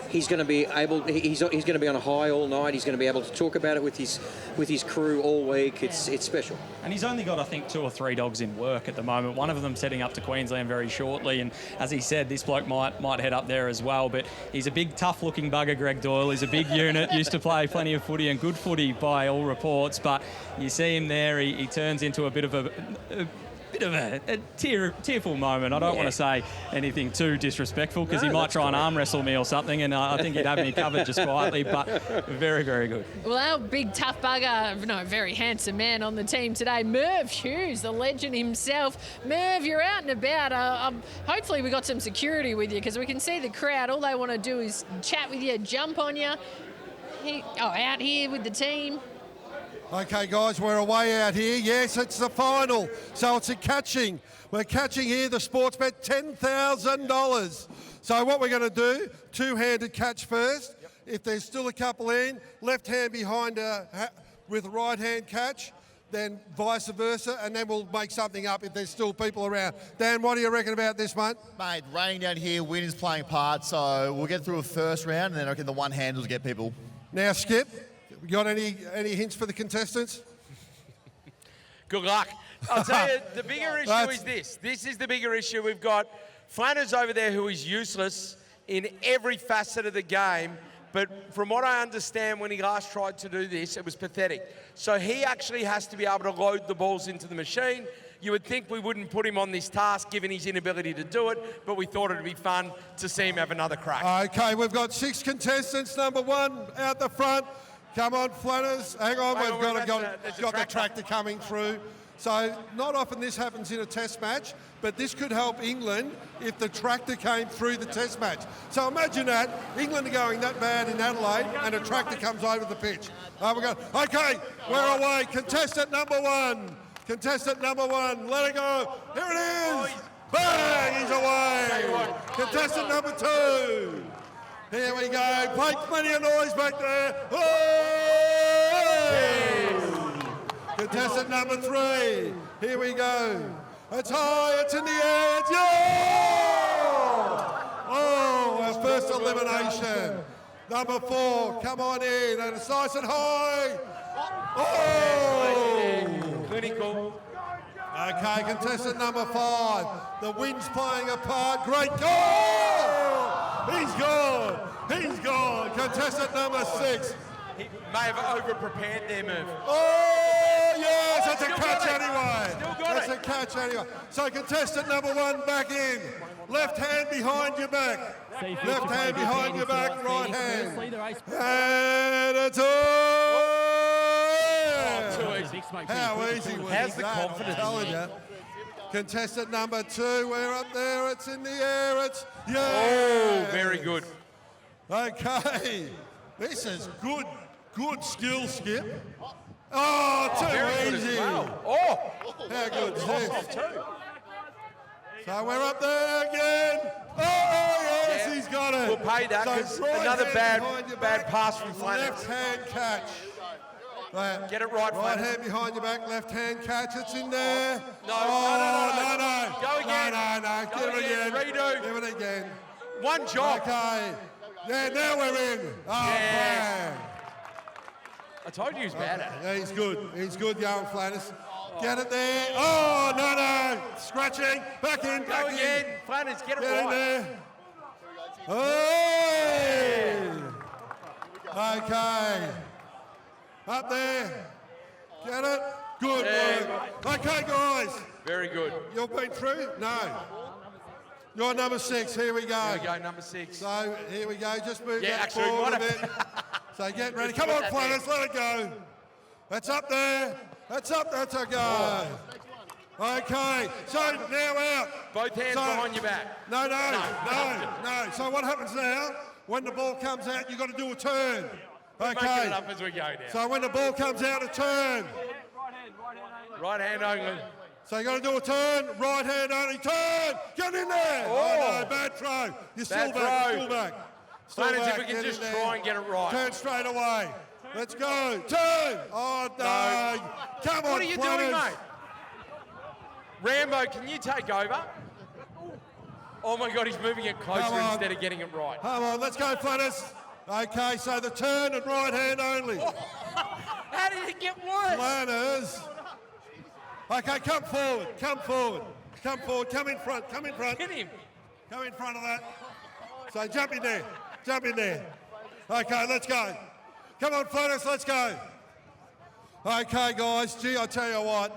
He's going to be able. He's going to be on a high all night. He's going to be able to talk about it with his crew all week. It's special. And he's only got, I think, 2 or 3 dogs in work at the moment. One of them setting up to Queensland very shortly. And as he said, this bloke might head up there as well. But he's a big, tough-looking bugger, Greg Doyle. He's a big unit. Used to play plenty of footy, and good footy by all reports. But you see him there. He turns into a bit of a tearful moment. I don't want to say anything too disrespectful, because he might try and arm wrestle me or something, and I think he'd have me covered just quietly, but very, very good. Well, our big tough bugger, very handsome man on the team today, Merv Hughes, the legend himself. Merv, you're out and about. Hopefully we got some security with you, because we can see the crowd. All they want to do is chat with you, jump on you. Out here with the team. Okay, guys, we're away out here. Yes, it's the final. So it's a catching. We're catching here the Sportsbet $10,000. So what we're going to do, 2-handed catch first. Yep. If there's still a couple in, left hand behind with right hand catch, then vice versa, and then we'll make something up if there's still people around. Dan, what do you reckon about this, mate? Mate, raining down here, wind is playing a part, so we'll get through a first round, and then I reckon the one hand will get people. Now, Skip, you got any hints for the contestants? Good luck. I'll tell you, the bigger issue is this. This is the bigger issue. We've got Flanners over there who is useless in every facet of the game. But from what I understand, when he last tried to do this, it was pathetic. So he actually has to be able to load the balls into the machine. You would think we wouldn't put him on this task given his inability to do it, but we thought it would be fun to see him have another crack. Okay, we've got 6 contestants. Number 1 out the front. Come on, Flanners. Hang on, we've got the tractor coming through. So not often this happens in a test match, but this could help England if the tractor came through the test match. So imagine that, England are going that bad in Adelaide and a tractor comes over the pitch. We're going, okay, we're away. Contestant number one. Contestant number one, let it go. Here it is. Bang, he's away. Contestant number two. Here we go. Make plenty of noise back there. Oh! Contestant number three. Here we go. It's high, it's in the air, it's oh, our first elimination. Number four, come on in, and it's nice and high. Oh! Clinical. Okay, contestant number five. The wind's playing a part. Great goal! He's gone. He's gone. Contestant number six. He may have over-prepared their move. Oh, yes, that's a catch anyway. Still got that's a catch anyway. So contestant number one back in. Left hand behind your back. Left hand behind your back, right hand. And it's too easy. How easy was How's the that? confidence? I'm telling you. Contestant number two, we're up there, it's in the air, it's, yeah! Oh, very good. Okay, this is good skill, Skip. Oh, too easy. Well. Oh! How good is this? So we're up there again. Oh, yes, he's got it. We'll pay that because another bad pass from Flanagan. Left hand catch. Get it right, Right Flanagan. hand behind your back, left hand catch, it's in there. No, no. Go again. No. Give it again. Redo. Give it again. One job. Okay. Yeah, now we're in. Oh, man. I told you he was bad at it. Yeah, he's good. He's good, Young Flanders. Get it there. Oh, no. Scratching. Back in. Go again. Flanders, get it right. In there. Hey. Okay. Up there. Get it? Good work. Okay, guys. Very good. You've been through? No. You're number 6. Here we go. Here we go, number 6. So, here we go. Just move that actually, forward a what bit. So, get ready. Come on, Flanders. Let it go. That's up there. That's up. That's a go. Okay. So, now out. Both hands behind your back. No. So, what happens now? When the ball comes out, you've got to do a turn. We're making it up as we go now. So when the ball comes out, a turn. Right hand only. So you got to do a turn, right hand only, turn, get in there. Oh no, bad throw. You're still back. Flanders, if we can just try and get it right. Turn straight away. Let's go. Turn. Oh no. Come on, What are you doing, mate? Rambo, can you take over? Oh my God, he's moving it closer instead of getting it right. Come on, let's go, Flanders. Okay, so the turn and right hand only. How did it get worse? Planners. Okay, come forward. Come in front. Hit him. Come in front of that. So jump in there. Okay, let's go. Come on, Flanders, let's go. Okay, guys, gee, I tell you what.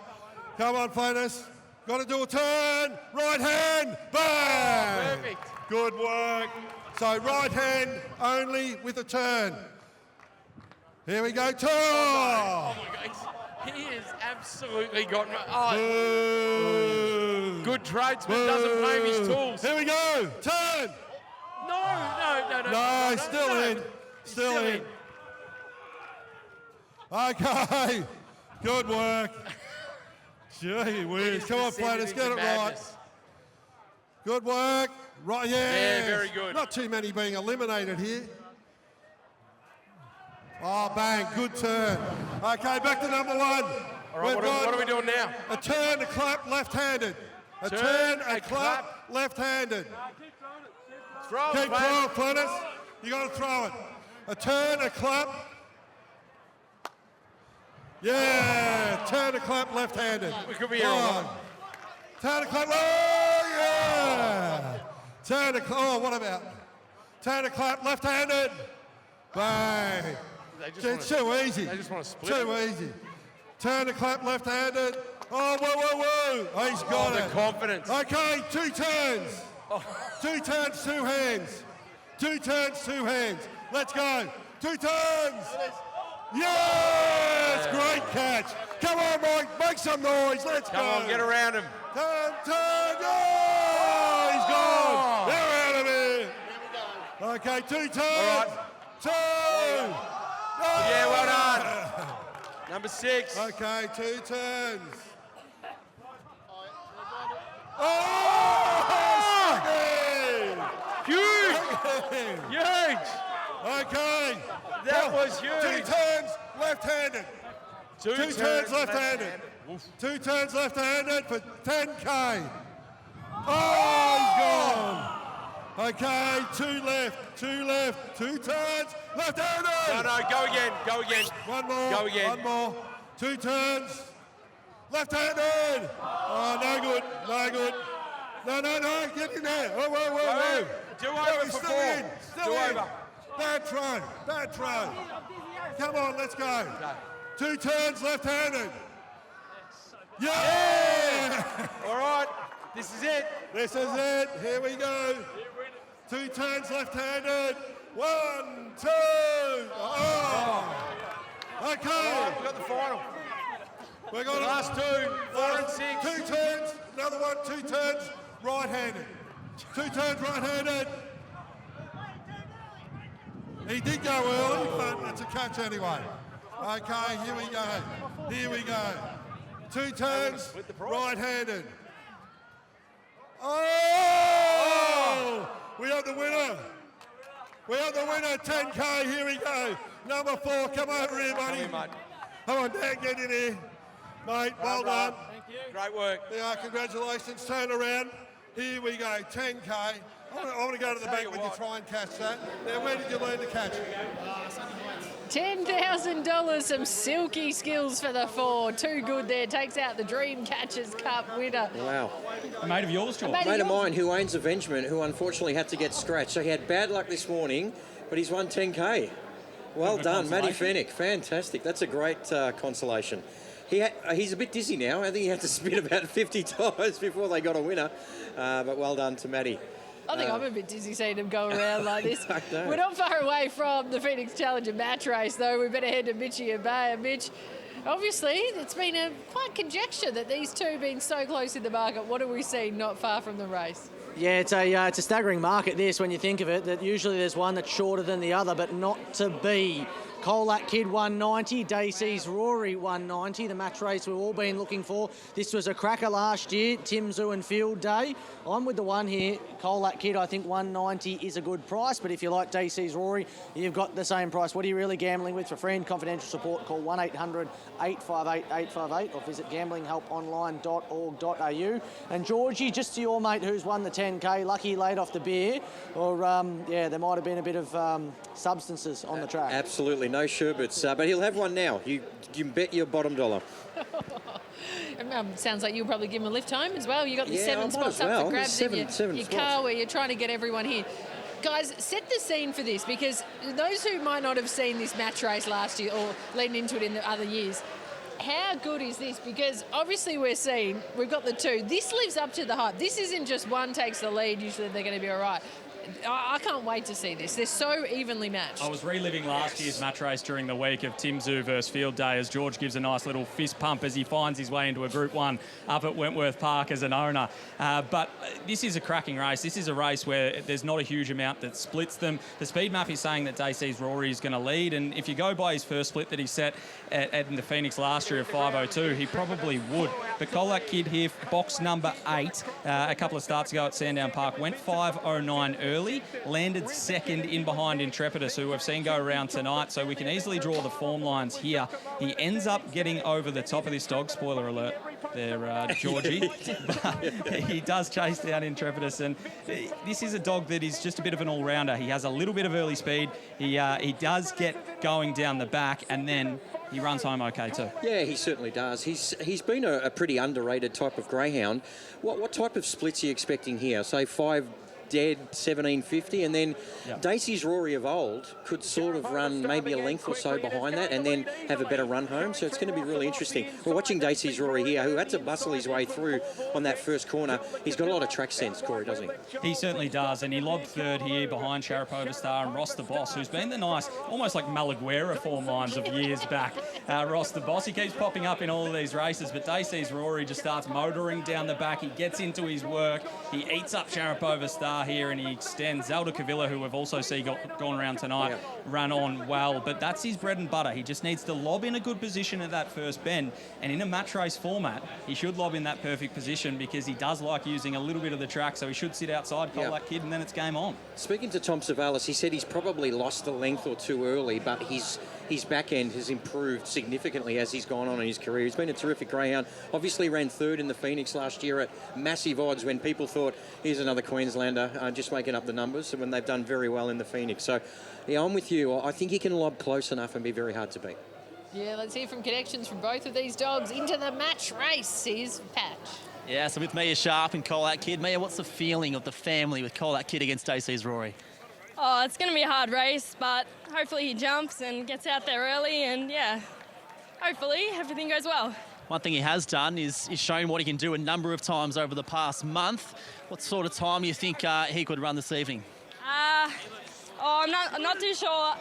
Come on, Flanders. Got to do a turn. Right hand, bang. Perfect. Good work. So right hand only with a turn. Here we go, turn. Oh my God, he has absolutely got. Good tradesman doesn't blame his tools. Here we go, turn. No, still in. Okay, good work. Gee whiz, come on, Flanders, get it right. Good work. Right, yeah, very good. Not too many being eliminated here. Oh, bang, good turn. Okay, back to number 1. All right, what are we doing now? A turn, a clap, left-handed. A turn, a clap, left-handed. Keep throwing, Flanders. You got to throw it. A turn, a clap. Yeah, turn, a clap, left-handed. We could be here all night. Turn, a clap. Oh, yeah. Turn a clap. Oh, what about? Turn a clap, left-handed. Bang. It's too easy. They just want to split. Too easy. Turn a clap, left-handed. Oh, whoa. Oh, he's got it. The confidence. Okay, 2 turns. 2 turns, 2 hands. 2 turns, 2 hands. Let's go. 2 turns. Yes, great catch. Come on, Mike, make some noise. Let's go. Come on, get around him. Turn. Oh, he's gone. They're out of here. Okay, 2 turns. All right. 2. Yeah, well done. Number 6. Okay, 2 turns. Huge! Huge! Okay. That was huge. 2 turns left-handed. 2 turns left-handed. 2 turns left-handed for 10K. Oh, he's gone. Okay, 2 left, 2 turns, left-handed. No, go again. One more. Go again. One more. 2 turns, left-handed. Oh, no good. No, get in there. Whoa. Do over He's for still 4. in. Still Do in. over. Bad throw. Come on, let's go. 2 turns, left-handed. Yeah! All right, this is it. Here we go. 2 turns left-handed. 1, 2. Oh. Okay. All right, we've got the final. We got The last 2, 4 and 6. 2 turns, another one, 2 turns, right-handed. 2 turns right-handed. He did go early, but it's a catch anyway. Okay, here we go. 2 turns, right-handed. Oh! We have the winner. 10K, here we go. Number 4, come over here, buddy. Come on, Dan, get in here. Mate, well done. Thank you. Great work. Yeah, congratulations. Turn around. Here we go, 10K. I want to go to the bank when you try and catch that. Now, where did you learn to catch it? $10,000, some silky skills for the 4. Too good there. Takes out the Dream Catchers Cup winner. Wow. A mate of yours, George? A mate of mine who owns Avengement, who unfortunately had to get scratched. So he had bad luck this morning, but he's won 10K. Well done, Matty Fennick. Fantastic. That's a great consolation. He's a bit dizzy now. I think he had to spin about 50 times before they got a winner. But well done to Matty. I think I'm a bit dizzy seeing him go around like this. I know. We're not far away from the Phoenix Challenger match race, though. We better head to Mitchie and Bayer. Mitch, obviously, it's been a quite conjecture that these two have been so close in the market. What have we seen not far from the race? Yeah, it's a staggering market, this, when you think of it, that usually there's one that's shorter than the other, but not to be. Colac Kid 190, Dacey's Rory 190, the match race we've all been looking for. This was a cracker last year, Tim Zoo and Field Day. I'm with the one here, Colac Kid. I think 190 is a good price, but if you like Dacey's Rory, you've got the same price. What are you really gambling with? For free and confidential support, call 1-800-858-858 or visit gamblinghelponline.org.au. And Georgie, just to your mate who's won the 10K, lucky he laid off the beer, or there might have been a bit of substances on the track. Absolutely. No sherbets, but he'll have one now. You can bet your bottom dollar. Sounds like you'll probably give him a lift home as well. You got the 7 I might spots as well. up for grabs Seven in your spots. car where you're trying to get everyone here. Guys, set the scene for this, because those who might not have seen this match race last year or leading into it in the other years, how good is this? Because obviously we've got the 2. This lives up to the hype. This isn't just one takes the lead, usually they're going to be all right. I can't wait to see this. They're so evenly matched. I was reliving last year's match race during the week of Tim Zoo versus Field Day as George gives a nice little fist pump as he finds his way into a Group 1 up at Wentworth Park as an owner. But this is a cracking race. This is a race where there's not a huge amount that splits them. The speed map is saying that Dacey's Rory is going to lead, and if you go by his first split that he set at the Phoenix last year of 5:02, he probably would. But Colac Kid here, box number 8, a couple of starts ago at Sandown Park, went 5:09 early, landed second in behind Intrepidus, who we've seen go around tonight, so we can easily draw the form lines here. He ends up getting over the top of this dog, spoiler alert there, Georgie, but he does chase down Intrepidus, and this is a dog that is just a bit of an all-rounder. He has a little bit of early speed, he does get going down the back, and then he runs home okay too. Yeah, he certainly does. He's been a pretty underrated type of greyhound. What type of splits are you expecting here? Say 5 dead 1750, and then Dacey's Rory of old could sort of run maybe a length or so behind that and then have a better run home. So it's going to be really interesting. We're watching Dacey's Rory here, who had to bustle his way through on that first corner. He's got a lot of track sense, Corey, doesn't he? He certainly does, and he lobbed third here behind Sharapova Star and Ross the Boss, who's been the nice, almost like Malaguera form lines of years back. Ross the Boss, he keeps popping up in all of these races, but Dacey's Rory just starts motoring down the back. He gets into his work. He eats up Sharapova Star here, and he extends. Zelda Kavilla, who we've also seen gone around tonight, run on well, but that's his bread and butter. He just needs to lob in a good position at that first bend, and in a match race format, he should lob in that perfect position because he does like using a little bit of the track, so he should sit outside, call that kid, and then it's game on. Speaking to Tom Savalas, he said he's probably lost a length or two early, but his back end has improved significantly as he's gone on in his career. He's been a terrific greyhound. Obviously ran third in the Phoenix last year at massive odds when people thought, here's another Queenslander just making up the numbers, and when they've done very well in the Phoenix. So, yeah, I'm with you. I think he can lob close enough and be very hard to beat. Yeah, let's hear from connections from both of these dogs into the match race. Here's Patch. Yeah, so with Mia Sharp and Call That Kid. Mia, what's the feeling of the family with Call That Kid against Dacey's Rory? Oh, it's going to be a hard race, but hopefully he jumps and gets out there early, and yeah, hopefully everything goes well. One thing he has done is shown what he can do a number of times over the past month. What sort of time do you think he could run this evening? I'm not too sure.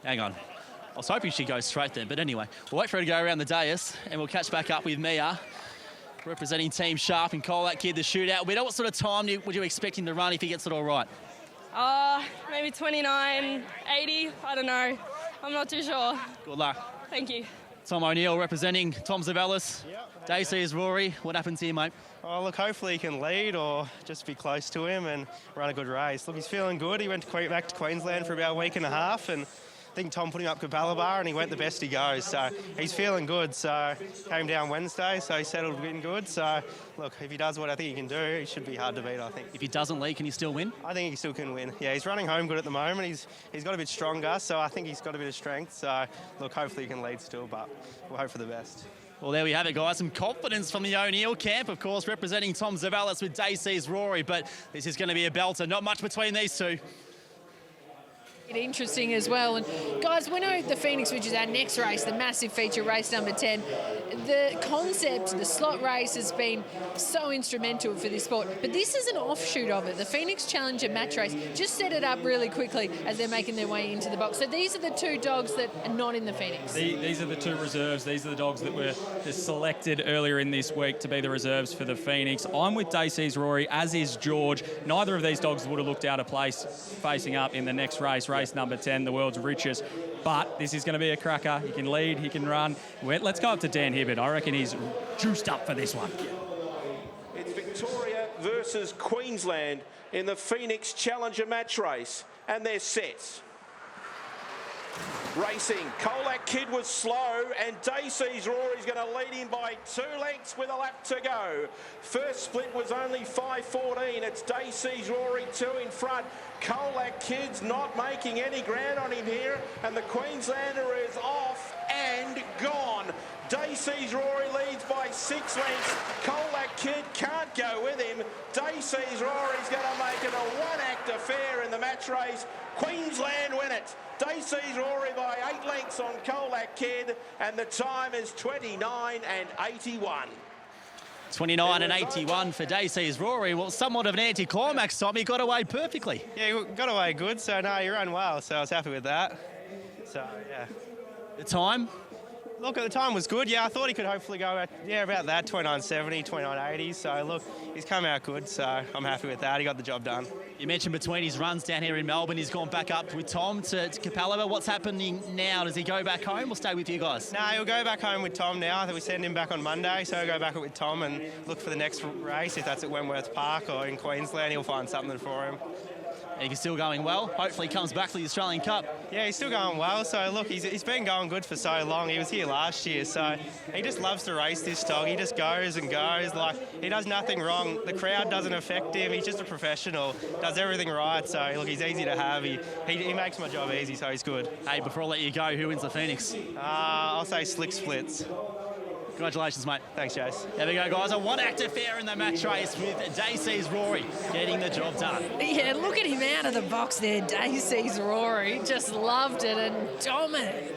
Hang on. I was hoping she'd go straight then, but anyway, we'll wait for her to go around the dais, and we'll catch back up with Mia, representing Team Sharp and Call That Kid, the shootout. We know what sort of time would you expect him to run if he gets it all right? Maybe 29.80. I don't know. I'm not too sure. Good luck. Thank you. Tom O'Neill representing Tom Savalas. Dacey's Rory. What happens here, mate? Oh, look, hopefully he can lead or just be close to him and run a good race. Look, he's feeling good. He went back to Queensland for about a week and a half, and I think Tom put him up Capalaba and he went the best he goes. So he's feeling good. So came down Wednesday, so he settled in good. So look, if he does what I think he can do, he should be hard to beat, I think. If he doesn't lead, can he still win? I think he still can win. Yeah, he's running home good at the moment. He's got a bit stronger, so I think he's got a bit of strength. So look, hopefully he can lead still, but we'll hope for the best. Well, there we have it, guys. Some confidence from the O'Neill camp, of course, representing Tom Savalas with Dacey's Rory, but this is going to be a belter. Not much between these two. Interesting as well. And guys, we know the Phoenix, which is our next race, the massive feature race number 10, the concept, the slot race has been so instrumental for this sport. But this is an offshoot of it. The Phoenix Challenger match race just set it up really quickly as they're making their way into the box. So these are the two dogs that are not in the Phoenix. These are the two reserves. These are the dogs that were selected earlier in this week to be the reserves for the Phoenix. I'm with Dacey's Rory, as is George. Neither of these dogs would have looked out of place facing up in the next race number 10, the world's richest. But this is going to be a cracker. He can lead, he can run. Let's go up to Dan Hibbert. I reckon he's juiced up for this one. It's Victoria versus Queensland in the Phoenix Challenger match race, and they're set. Racing, Colac Kid was slow, and Dacey's Rory's going to lead him by 2 lengths with a lap to go. First split was only 5:14. It's Dacey's Rory 2 in front. Colac Kid's not making any ground on him here, and the Queenslander is off and gone. Dacey's Rory leads by 6 lengths. Colac Kid can't go with him. Dacey's Rory's going to make it a one-act affair in the match race. Queensland win it. Dacey's Rory by 8 lengths on Colac Kid, and the time is 29:81. 29:81 for Dacey's Rory. Well, somewhat of an anti-climax, Tom. He got away perfectly. Yeah, he got away good, so no, he ran well, so I was happy with that. So, yeah. The time? Look, the time was good. Yeah, I thought he could hopefully go about that, 29:70, 29:80. So, look, he's come out good, so I'm happy with that. He got the job done. You mentioned between his runs down here in Melbourne, he's gone back up with Tom to Capalaba. What's happening now? Does he go back home or stay with you guys? No, he'll go back home with Tom now. I think we send him back on Monday, so he'll go back with Tom and look for the next race. If that's at Wentworth Park or in Queensland, he'll find something for him. He's still going well. Hopefully he comes back to the Australian Cup. Yeah, he's still going well. So, look, he's been going good for so long. He was here last year, so he just loves to race this dog. He just goes and goes. Like, he does nothing wrong. The crowd doesn't affect him. He's just a professional. Does everything right. So, look, he's easy to have. He makes my job easy, so he's good. Hey, before I let you go, who wins the Phoenix? I'll say Slick Splits. Congratulations, mate. Thanks, Jace. There we go, guys. A one-act affair in the match race with Dacey's Rory getting the job done. Yeah, look at him out of the box there. Dacey's Rory just loved it and dominated.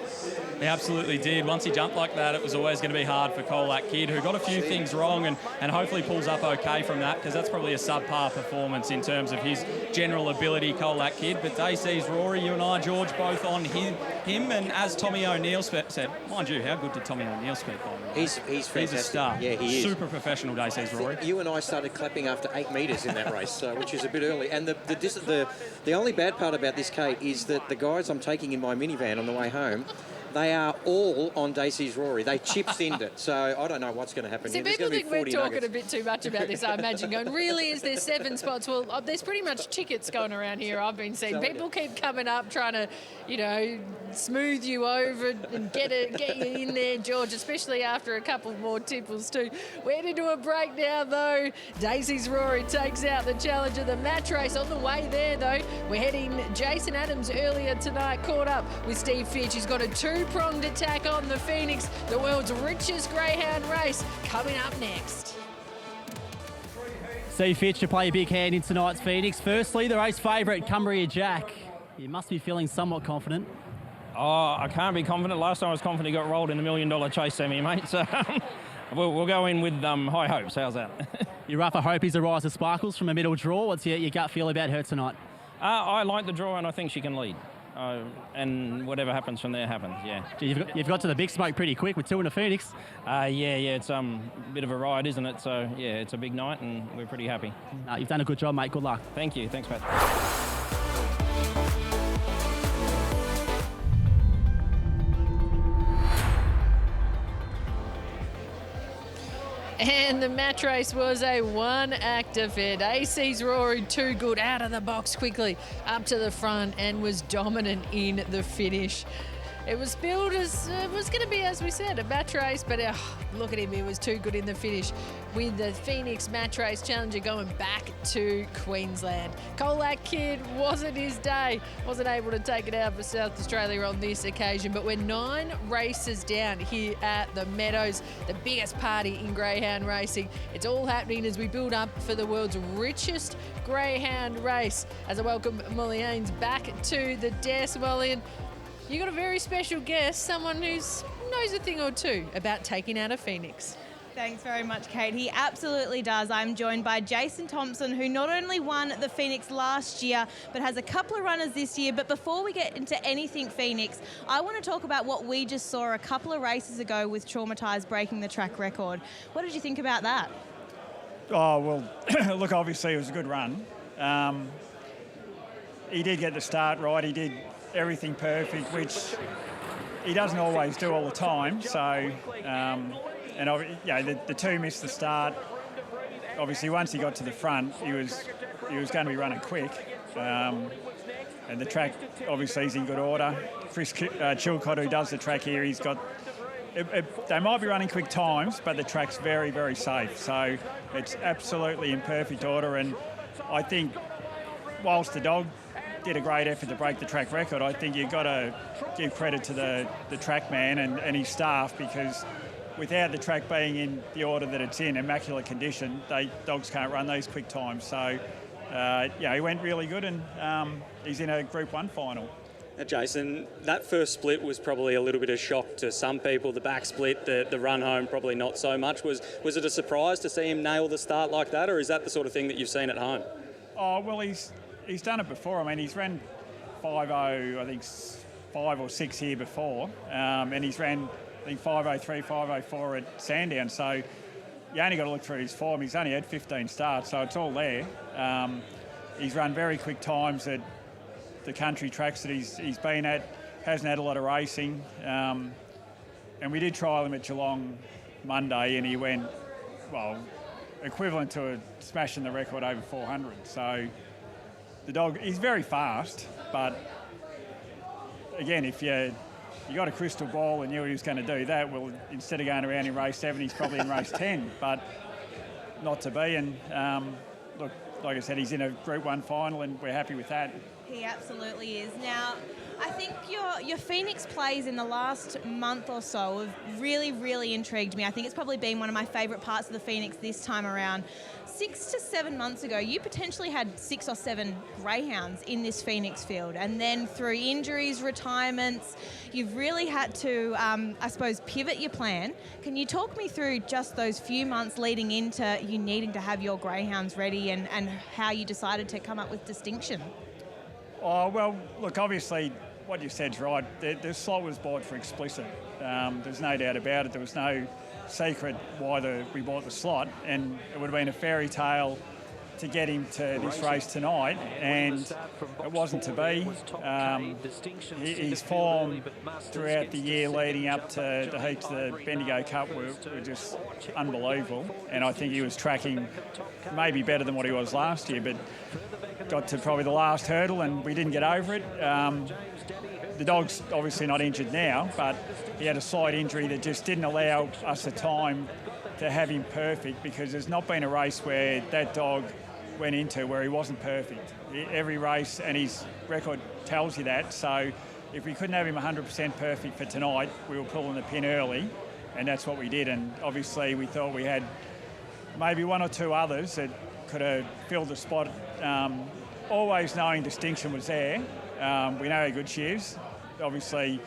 He absolutely did. Once he jumped like that, it was always going to be hard for Colac Kid, who got a few things wrong and hopefully pulls up okay from that, because that's probably a subpar performance in terms of his general ability, Colac Kid. But Dacey's Rory, you and I, George, both on him. And as Tommy O'Neill said, mind you, how good did Tommy O'Neill speak on? He's fantastic. He's a star. Yeah, he is. Super professional, Dacey's Rory. You and I started clapping after 8 metres in that race, which is a bit early. And the only bad part about this, Kate, is that the guys I'm taking in my minivan on the way home, they are all on Dacey's Rory. They chip-thinned it, so I don't know what's going to happen See, here. people think we're talking a bit too much about this, I imagine, going, really, is there 7 spots? Well, there's pretty much tickets going around here, I've been seeing. People keep coming up trying to, smooth you over and get you in there, George, especially after a couple more tipples too. We're heading to a break now, though. Dacey's Rory takes out the challenge of the match race. On the way there, though, we're heading Jason Adams earlier tonight, caught up with Steve Fitch. He's got a 2-pronged attack on the Phoenix, the world's richest greyhound race, coming up next. Steve Fitch to play a big hand in tonight's Phoenix. Firstly, the race favourite, Cumbria Jack. You must be feeling somewhat confident. Oh, I can't be confident. Last time I was confident he got rolled in the $1 Million Chase semi, mate. So we'll go in with high hopes. How's that? Your rougher hope is a rise of Sparkles from a middle draw. What's your gut feel about her tonight? I like the draw and I think she can lead. And whatever happens from there happens, yeah. You've got to the big smoke pretty quick with 2 in the Phoenix. Yeah, it's a bit of a ride, isn't it? So, yeah, it's a big night and we're pretty happy. You've done a good job, mate. Good luck. Thank you. Thanks, Pat. And the match race was a one-act affair. Dacey's Rory, too good, out of the box quickly, up to the front, and was dominant in the finish. It was billed as, it was going to be, as we said, a match race, but look at him, he was too good in the finish. With the Phoenix match race challenger going back to Queensland. Colac Kid wasn't his day, wasn't able to take it out for South Australia on this occasion, but we're 9 races down here at the Meadows, the biggest party in greyhound racing. It's all happening as we build up for the world's richest greyhound race. As I welcome Molly Haynes back to the desk, Molly, you got a very special guest, someone who knows a thing or two about taking out a Phoenix. Thanks very much, Kate. He absolutely does. I'm joined by Jason Thompson, who not only won the Phoenix last year, but has a couple of runners this year. But before we get into anything Phoenix, I want to talk about what we just saw a couple of races ago with Traumatised breaking the track record. What did you think about that? Oh, well, look, obviously it was a good run. He did get the start right. He did everything perfect, which he doesn't always do all the time. So, the 2 missed the start. Obviously, once he got to the front, he was going to be running quick. And the track obviously is in good order. Chris Chilcott, who does the track here, he's got. They might be running quick times, but the track's very, very safe. So it's absolutely in perfect order. And I think, whilst the dog did a great effort to break the track record, I think you've got to give credit to the track man and his staff, because without the track being in the order that it's in, immaculate condition, dogs can't run these quick times. So, he went really good, and he's in a Group 1 final. Now, Jason, that first split was probably a little bit of shock to some people. The back split, the run home, probably not so much. Was it a surprise to see him nail the start like that, or is that the sort of thing that you've seen at home? Oh, well, he's done it before. I mean, he's ran 5.0, I think 5 or 6 here before, and he's ran, I think, 5.03, 5.04 at Sandown. So you only got to look through his form. He's only had 15 starts, so it's all there. He's run very quick times at the country tracks that he's been at. Hasn't had a lot of racing, and we did trial him at Geelong Monday, and he went, equivalent to smashing the record over 400. So the dog, he's very fast, but again, if you got a crystal ball and knew he was going to do that, well, instead of going around in race 7, he's probably in race 10, but not to be. And look, like I said, he's in a Group 1 final, and we're happy with that. He absolutely is. Now, I think your Phoenix plays in the last month or so have really, really intrigued me. I think it's probably been one of my favourite parts of the Phoenix this time around. 6 to 7 months ago, you potentially had 6 or 7 greyhounds in this Phoenix field, and then through injuries, retirements, you've really had to, I suppose, pivot your plan. Can you talk me through just those few months leading into you needing to have your greyhounds ready and how you decided to come up with distinction? Oh, well, look, obviously, what you said's right. The slot was bought for explicit. There's no doubt about it. There was no secret why we bought the slot, and it would have been a fairy tale to get him to this race tonight, and it wasn't to be. His form throughout the year leading up to the heats of the Bendigo Cup were just unbelievable, and I think he was tracking maybe better than what he was last year, but got to probably the last hurdle and we didn't get over it. The dog's obviously not injured now, but he had a slight injury that just didn't allow us the time to have him perfect, because there's not been a race where that dog went into where he wasn't perfect. Every race, and his record tells you that, so if we couldn't have him 100% perfect for tonight, we were pulling the pin early, and that's what we did. And obviously we thought we had maybe 1 or 2 others that could have filled the spot, always knowing distinction was there. We know how good she is. Obviously,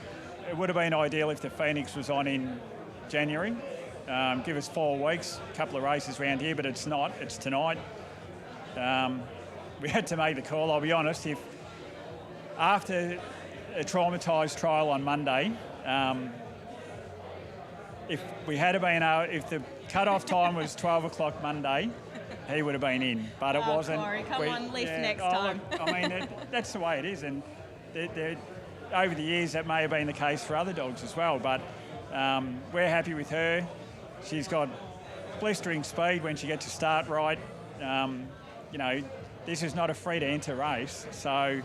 it would have been ideal if the Phoenix was on in January. Give us 4 weeks, a couple of races around here, but it's not. It's tonight. We had to make the call, I'll be honest. If after a traumatised trial on Monday, if we had been if the cut-off time was 12 o'clock Monday, he would have been in, but it wasn't. Corey, come on, Leaf next time. Look, I mean, that's the way it is, and over the years that may have been the case for other dogs as well, but we're happy with her. She's got blistering speed when she gets to start right. You know, this is not a free-to-enter race, so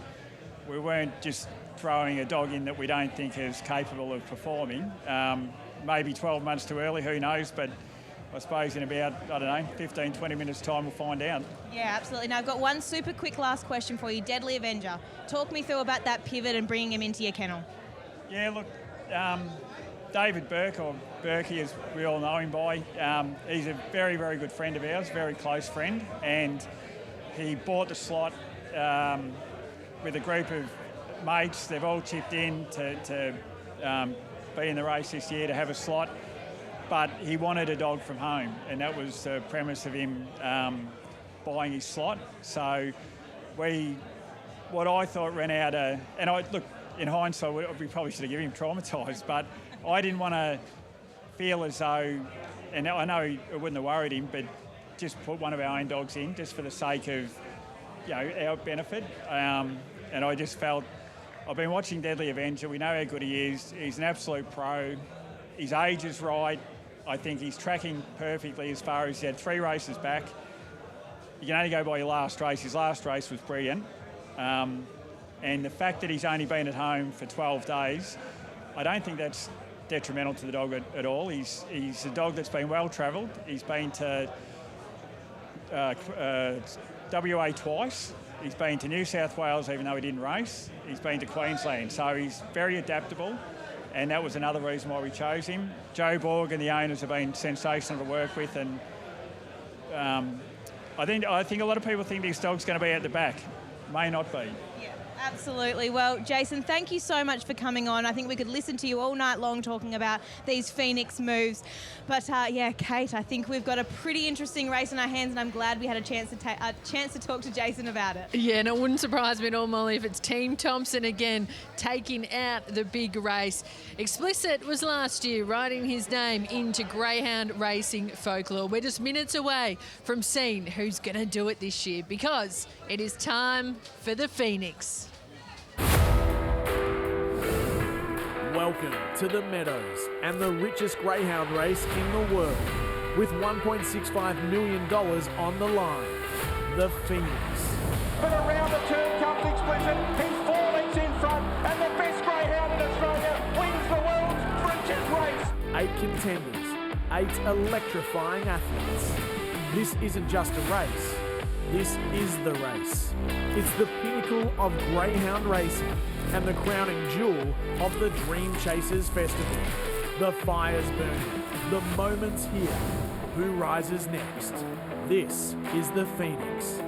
we weren't just throwing a dog in that we don't think is capable of performing. Maybe 12 months too early, who knows, but I suppose in about, I don't know, 15, 20 minutes' time we'll find out. Yeah, absolutely. Now, I've got one super quick last question for you. Deadly Avenger. Talk me through about that pivot and bringing him into your kennel. Yeah, look, David Bourke, or Burkey as we all know him by, he's a very, very good friend of ours, very close friend, and he bought the slot with a group of mates. They've all chipped in to be in the race this year, to have a slot. But he wanted a dog from home, and that was the premise of him buying his slot. So what I thought ran out of, and look, in hindsight, we probably should have given him traumatised, but I didn't want to feel as though, and I know it wouldn't have worried him, but just put one of our own dogs in just for the sake of, you know, our benefit. And I just felt, I've been watching Deadly Avenger. We know how good he is. He's an absolute pro. His age is right. I think he's tracking perfectly as far as he had 3 races back. You can only go by your last race. His last race was brilliant. And the fact that he's only been at home for 12 days, I don't think that's detrimental to the dog at all. He's a dog that's been well travelled. He's been to WA twice. He's been to New South Wales, even though he didn't race. He's been to Queensland. So he's very adaptable. And that was another reason why we chose him. Joe Borg and the owners have been sensational to work with, and I think a lot of people think this dog's going to be at the back. May not be. Yeah, absolutely. Well, Jason, thank you so much for coming on. I think we could listen to you all night long talking about these Phoenix moves. But yeah, Kate, I think we've got a pretty interesting race in our hands, and I'm glad we had a chance to talk to Jason about it. Yeah, and it wouldn't surprise me at all, Molly, if it's Team Thompson again taking out the big race. Explicit was last year writing his name into greyhound racing folklore. We're just minutes away from seeing who's going to do it this year, because it is time for the Phoenix. Welcome to the Meadows and the richest greyhound race in the world, with $1.65 million on the line. The Phoenix. But around the turn comes Explicit. He's 4 lengths in front, and the best greyhound in Australia wins the world's richest race. 8 contenders, 8 electrifying athletes. This isn't just a race, This is the race. It's the pinnacle of greyhound racing and the crowning jewel of the Dream Chasers Festival. The fire's burning. The moment's here. Who rises next? This is the Phoenix.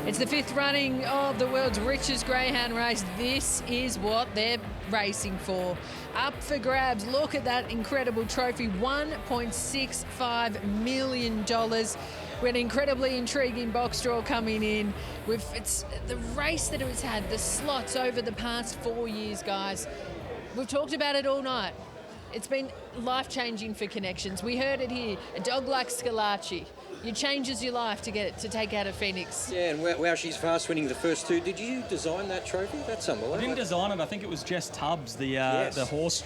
It's the 5th running of the world's richest greyhound race. This is what they're racing for. Up for grabs. Look at that incredible trophy. $1.65 million. We had an incredibly intriguing box draw coming in. It's the race that it's had, the slots over the past 4 years, guys. We've talked about it all night. It's been life-changing for Connections. We heard it here. A dog like Scalacci. It changes your life to take out a Phoenix. Yeah, and wow, she's fast winning the first 2. Did you design that trophy? That's unbelievable. I didn't design it. I think it was Jess Tubbs, the horse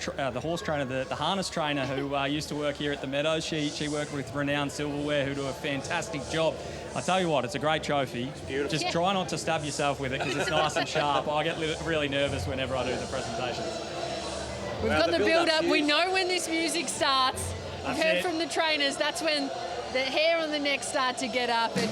trainer, the harness trainer who used to work here at the Meadows. She worked with Renowned Silverware, who do a fantastic job. I tell you what, it's a great trophy. It's beautiful. Just try not to stab yourself with it because it's nice and sharp. I get really nervous whenever I do the presentations. We've got the build-up. We know when this music starts. We've heard from the trainers. That's when the hair on the neck start to get up. And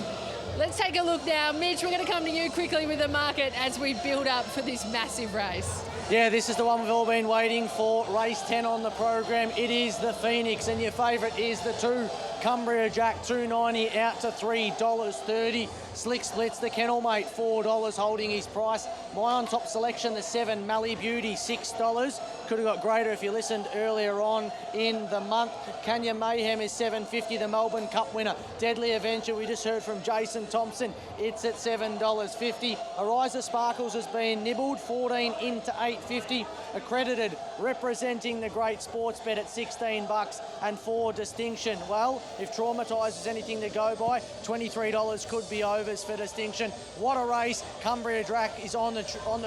let's take a look now. Mitch, we're going to come to you quickly with the market as we build up for this massive race. Yeah, this is the one we've all been waiting for. Race 10 on the program. It is the Phoenix, and your favourite is the 2 Cumbria Jack, $2.90 out to $3.30. Slick Splits, the kennel mate, $4 holding his price. My on top selection, the 7 Mally Beauty, $6. Could have got greater if you listened earlier on in the month. Kenya Mayhem is $7.50, the Melbourne Cup winner. Deadly Avenger, we just heard from Jason Thompson. It's at $7.50. Ariza Sparkles has been nibbled, 14 into $8.50. Accredited, representing the great sports bet at $16 and 4 Distinction. Well, if Traumatise is anything to go by, $23 could be overs for Distinction. What a race. Cumbria Drac is on the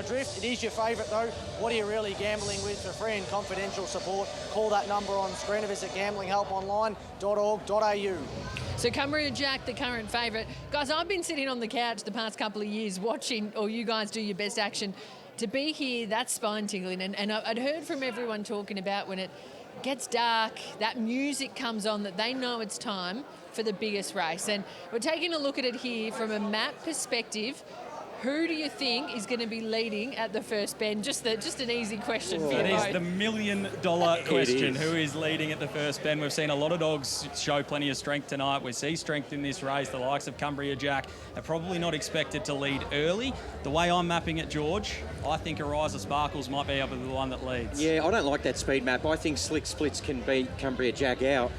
drift. It is your favourite though. What are you really gambling with? For free and confidential support, call that number on screen or visit gamblinghelponline.org.au. So Cumbria Jack, the current favourite. Guys, I've been sitting on the couch the past couple of years watching all you guys do your best action. To be here, that's spine tingling. And I'd heard from everyone talking about when it gets dark, that music comes on, that they know it's time for the biggest race. And we're taking a look at it here from a map perspective. Who do you think is going to be leading at the first bend? Just an easy question for you both. It is the $1 million question. Who is leading at the first bend? We've seen a lot of dogs show plenty of strength tonight. We see strength in this race. The likes of Cumbria Jack are probably not expected to lead early. The way I'm mapping it, George, I think Ariza Sparkles might be able to be the one that leads. Yeah, I don't like that speed map. I think Slick Splits can beat Cumbria Jack out.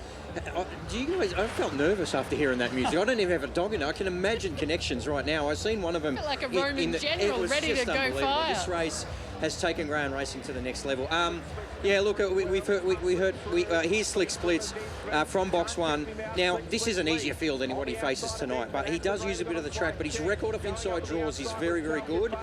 Do you guys? I felt nervous after hearing that music. I don't even have a dog in it. I can imagine Connections right now. I've seen one of them like a Roman general ready to go fire. This race has taken ground racing to the next level. Yeah, look, here's Slick Splits from box 1. Now, this is an easier field than what he faces tonight, but he does use a bit of the track, but his record of inside draws is very, very good.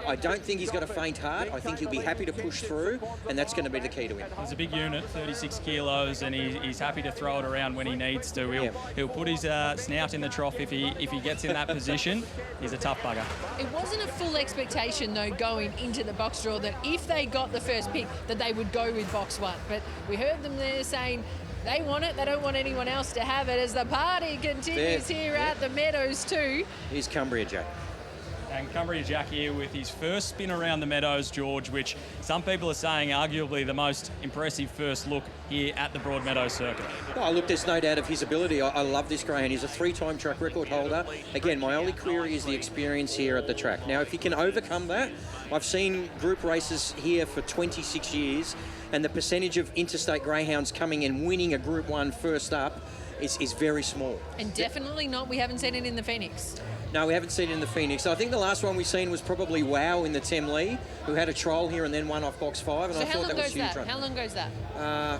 I don't think he's got a faint heart. I think he'll be happy to push through, and that's going to be the key to him. He's a big unit, 36 kilos, and he's happy to throw it around when he needs to. He'll put his snout in the trough if he gets in that position. He's a tough bugger. It wasn't a full expectation, though, going into the box draw that if they got the first pick, that they would go with box 1. But we heard them there saying they want it. They don't want anyone else to have it as the party continues here at the Meadows too. Here's Cumbria Jack. And Cumbria Jack here with his first spin around the Meadows, George, which some people are saying arguably the most impressive first look here at the Broadmeadows circuit. Oh, look, there's no doubt of his ability. I love this greyhound. He's a 3-time track record holder. Again, my only query is the experience here at the track. Now, if he can overcome that, I've seen group races here for 26 years, and the percentage of interstate greyhounds coming and winning a Group 1 first up is very small. And definitely not, we haven't seen it in the Phoenix. No, we haven't seen it in the Phoenix. I think the last one we've seen was probably Wow in the Tem Lee, who had a trial here and then won off box 5. And so I thought that was huge. How long goes that?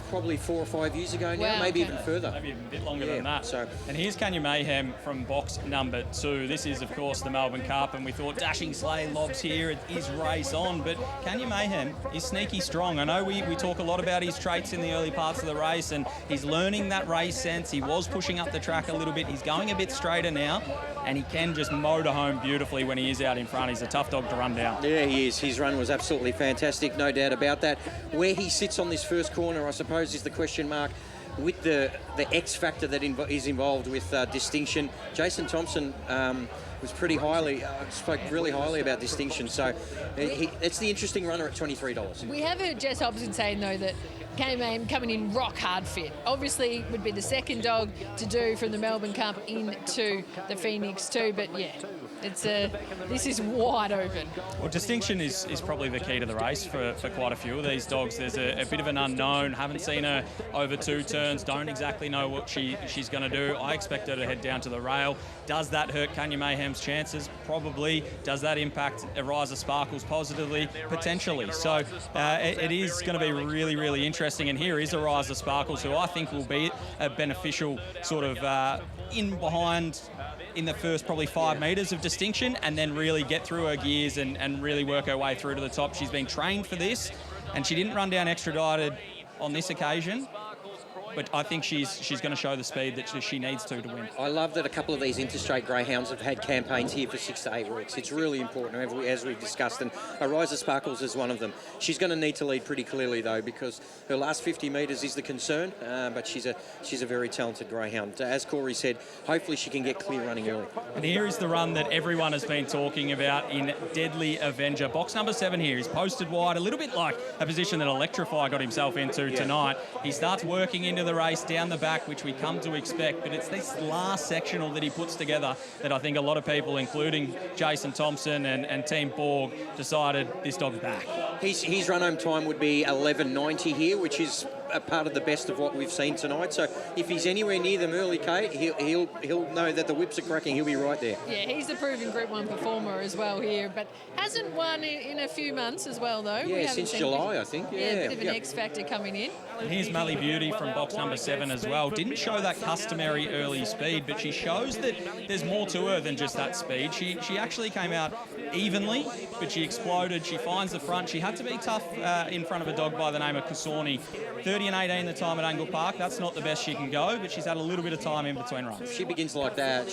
Probably 4 or 5 years ago now, maybe even further. Maybe even a bit longer than that. And here's Kenya Mayhem from box number 2. This is, of course, the Melbourne Cup, and we thought Dashing Sleigh Lobs here. It is race on, but Kenya Mayhem is sneaky strong. I know we talk a lot about his traits in the early parts of the race, and he's learning that race sense. He was pushing up the track a little bit. He's going a bit straighter now, and he can just motor home beautifully when he is out in front. He's a tough dog to run down. Yeah, he is. His run was absolutely fantastic, no doubt about that. Where he sits on this first corner, I suppose, is the question mark. with the X factor that is involved with Distinction. Jason Thompson was pretty highly, spoke really highly about Distinction. So it's the interesting runner at $23. We have heard Jess Hopkins saying, though, that K-Man coming in rock hard fit. Obviously would be the second dog to do from the Melbourne Cup into the Phoenix too, but yeah, this is wide open. Well, Distinction is probably the key to the race for quite a few of these dogs. There's a bit of an unknown. Haven't seen her over 2 turns. Don't exactly know what she's going to do. I expect her to head down to the rail. Does that hurt Kanya Mayhem's chances? Probably. Does that impact Ariza Sparkles positively? Potentially. So it is going to be really, really interesting. And here is Ariza Sparkles, who I think will be a beneficial sort of in behind in the first probably 5 metres of Distinction, and then really get through her gears and really work her way through to the top. She's been trained for this, and she didn't run down extradited on this occasion. But I think she's going to show the speed that she needs to win. I love that a couple of these interstate greyhounds have had campaigns here for 6 to 8 weeks. It's really important, as we've discussed, and Ariza Sparkles is one of them. She's going to need to lead pretty clearly, though, because her last 50 metres is the concern, but she's a very talented greyhound. As Corey said, hopefully she can get clear running early. And here is the run that everyone has been talking about in Deadly Avenger. Box number 7 here is posted wide, a little bit like a position that Electrify got himself into tonight. He starts working into the race down the back, which we come to expect, but it's this last sectional that he puts together that I think a lot of people, including Jason Thompson and Team Bourke, decided this dog's back. His run home time would be 11.90 here, which is a part of the best of what we've seen tonight. So if he's anywhere near them early, Kate, he'll know that the whips are cracking. He'll be right there. Yeah, he's the proven Group 1 performer as well here, but hasn't won in a few months as well, though. Yeah, since July, I think. Yeah, a bit of an X factor coming in. And here's Mally Beauty from box number 7 as well. Didn't show that customary early speed, but she shows that there's more to her than just that speed. She actually came out evenly, but she exploded. She finds the front. She had to be tough in front of a dog by the name of Kasorni. 30 and 18 the time at Angle Park. That's not the best she can go, but she's had a little bit of time in between runs. If she begins like that,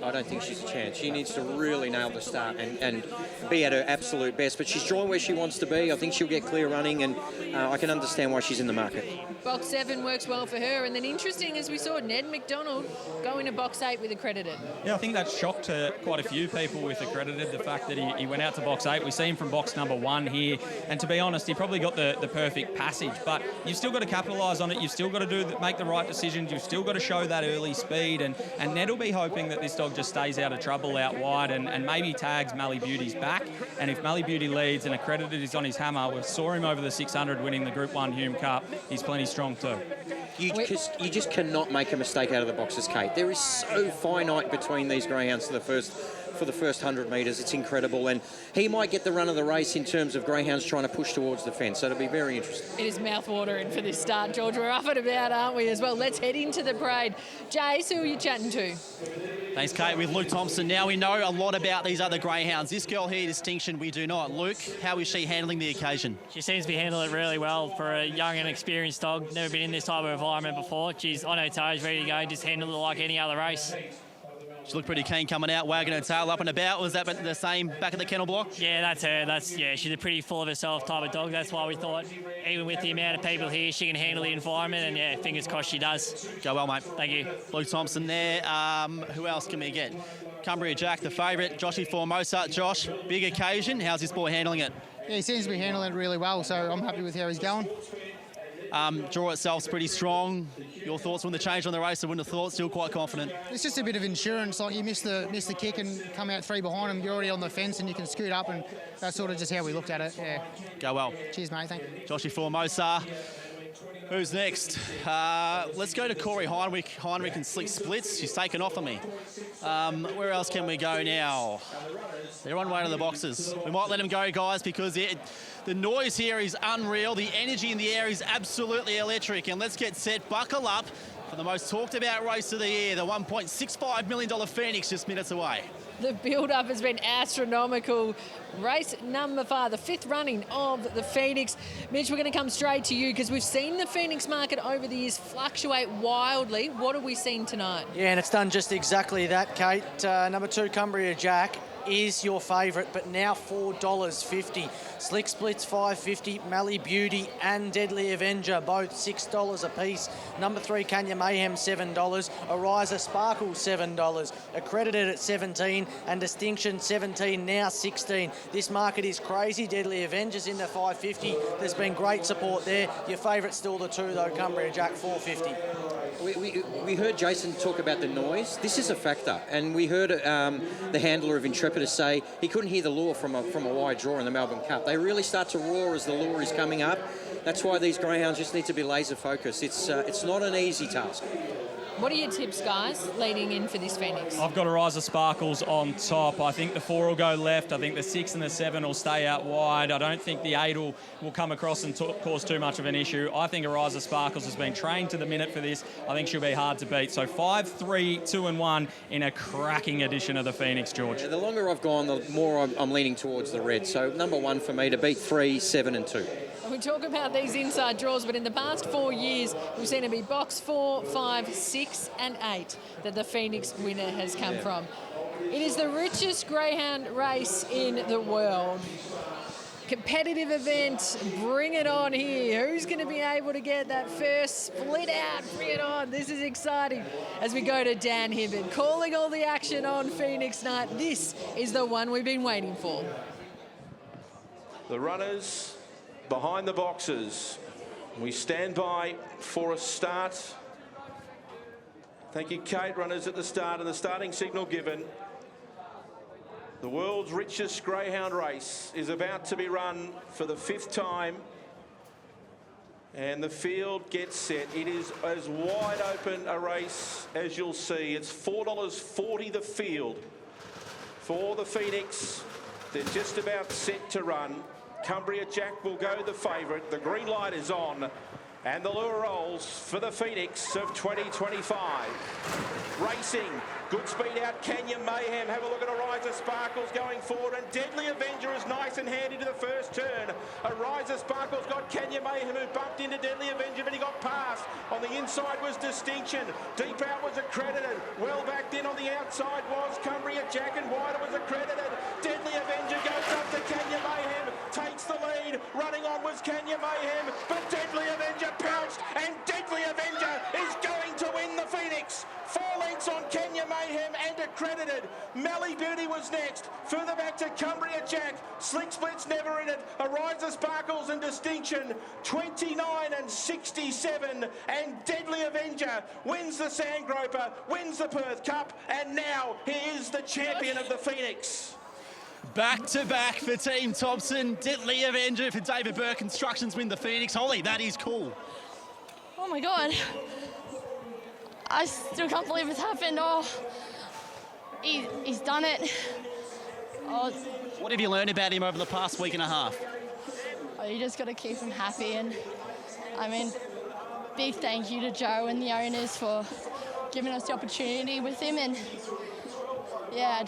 I don't think she's a chance. She needs to really nail the start and be at her absolute best. But she's drawn where she wants to be. I think she'll get clear running, and I can understand why she's in the market. Box 7 works well for her, and then interesting, as we saw Ned McDonald go into box 8 with accredited. Yeah, I think that shocked quite a few people with accredited, the fact that he went out to box 8. We see him from box number 1 here, and to be honest, he probably got the perfect passage, but you've still got to capitalise on it. You've still got to make the right decisions. You've still got to show that early speed, and Ned will be hoping that this dog just stays out of trouble out wide and maybe tags Mally Beauty's back. And if Mally Beauty leads and accredited is on his hammer, we saw him over the 600 winning the Group 1 Hume Cup. He's plenty strong too. You just cannot make a mistake out of the boxes, Kate. There is so finite between these greyhounds for the first 100 metres. It's incredible, and he might get the run of the race in terms of greyhounds trying to push towards the fence, so it'll be very interesting. It is mouth-watering for this start, George. We're up and about, aren't we, as well? Let's head into the parade. Jace, who are you chatting to? Thanks, Kate. With Luke Thompson. Now we know a lot about these other greyhounds. This girl here, Distinction, we do not. Luke, how is she handling the occasion? She seems to be handling it really well for a young and experienced dog. Never been in this type of environment before. She's on her toes, ready to go, just handle it like any other race. She looked pretty keen coming out, wagging her tail up and about. Was that the same back at the kennel block? Yeah, that's her. She's a pretty full of herself type of dog. That's why we thought, even with the amount of people here, she can handle the environment, and yeah, fingers crossed she does. Go well, mate. Thank you. Luke Thompson there. Who else can we get? Cumbria Jack, the favourite. Joshy Formosa. Josh, big occasion. How's this boy handling it? Yeah, he seems to be handling it really well, so I'm happy with how he's going. Draw itself's pretty strong. Your thoughts on the change on the race? I wouldn't have thought. Still quite confident. It's just a bit of insurance. Like you miss the kick and come out 3 behind him. You're already on the fence and you can scoot up, and that's sort of just how we looked at it. Yeah. Go well. Cheers, mate. Thank you. Joshy Formosa. Who's next? Let's go to Corey Heinrich. Heinrich and Slick Splits. She's taken off of me. Where else can we go now? They're on way to the boxes. We might let them go, guys, because the noise here is unreal. The energy in the air is absolutely electric. And let's get set. Buckle up for the most talked about race of the year. The $1.65 million Phoenix just minutes away. The build-up has been astronomical. Race number 5, the 5th running of the Phoenix. Mitch, we're going to come straight to you because we've seen the Phoenix market over the years fluctuate wildly. What have we seen tonight? Yeah, and it's done just exactly that, Kate. Number 2, Cumbria Jack. is your favourite, but now $4.50. Slick Splits $5.50, Mally Beauty and Deadly Avenger both $6 a piece. Number 3 Kenya Mayhem $7, Ariza Sparkle $7, Accredited at $17 and Distinction $17, now $16. This market is crazy. Deadly Avengers in the $5.50. There's been great support there. Your favourite's still the 2 though, Cumbria Jack $4.50. We heard Jason talk about the noise. This is a factor, and we heard the handler of Intrepidus say he couldn't hear the lure from a wide draw in the Melbourne Cup. They really start to roar as the lure is coming up. That's why these greyhounds just need to be laser focused. It's not an easy task. What are your tips, guys, leading in for this Phoenix? I've got Ariza Sparkles on top. I think the 4 will go left. I think the 6 and the 7 will stay out wide. I don't think the 8 will come across and cause too much of an issue. I think Ariza Sparkles has been trained to the minute for this. I think she'll be hard to beat. So 5, 3, 2 and 1 in a cracking edition of the Phoenix, George. Yeah, the longer I've gone, the more I'm leaning towards the red. So number 1 for me to beat 3, 7 and 2. We talk about these inside draws, but in the past 4 years, we've seen it be box 4, 5, 6 and 8 that the Phoenix winner has come from. It is the richest greyhound race in the world. Competitive event, bring it on here. Who's going to be able to get that first split out? Bring it on. This is exciting. As we go to Dan Hibbard, calling all the action on Phoenix night. This is the one we've been waiting for. The runners behind the boxes. We stand by for a start. Thank you, Kate. Runners at the start and the starting signal given. The world's richest greyhound race is about to be run for the 5th time. And the field gets set. It is as wide open a race as you'll see. It's $4.40 the field for the Phoenix. They're just about set to run. Cumbria Jack will go the favourite. The green light is on. And the lure rolls for the Phoenix of 2025. Racing. Good speed out, Kenya Mayhem. Have a look at Ariza Sparkles going forward. And Deadly Avenger is nice and handy to the first turn. Ariza Sparkles got Kenya Mayhem, who bumped into Deadly Avenger, but he got past. On the inside was Distinction. Deep out was Accredited. Well backed in on the outside was Cumbria Jack, and wider was Accredited. Deadly Avenger goes up to Kenya Mayhem. Takes the lead. Running on was Kenya Mayhem, but Deadly Avenger pounced, and Deadly Avenger is going to win the Phoenix. 4 lengths on Kenya Mayhem and Accredited. Mally Beauty was next. Further back to Cumbria Jack. Slick Splits never in it. Ariza Sparkles and Distinction. 29 and 67. And Deadly Avenger wins the Sandgroper, wins the Perth Cup, and now he is the champion of the Phoenix. Back to back for Team Thompson. Deadly Avenger for David Bourke Constructions win the Phoenix. Holly, that is cool. Oh my God. I still can't believe it's happened. Oh, he's done it. Oh, What have you learned about him over the past week and a half? you just got to keep him happy. And I mean, big thank you to Joe and the owners for giving us the opportunity with him. And yeah,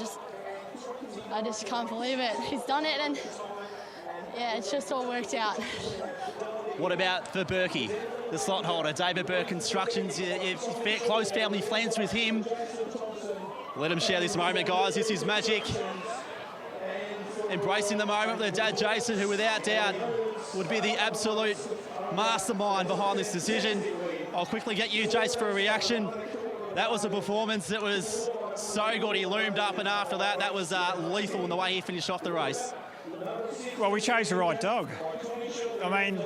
I just can't believe it. He's done it, and yeah, it's just all worked out. What about for Berkey, the slot holder, David Bourke Constructions? You've close family friends with him. Let him share this moment, guys. This is magic. Embracing the moment with their dad, Jason, who without doubt would be the absolute mastermind behind this decision. I'll quickly get you, Jace, for a reaction. That was a performance that was so good. He loomed up, and after that, that was lethal in the way he finished off the race. Well, we chose the right dog. I mean,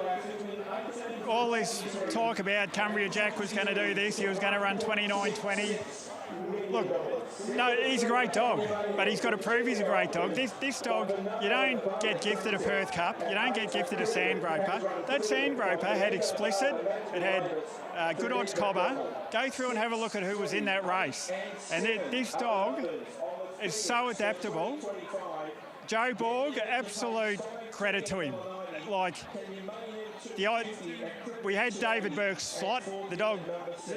all this talk about Cumbria Jack was going to do this, he was going to run 29.20. Look, no, he's a great dog, but he's got to prove he's a great dog. This dog, you don't get gifted a Perth Cup, you don't get gifted a Sandgroper. That Sandgroper had Explicit, it had Good Odds Cobber. Go through and have a look at who was in that race. And this dog is so adaptable. Joe Borg, absolute credit to him. Like, we had David Bourke's slot. The dog,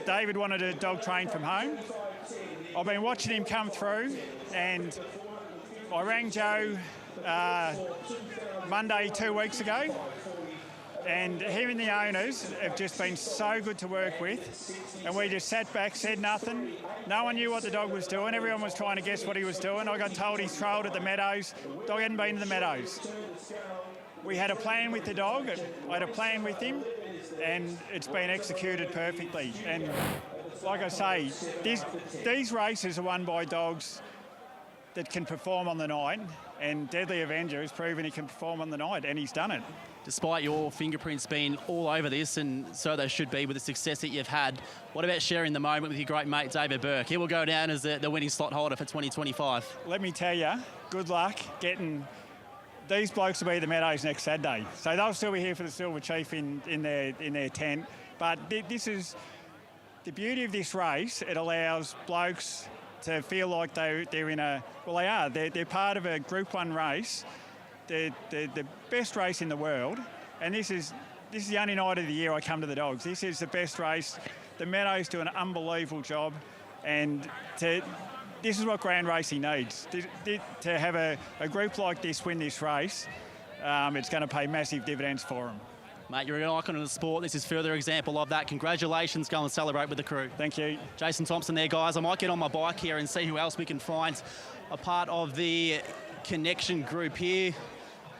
David wanted a dog trained from home. I've been watching him come through, and I rang Joe Monday 2 weeks ago, And him and the owners have just been so good to work with. And we just sat back, said nothing. No one knew what the dog was doing. Everyone was trying to guess what he was doing. I got told he's trolled at the Meadows. Dog hadn't been to the Meadows. We had a plan with the dog. I had a plan with him, and it's been executed perfectly. And like I say, these races are won by dogs that can perform on the night, and Deadly Avenger has proven he can perform on the night, and he's done it. Despite your fingerprints being all over this, and so they should be with the success that you've had, what about sharing the moment with your great mate David Bourke? He will go down as the winning slot holder for 2025. Let me tell you, good luck getting these blokes will be at the Meadows next Saturday. So they'll still be here for the Silver Chief in their tent. But this is the beauty of this race. It allows blokes to feel like they're in a... Well, they are. They're part of a Group 1 race. They're the best race in the world. And this is the only night of the year I come to the Dogs. This is the best race. The Meadows do an unbelievable job. And this is what ground racing needs. To have a group like this win this race, it's going to pay massive dividends for them. Mate, you're an icon of the sport. This is further example of that. Congratulations. Go and celebrate with the crew. Thank you. Jason Thompson there, guys. I might get on my bike here and see who else we can find a part of the connection group here.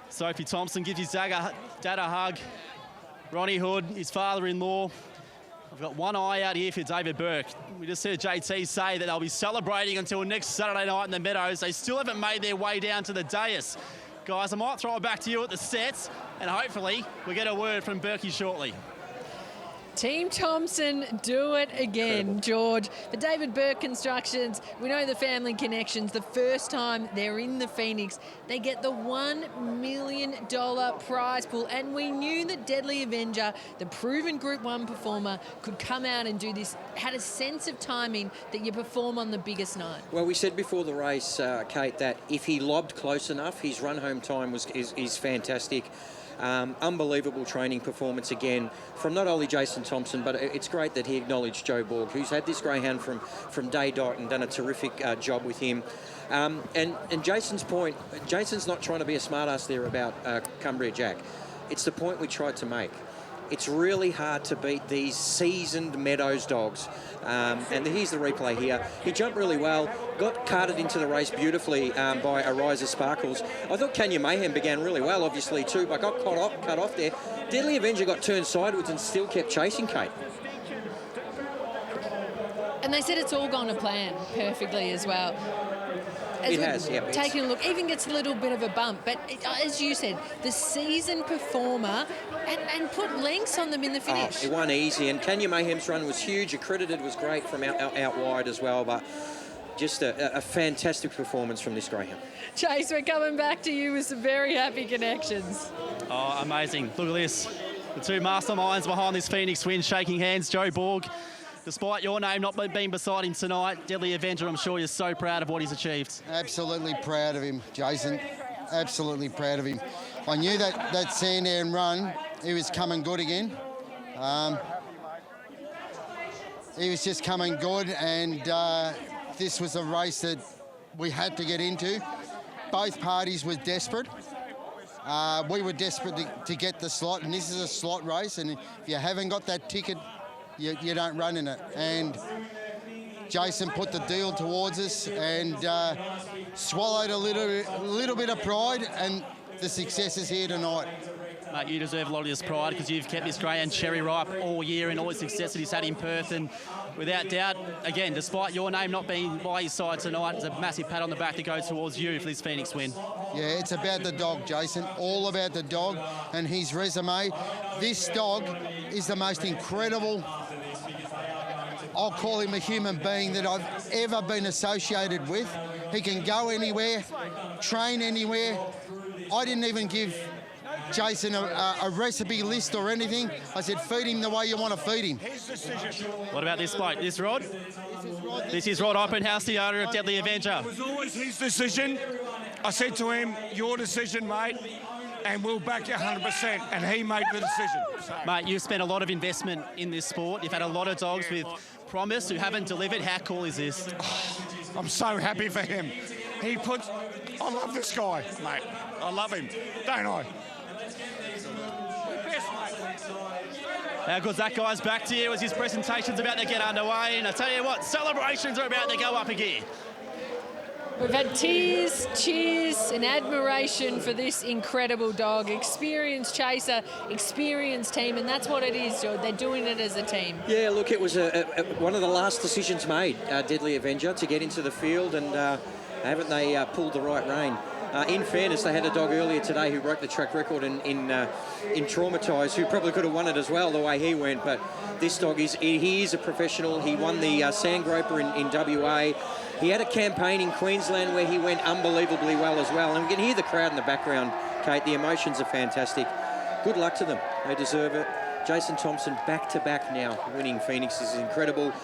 Sophie Thompson gives his dad a hug. Ronnie Hood, his father-in-law. I've got one eye out here for David Bourke. We just heard JT say that they'll be celebrating until next Saturday night in the Meadows. They still haven't made their way down to the dais. Guys, I might throw it back to you at the sets, and hopefully we get a word from Berkey shortly. Team Thompson do it again, George. For David Bourke Constructions, we know the family connections. The first time they're in the Phoenix, they get the $1 million prize pool. And we knew that Deadly Avenger, the proven Group 1 performer, could come out and do this. Had a sense of timing that you perform on the biggest night. Well, we said before the race, Kate, that if he lobbed close enough, his run-home time is fantastic. Unbelievable training performance again from not only Jason Thompson, but it's great that he acknowledged Joe Bourke, who's had this greyhound from day dot and done a terrific job with him. And Jason's point, Jason's not trying to be a smartass there about Cumbria Jack. It's the point we tried to make. It's really hard to beat these seasoned Meadows dogs. And here's the replay here. He jumped really well, got carted into the race beautifully by Ariza Sparkles. I thought Kenya Mayhem began really well, obviously, too, but got cut off there. Deadly Avenger got turned sideways and still kept chasing Kate. And they said it's all gone to plan perfectly as well. As it has, yeah. Taking a look, even gets a little bit of a bump, but as you said, the seasoned performer and put lengths on them in the finish. It won easy, and Kenya Mayhem's run was huge. Accredited was great from out wide as well, but just a fantastic performance from this greyhound. Chase, we're coming back to you with some very happy connections. Oh, amazing. Look at this. The two masterminds behind this Phoenix win shaking hands. Joe Bourke, despite your name not being beside him tonight, Deadly Avenger, I'm sure you're so proud of what he's achieved. Absolutely proud of him, Jason. Absolutely proud of him. I knew that Sandown run, he was coming good again. He was just coming good, and this was a race that we had to get into. Both parties were desperate. We were desperate to get the slot, and this is a slot race, and if you haven't got that ticket, you don't run in it. And Jason put the deal towards us and swallowed a little bit of pride, and the success is here tonight. Mate, you deserve a lot of this pride because you've kept this greyhound cherry ripe all year and all the success that he's had in Perth. And without doubt, again, despite your name not being by his side tonight, it's a massive pat on the back that goes towards you for this Phoenix win. Yeah, it's about the dog, Jason. All about the dog and his resume. This dog is the most incredible, I'll call him a human being that I've ever been associated with. He can go anywhere, train anywhere. I didn't even give Jason a recipe list or anything. I said, feed him the way you want to feed him. What about this bloke? This Rod? This is Rod Oppenhouse, the owner of Deadly Avenger. It was always his decision. I said to him, your decision, mate, and we'll back you 100%, and he made the decision. So. Mate, you've spent a lot of investment in this sport. You've had a lot of dogs with promise who haven't delivered. How cool is this? Oh, I'm so happy for him. I love this guy, mate. I love him, don't I? How good's that, guys? Back to you as his presentation's about to get underway. And I tell you what, celebrations are about to go up again. We've had tears, cheers and admiration for this incredible dog. Experienced chaser, experienced team, and that's what it is, George. They're doing it as a team. Yeah, look, it was one of the last decisions made, Deadly Avenger, to get into the field, and haven't they pulled the right rein? In fairness, they had a dog earlier today who broke the track record in Traumatised, who probably could have won it as well, the way he went. But this dog he is a professional. He won the Sandgroper in WA. He had a campaign in Queensland where he went unbelievably well as well. And you can hear the crowd in the background, Kate. The emotions are fantastic. Good luck to them. They deserve it. Jason Thompson back-to-back now winning Phoenix is incredible,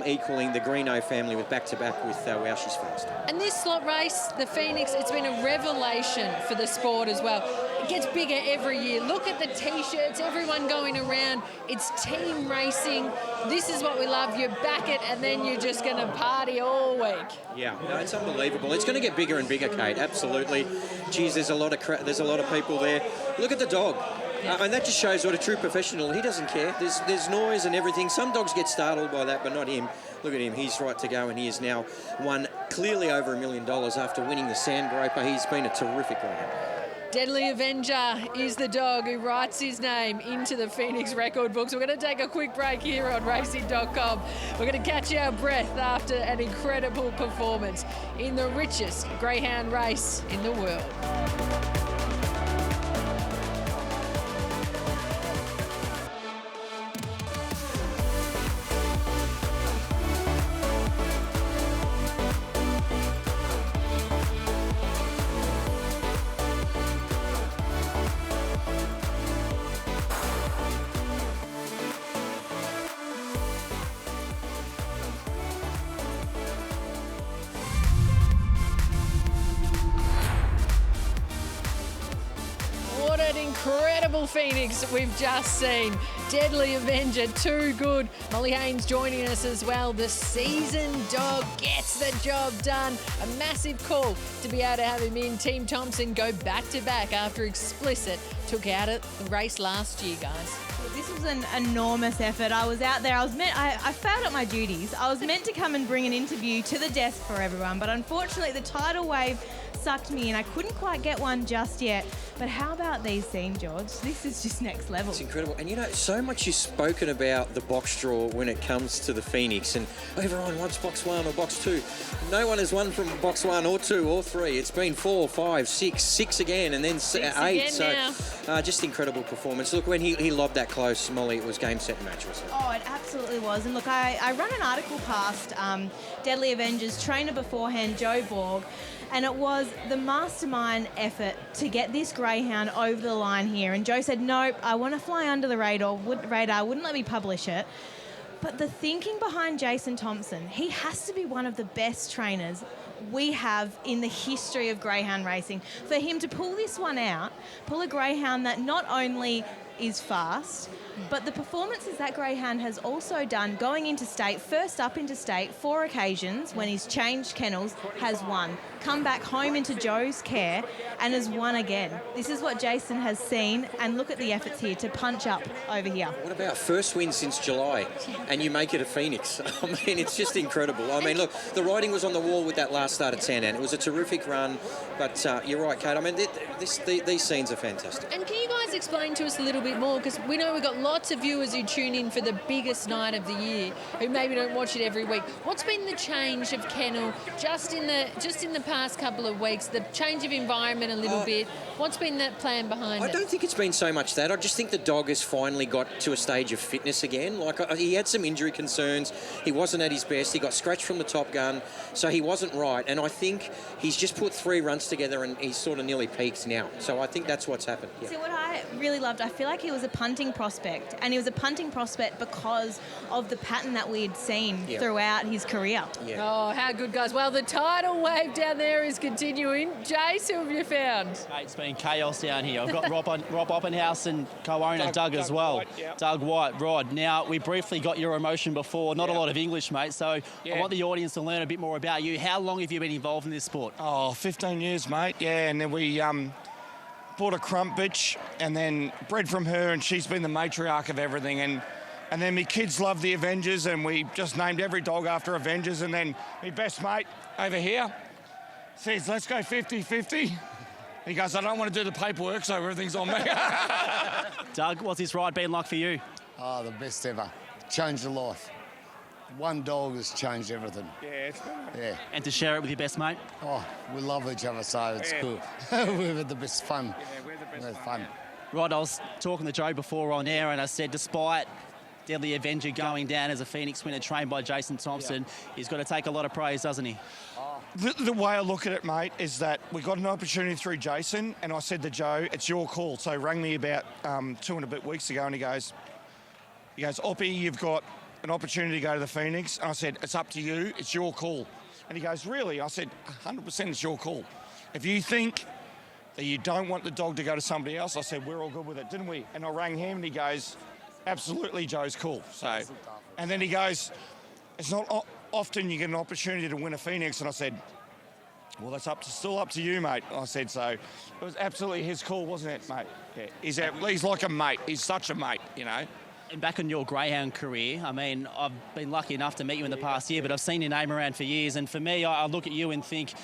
equaling the Greeno family with back-to-back with Wow She's Fast. And this slot race, the Phoenix, it's been a revelation for the sport as well. It gets bigger every year. Look at the T-shirts, everyone going around. It's team racing. This is what we love. You back it and then you're just going to party all week. Yeah, no, it's unbelievable. It's going to get bigger and bigger, Kate, absolutely. Geez, there's a lot of people there. Look at the dog. And that just shows what a true professional. He doesn't care. There's noise and everything. Some dogs get startled by that, but not him. Look at him. He's right to go, and he has now won clearly over $1 million after winning the Sandgroper. He's been a terrific rider. Deadly Avenger is the dog who writes his name into the Phoenix record books. We're going to take a quick break here on racing.com. We're going to catch our breath after an incredible performance in the richest greyhound race in the world. Incredible Phoenix we've just seen. Deadly Avenger, too good. Molly Haynes joining us as well. The seasoned dog gets the job done. A massive call to be able to have him in. Team Thompson go back-to-back after Explicit took out a race last year, guys. This was an enormous effort. I was out there. I failed at my duties. I was meant to come and bring an interview to the desk for everyone, but unfortunately the tidal wave sucked me in. I couldn't quite get one just yet. But how about these scenes, George? This is just next level. It's incredible. And you know, so much is spoken about the box draw when it comes to the Phoenix, and everyone wants box 1 or box 2. No one has won from box 1 or 2 or 3. It's been 4, 5, 6 again, and then 8. So just incredible performance. Look, when he lobbed that close, Molly, it was game, set and match, wasn't it? Oh, it absolutely was. And look, I run an article past Deadly Avenger's trainer beforehand, Joe Bourke, and it was the mastermind effort to get this greyhound over the line here. And Joe said, nope, I want to fly under the radar, wouldn't let me publish it. But the thinking behind Jason Thompson, he has to be one of the best trainers we have in the history of greyhound racing. For him to pull this one out, pull a greyhound that not only is fast, but the performances that greyhound has also done going into state, first up into state 4 occasions when he's changed kennels, has won. Come back home into Joe's care and has won again. This is what Jason has seen, and look at the efforts here to punch up over here. What about first win since July, and you make it a Phoenix? I mean, it's just incredible. I mean, look, the writing was on the wall with that last start at Sandown. It was a terrific run, but you're right, Kate. I mean, these scenes are fantastic. And can you guys explain to us a little bit more, because we know we've got lots of viewers who tune in for the biggest night of the year who maybe don't watch it every week. What's been the change of kennel just in the past couple of weeks, the change of environment a little bit? What's been the plan behind it? I don't think it's been so much that. I just think the dog has finally got to a stage of fitness again. Like, he had some injury concerns. He wasn't at his best. He got scratched from the Top Gun, so he wasn't right. And I think he's just put 3 runs together and he's sort of nearly peaked now. So I think that's what's happened. Yeah. See, what I really loved, I feel like he was a punting prospect, and he was a punting prospect because of the pattern that we had seen throughout his career. Yeah. Oh, how good, guys. Well, the tidal wave down there is continuing. Jace, who have you found? It's been chaos down here. I've got Rob Oppenhouse and co-owner Doug as well. White, yeah. Doug White. Rod, now we briefly got your emotion before. Not a lot of English, mate, so I want the audience to learn a bit more about you. How long have you been involved in this sport? Oh, 15 years, mate. Yeah, and then we bought a crump bitch and then bred from her, and she's been the matriarch of everything. And then my kids love the Avengers, and we just named every dog after Avengers. And then my best mate over here says, let's go 50-50. He goes, I don't want to do the paperwork, so everything's on me. Doug, what's this ride been like for you? Oh, the best ever. Changed the life. One dog has changed everything. Yeah, it's Yeah. And to share it with your best mate? Oh, we love each other, so it's good. We've had the best fun. Yeah, we're the best fun. Right, I was talking to Joe before on air, and I said despite Deadly Avenger going down as a Phoenix winner trained by Jason Thompson, he's got to take a lot of praise, doesn't he? The way I look at it, mate, is that we got an opportunity through Jason, and I said to Joe, it's your call. So he rang me about 2 and a bit weeks ago, and he goes, Oppie, you've got an opportunity to go to the Phoenix. And I said, it's up to you, it's your call. And he goes, really? I said, 100% it's your call. If you think that you don't want the dog to go to somebody else, I said, we're all good with it, didn't we? And I rang him, and he goes, absolutely, Joe's cool. So, and then he goes, it's not often you get an opportunity to win a Phoenix. And I said, well, that's still up to you, mate. I said, so it was absolutely his call, wasn't it, mate? Yeah. He's like a mate. He's such a mate, you know. And back on your greyhound career, I mean, I've been lucky enough to meet you in the past year, but I've seen your name around for years. And for me, I look at you and think,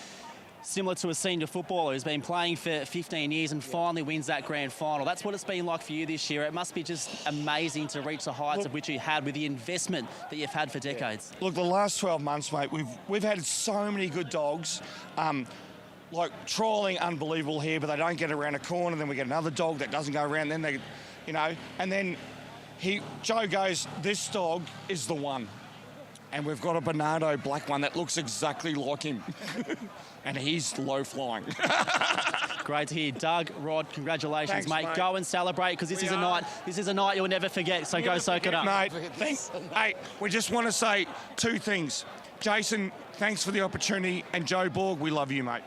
similar to a senior footballer who's been playing for 15 years and finally wins that grand final. That's what it's been like for you this year. It must be just amazing to reach the heights of which you had with the investment that you've had for decades. Look, the last 12 months, mate, we've had so many good dogs. Like trialling unbelievable here, but they don't get around a corner. Then we get another dog that doesn't go around. Then they, you know, and then Joe goes, this dog is the one. And we've got a Bernardo black one that looks exactly like him. And he's low flying. Great to hear. Doug, Rod, congratulations, Thanks, mate. mate. Go and celebrate, because this is a night you'll never forget. So go soak it up. Mate, hey, we just want to say 2 things. Jason, thanks for the opportunity. And Joe Bourke, we love you, mate.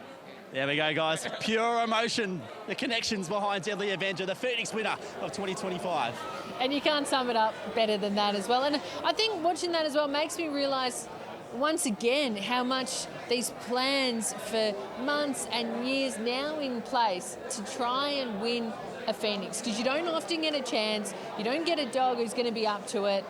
There we go, guys. Pure emotion. The connections behind Deadly Avenger, the Phoenix winner of 2025. And you can't sum it up better than that as well. And I think watching that as well makes me realise once again how much these plans for months and years now in place to try and win a Phoenix, because you don't often get a chance, you don't get a dog who's going to be up to it,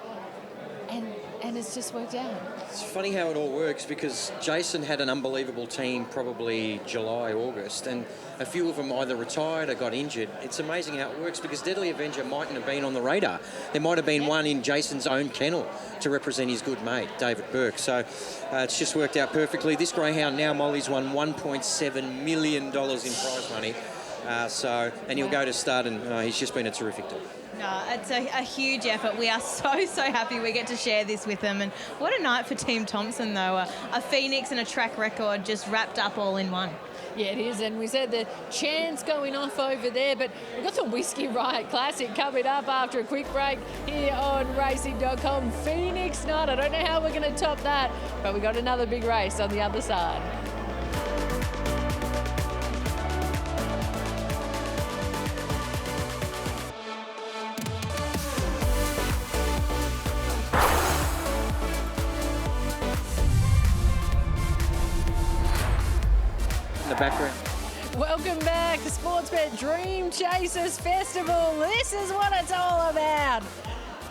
and it's just worked out. It's funny how it all works, because Jason had an unbelievable team probably July, August, and a few of them either retired or got injured. It's amazing how it works, because Deadly Avenger mightn't have been on the radar. There might have been one in Jason's own kennel to represent his good mate, David Bourke. So it's just worked out perfectly. This greyhound now, Molly's won $1.7 million in prize money. And he'll go to stud, and he's just been a terrific dog. No, it's a huge effort. We are so happy we get to share this with them. And what a night for Team Thompson, though. A Phoenix and a track record just wrapped up all in one. Yeah, it is. And we said the chants going off over there, but we've got the Whiskey Riot Classic coming up after a quick break here on racing.com. Phoenix night. I don't know how we're going to top that, but we got another big race on the other side. The background. Welcome back to Sportsbet Dream Chasers Festival. This is what it's all about.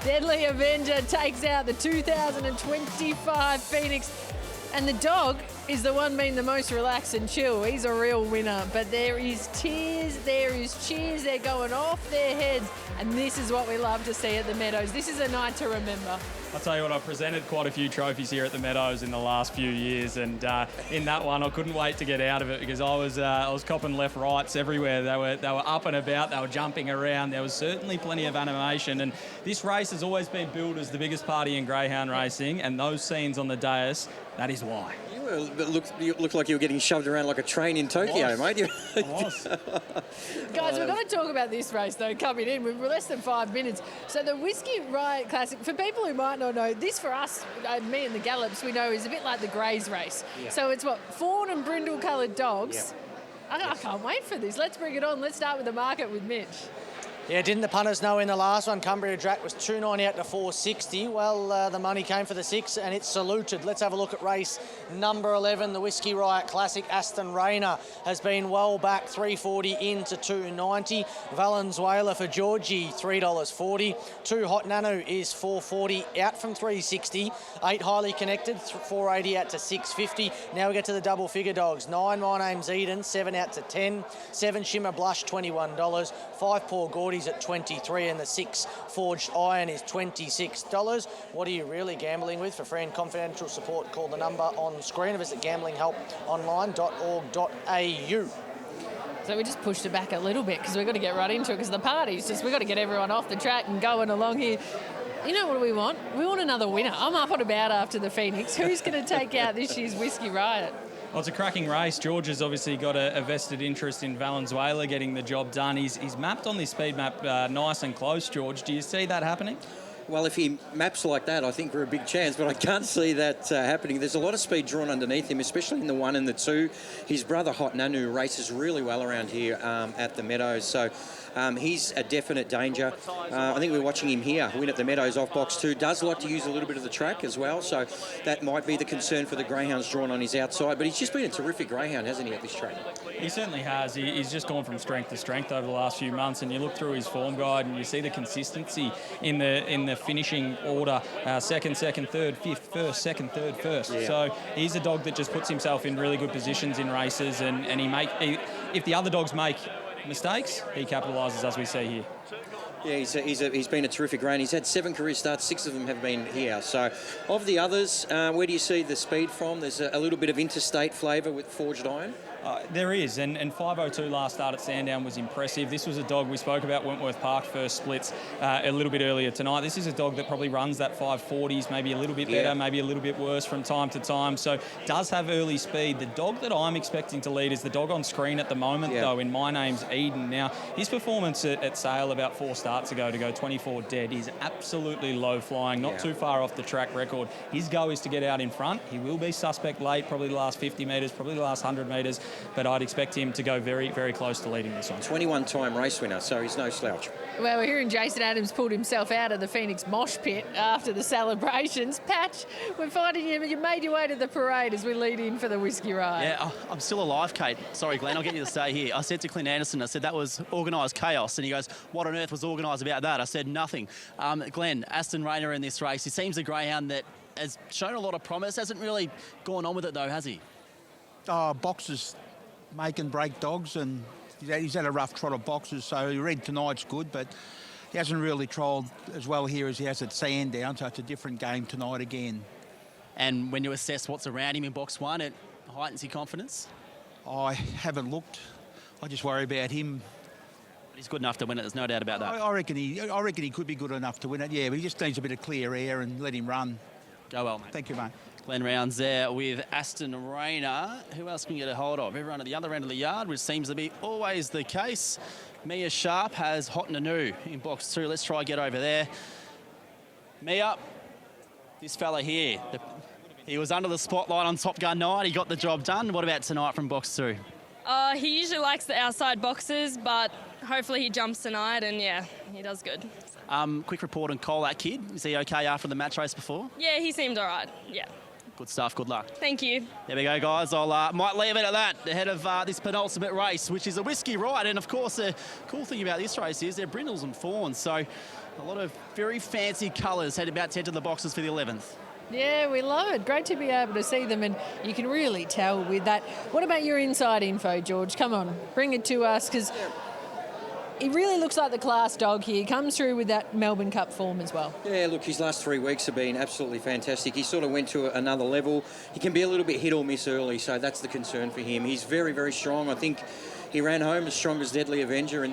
Deadly Avenger takes out the 2025 Phoenix, and the dog is the one being the most relaxed and chill. He's a real winner, but there is tears, there is cheers, they're going off their heads, and this is what we love to see at the Meadows. This is a night to remember. I'll tell you what, I've presented quite a few trophies here at the Meadows in the last few years, and in that one I couldn't wait to get out of it, because I was copping left rights everywhere. They were up and about, they were jumping around. There was certainly plenty of animation, and this race has always been billed as the biggest party in greyhound racing, and those scenes on the dais, that is why. You look like you were getting shoved around like a train in Tokyo, mate. I was. Guys, we've got to talk about this race, though, coming in. We're less than 5 minutes. So the Whiskey Riot Classic, for people who might not know, this for us, me and the Gallops, we know is a bit like the Greys race. Yeah. So it's what, fawn and brindle-coloured dogs. Yeah. I can't wait for this. Let's bring it on. Let's start with the market with Mitch. Yeah, didn't the punters know in the last one Cumbria Jack was 2.90 out to 4.60? Well, the money came for the 6 and it's saluted. Let's have a look at race number 11, the Whiskey Riot Classic. Aston Rayner has been well back, 3.40 into 2.90. Valenzuela for Georgie, $3.40. 2 Hot Nanu is 4.40 out from 3.60. 8 Highly Connected, 4.80 out to 6.50. Now we get to the double figure dogs. 9 My Name's Eden, 7 out to 10. 7 Shimmer Blush, $21. 5 Poor Gordy's at 23, and the 6 Forged Iron is $26. What are you really gambling with? For free and confidential support, call the number on screen or visit gamblinghelponline.org.au. So we just pushed it back a little bit because we've got to get right into it because the party's just, we've got to get everyone off the track and going along here. You know what we want? We want another winner. I'm up and about after the Phoenix. Who's going to take out this year's Whiskey Riot? Well, it's a cracking race. George has obviously got a vested interest in Valenzuela getting the job done. He's mapped on this speed map nice and close, George. Do you see that happening? Well, if he maps like that, I think we're a big chance, but I can't see that happening. There's a lot of speed drawn underneath him, especially in the 1 and the 2. His brother, Hot Nanu, races really well around here at the Meadows, so he's a definite danger. I think we're watching him here win at the Meadows off box 2. Does like to use a little bit of the track as well, so that might be the concern for the greyhounds drawn on his outside, but he's just been a terrific greyhound, hasn't he, at this track? He certainly has. He's just gone from strength to strength over the last few months, and you look through his form guide and you see the consistency in the finishing order, second, third, fifth, first, second, third, first. Yeah. So he's a dog that just puts himself in really good positions in races, and if the other dogs make mistakes, he capitalises, as we see here. Yeah, he's been a terrific greyhound. He's had 7 career starts, 6 of them have been here. So of the others, where do you see the speed from? There's a little bit of interstate flavour with Forged Iron. There is, and 5.02 last start at Sandown was impressive. This was a dog, we spoke about Wentworth Park first splits a little bit earlier tonight. This is a dog that probably runs that 5.40s, maybe a little bit better, maybe a little bit worse from time to time, so does have early speed. The dog that I'm expecting to lead is the dog on screen at the moment, though, in My Name's Eden. Now, his performance at Sale about 4 starts ago to go 24 dead is absolutely low flying, not too far off the track record. His go is to get out in front. He will be suspect late, probably the last 50 metres, probably the last 100 metres, but I'd expect him to go very, very close to leading this one. 21-time race winner, so he's no slouch. Well, we're hearing Jason Adams pulled himself out of the Phoenix mosh pit after the celebrations. Patch, we're finding you made your way to the parade as we lead in for the Whiskey Riot. Yeah, I'm still alive, Kate. Sorry, Glenn, I'll get you to stay here. I said to Clint Anderson, I said that was organised chaos, and he goes, what on earth was organised about that? I said nothing. Glenn, Aston Rayner in this race, he seems a greyhound that has shown a lot of promise, hasn't really gone on with it though, has he? Boxes make and break dogs, and he's had a rough trot of boxes, so he read tonight's good, but he hasn't really trialled as well here as he has at Sandown, so it's a different game tonight again. And when you assess what's around him in box 1, it heightens your confidence? I haven't looked. I just worry about him. He's good enough to win it, there's no doubt about that. I reckon he could be good enough to win it, yeah, but he just needs a bit of clear air and let him run. Go well, mate. Thank you, mate. Glenn Rounds there with Aston Rayner. Who else can you get a hold of? Everyone at the other end of the yard, which seems to be always the case. Mia Sharp has Hot Nanu in box 2. Let's try get over there. Mia, this fella here, he was under the spotlight on Top Gun night. He got the job done. What about tonight from box 2? He usually likes the outside boxes, but hopefully he jumps tonight, and yeah, he does good. Quick report on Cole, that kid. Is he okay after the match race before? Yeah, he seemed all right, yeah. Good stuff, good luck. Thank you. There we go, guys. I might leave it at that, ahead of this penultimate race, which is a Whiskey Riot. And, of course, the cool thing about this race is they're brindles and fawns, so a lot of very fancy colours head about to enter the boxes for the 11th. Yeah, we love it. Great to be able to see them, and you can really tell with that. What about your inside info, George? Come on, bring it to us, because he really looks like the class dog here. He comes through with that Melbourne Cup form as well. Yeah, look, his last 3 weeks have been absolutely fantastic. He sort of went to another level. He can be a little bit hit or miss early, so that's the concern for him. He's very, very strong. I think he ran home as strong as Deadly Avenger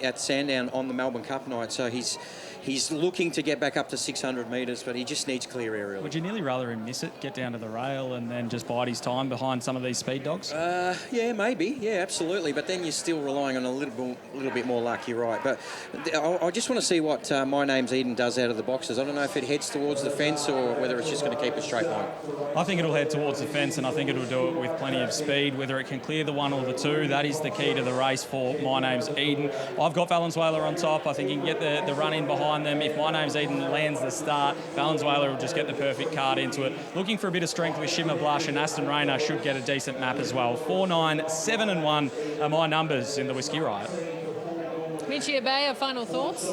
at Sandown on the Melbourne Cup night, so he's He's looking to get back up to 600 metres, but he just needs clear aerial. Would you nearly rather him miss it, get down to the rail, and then just bide his time behind some of these speed dogs? Yeah, maybe. Yeah, absolutely. But then you're still relying on a little bit more luck. You're right. But I just want to see what My Name's Eden does out of the boxes. I don't know if it heads towards the fence or whether it's just going to keep a straight line. I think it'll head towards the fence, and I think it'll do it with plenty of speed. Whether it can clear the 1 or the 2, that is the key to the race for My Name's Eden. I've got Valenzuela on top. I think he can get the run in behind them. If My Name's Eden lands the start, Valenzuela will just get the perfect card into it. Looking for a bit of strength with Shimmer Blush, and Aston Rayner should get a decent map as well. 4, 9, 7 and 1 are my numbers in the Whiskey Riot. Mitchie Abaya, final thoughts?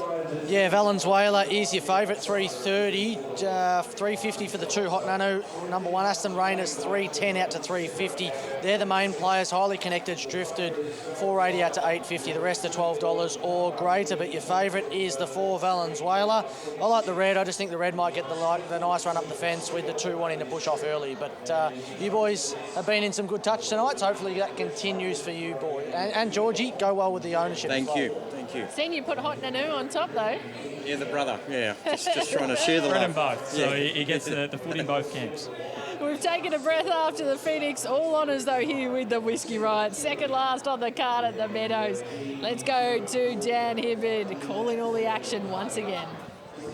Yeah, Valenzuela is your favourite, 330, 350 for the 2 Hot Nano. Number 1, Aston Rayner's 310 out to 350. They're the main players. Highly Connected's drifted 480 out to 850. The rest are $12 or greater, but your favourite is the 4 Valenzuela. I like the red. I just think the red might get the nice run up the fence with the 2 wanting to push off early. But you boys have been in some good touch tonight, so hopefully that continues for you, boy. And Georgie, go well with the ownership. Thank you. Seen you put Hot Nanu on top, though. Yeah, the brother. Yeah, just trying to share the Red love. and both, so Yeah. he gets the foot in both camps. We've taken a breath after the Phoenix. All honours, though, here with the Whiskey Riot. Second last on the card at the Meadows. Let's go to Dan Hibbard, calling all the action once again.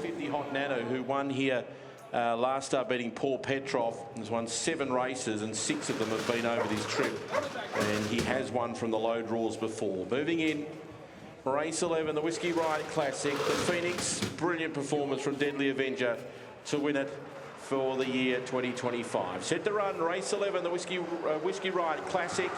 50 Hot Nano, who won here last start beating Paul Petrov. He's won 7 races and 6 of them have been over this trip. And he has won from the low draws before. Moving in, race 11, the Whiskey Riot Classic. The Phoenix, brilliant performance from Deadly Avenger to win it for the year 2025. Set to run, race 11, the Whiskey Riot Classic.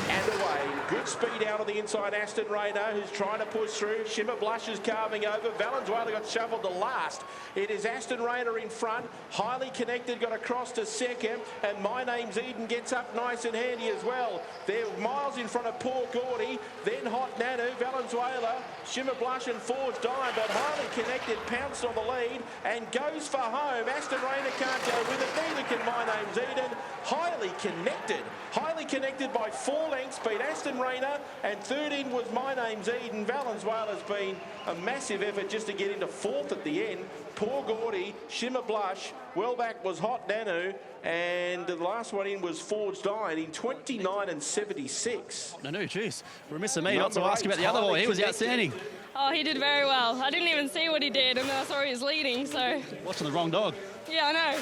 And away. Good speed out of the inside. Aston Rayner, who's trying to push through. Shimmer Blush is carving over. Valenzuela got shovelled to last. It is Aston Rayner in front. Highly Connected got across to second. And My Name's Eden gets up nice and handy as well. They're miles in front of Paul Gordy. Then Hot Nanu, Valenzuela, Shimmer Blush and Forge Dime. But Highly Connected pounced on the lead and goes for home. Aston Rayner can't go with it. Neither can My Name's Eden. Highly Connected by 4 lengths, beat Aston Rayner, and third in was My Name's Eden. Valenzuela's been a massive effort just to get into 4th at the end. Poor Gordy, Shimmer Blush, well back was Hot Nanu, and the last one in was Forged Iron in 29 and 76. No, jeez. Remiss of me not to ask you about the other boy. He was outstanding. Oh, he did very well. I didn't even see what he did, and then I saw he was leading, so... Watching the wrong dog. Yeah, I know.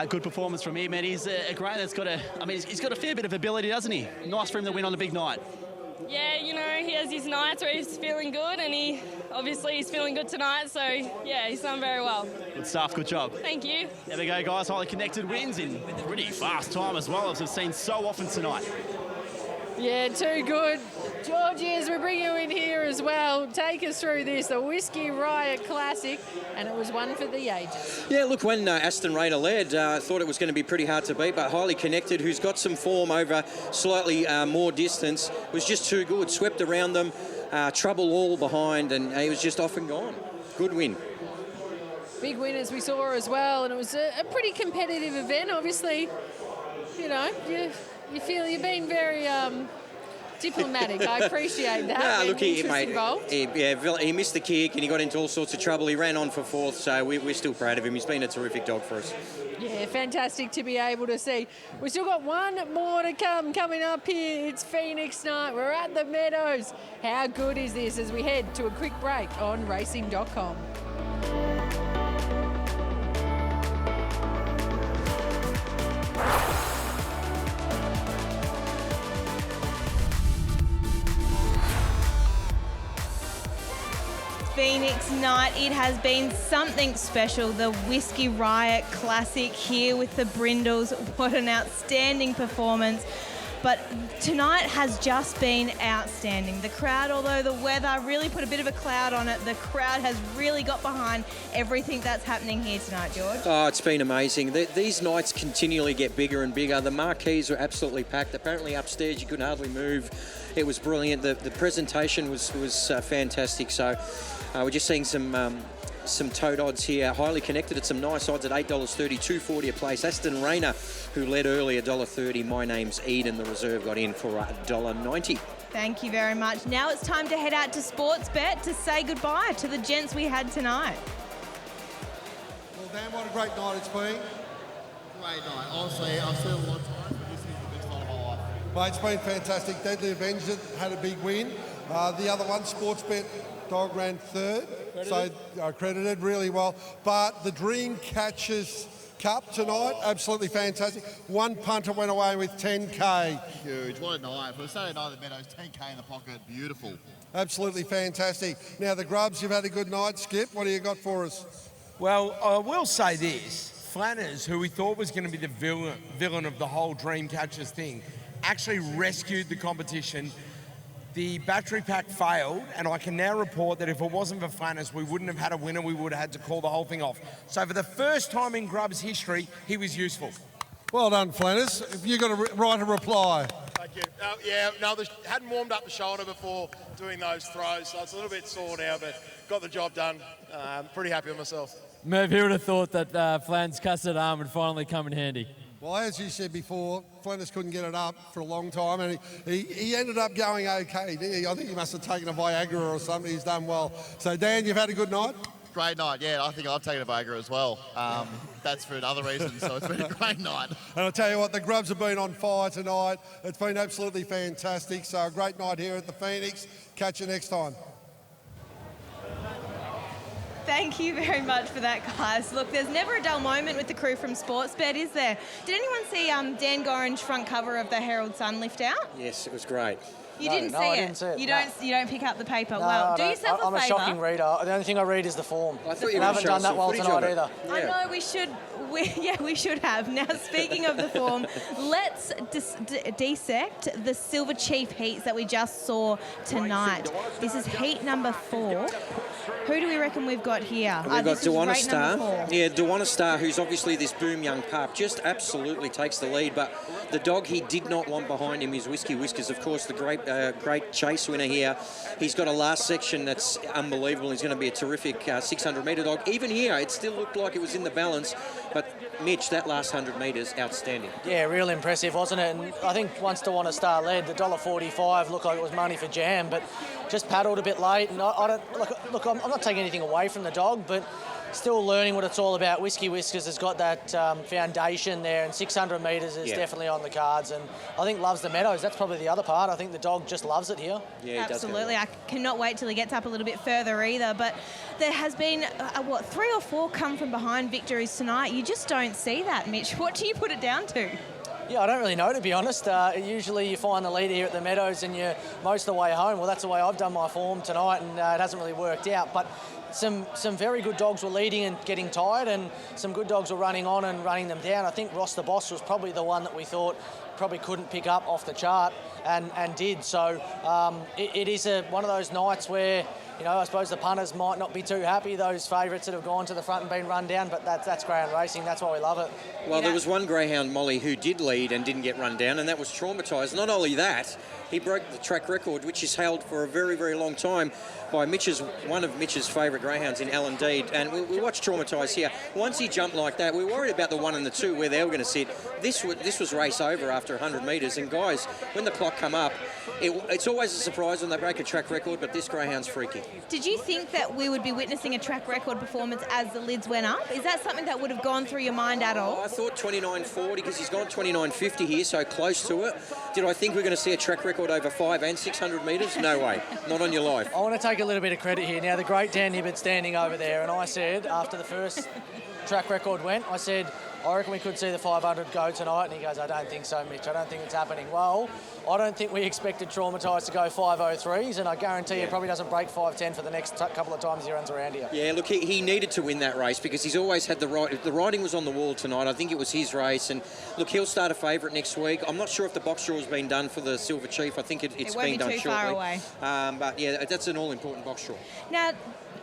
Good performance from him, and he's a grey that's got he's got a fair bit of ability, doesn't he? Nice for him to win on a big night. Yeah, you know, he has his nights where he's feeling good, and he's feeling good tonight, so yeah, he's done very well. Good stuff, good job. Thank you. There we go, guys. Highly Connected wins in pretty fast time as well, as we've seen so often tonight. Yeah, too good. Georgie, as we bring you in here as well, take us through this, the Whiskey Riot Classic, and it was one for the ages. Yeah, look, when Aston Rayner led, I thought it was going to be pretty hard to beat, but Highly Connected, who's got some form over slightly more distance, was just too good. Swept around them, trouble all behind, and he was just off and gone. Good win. Big winners we saw as well, and it was a pretty competitive event. Obviously, you know, you feel you've been very diplomatic. I appreciate that. Look, he missed the kick and he got into all sorts of trouble. He ran on for 4th, so we're still proud of him. He's been a terrific dog for us. Yeah, fantastic to be able to see. We've still got one more to come coming up here. It's Phoenix night. We're at the Meadows. How good is this as we head to a quick break on racing.com. Phoenix night. It has been something special. The Whiskey Riot Classic here with the Brindles. What an outstanding performance. But tonight has just been outstanding. The crowd, although the weather really put a bit of a cloud on it, the crowd has really got behind everything that's happening here tonight, George. Oh, it's been amazing. These nights continually get bigger and bigger. The marquees were absolutely packed. Apparently upstairs you could hardly move. It was brilliant. The presentation was fantastic. So we're just seeing some tote odds here. Highly Connected at some nice odds at $8.30, $2.40 a place. Aston Rayner, who led early, $1.30. My Name's Eden, the reserve, got in for $1.90. Thank you very much. Now it's time to head out to Sportsbet to say goodbye to the gents we had tonight. Well, Dan, what a great night it's been. Great night. Honestly, I've seen a lot of times, but this is the best night of my life. Mate, it's been fantastic. Deadly Avenger had a big win. The other one, Sportsbet dog ran third, so credited really well. But the Dream Catchers Cup tonight, absolutely fantastic. One punter went away with 10K. Huge. What a night. For a Saturday night at the Meadows, 10K in the pocket. Beautiful. Absolutely fantastic. Now, the Grubs, you've had a good night. Skip, what do you got for us? Well, I will say this. Flanners, who we thought was going to be the villain of the whole Dream Catchers thing, actually rescued the competition. The battery pack failed, and I can now report that if it wasn't for Flanners, we wouldn't have had a winner. We would have had to call the whole thing off. So for the first time in Grub's history, he was useful. Well done, Flanners. If you've got to write a reply. Thank you. Hadn't warmed up the shoulder before doing those throws, so it's a little bit sore now, but got the job done. Pretty happy with myself. Merv, who would have thought that Flan's custard arm would finally come in handy? Well, as you said before, Flanners couldn't get it up for a long time, and he ended up going okay. I think he must have taken a Viagra or something. He's done well. So, Dan, you've had a good night? Great night, yeah. I think I've taken a Viagra as well. That's for other reasons, so it's been a great night. And I'll tell you what, the Grubs have been on fire tonight. It's been absolutely fantastic. So a great night here at the Phoenix. Catch you next time. Thank you very much for that, guys. Look, there's never a dull moment with the crew from Sportsbet, is there? Did anyone see Dan Gorringe's front cover of the Herald Sun lift out? Yes, it was great. You didn't see it? I didn't see it. You don't pick up the paper. No, well, do yourself a favour. I'm a shocking reader. The only thing I read is the form. I thought you I haven't done that well tonight either. I know we should. We should have. Now, speaking of the form, let's dissect the Silver Chief heats that we just saw tonight. This is heat number 4. Who do we reckon we've got here? We've got Dewana Star. Yeah, Dewana Star, who's obviously this boom young pup, just absolutely takes the lead. But the dog he did not want behind him is Whiskey Whiskers, of course, the great chase winner here. He's got a last section that's unbelievable. He's going to be a terrific 600-metre dog. Even here, it still looked like it was in the balance. But, Mitch, that last 100 metres, outstanding. Yeah, real impressive, wasn't it? And I think once Dewana Star led, the $1.45 looked like it was money for jam, but just paddled a bit late. And I don't look. I'm not taking anything away from the dog, but still learning what it's all about. Whiskey Whiskers has got that foundation there, and 600 metres is definitely on the cards. And I think loves the Meadows. That's probably the other part. I think the dog just loves it here. Yeah, absolutely. I cannot wait till he gets up a little bit further either. But there has been 3 or 4 come from behind victories tonight. You just don't see that, Mitch. What do you put it down to? Yeah, I don't really know, to be honest. Usually you find the leader here at the Meadows and you're most of the way home. Well, that's the way I've done my form tonight, and it hasn't really worked out. But some very good dogs were leading and getting tired, and some good dogs were running on and running them down. I think Ross the Boss was probably the one that we thought probably couldn't pick up off the chart and did. So it is one of those nights where, you know, I suppose the punters might not be too happy, those favourites that have gone to the front and been run down, but that's greyhound racing. That's why we love it. Well, there was one greyhound, Molly, who did lead and didn't get run down, and that was Traumatised. Not only that, he broke the track record, which is held for a very, very long time by one of Mitch's favourite greyhounds in Alan Deed. And we watched Traumatised here. Once he jumped like that, we were worried about the 1 and the 2, where they were going to sit. This was race over after 100 metres. And guys, when the clock come up, it's always a surprise when they break a track record, but this greyhound's freaky. Did you think that we would be witnessing a track record performance as the lids went up? Is that something that would have gone through your mind at all? I thought 29.40 because he's gone 29.50 here, so close to it. Did I think we're going to see a track record over 5 and 600 metres? No way. Not on your life. I want to take a little bit of credit here. Now, the great Dan Hibbert standing over there, and I said, after the first track record went, I said, I reckon we could see the 500 go tonight. And he goes, I don't think so, Mitch. I don't think it's happening. Well, I don't think we expected Traumatised to go 5.03s, and I guarantee he probably doesn't break 5.10 for the next couple of times he runs around here. Yeah, look, he needed to win that race because he's always had the riding was on the wall tonight. I think it was his race, and look, he'll start a favourite next week. I'm not sure if the box draw has been done for the Silver Chief. I think it's been done shortly. It won't be too far away. But yeah, that's an all-important box draw. Now,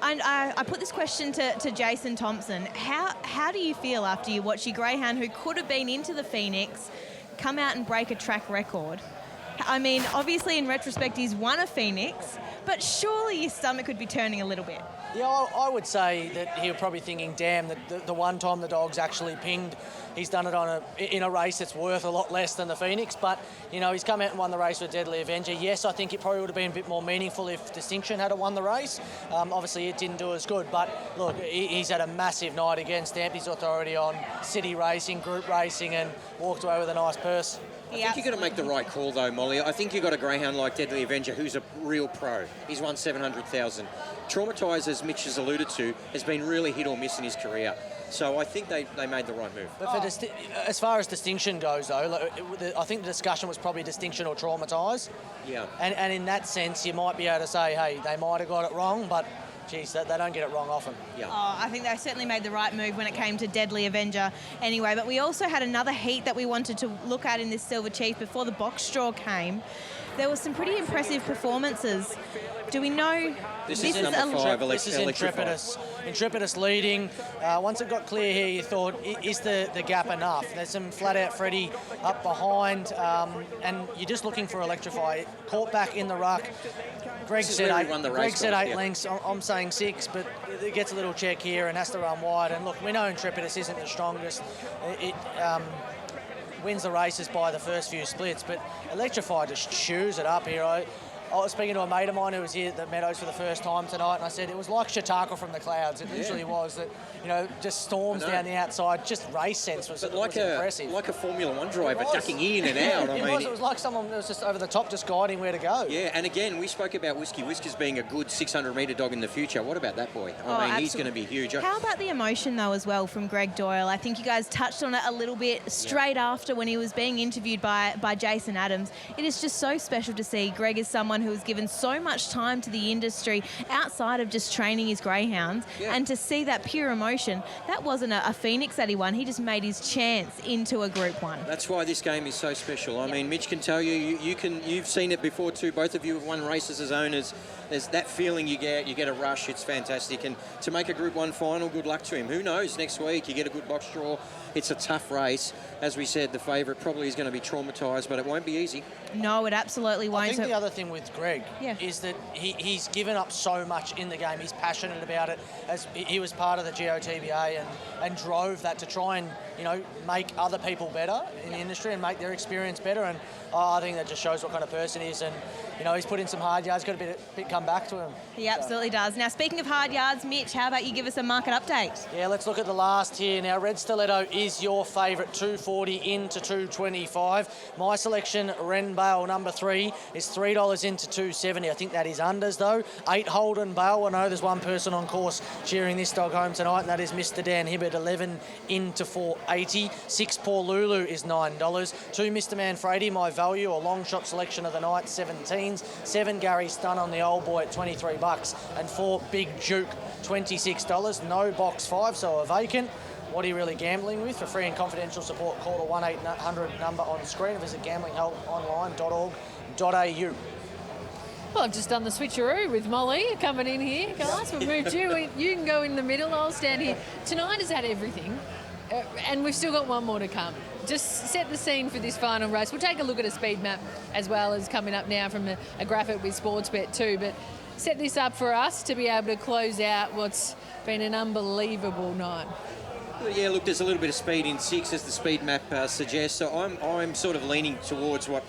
I put this question to Jason Thompson. How do you feel after you watch your greyhound, who could have been into the Phoenix, come out and break a track record? I mean, obviously in retrospect he's won a Phoenix, but surely your stomach could be turning a little bit. Yeah, I would say that he was probably thinking, damn, that the one time the dog's actually pinged, he's done it in a race that's worth a lot less than the Phoenix. But, you know, he's come out and won the race with Deadly Avenger. Yes, I think it probably would have been a bit more meaningful if Distinction had won the race. Obviously, it didn't do as good. But, look, he's had a massive night again, stamped his authority on city racing, group racing, and walked away with a nice purse. I think you've got to make the right call, though, Molly. I think you've got a greyhound like Deadly Avenger who's a real pro. He's won 700,000. Traumatised, as Mitch has alluded to, has been really hit or miss in his career. So I think they made the right move. But as far as Distinction goes, though, I think the discussion was probably Distinction or Traumatised. Yeah. And in that sense, you might be able to say, hey, they might have got it wrong, but geez, they don't get it wrong often. Yeah. Oh, I think they certainly made the right move when it came to Deadly Avenger anyway. But we also had another heat that we wanted to look at in this Silver Chief before the box draw came. There were some pretty impressive performances. Do we know... This is number 5, This is Intrepidus. Intrepidus leading. Once it got clear here, you thought, is the gap enough? There's some flat-out Freddie up behind, and you're just looking for Electrify. Caught back in the ruck. Greg said 8 lengths. I'm saying 6, but it gets a little check here and has to run wide. And look, we know Intrepidus isn't the strongest. It wins the races by the first few splits, but Electrify just chews it up here. I was speaking to a mate of mine who was here at the Meadows for the first time tonight, and I said it was like Chautauqua from the clouds. It usually was that, you know, just storms down the outside. Just race sense was impressive. Like a Formula One driver ducking in and out. It was like someone that was just over the top, just guiding where to go. Yeah, and again, we spoke about Whiskey. Whiskey's being a good 600-metre dog in the future. What about that boy? I mean, he's going to be huge. How about the emotion, though, as well, from Greg Doyle? I think you guys touched on it a little bit straight after when he was being interviewed by Jason Adams. It is just so special to see. Greg is someone who has given so much time to the industry outside of just training his greyhounds, and to see that pure emotion, that wasn't a Phoenix that he won. He just made his chance into a Group 1. That's why this game is so special. I mean, Mitch can tell you've seen it before too. Both of you have won races as owners. There's that feeling you get a rush. It's fantastic. And to make a Group 1 final, good luck to him. Who knows, next week you get a good box draw. It's a tough race. As we said, the favourite probably is going to be Traumatised, but it won't be easy. No, it absolutely won't. I think the other thing with Greg is that he's given up so much in the game. He's passionate about it. As he was part of the GOTBA and drove that to try and, you know, make other people better in the industry and make their experience better. And I think that just shows what kind of person he is. And, you know, he's put in some hard yards, got a bit come back to him. He absolutely does. Now, speaking of hard yards, Mitch, how about you give us a market update? Yeah, let's look at the last here. Now, Red Stiletto is your favourite, 240 into 225. My selection, Ren Bale, number 3, is $3 into 270. I think that is unders, though. 8 Holden Bale. I know there's one person on course cheering this dog home tonight, and that is Mr. Dan Hibbert, 11 into 480. 6 Paul Lulu is $9. 2 Mr. Manfredi, my value, a long shot selection of the night, 17s. 7 Gary Stun on the old boy at $23. And 4 Big Duke, $26. No box 5, so a vacant. What are you really gambling with? For free and confidential support, call the 1-800 number on the screen or visit gamblinghelponline.org.au. Well, I've just done the switcheroo with Molly coming in here. Guys, we've moved you. You can go in the middle. I'll stand here. Tonight has had everything, and we've still got one more to come. Just set the scene for this final race. We'll take a look at a speed map as well as coming up now from a graphic with Sportsbet too. But set this up for us to be able to close out what's been an unbelievable night. Yeah, look, there's a little bit of speed in 6, as the speed map suggests. So I'm sort of leaning towards what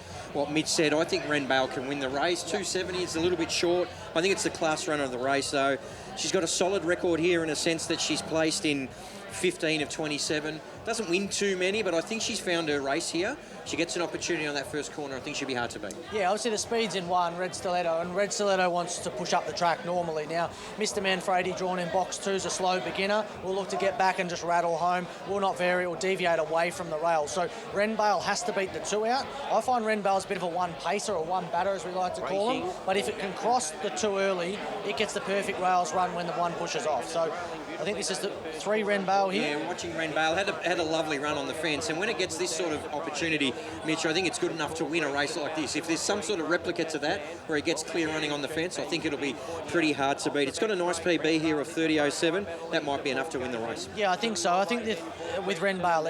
Mitch said. I think Ren Bale can win the race. 270 is a little bit short. I think it's the class runner of the race, though. She's got a solid record here in a sense that she's placed in 15 of 27. Doesn't win too many, but I think she's found her race here. She gets an opportunity on that first corner. I think she'll be hard to beat. Yeah, obviously the speed's in 1, Red Stiletto, and Red Stiletto wants to push up the track normally. Now, Mr. Manfredi, drawn in box 2, is a slow beginner. We'll look to get back and just rattle home. Will not vary or deviate away from the rail. So Ren Bale has to beat the 2 out. I find Ren Bale's a bit of a 1 pacer or 1 batter, as we like to call him. But if it can cross the 2 early, it gets the perfect rails run when the 1 pushes off. So I think this is the 3 Ren Bale here. Yeah, watching Ren Bale had a lovely run on the fence, and when it gets this sort of opportunity, Mitch, I think it's good enough to win a race like this. If there's some sort of replica to that, where he gets clear running on the fence, I think it'll be pretty hard to beat. It's got a nice PB here of 30.07. That might be enough to win the race. Yeah, I think so. I think that with Ren Bale,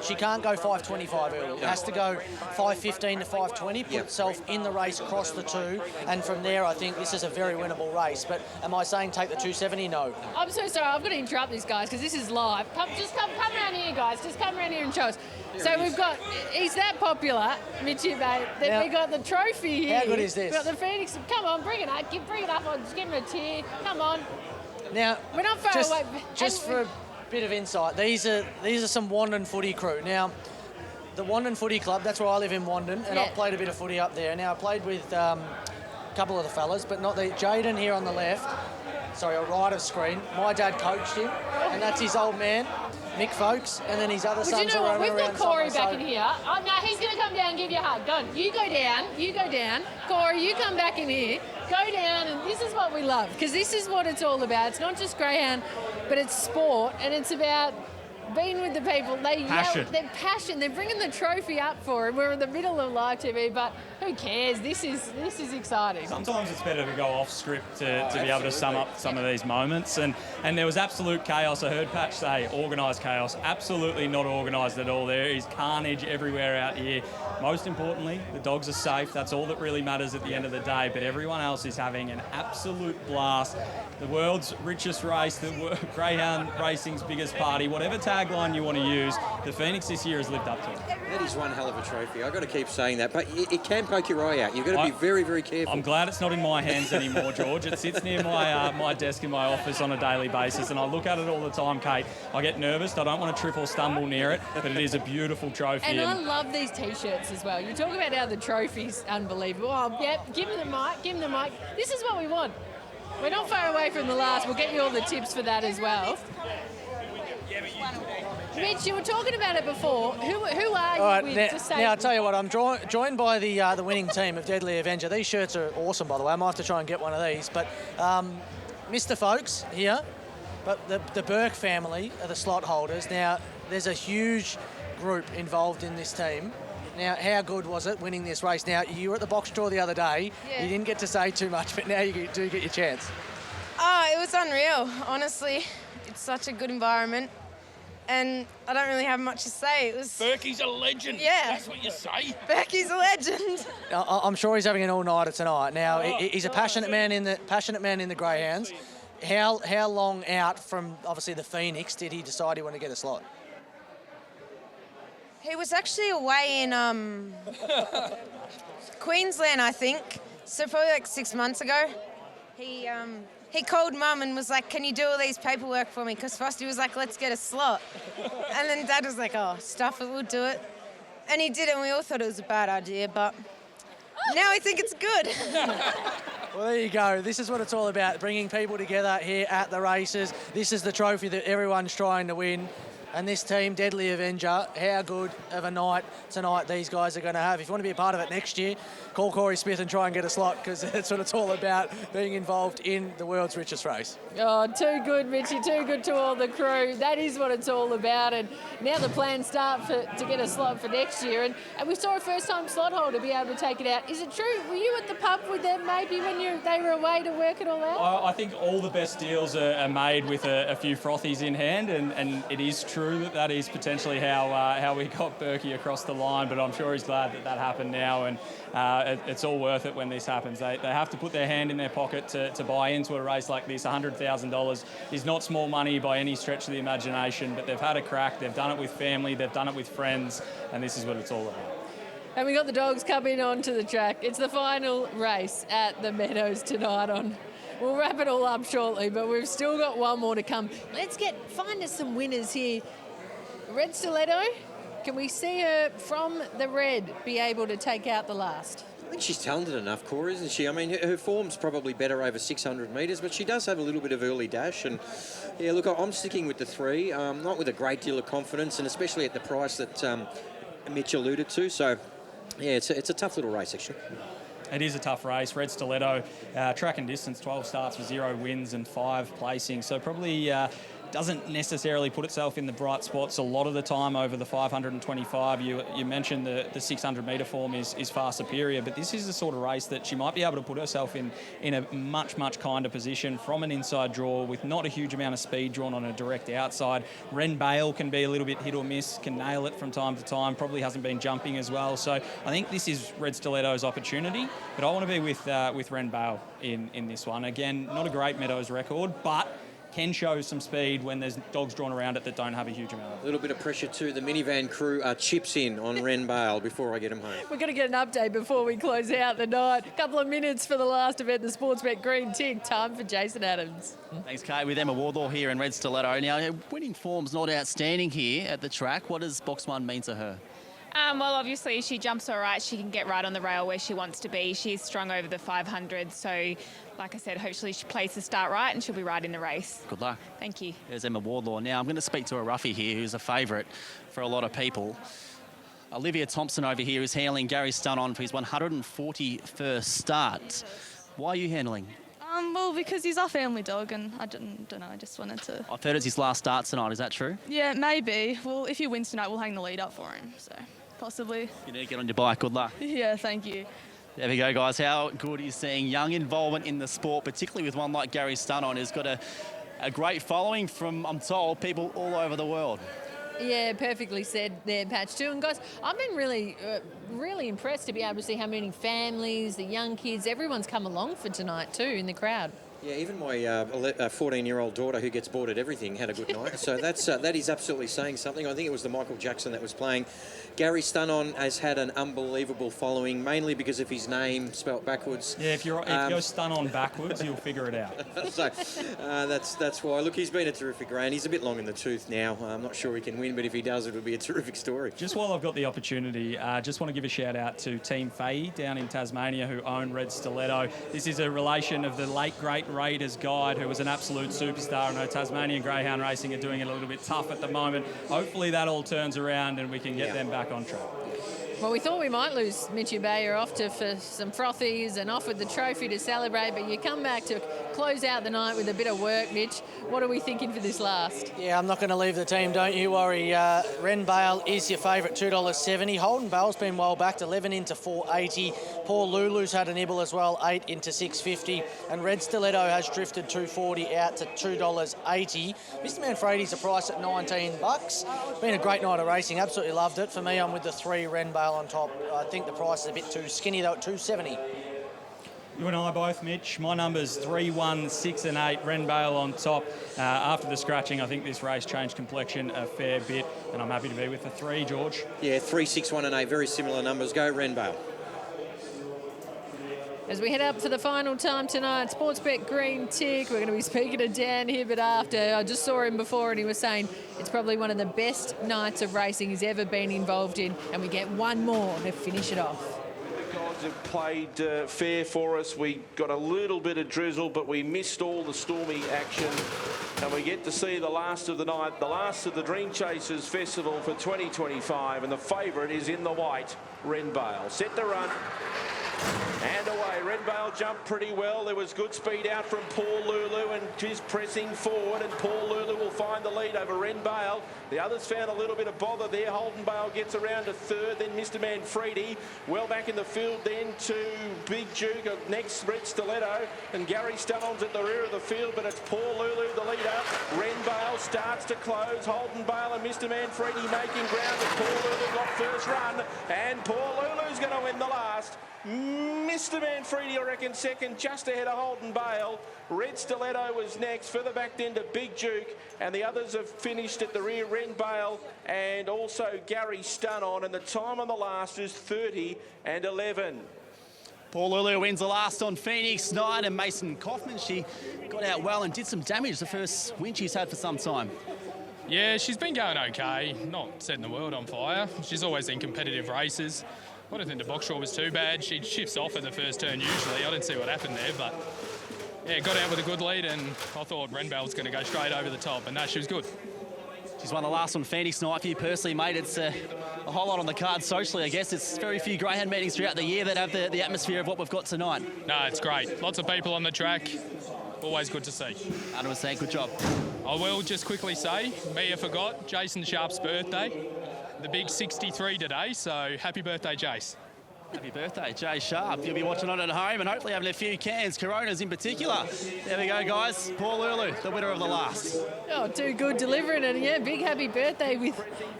she can't go 5.25 early. It has to go 5.15 to 5.20, put itself in the race across the 2, and from there I think this is a very winnable race. But am I saying take the 270? No. I'm so sorry, I've got to interrupt these guys because this is live. Come around here, guys. Just come around here and show us. So we've got, he's that popular, Mitchy, mate, that we got the trophy here. How good is this? We've got the Phoenix. Come on, bring it up. Bring it up. Just give him a cheer. Come on. Now, we're not far away. Just for a bit of insight, these are some Wandon footy crew. Now, the Wandon Footy Club, that's where I live in Wandon, and I've played a bit of footy up there. Now, I played with a couple of the fellas, but not the... Jaden here on the left, sorry, right of screen. My dad coached him, and that's his old man, Mick Folks, and then his other sons you know are what? around. We've got Corey back in here. Oh, no, he's going to come down and give you a hug. Go on. You go down. Corey, you come back in here. Go down, and this is what we love, because this is what it's all about. It's not just greyhound, but it's sport, and it's about being with the people. They yell, they're passionate. They're bringing the trophy up for it. We're in the middle of live TV, but who cares? This is exciting. Sometimes it's better to go off script to be able to sum up some of these moments. And there was absolute chaos. I heard Patch say organised chaos. Absolutely not organised at all. There is carnage everywhere out here. Most importantly, the dogs are safe. That's all that really matters at the end of the day. But everyone else is having an absolute blast. The world's richest race, the greyhound racing's biggest party, whatever tagline you want to use, the Phoenix this year has lived up to it. That is one hell of a trophy. I've got to keep saying that. But it can poke your eye out. You've got to be very, very careful. I'm glad it's not in my hands anymore, George. It sits near my desk in my office on a daily basis, and I look at it all the time, Kate. I get nervous. I don't want to trip or stumble near it, but it is a beautiful trophy. And I love these T-shirts as well. You talk about how the trophy's unbelievable. Oh, yep, give him the mic. This is what we want. We're not far away from the last. We'll get you all the tips for that as well. Mitch, you were talking about it before. Who are you with? Now I'll tell you what, I'm joined by the winning team of Deadly Avenger. These shirts are awesome, by the way. I might have to try and get one of these. But Mr. Folks here, but the Bourke family are the slot holders. Now, there's a huge group involved in this team. Now, how good was it winning this race? Now, you were at the box draw the other day. Yeah. You didn't get to say too much, but now you do get your chance. Oh, it was unreal, honestly. It's such a good environment. And I don't really have much to say. It was... Berkey's a legend. Yeah. That's what you say. Berkey's a legend. I'm sure he's having an all-nighter tonight. Now, he's a passionate man in the greyhounds. How long out from, obviously, the Phoenix did he decide he wanted to get a slot? He was actually away in Queensland, I think. So probably like 6 months ago. He called Mum and was like, can you do all these paperwork for me? Because Frosty was like, let's get a slot. And then Dad was like, oh, stuff it, we'll do it. And he did it, and we all thought it was a bad idea, but now we think it's good. Well, there you go. This is what it's all about, bringing people together here at the races. This is the trophy that everyone's trying to win. And this team, Deadly Avenger, how good of a night tonight these guys are going to have. If you want to be a part of it next year, call Corey Smith and try and get a slot, because that's what it's all about, being involved in the world's richest race. Oh, too good, Mitchy, too good to all the crew. That is what it's all about. And now the plans start to get a slot for next year. And we saw a first-time slot holder be able to take it out. Is it true? Were you at the pub with them maybe when they were away to work it all out? I think all the best deals are made with a few frothies in hand, and it is true that is potentially how we got Berkey across the line, but I'm sure he's glad that happened now, and it's all worth it when this happens. They have to put their hand in their pocket to buy into a race like this. $100,000 is not small money by any stretch of the imagination, but they've had a crack, they've done it with family, they've done it with friends, and this is what it's all about. And we got the dogs coming onto the track. It's the final race at the Meadows tonight. We'll wrap it all up shortly, but we've still got one more to come. Let's find us some winners here. Red Stiletto, can we see her from the red be able to take out the last? I think she's talented enough, Cora, isn't she? I mean, her form's probably better over 600 metres, but she does have a little bit of early dash. And, yeah, look, I'm sticking with the 3, not with a great deal of confidence, and especially at the price that Mitch alluded to. So, yeah, it's a tough little race, actually. It is a tough race. Red Stiletto, track and distance, 12 starts with 0 wins and 5 placings. So probably doesn't necessarily put itself in the bright spots a lot of the time over the 525. You mentioned the 600-metre form is far superior, but this is the sort of race that she might be able to put herself in a much, much kinder position from an inside draw with not a huge amount of speed drawn on a direct outside. Ren Bale can be a little bit hit or miss, can nail it from time to time, probably hasn't been jumping as well. So I think this is Red Stiletto's opportunity, but I want to be with Ren Bale in this one. Again, not a great Meadows record, but can show some speed when there's dogs drawn around it that don't have a huge amount of it. A little bit of pressure too. The minivan crew are chips in on Ren Bale before I get him home. We're going to get an update before we close out the night. A couple of minutes for the last event, the Sportsbet Green Tick. Time for Jason Adams. Thanks, Kate. With Emma Wardlaw here in Red Stiletto. Now, winning form's not outstanding here at the track. What does box 1 mean to her? Well, obviously, she jumps all right. She can get right on the rail where she wants to be. She's strong over the 500. So, like I said, hopefully she plays the start right and she'll be right in the race. Good luck. Thank you. There's Emma Wardlaw. Now, I'm going to speak to a roughie here who's a favourite for a lot of people. Olivia Thompson over here is handling Gary Stunnon for his 141st start. Why are you handling? Well, because he's our family dog, and I don't know, I just wanted to... I've heard it's his last start tonight. Is that true? Yeah, maybe. Well, if he wins tonight, we'll hang the lead up for him, so possibly. You need to get on your bike. Good luck. Yeah, thank you. There we go, guys. How good is seeing young involvement in the sport, particularly with one like Gary Stunnon, who's got a great following from, I'm told, people all over the world. Yeah, perfectly said there, Patch, too. And, guys, I've been really impressed to be able to see how many families, the young kids, everyone's come along for tonight, too, in the crowd. Yeah, even my 14-year-old daughter who gets bored at everything had a good night. So that is absolutely saying something. I think it was the Michael Jackson that was playing. Gary Stunnon has had an unbelievable following, mainly because of his name spelt backwards. Yeah, if you go Stunnon backwards, you'll figure it out. So that's why. Look, he's been a terrific round. He's a bit long in the tooth now. I'm not sure he can win, but if he does, it would be a terrific story. Just while I've got the opportunity, just want to give a shout out to Team Fahey down in Tasmania who own Red Stiletto. This is a relation of the late great Raiders guide, who was an absolute superstar. I know Tasmanian greyhound racing are doing it a little bit tough at the moment. Hopefully that all turns around and we can get them back on track. Well, we thought we might lose Mitchie Bayer off for some frothies and off with the trophy to celebrate, but you come back to close out the night with a bit of work, Mitch. What are we thinking for this last? Yeah, I'm not going to leave the team, don't you worry. Ren Bale is your favourite, $2.70. Holden Bale's been well backed, 11 into $4.80. Paul Lulu's had a nibble as well, 8 into $6.50. And Red Stiletto has drifted $2.40 out to $2.80. Mr. Manfredi's a price at $19. Been a great night of racing, absolutely loved it. For me, I'm with the 3 Ren Bale on top. I think the price is a bit too skinny though at $2.70. You and I both, Mitch. My numbers 3, 1, 6 and 8. Ren Bale on top. After the scratching, I think this race changed complexion a fair bit, and I'm happy to be with the 3, George. Yeah, 3, 6, 1 and 8. Very similar numbers. Go Ren Bale. As we head up for the final time tonight, Sportsbet Green Tick. We're going to be speaking to Dan Hibbert after. I just saw him before and he was saying it's probably one of the best nights of racing he's ever been involved in, and we get one more to finish it off. The gods have played fair for us. We got a little bit of drizzle, but we missed all the stormy action. And we get to see the last of the night, the last of the Dream Chasers Festival for 2025. And the favourite is in the white, Ren Bale. Set to run. And away. Ren Bale jumped pretty well. There was good speed out from Paul Lulu, and she's pressing forward, and Paul Lulu will find the lead over Ren Bale. The others found a little bit of bother there. Holden Bale gets around to 3rd, then Mr. Manfredi. Well back in the field then to Big Duke, next Red Stiletto, and Gary Stunnon's at the rear of the field, but it's Paul Lulu the leader. Ren Bale starts to close. Holden Bale and Mr. Manfredi making ground, and Paul Lulu got first run, and Paul Lulu's going to win the last. Mr. Manfredi, I reckon, second, just ahead of Holden Bale. Red Stiletto was next, further back then to Big Duke, and the others have finished at the rear, Ren Bale and also Gary Stunnon, and the time on the last is 30 and 11. Paul Lulu wins the last on Phoenix night, and Mason Kaufman, she got out well and did some damage, the first win she's had for some time. Yeah, she's been going okay, not setting the world on fire. She's always in competitive races. I don't think the box draw was too bad. She shifts off at the first turn usually. I didn't see what happened there, but yeah, got out with a good lead, and I thought Ren Bale was going to go straight over the top, and no, she was good. She's one of the last on Phoenix night for you personally, mate. It's a whole lot on the card socially, I guess. It's very few greyhound meetings throughout the year that have the atmosphere of what we've got tonight. No, it's great. Lots of people on the track. Always good to see. 100%, good job. I will just quickly say, Mia forgot, Jason Sharp's birthday. The big 63 today, so happy birthday, Jace. Happy birthday, Jay Sharp. You'll be watching on at home and hopefully having a few cans, Coronas in particular. There we go, guys. Paul Lulu, the winner of the last. Oh, too good delivering it. Yeah, big happy birthday with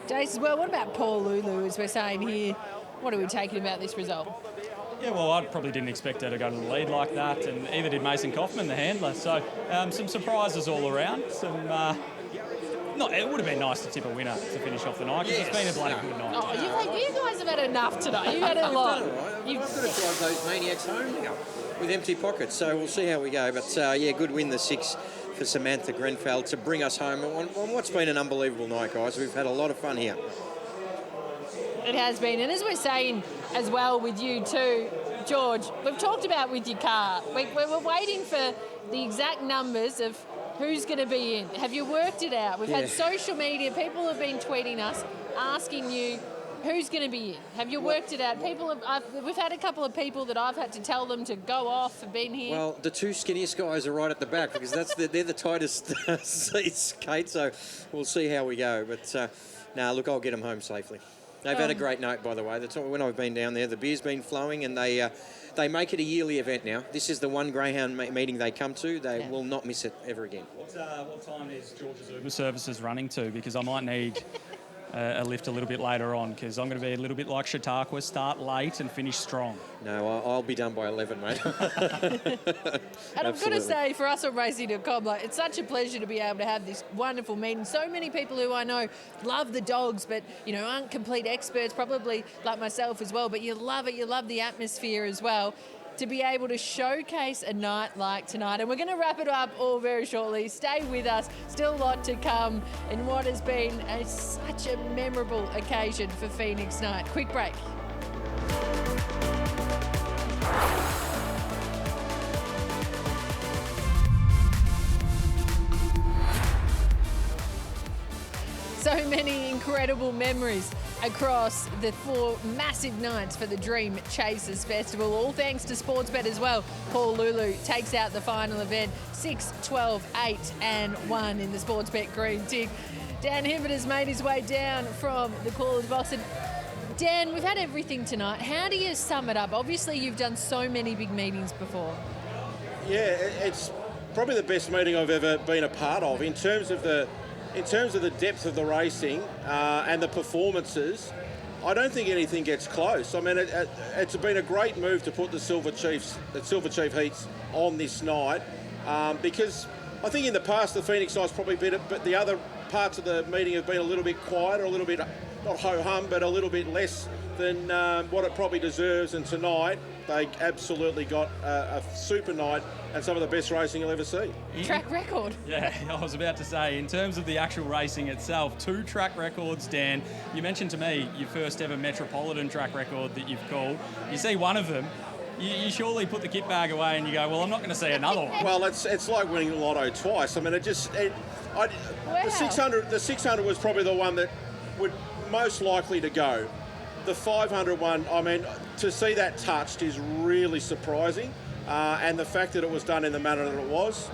Jace as well. What about Paul Lulu, as we're saying here? What are we taking about this result? Yeah, well, I probably didn't expect her to go to the lead like that, and either did Mason Kaufman, the handler. So some surprises all around. It would have been nice to tip a winner to finish off the night, because it's been a bloody good night. Oh, you guys have had enough today. You've had a lot. I've got to drive those maniacs home now with empty pockets, so we'll see how we go. But, yeah, good win, the 6 for Samantha Grenfell to bring us home on what's been an unbelievable night, guys. We've had a lot of fun here. It has been. And as we're saying as well with you too, George, we've talked about with your car. We're waiting for the exact numbers of who's going to be in. Have you worked it out? We've had social media. People have been tweeting us, asking you who's going to be in. Have you worked it out? We've had a couple of people that I've had to tell them to go off and been here. Well, the 2 skinniest guys are right at the back, because they're the tightest seats, Kate, so we'll see how we go. But, look, I'll get them home safely. They've had a great night, by the way. When I've been down there, the beer's been flowing, and they make it a yearly event now. This is the one greyhound meeting they come to. They will not miss it ever again. What time is George's Uber services running to? Because I might need a lift a little bit later on, because I'm going to be a little bit like Chautauqua, start late and finish strong. No, I'll be done by 11, mate. And I've got to say, for us on Racing.com, it's such a pleasure to be able to have this wonderful meeting. So many people who I know love the dogs, but, aren't complete experts, probably like myself as well, but you love it. You love the atmosphere as well. To be able to showcase a night like tonight. And we're going to wrap it up all very shortly. Stay with us. Still a lot to come in what has been such a memorable occasion for Phoenix Night. Quick break. So many incredible memories across the 4 massive nights for the Dream Chasers Festival, all thanks to Sportsbet as well. Paul Lulu takes out the final event, 6, 12, 8 and 1 in the Sportsbet green tick. Dan Hibbert has made his way down from the caller's box. And Dan, we've had everything tonight. How do you sum it up? Obviously, you've done so many big meetings before. Yeah, it's probably the best meeting I've ever been a part of in terms of the depth of the racing and the performances. I don't think anything gets close. I mean, it's been a great move to put the Silver Chief heats on this night because I think in the past the Phoenix night's probably been, but the other parts of the meeting have been a little bit quieter, a little bit, not ho-hum, but a little bit less than what it probably deserves. And tonight they absolutely got a super night and some of the best racing you'll ever see. Track record. Yeah, I was about to say, in terms of the actual racing itself, 2 track records, Dan. You mentioned to me your first ever Metropolitan track record that you've called. You see one of them, you surely put the kit bag away and you go, well, I'm not going to see another one. Well, it's like winning the lotto twice. I mean, the 600 was probably the one that would most likely to go. The 500 one, I mean, to see that touched is really surprising. And the fact that it was done in the manner that it was,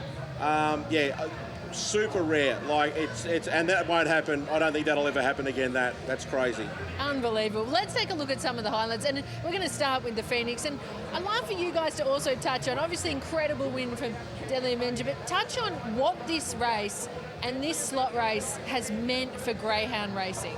super rare. Like it's and that won't happen. I don't think that'll ever happen again. That's crazy. Unbelievable. Let's take a look at some of the highlights, and we're going to start with the Phoenix. And I'd like for you guys to also touch on, obviously, incredible win from Deadly Avenger, but touch on what this race and this slot race has meant for greyhound racing.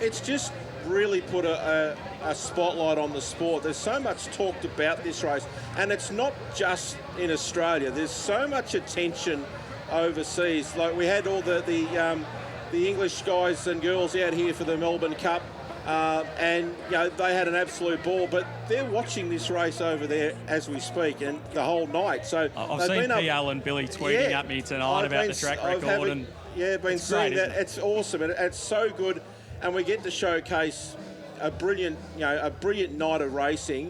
It's just really put a spotlight on the sport. There's so much talked about this race, and it's not just in Australia. There's so much attention overseas. Like we had all the English guys and girls out here for the Melbourne Cup, and they had an absolute ball. But they're watching this race over there as we speak, and the whole night. So I've seen PL and Billy tweeting at me tonight about the track record, been seeing that. It's awesome, and it's so good. And we get to showcase a brilliant night of racing,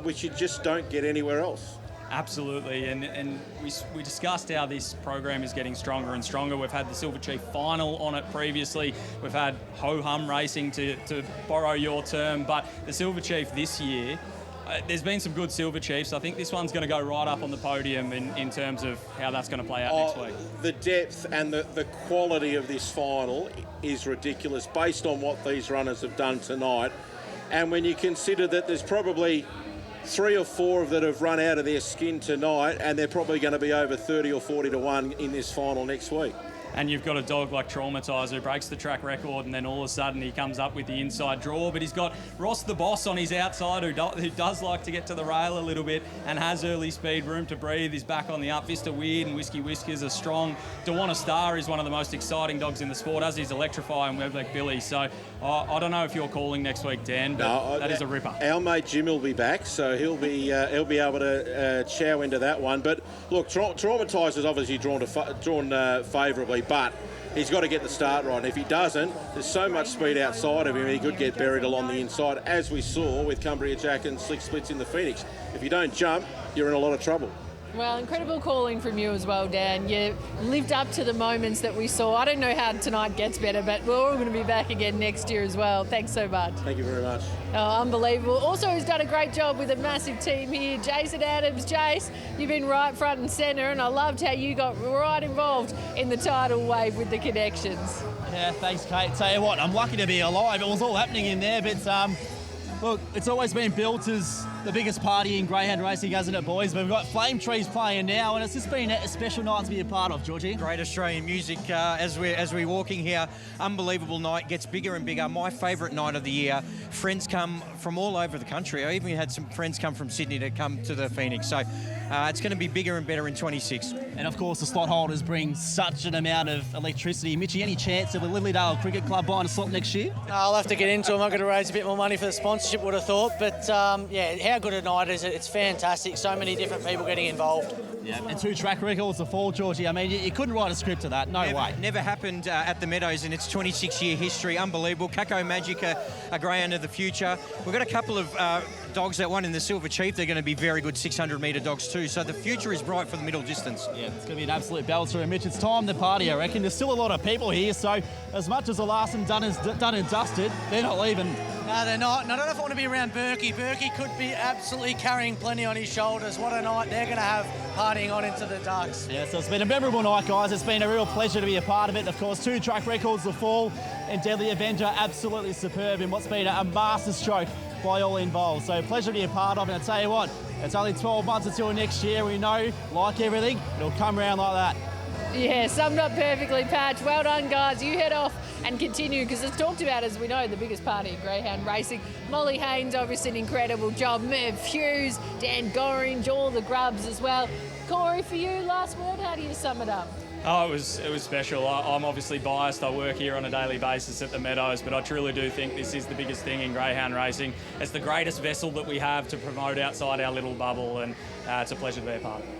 which you just don't get anywhere else. Absolutely, and we discussed how this program is getting stronger and stronger. We've had the Silver Chief final on it previously. We've had ho-hum racing, to borrow your term, but the Silver Chief this year, there's been some good Silver Chiefs. I think this one's going to go right up on the podium in terms of how that's going to play out next week. The depth and the quality of this final is ridiculous based on what these runners have done tonight. And when you consider that there's probably 3 or 4 that have run out of their skin tonight, and they're probably going to be over 30 or 40 to 1 in this final next week. And you've got a dog like Traumatizer who breaks the track record, and then all of a sudden he comes up with the inside draw. But he's got Ross the Boss on his outside who does like to get to the rail a little bit and has early speed, room to breathe. He's back on the up. Vista Weird and Whiskey Whiskers are strong. Dewana Star is one of the most exciting dogs in the sport, as is Electrify and Webleck Billy. So I don't know if you're calling next week, Dan, but that is a ripper. Our mate Jim will be back, so he'll be able to chow into that one. But look, Traumatizer's obviously drawn favourably, but he's got to get the start right. And if he doesn't, there's so much speed outside of him, he could get buried along the inside, as we saw with Cumbria Jack and Slick Splits in the Phoenix. If you don't jump, you're in a lot of trouble. Well, incredible calling from you as well, Dan. You lived up to the moments that we saw. I don't know how tonight gets better, but we're all going to be back again next year as well. Thanks so much. Thank you very much. Oh, unbelievable. Also, who's done a great job with a massive team here, Jason Adams. Jace, you've been right front and centre, and I loved how you got right involved in the tidal wave with the connections. Yeah, thanks, Kate. Tell you what, I'm lucky to be alive. It was all happening in there, but look, it's always been built as the biggest party in greyhound racing, hasn't it, boys? But we've got Flame Trees playing now, and it's just been a special night to be a part of, Georgie. Great Australian music as we're walking here. Unbelievable night, gets bigger and bigger. My favourite night of the year. Friends come from all over the country. I even had some friends come from Sydney to come to the Phoenix. So it's going to be bigger and better in 26. And of course, the slot holders bring such an amount of electricity. Mitchie, any chance of the Lilydale Cricket Club buying a slot next year? I'll have to get into them. I'm going to raise a bit more money for the sponsorship, would have thought. But yeah, how good a night is it? It's fantastic. So many different people getting involved. Yeah, and 2 track records to fall, Georgie. I mean, you couldn't write a script to that. No way. Never happened at the Meadows in its 26-year history. Unbelievable. Kako Magic, a greyhound of the future. We've got a couple of dogs that won in the Silver Chief. They're going to be very good 600-metre dogs too. So the future is bright for the middle distance. Yeah, it's going to be an absolute belter. And Mitch, it's time to party, I reckon. There's still a lot of people here. So as much as the last one done and dusted, they're not leaving. No, they're not. And I don't know if I want to be around Berkey. Berkey could be absolutely carrying plenty on his shoulders. What a night they're going to have partying on into the Ducks. Yeah, so it's been a memorable night, guys. It's been a real pleasure to be a part of it. Of course, 2 track records to fall, and Deadly Avenger absolutely superb in what's been a master stroke by all involved. So pleasure to be a part of, and I tell you what, it's only 12 months until next year. We know, like everything, it'll come around like that. Yeah, summed up perfectly, Patch. Well done, guys. You head off and continue, because it's talked about, as we know, the biggest party in greyhound racing. Molly Haynes, obviously an incredible job. Merv Hughes, Dan Gorringe, all the grubs as well. Corey, for you, last word, how do you sum it up? Oh, it was special. I'm obviously biased. I work here on a daily basis at the Meadows, but I truly do think this is the biggest thing in greyhound racing. It's the greatest vessel that we have to promote outside our little bubble, and it's a pleasure to be a part of it.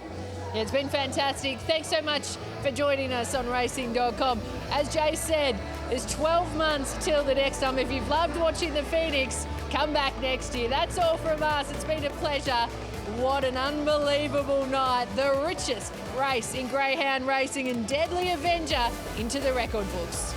Yeah, it's been fantastic. Thanks so much for joining us on racing.com. As Jay said, there's 12 months till the next time. If you've loved watching the Phoenix, come back next year. That's all from us. It's been a pleasure. What an unbelievable night. The richest race in greyhound racing, and Deadly Avenger into the record books.